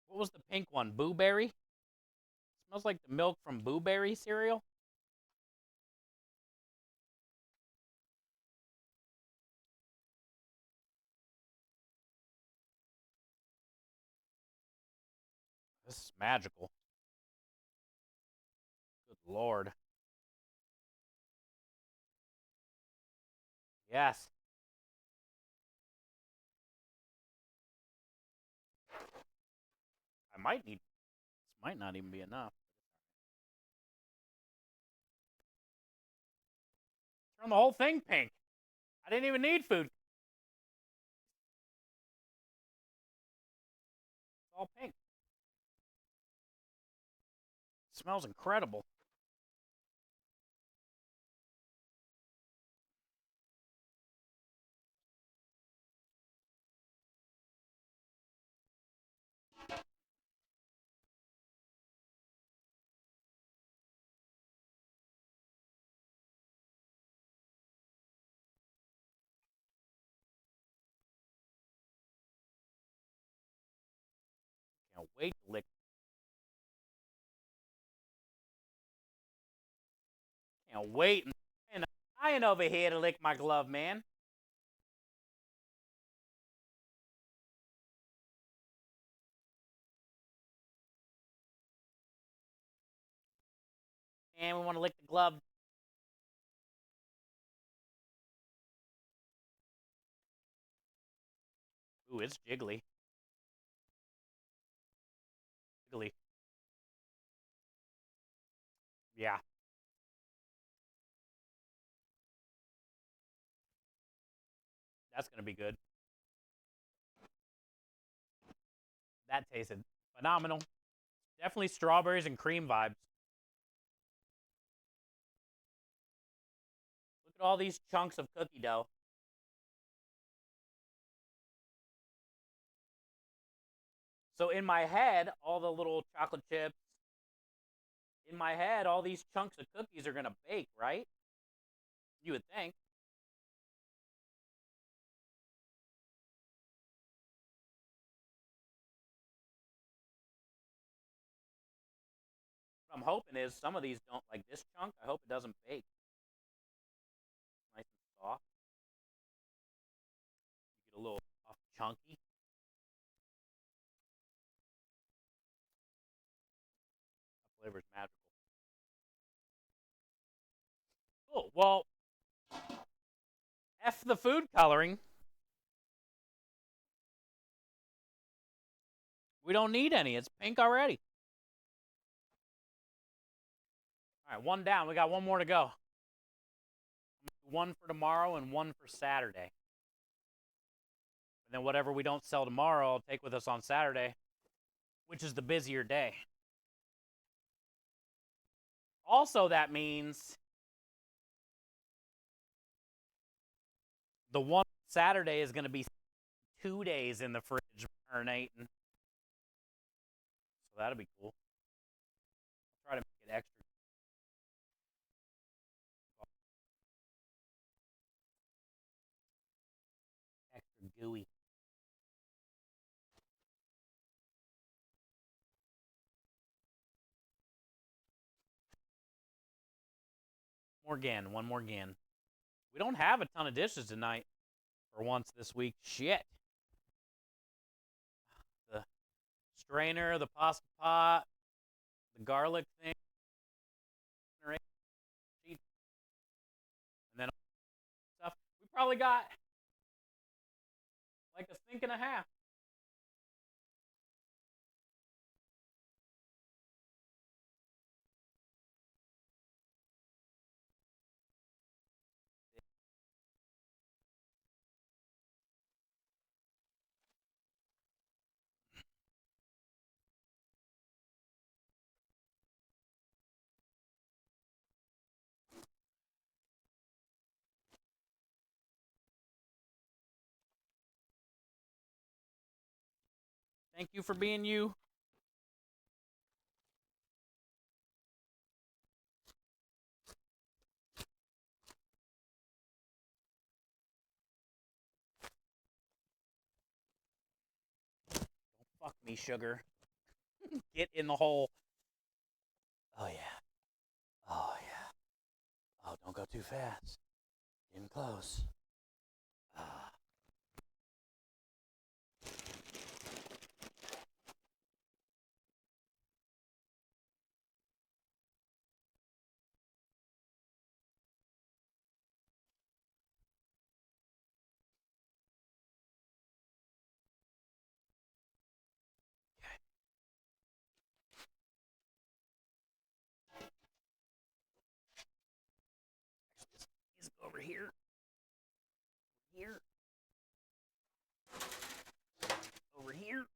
What was the pink one? Boo Berry? Smells like the milk from Boo Berry cereal. This is magical. Good lord. Yes. I might need this might not even be enough. Turn the whole thing pink. I didn't even need food. It's all pink. It smells incredible. Can't wait to lick. Can't wait. And I ain't over here to lick my glove, man. And we want to lick the glove. Ooh, it's jiggly. Jiggly. Yeah. That's going to be good. That tasted phenomenal. Definitely strawberries and cream vibes. Look at all these chunks of cookie dough. So in my head, all the little chocolate chips, in my head, all these chunks of cookies are going to bake, right? You would think. What I'm hoping is some of these don't, like this chunk, I hope it doesn't bake. Nice and soft. You get a little soft, chunky. That flavor's magical. Cool. Well, F the food coloring. We don't need any. It's pink already. All right, one down. We got one more to go. One for tomorrow and one for Saturday. And then whatever we don't sell tomorrow, I'll take with us on Saturday, which is the busier day. Also, that means the one Saturday is going to be 2 days in the fridge marinating. So that'll be cool. I'll try to make it extra gooey. One more again. We don't have a ton of dishes tonight for once this week. Shit. The strainer, the pasta pot, the garlic thing, and then stuff. We probably got like a sink and a half. Thank you for being you. Don't fuck me, sugar. Get in the hole. Oh, yeah. Oh, yeah. Oh, don't go too fast. Getting close. Ah. Let's go over here. Here. Over here.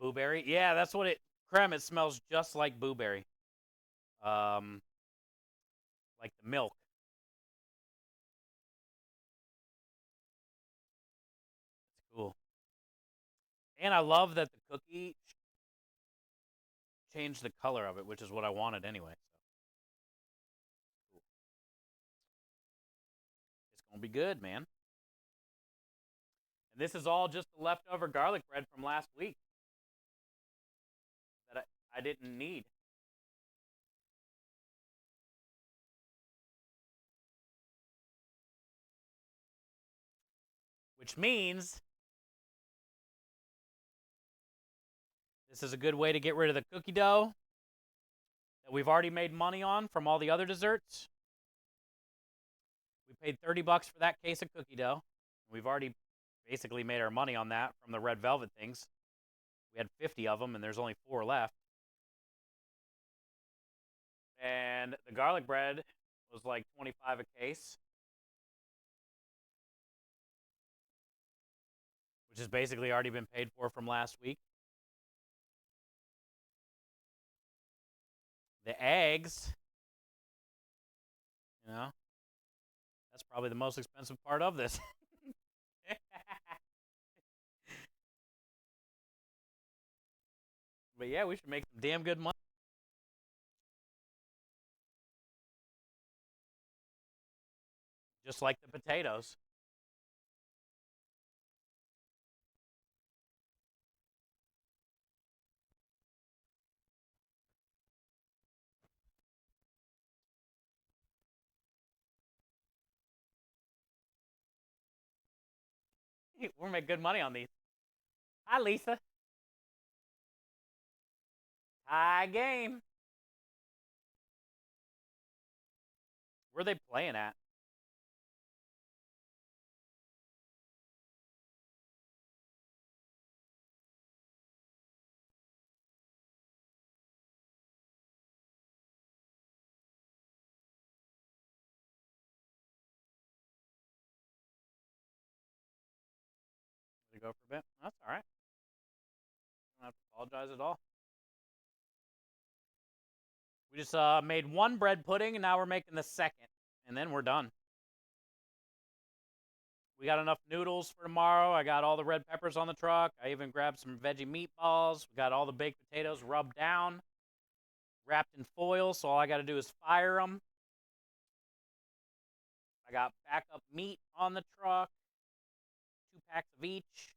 Blueberry. Yeah, that's what it. Creme. It smells just like blueberry. Like the milk. It's cool. And I love that the cookie changed the color of it, which is what I wanted anyway. So cool. It's gonna be good, man. And this is all just the leftover garlic bread from last week that I didn't need. which means this is a good way to get rid of the cookie dough that we've already made money on from all the other desserts. We paid $30 for that case of cookie dough. We've already basically made our money on that from the red velvet things. We had 50 of them, and there's only 4 left. And the garlic bread was like $25 a case, which has basically already been paid for from last week. The eggs, you know, that's probably the most expensive part of this. But yeah, we should make some damn good money. Just like the potatoes. We'll make good money on these. Hi, Lisa. Tie game. Where are they playing at? To go for a bit? That's all right. Don't have to apologize at all. We just made one bread pudding, and now we're making the second, and then we're done. We got enough noodles for tomorrow. I got all the red peppers on the truck. I even grabbed some veggie meatballs. We got all the baked potatoes rubbed down, wrapped in foil, so all I got to do is fire them. I got backup meat on the truck, 2 packs of each.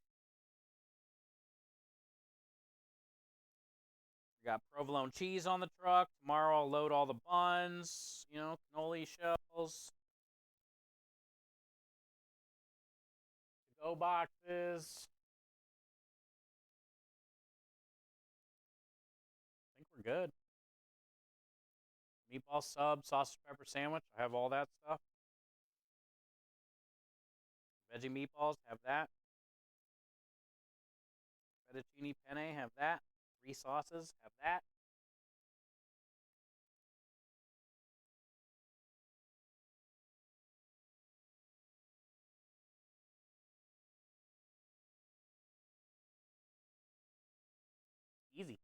We got provolone cheese on the truck. Tomorrow I'll load all the buns, you know, cannoli shells, to-go boxes. I think we're good. Meatball sub, sausage pepper sandwich. I have all that stuff. Veggie meatballs, have that. Fettuccine penne, have that. 3 sauces, have that. Easy.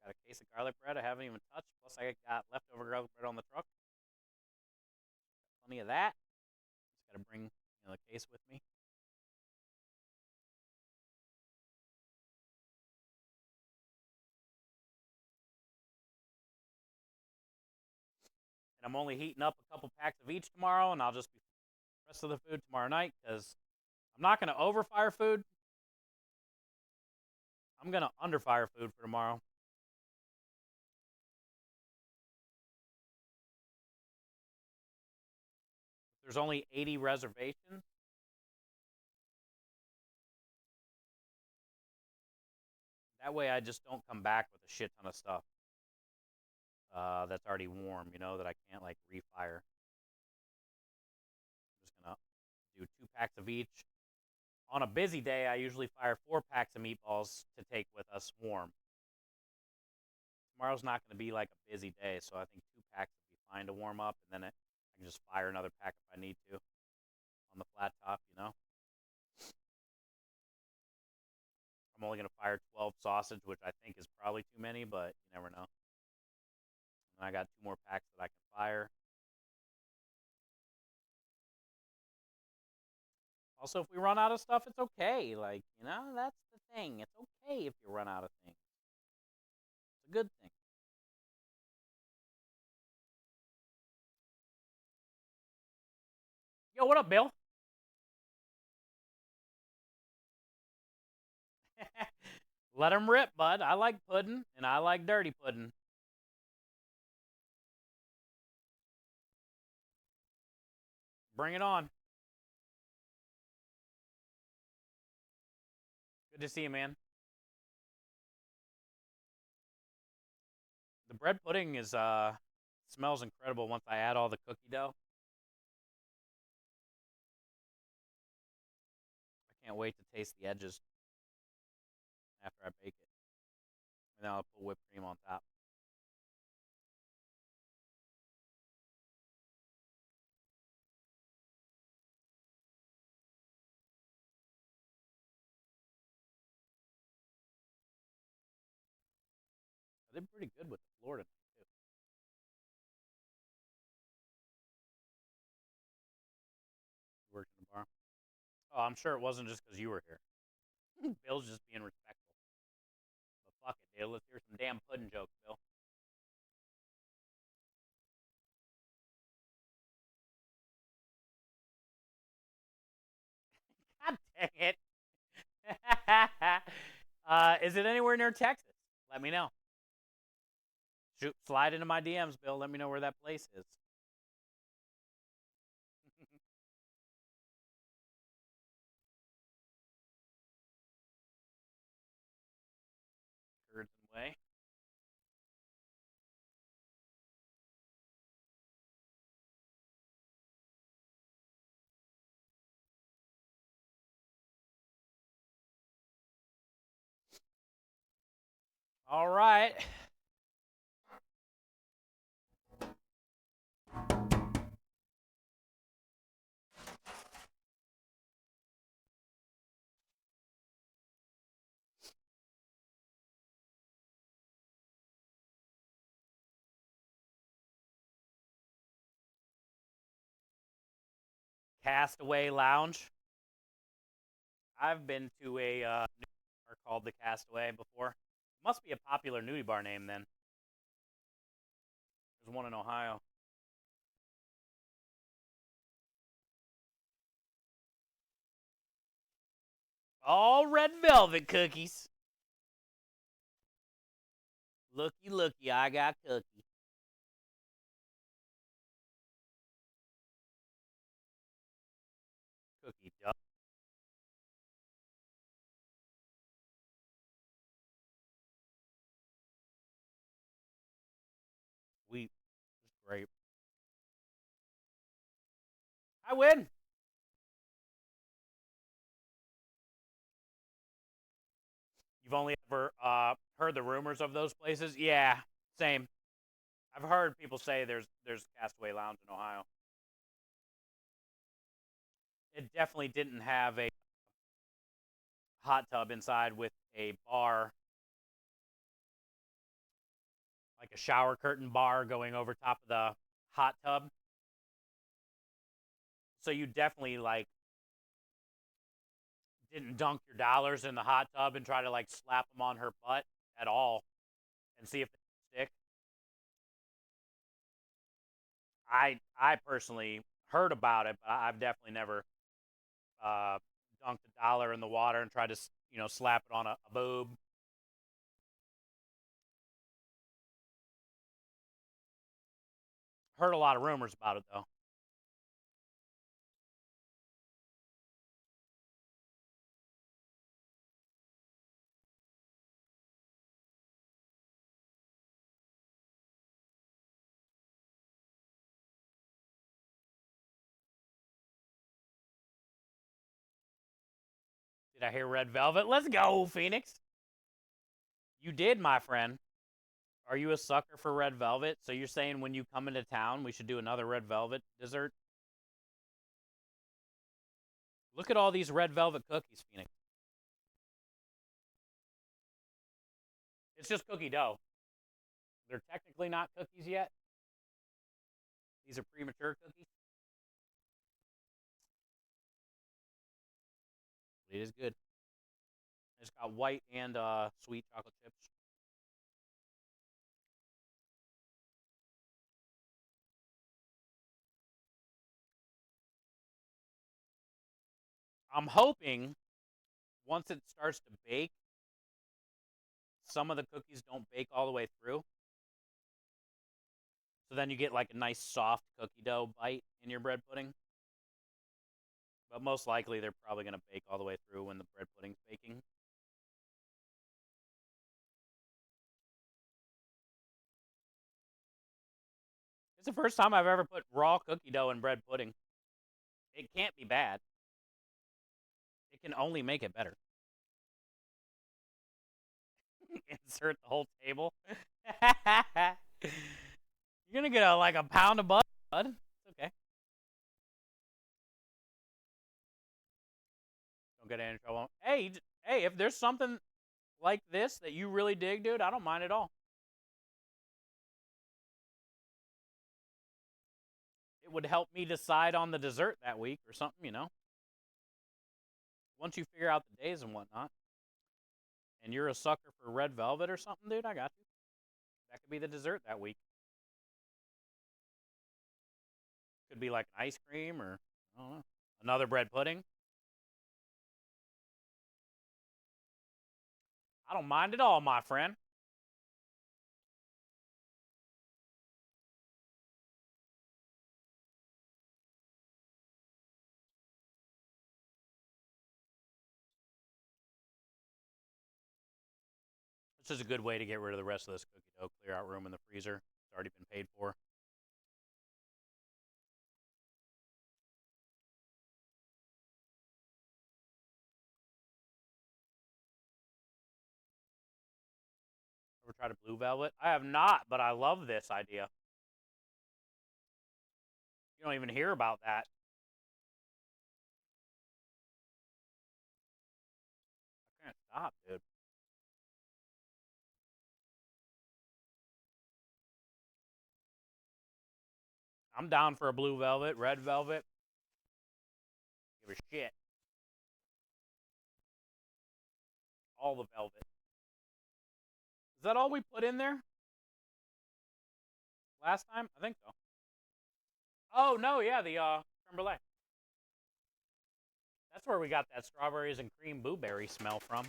Got a case of garlic bread I haven't even touched. Plus, I got leftover garlic bread on the truck. Got plenty of that. Just got to bring the case with me. And I'm only heating up a couple packs of each tomorrow, and I'll just be the rest of the food tomorrow night because I'm not going to overfire food. I'm going to underfire food for tomorrow. There's only 80 reservations. That way I just don't come back with a shit ton of stuff that's already warm, you know, that I can't like refire. I'm just going to do 2 packs of each. On a busy day, I usually fire 4 packs of meatballs to take with us warm. Tomorrow's not going to be like a busy day, so I think 2 packs would be fine to warm up, and then I can just fire another pack if I need to on the flat top, you know. I'm only going to fire 12 sausage, which I think is probably too many, but you never know. And I got 2 more packs that I can fire. Also, if we run out of stuff, it's okay. Like, you know, that's the thing. It's okay if you run out of things. It's a good thing. Yo, what up, Bill? Let him rip, bud. I like pudding, and I like dirty pudding. Bring it on. Good to see you, man. The bread pudding is smells incredible once I add all the cookie dough. I can't wait to taste the edges after I bake it. And then I'll put whipped cream on top. I did pretty good with the Florida too. You worked in the bar. Oh, I'm sure it wasn't just because you were here. Bill's just being respectful. But fuck it, dude. Let's hear some damn pudding jokes, Bill. God dang it. Is it anywhere near Texas? Let me know. Shoot, slide into my DMs, Bill. Let me know where that place is. Curds and whey. All right. Castaway Lounge. I've been to a nudie bar called the Castaway before. Must be a popular nudie bar name then. There's one in Ohio. All red velvet cookies. Looky, looky, I got cookie. Cookie dough. Sweet. It's great. I win. You've only ever heard the rumors of those places? Yeah, same. I've heard people say there's Castaway Lounge in Ohio. It definitely didn't have a hot tub inside with a bar, like a shower curtain bar going over top of the hot tub. So you definitely like didn't dunk your dollars in the hot tub and try to like slap them on her butt at all and see if they stick. I personally heard about it, but I've definitely never uh, dunked a dollar in the water and tried to slap it on a boob. Heard a lot of rumors about it though. Did I hear Red Velvet? Let's go, Phoenix. You did, my friend. Are you a sucker for Red Velvet? So you're saying when you come into town, we should do another Red Velvet dessert? Look at all these Red Velvet cookies, Phoenix. It's just cookie dough. They're technically not cookies yet. These are premature cookies. It is good. It's got white and sweet chocolate chips. I'm hoping once it starts to bake, some of the cookies don't bake all the way through. So then you get like a nice soft cookie dough bite in your bread pudding. But most likely they're probably going to bake all the way through when the bread pudding's baking. the first time I've ever put raw cookie dough in bread pudding. It can't be bad. It can only make it better. Insert the whole table. You're gonna get like a pound of butter, bud. It's okay. Don't get any trouble. Hey, if there's something like this that you really dig, dude, I don't mind at all. It would help me decide on the dessert that week or something, you know. Once you figure out the days and whatnot, and you're a sucker for red velvet or something, dude, I got you. That could be the dessert that week. Could be like an ice cream or, I don't know, another bread pudding. I don't mind at all, my friend. This is a good way to get rid of the rest of this cookie dough. Clear out room in the freezer. It's already been paid for. Ever tried a blue velvet? I have not, but I love this idea. You don't even hear about that. I can't stop, dude. I'm down for a blue velvet, red velvet. Give a shit. All the velvet. Is that all we put in there? Last time? I think so. Oh, no, yeah, the creme brulee. That's where we got that strawberries and cream blueberry smell from.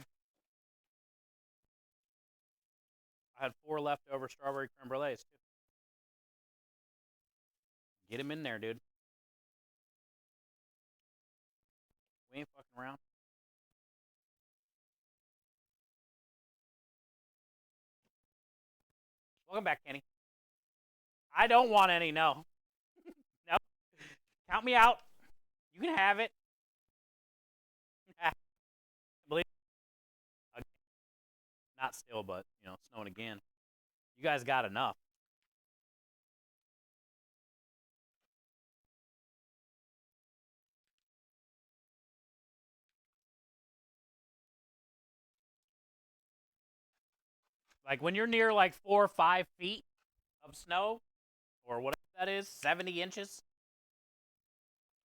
I had 4 leftover strawberry creme brulees, too. Get him in there, dude. We ain't fucking around. Welcome back, Kenny. I don't want any, no. No. Count me out. You can have it. Believe not still, but, you know, snowing again. You guys got enough. Like, when you're near, like, 4 or 5 feet of snow, or whatever that is, 70 inches,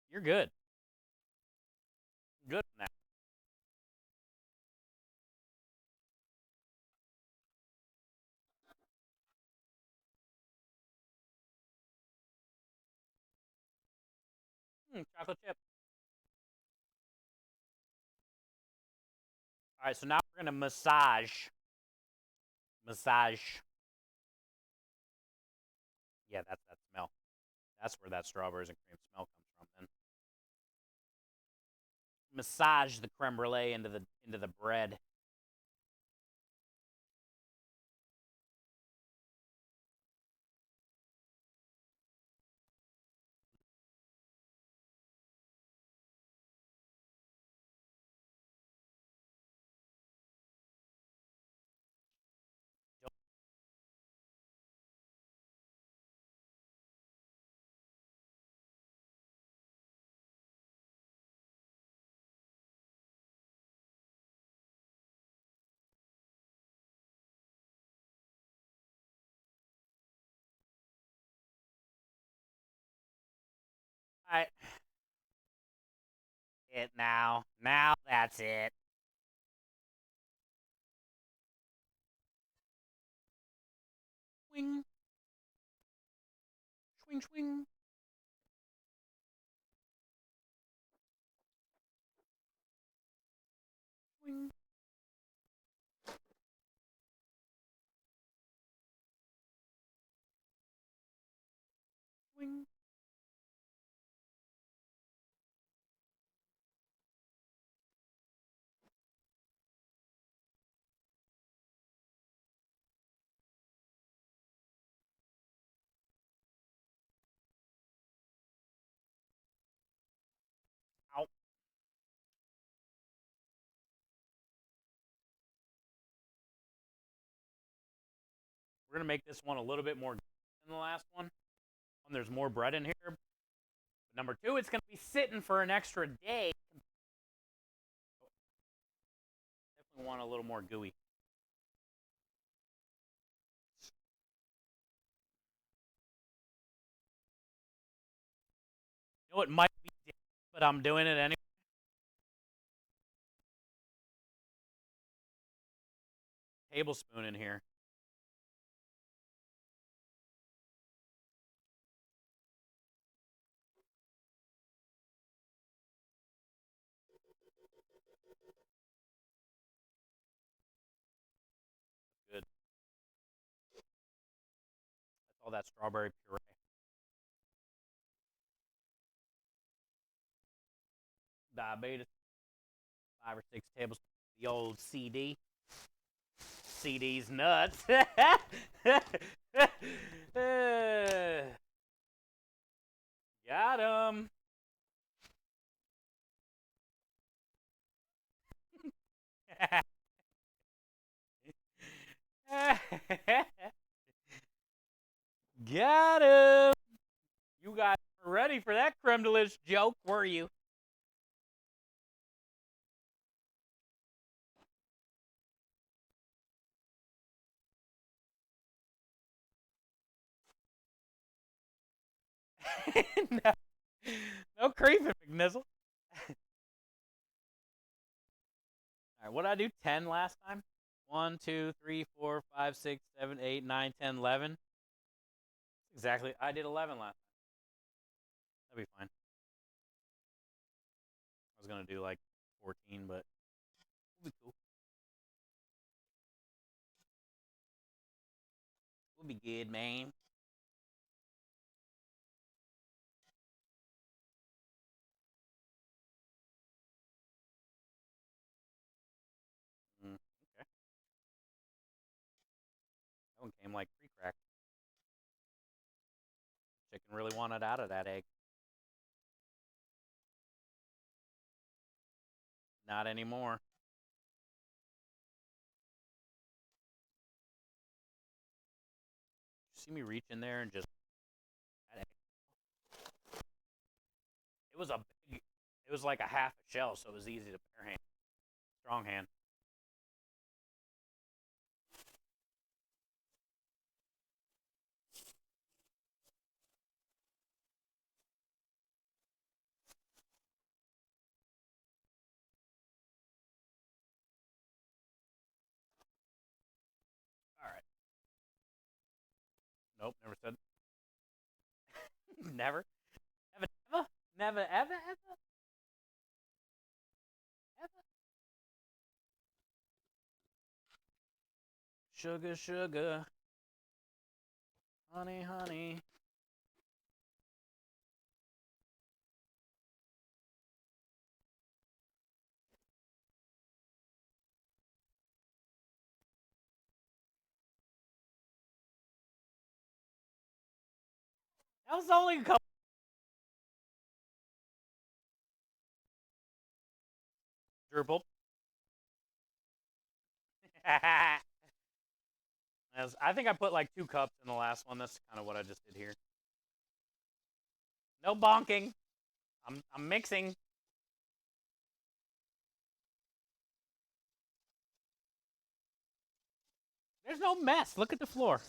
you're good. Good now. Chocolate chip. All right, so now we're gonna massage. Yeah, that's that smell. That's where that strawberries and cream smell comes from. Then massage the creme brulee into the bread. All right. It now. Now that's it. Swing. Swing, swing. Swing. Swing. We're going to make this one a little bit more than the last one. There's more bread in here. But number 2, it's going to be sitting for an extra day. Definitely want a little more gooey. You know, it might be different, but I'm doing it anyway. Tablespoon in here. Good. That's all that strawberry puree. Diabetes. 5 or 6 tablespoons of the old CD. CD's nuts. Got him. Got him. You guys were ready for that creme de lis joke, were you? no, no creeping, McNizzle. All right, what did I do? 10 last time? 1, 2, 3, 4, 5, 6, 7, 8, 9, 10, 11. Exactly. I did 11 last time. That'd be fine. I was going to do like 14, but it'll be cool. We'll be good, man. Okay. That one came like pre-cracked. Chicken really wanted out of that egg. Not anymore. You see me reach in there and just... It was a big... It was like a half a shell, so it was easy to bare hand. Strong hand. All right. Nope, never said. Never. Never, ever. Never, ever, ever. Ever. Sugar, sugar. Honey, honey. That was only a couple. Dribble. I think I put like 2 cups in the last one. That's kind of what I just did here. No bonking. I'm mixing. There's no mess. Look at the floor.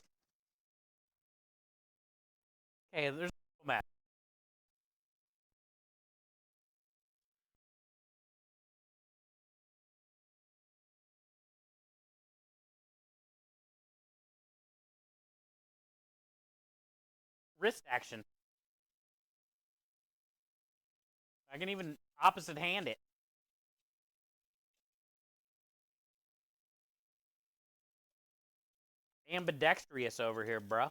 Okay, there's no mess. Wrist action. I can even opposite hand it. Ambidextrous over here, bruh.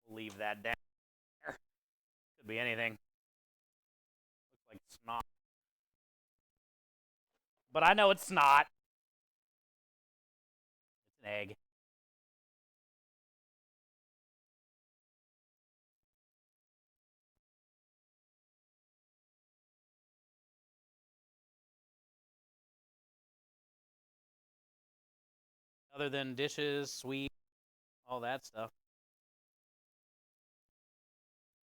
We'll leave that down there. Could be anything. Looks like snot. But I know it's snot. It's an egg. other than dishes, sweep, all that stuff.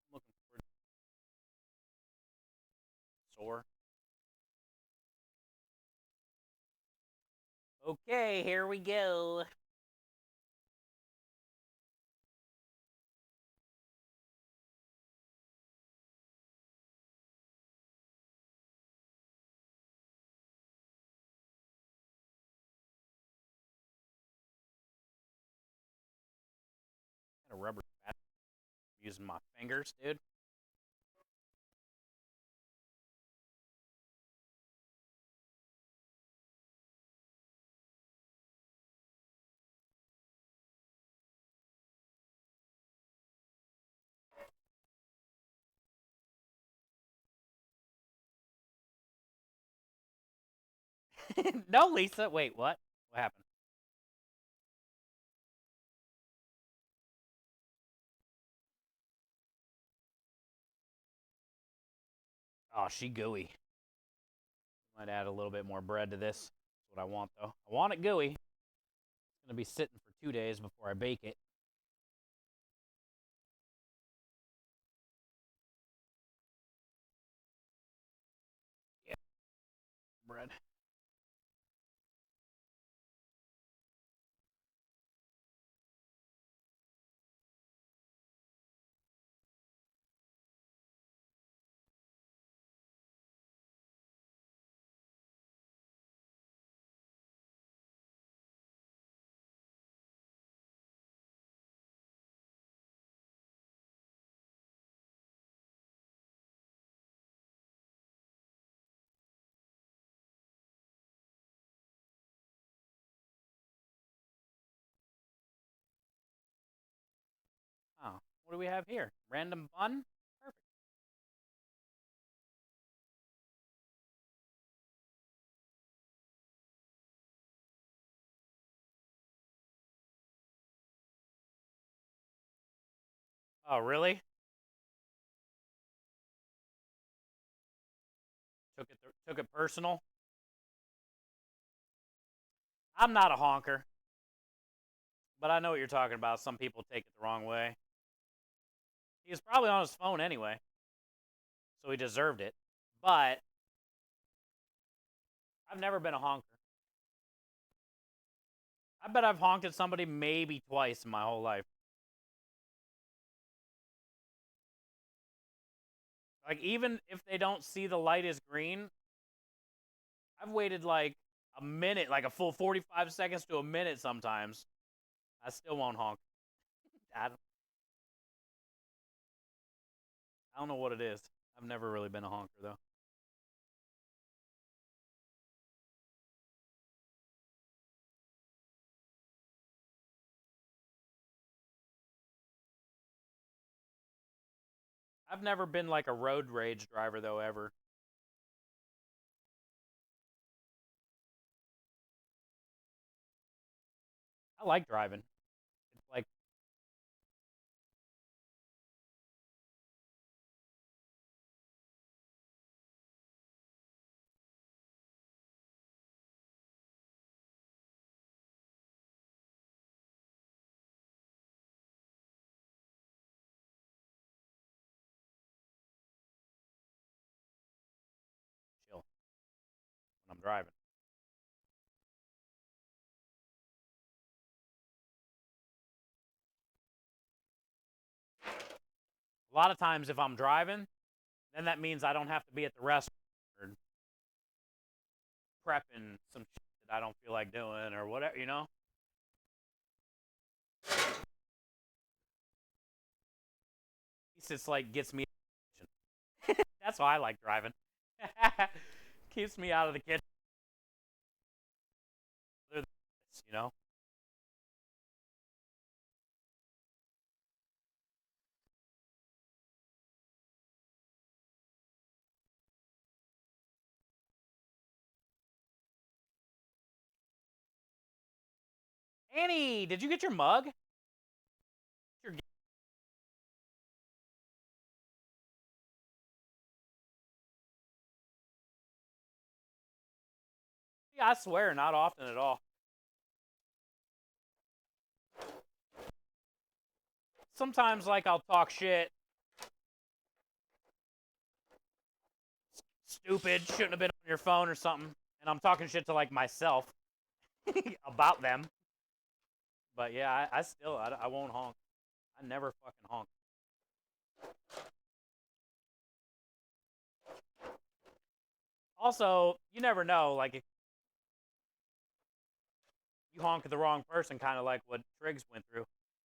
I'm looking forward to sore. Okay, here we go. Got a rubber bat using my fingers, dude. No, Lisa. Wait, what? What happened? Oh, she gooey. Might add a little bit more bread to this. That's what I want, though. I want it gooey. It's gonna be sitting for 2 days before I bake it. Yeah, bread. Oh, what do we have here? Random bun? Perfect. Oh, really? Took it personal. I'm not a honker, but I know what you're talking about. Some people take it the wrong way. He was probably on his phone anyway, so he deserved it. But I've never been a honker. I bet I've honked at somebody maybe twice in my whole life. Like, even if they don't see the light is green, I've waited like a minute, like a full 45 seconds to a minute sometimes. I still won't honk. I don't know what it is. I've never really been a honker, though. I've never been like a road rage driver, though, ever. I like driving. It's like, chill when I'm driving. A lot of times, if I'm driving, then that means I don't have to be at the restaurant or prepping some shit that I don't feel like doing or whatever, you know? At least it's like gets me. That's why I like driving. Keeps me out of the kitchen. You know? Annie, did you get your mug? Your... Yeah, I swear, not often at all. sometimes like I'll talk shit, stupid, shouldn't have been on your phone or something, and I'm talking shit to like myself about them. But yeah, I still I won't honk. I never fucking honk. Also, you never know. Like if you honk at the wrong person, kind of like what Triggs went through.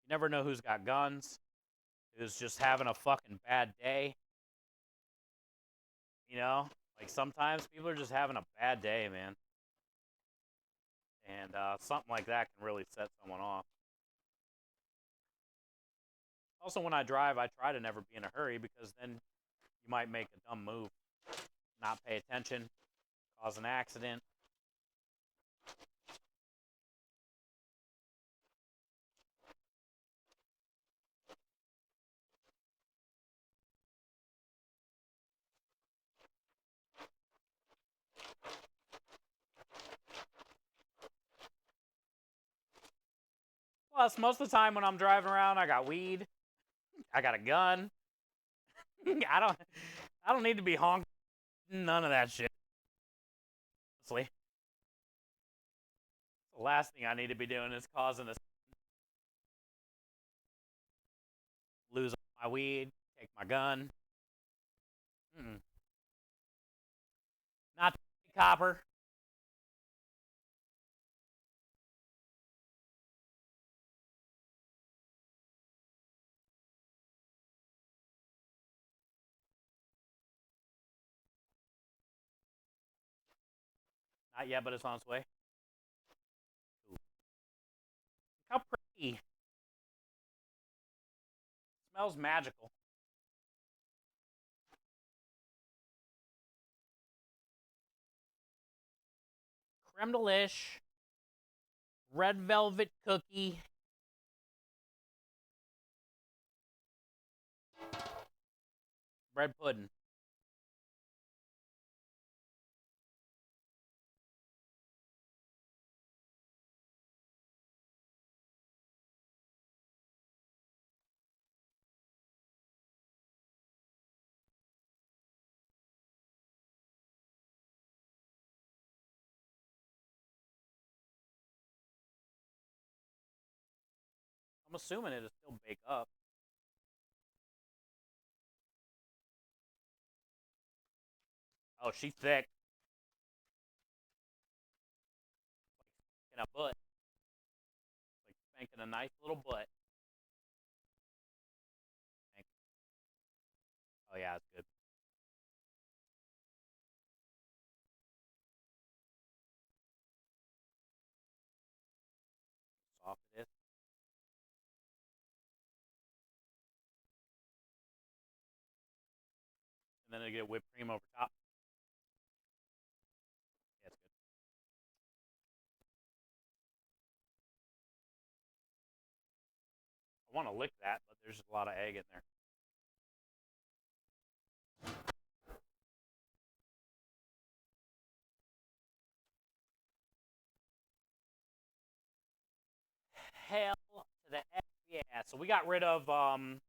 You never know who's got guns, who's just having a fucking bad day. You know, like sometimes people are just having a bad day, man, and something like that can really set someone off. Also, when I drive, I try to never be in a hurry because then you might make a dumb move, not pay attention, cause an accident. Plus, most of the time when I'm driving around, I got weed, I got a gun. I don't need to be honking. None of that shit. Honestly, the last thing I need to be doing is causing a lose my weed, take my gun. Mm-mm. Not copper. Not yet, but it's on its way. Ooh. Look how pretty. Smells magical. Creme delish. Red velvet cookie. Bread pudding. I'm assuming it'll still bake up. Oh, she's thick. In a butt. Like spanking a nice little butt. Oh yeah, it's good. Soft it is. And then they get whipped cream over top. Yeah, it's good. I want to lick that, but there's a lot of egg in there. Hell to the F yeah. So we got rid of all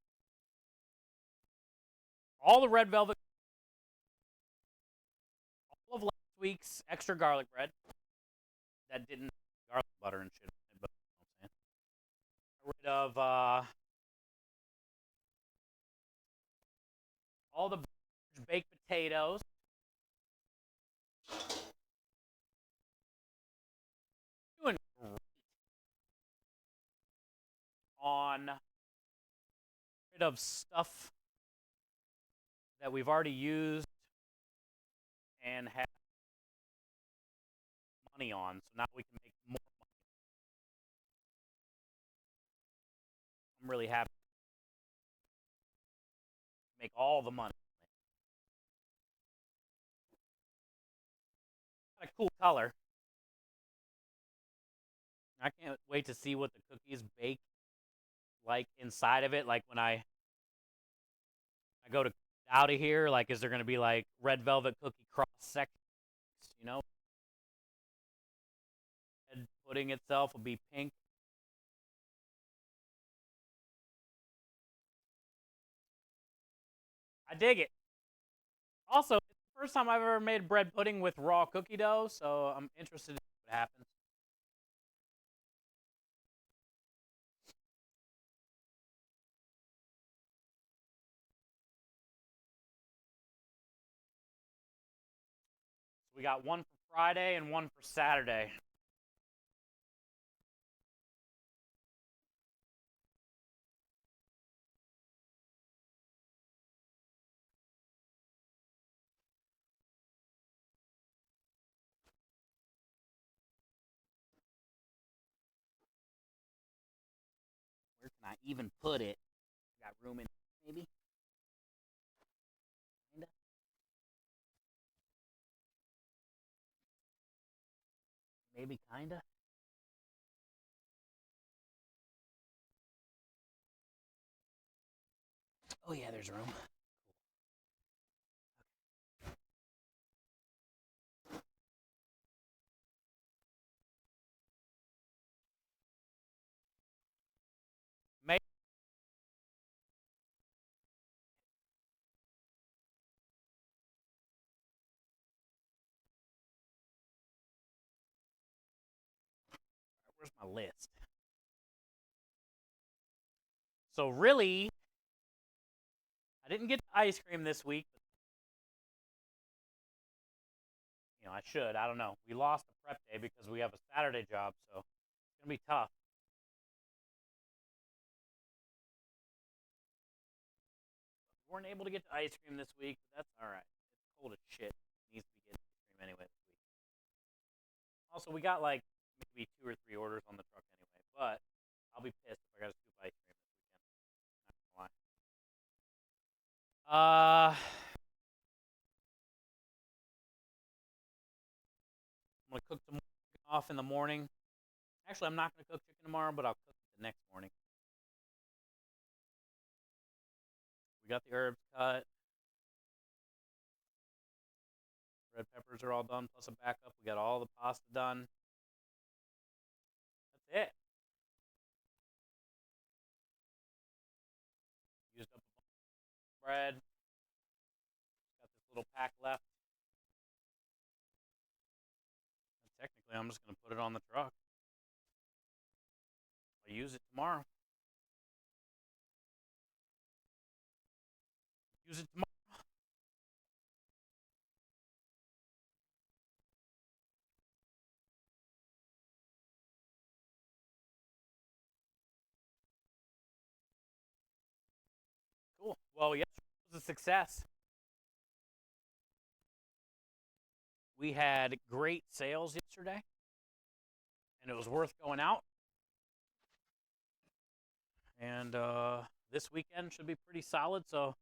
the red velvet, all of last week's extra garlic bread that didn't garlic butter and shit. But you know what I'm saying. Got rid of all the baked potatoes. Doing great on rid of stuff that we've already used and have money on. So now we can make more money. I'm really happy to make all the money. Got a cool color. I can't wait to see what the cookies bake like inside of it. Like when I go to out of here, like is there gonna be like red velvet cookie cross sections? You know, and pudding itself will be pink. I dig it. Also, it's the first time I've ever made bread pudding with raw cookie dough, so I'm interested in what happens. We got one for Friday and one for Saturday. Where can I even put it? Got room in maybe? Kinda. Maybe kinda. Oh yeah, there's room. Maybe. Where's my list? So really, I didn't get the ice cream this week. But, I should. I don't know. We lost a prep day because we have a Saturday job, so it's gonna be tough. We weren't able to get the ice cream this week, but that's all right. It's cold as shit. It needs to be getting ice cream anyway this week. Also, we got like maybe 2 or 3 orders on the truck anyway, but I'll be pissed if I got to scoop ice cream this weekend. Not gonna lie. I'm gonna cook some chicken off in the morning. Actually, I'm not gonna cook chicken tomorrow, but I'll cook it the next morning. We got the herbs cut. Red peppers are all done, plus a backup. We got all the pasta done. That's it. Used up a bunch of bread. Got this little pack left. And technically, I'm just gonna put it on the truck. I'll use it tomorrow. Use it tomorrow. Cool. Well, yesterday was a success. We had great sales yesterday, and it was worth going out. And this weekend should be pretty solid, so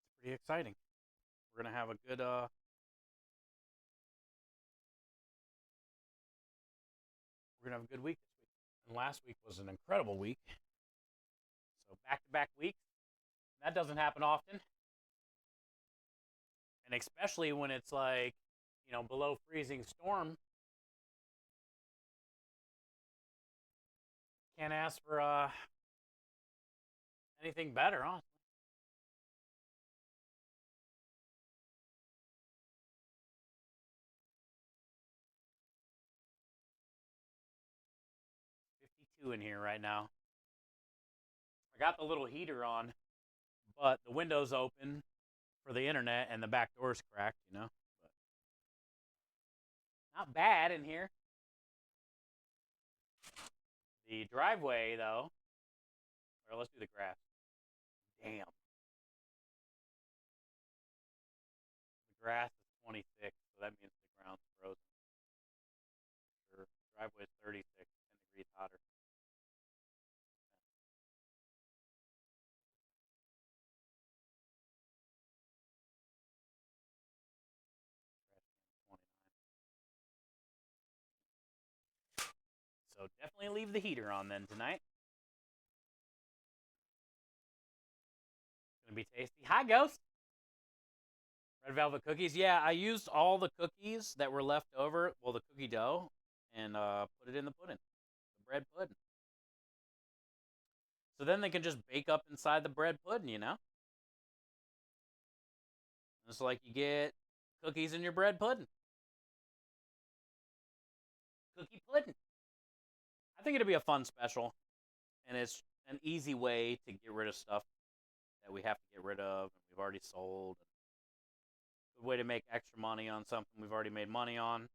it's pretty exciting. We're gonna have a good week this week. And last week was an incredible week. So back-to-back weeks. That doesn't happen often. And especially when it's like, below freezing storm. Can't ask for anything better, honestly. $52 in here right now. I got the little heater on, but the window's open for the internet and the back door's cracked, But not bad in here. The driveway, though, or let's do the grass. Damn. The grass is 26, so that means the ground's frozen. Sure. Driveway is 36, 10 degrees hotter. So definitely leave the heater on then tonight. It's gonna be tasty. Hi, Ghost. Red velvet cookies. Yeah, I used all the cookies that were left over, well, the cookie dough, and put it in the pudding, the bread pudding. So then they can just bake up inside the bread pudding, you know? It's like you get cookies in your bread pudding. Cookie pudding. I think it'll be a fun special, and it's an easy way to get rid of stuff that we have to get rid of and we've already sold. Good way to make extra money on something we've already made money on.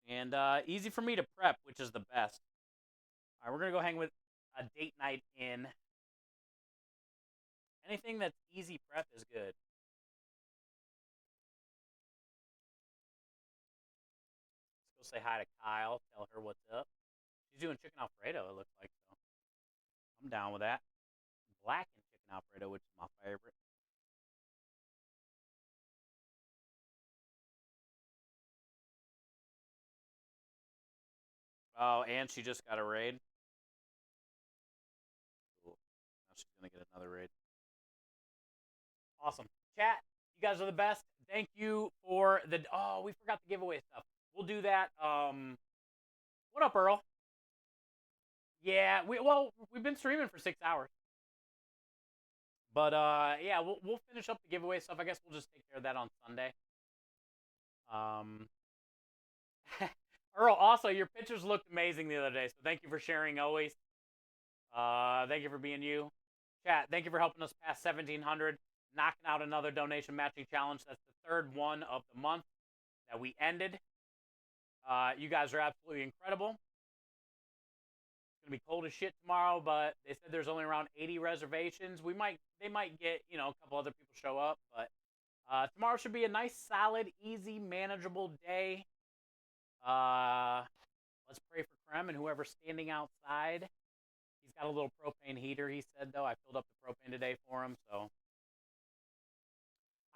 And easy for me to prep, which is the best. All right, we're going to go hang with a date night in. Anything that's easy prep is good. Let's go say hi to Kyle, tell her what's up. She's doing chicken Alfredo, it looks like, so I'm down with that. Blackened chicken Alfredo, which is my favorite. Oh, and she just got a raid. Cool. Now she's going to get another raid. Awesome. Chat, you guys are the best. Thank you for the... Oh, we forgot the giveaway stuff. We'll do that. What up, Earl? Yeah, we've been streaming for 6 hours. But, yeah, we'll finish up the giveaway stuff. I guess we'll just take care of that on Sunday. Earl, also, your pictures looked amazing the other day, so thank you for sharing always. Thank you for being you. Chat, thank you for helping us pass 1,700, knocking out another donation matching challenge. That's the third one of the month that we ended. You guys are absolutely incredible. It's going to be cold as shit tomorrow, but they said there's only around 80 reservations. They might get, a couple other people show up, but tomorrow should be a nice, solid, easy, manageable day. Let's pray for Krem and whoever's standing outside. He's got a little propane heater, he said, though. I filled up the propane today for him, so.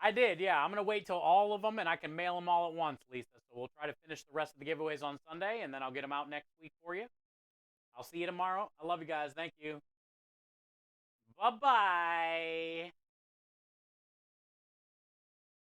I did, yeah. I'm going to wait till all of them, and I can mail them all at once, Lisa. So we'll try to finish the rest of the giveaways on Sunday, and then I'll get them out next week for you. I'll see you tomorrow. I love you guys. Thank you. Bye-bye.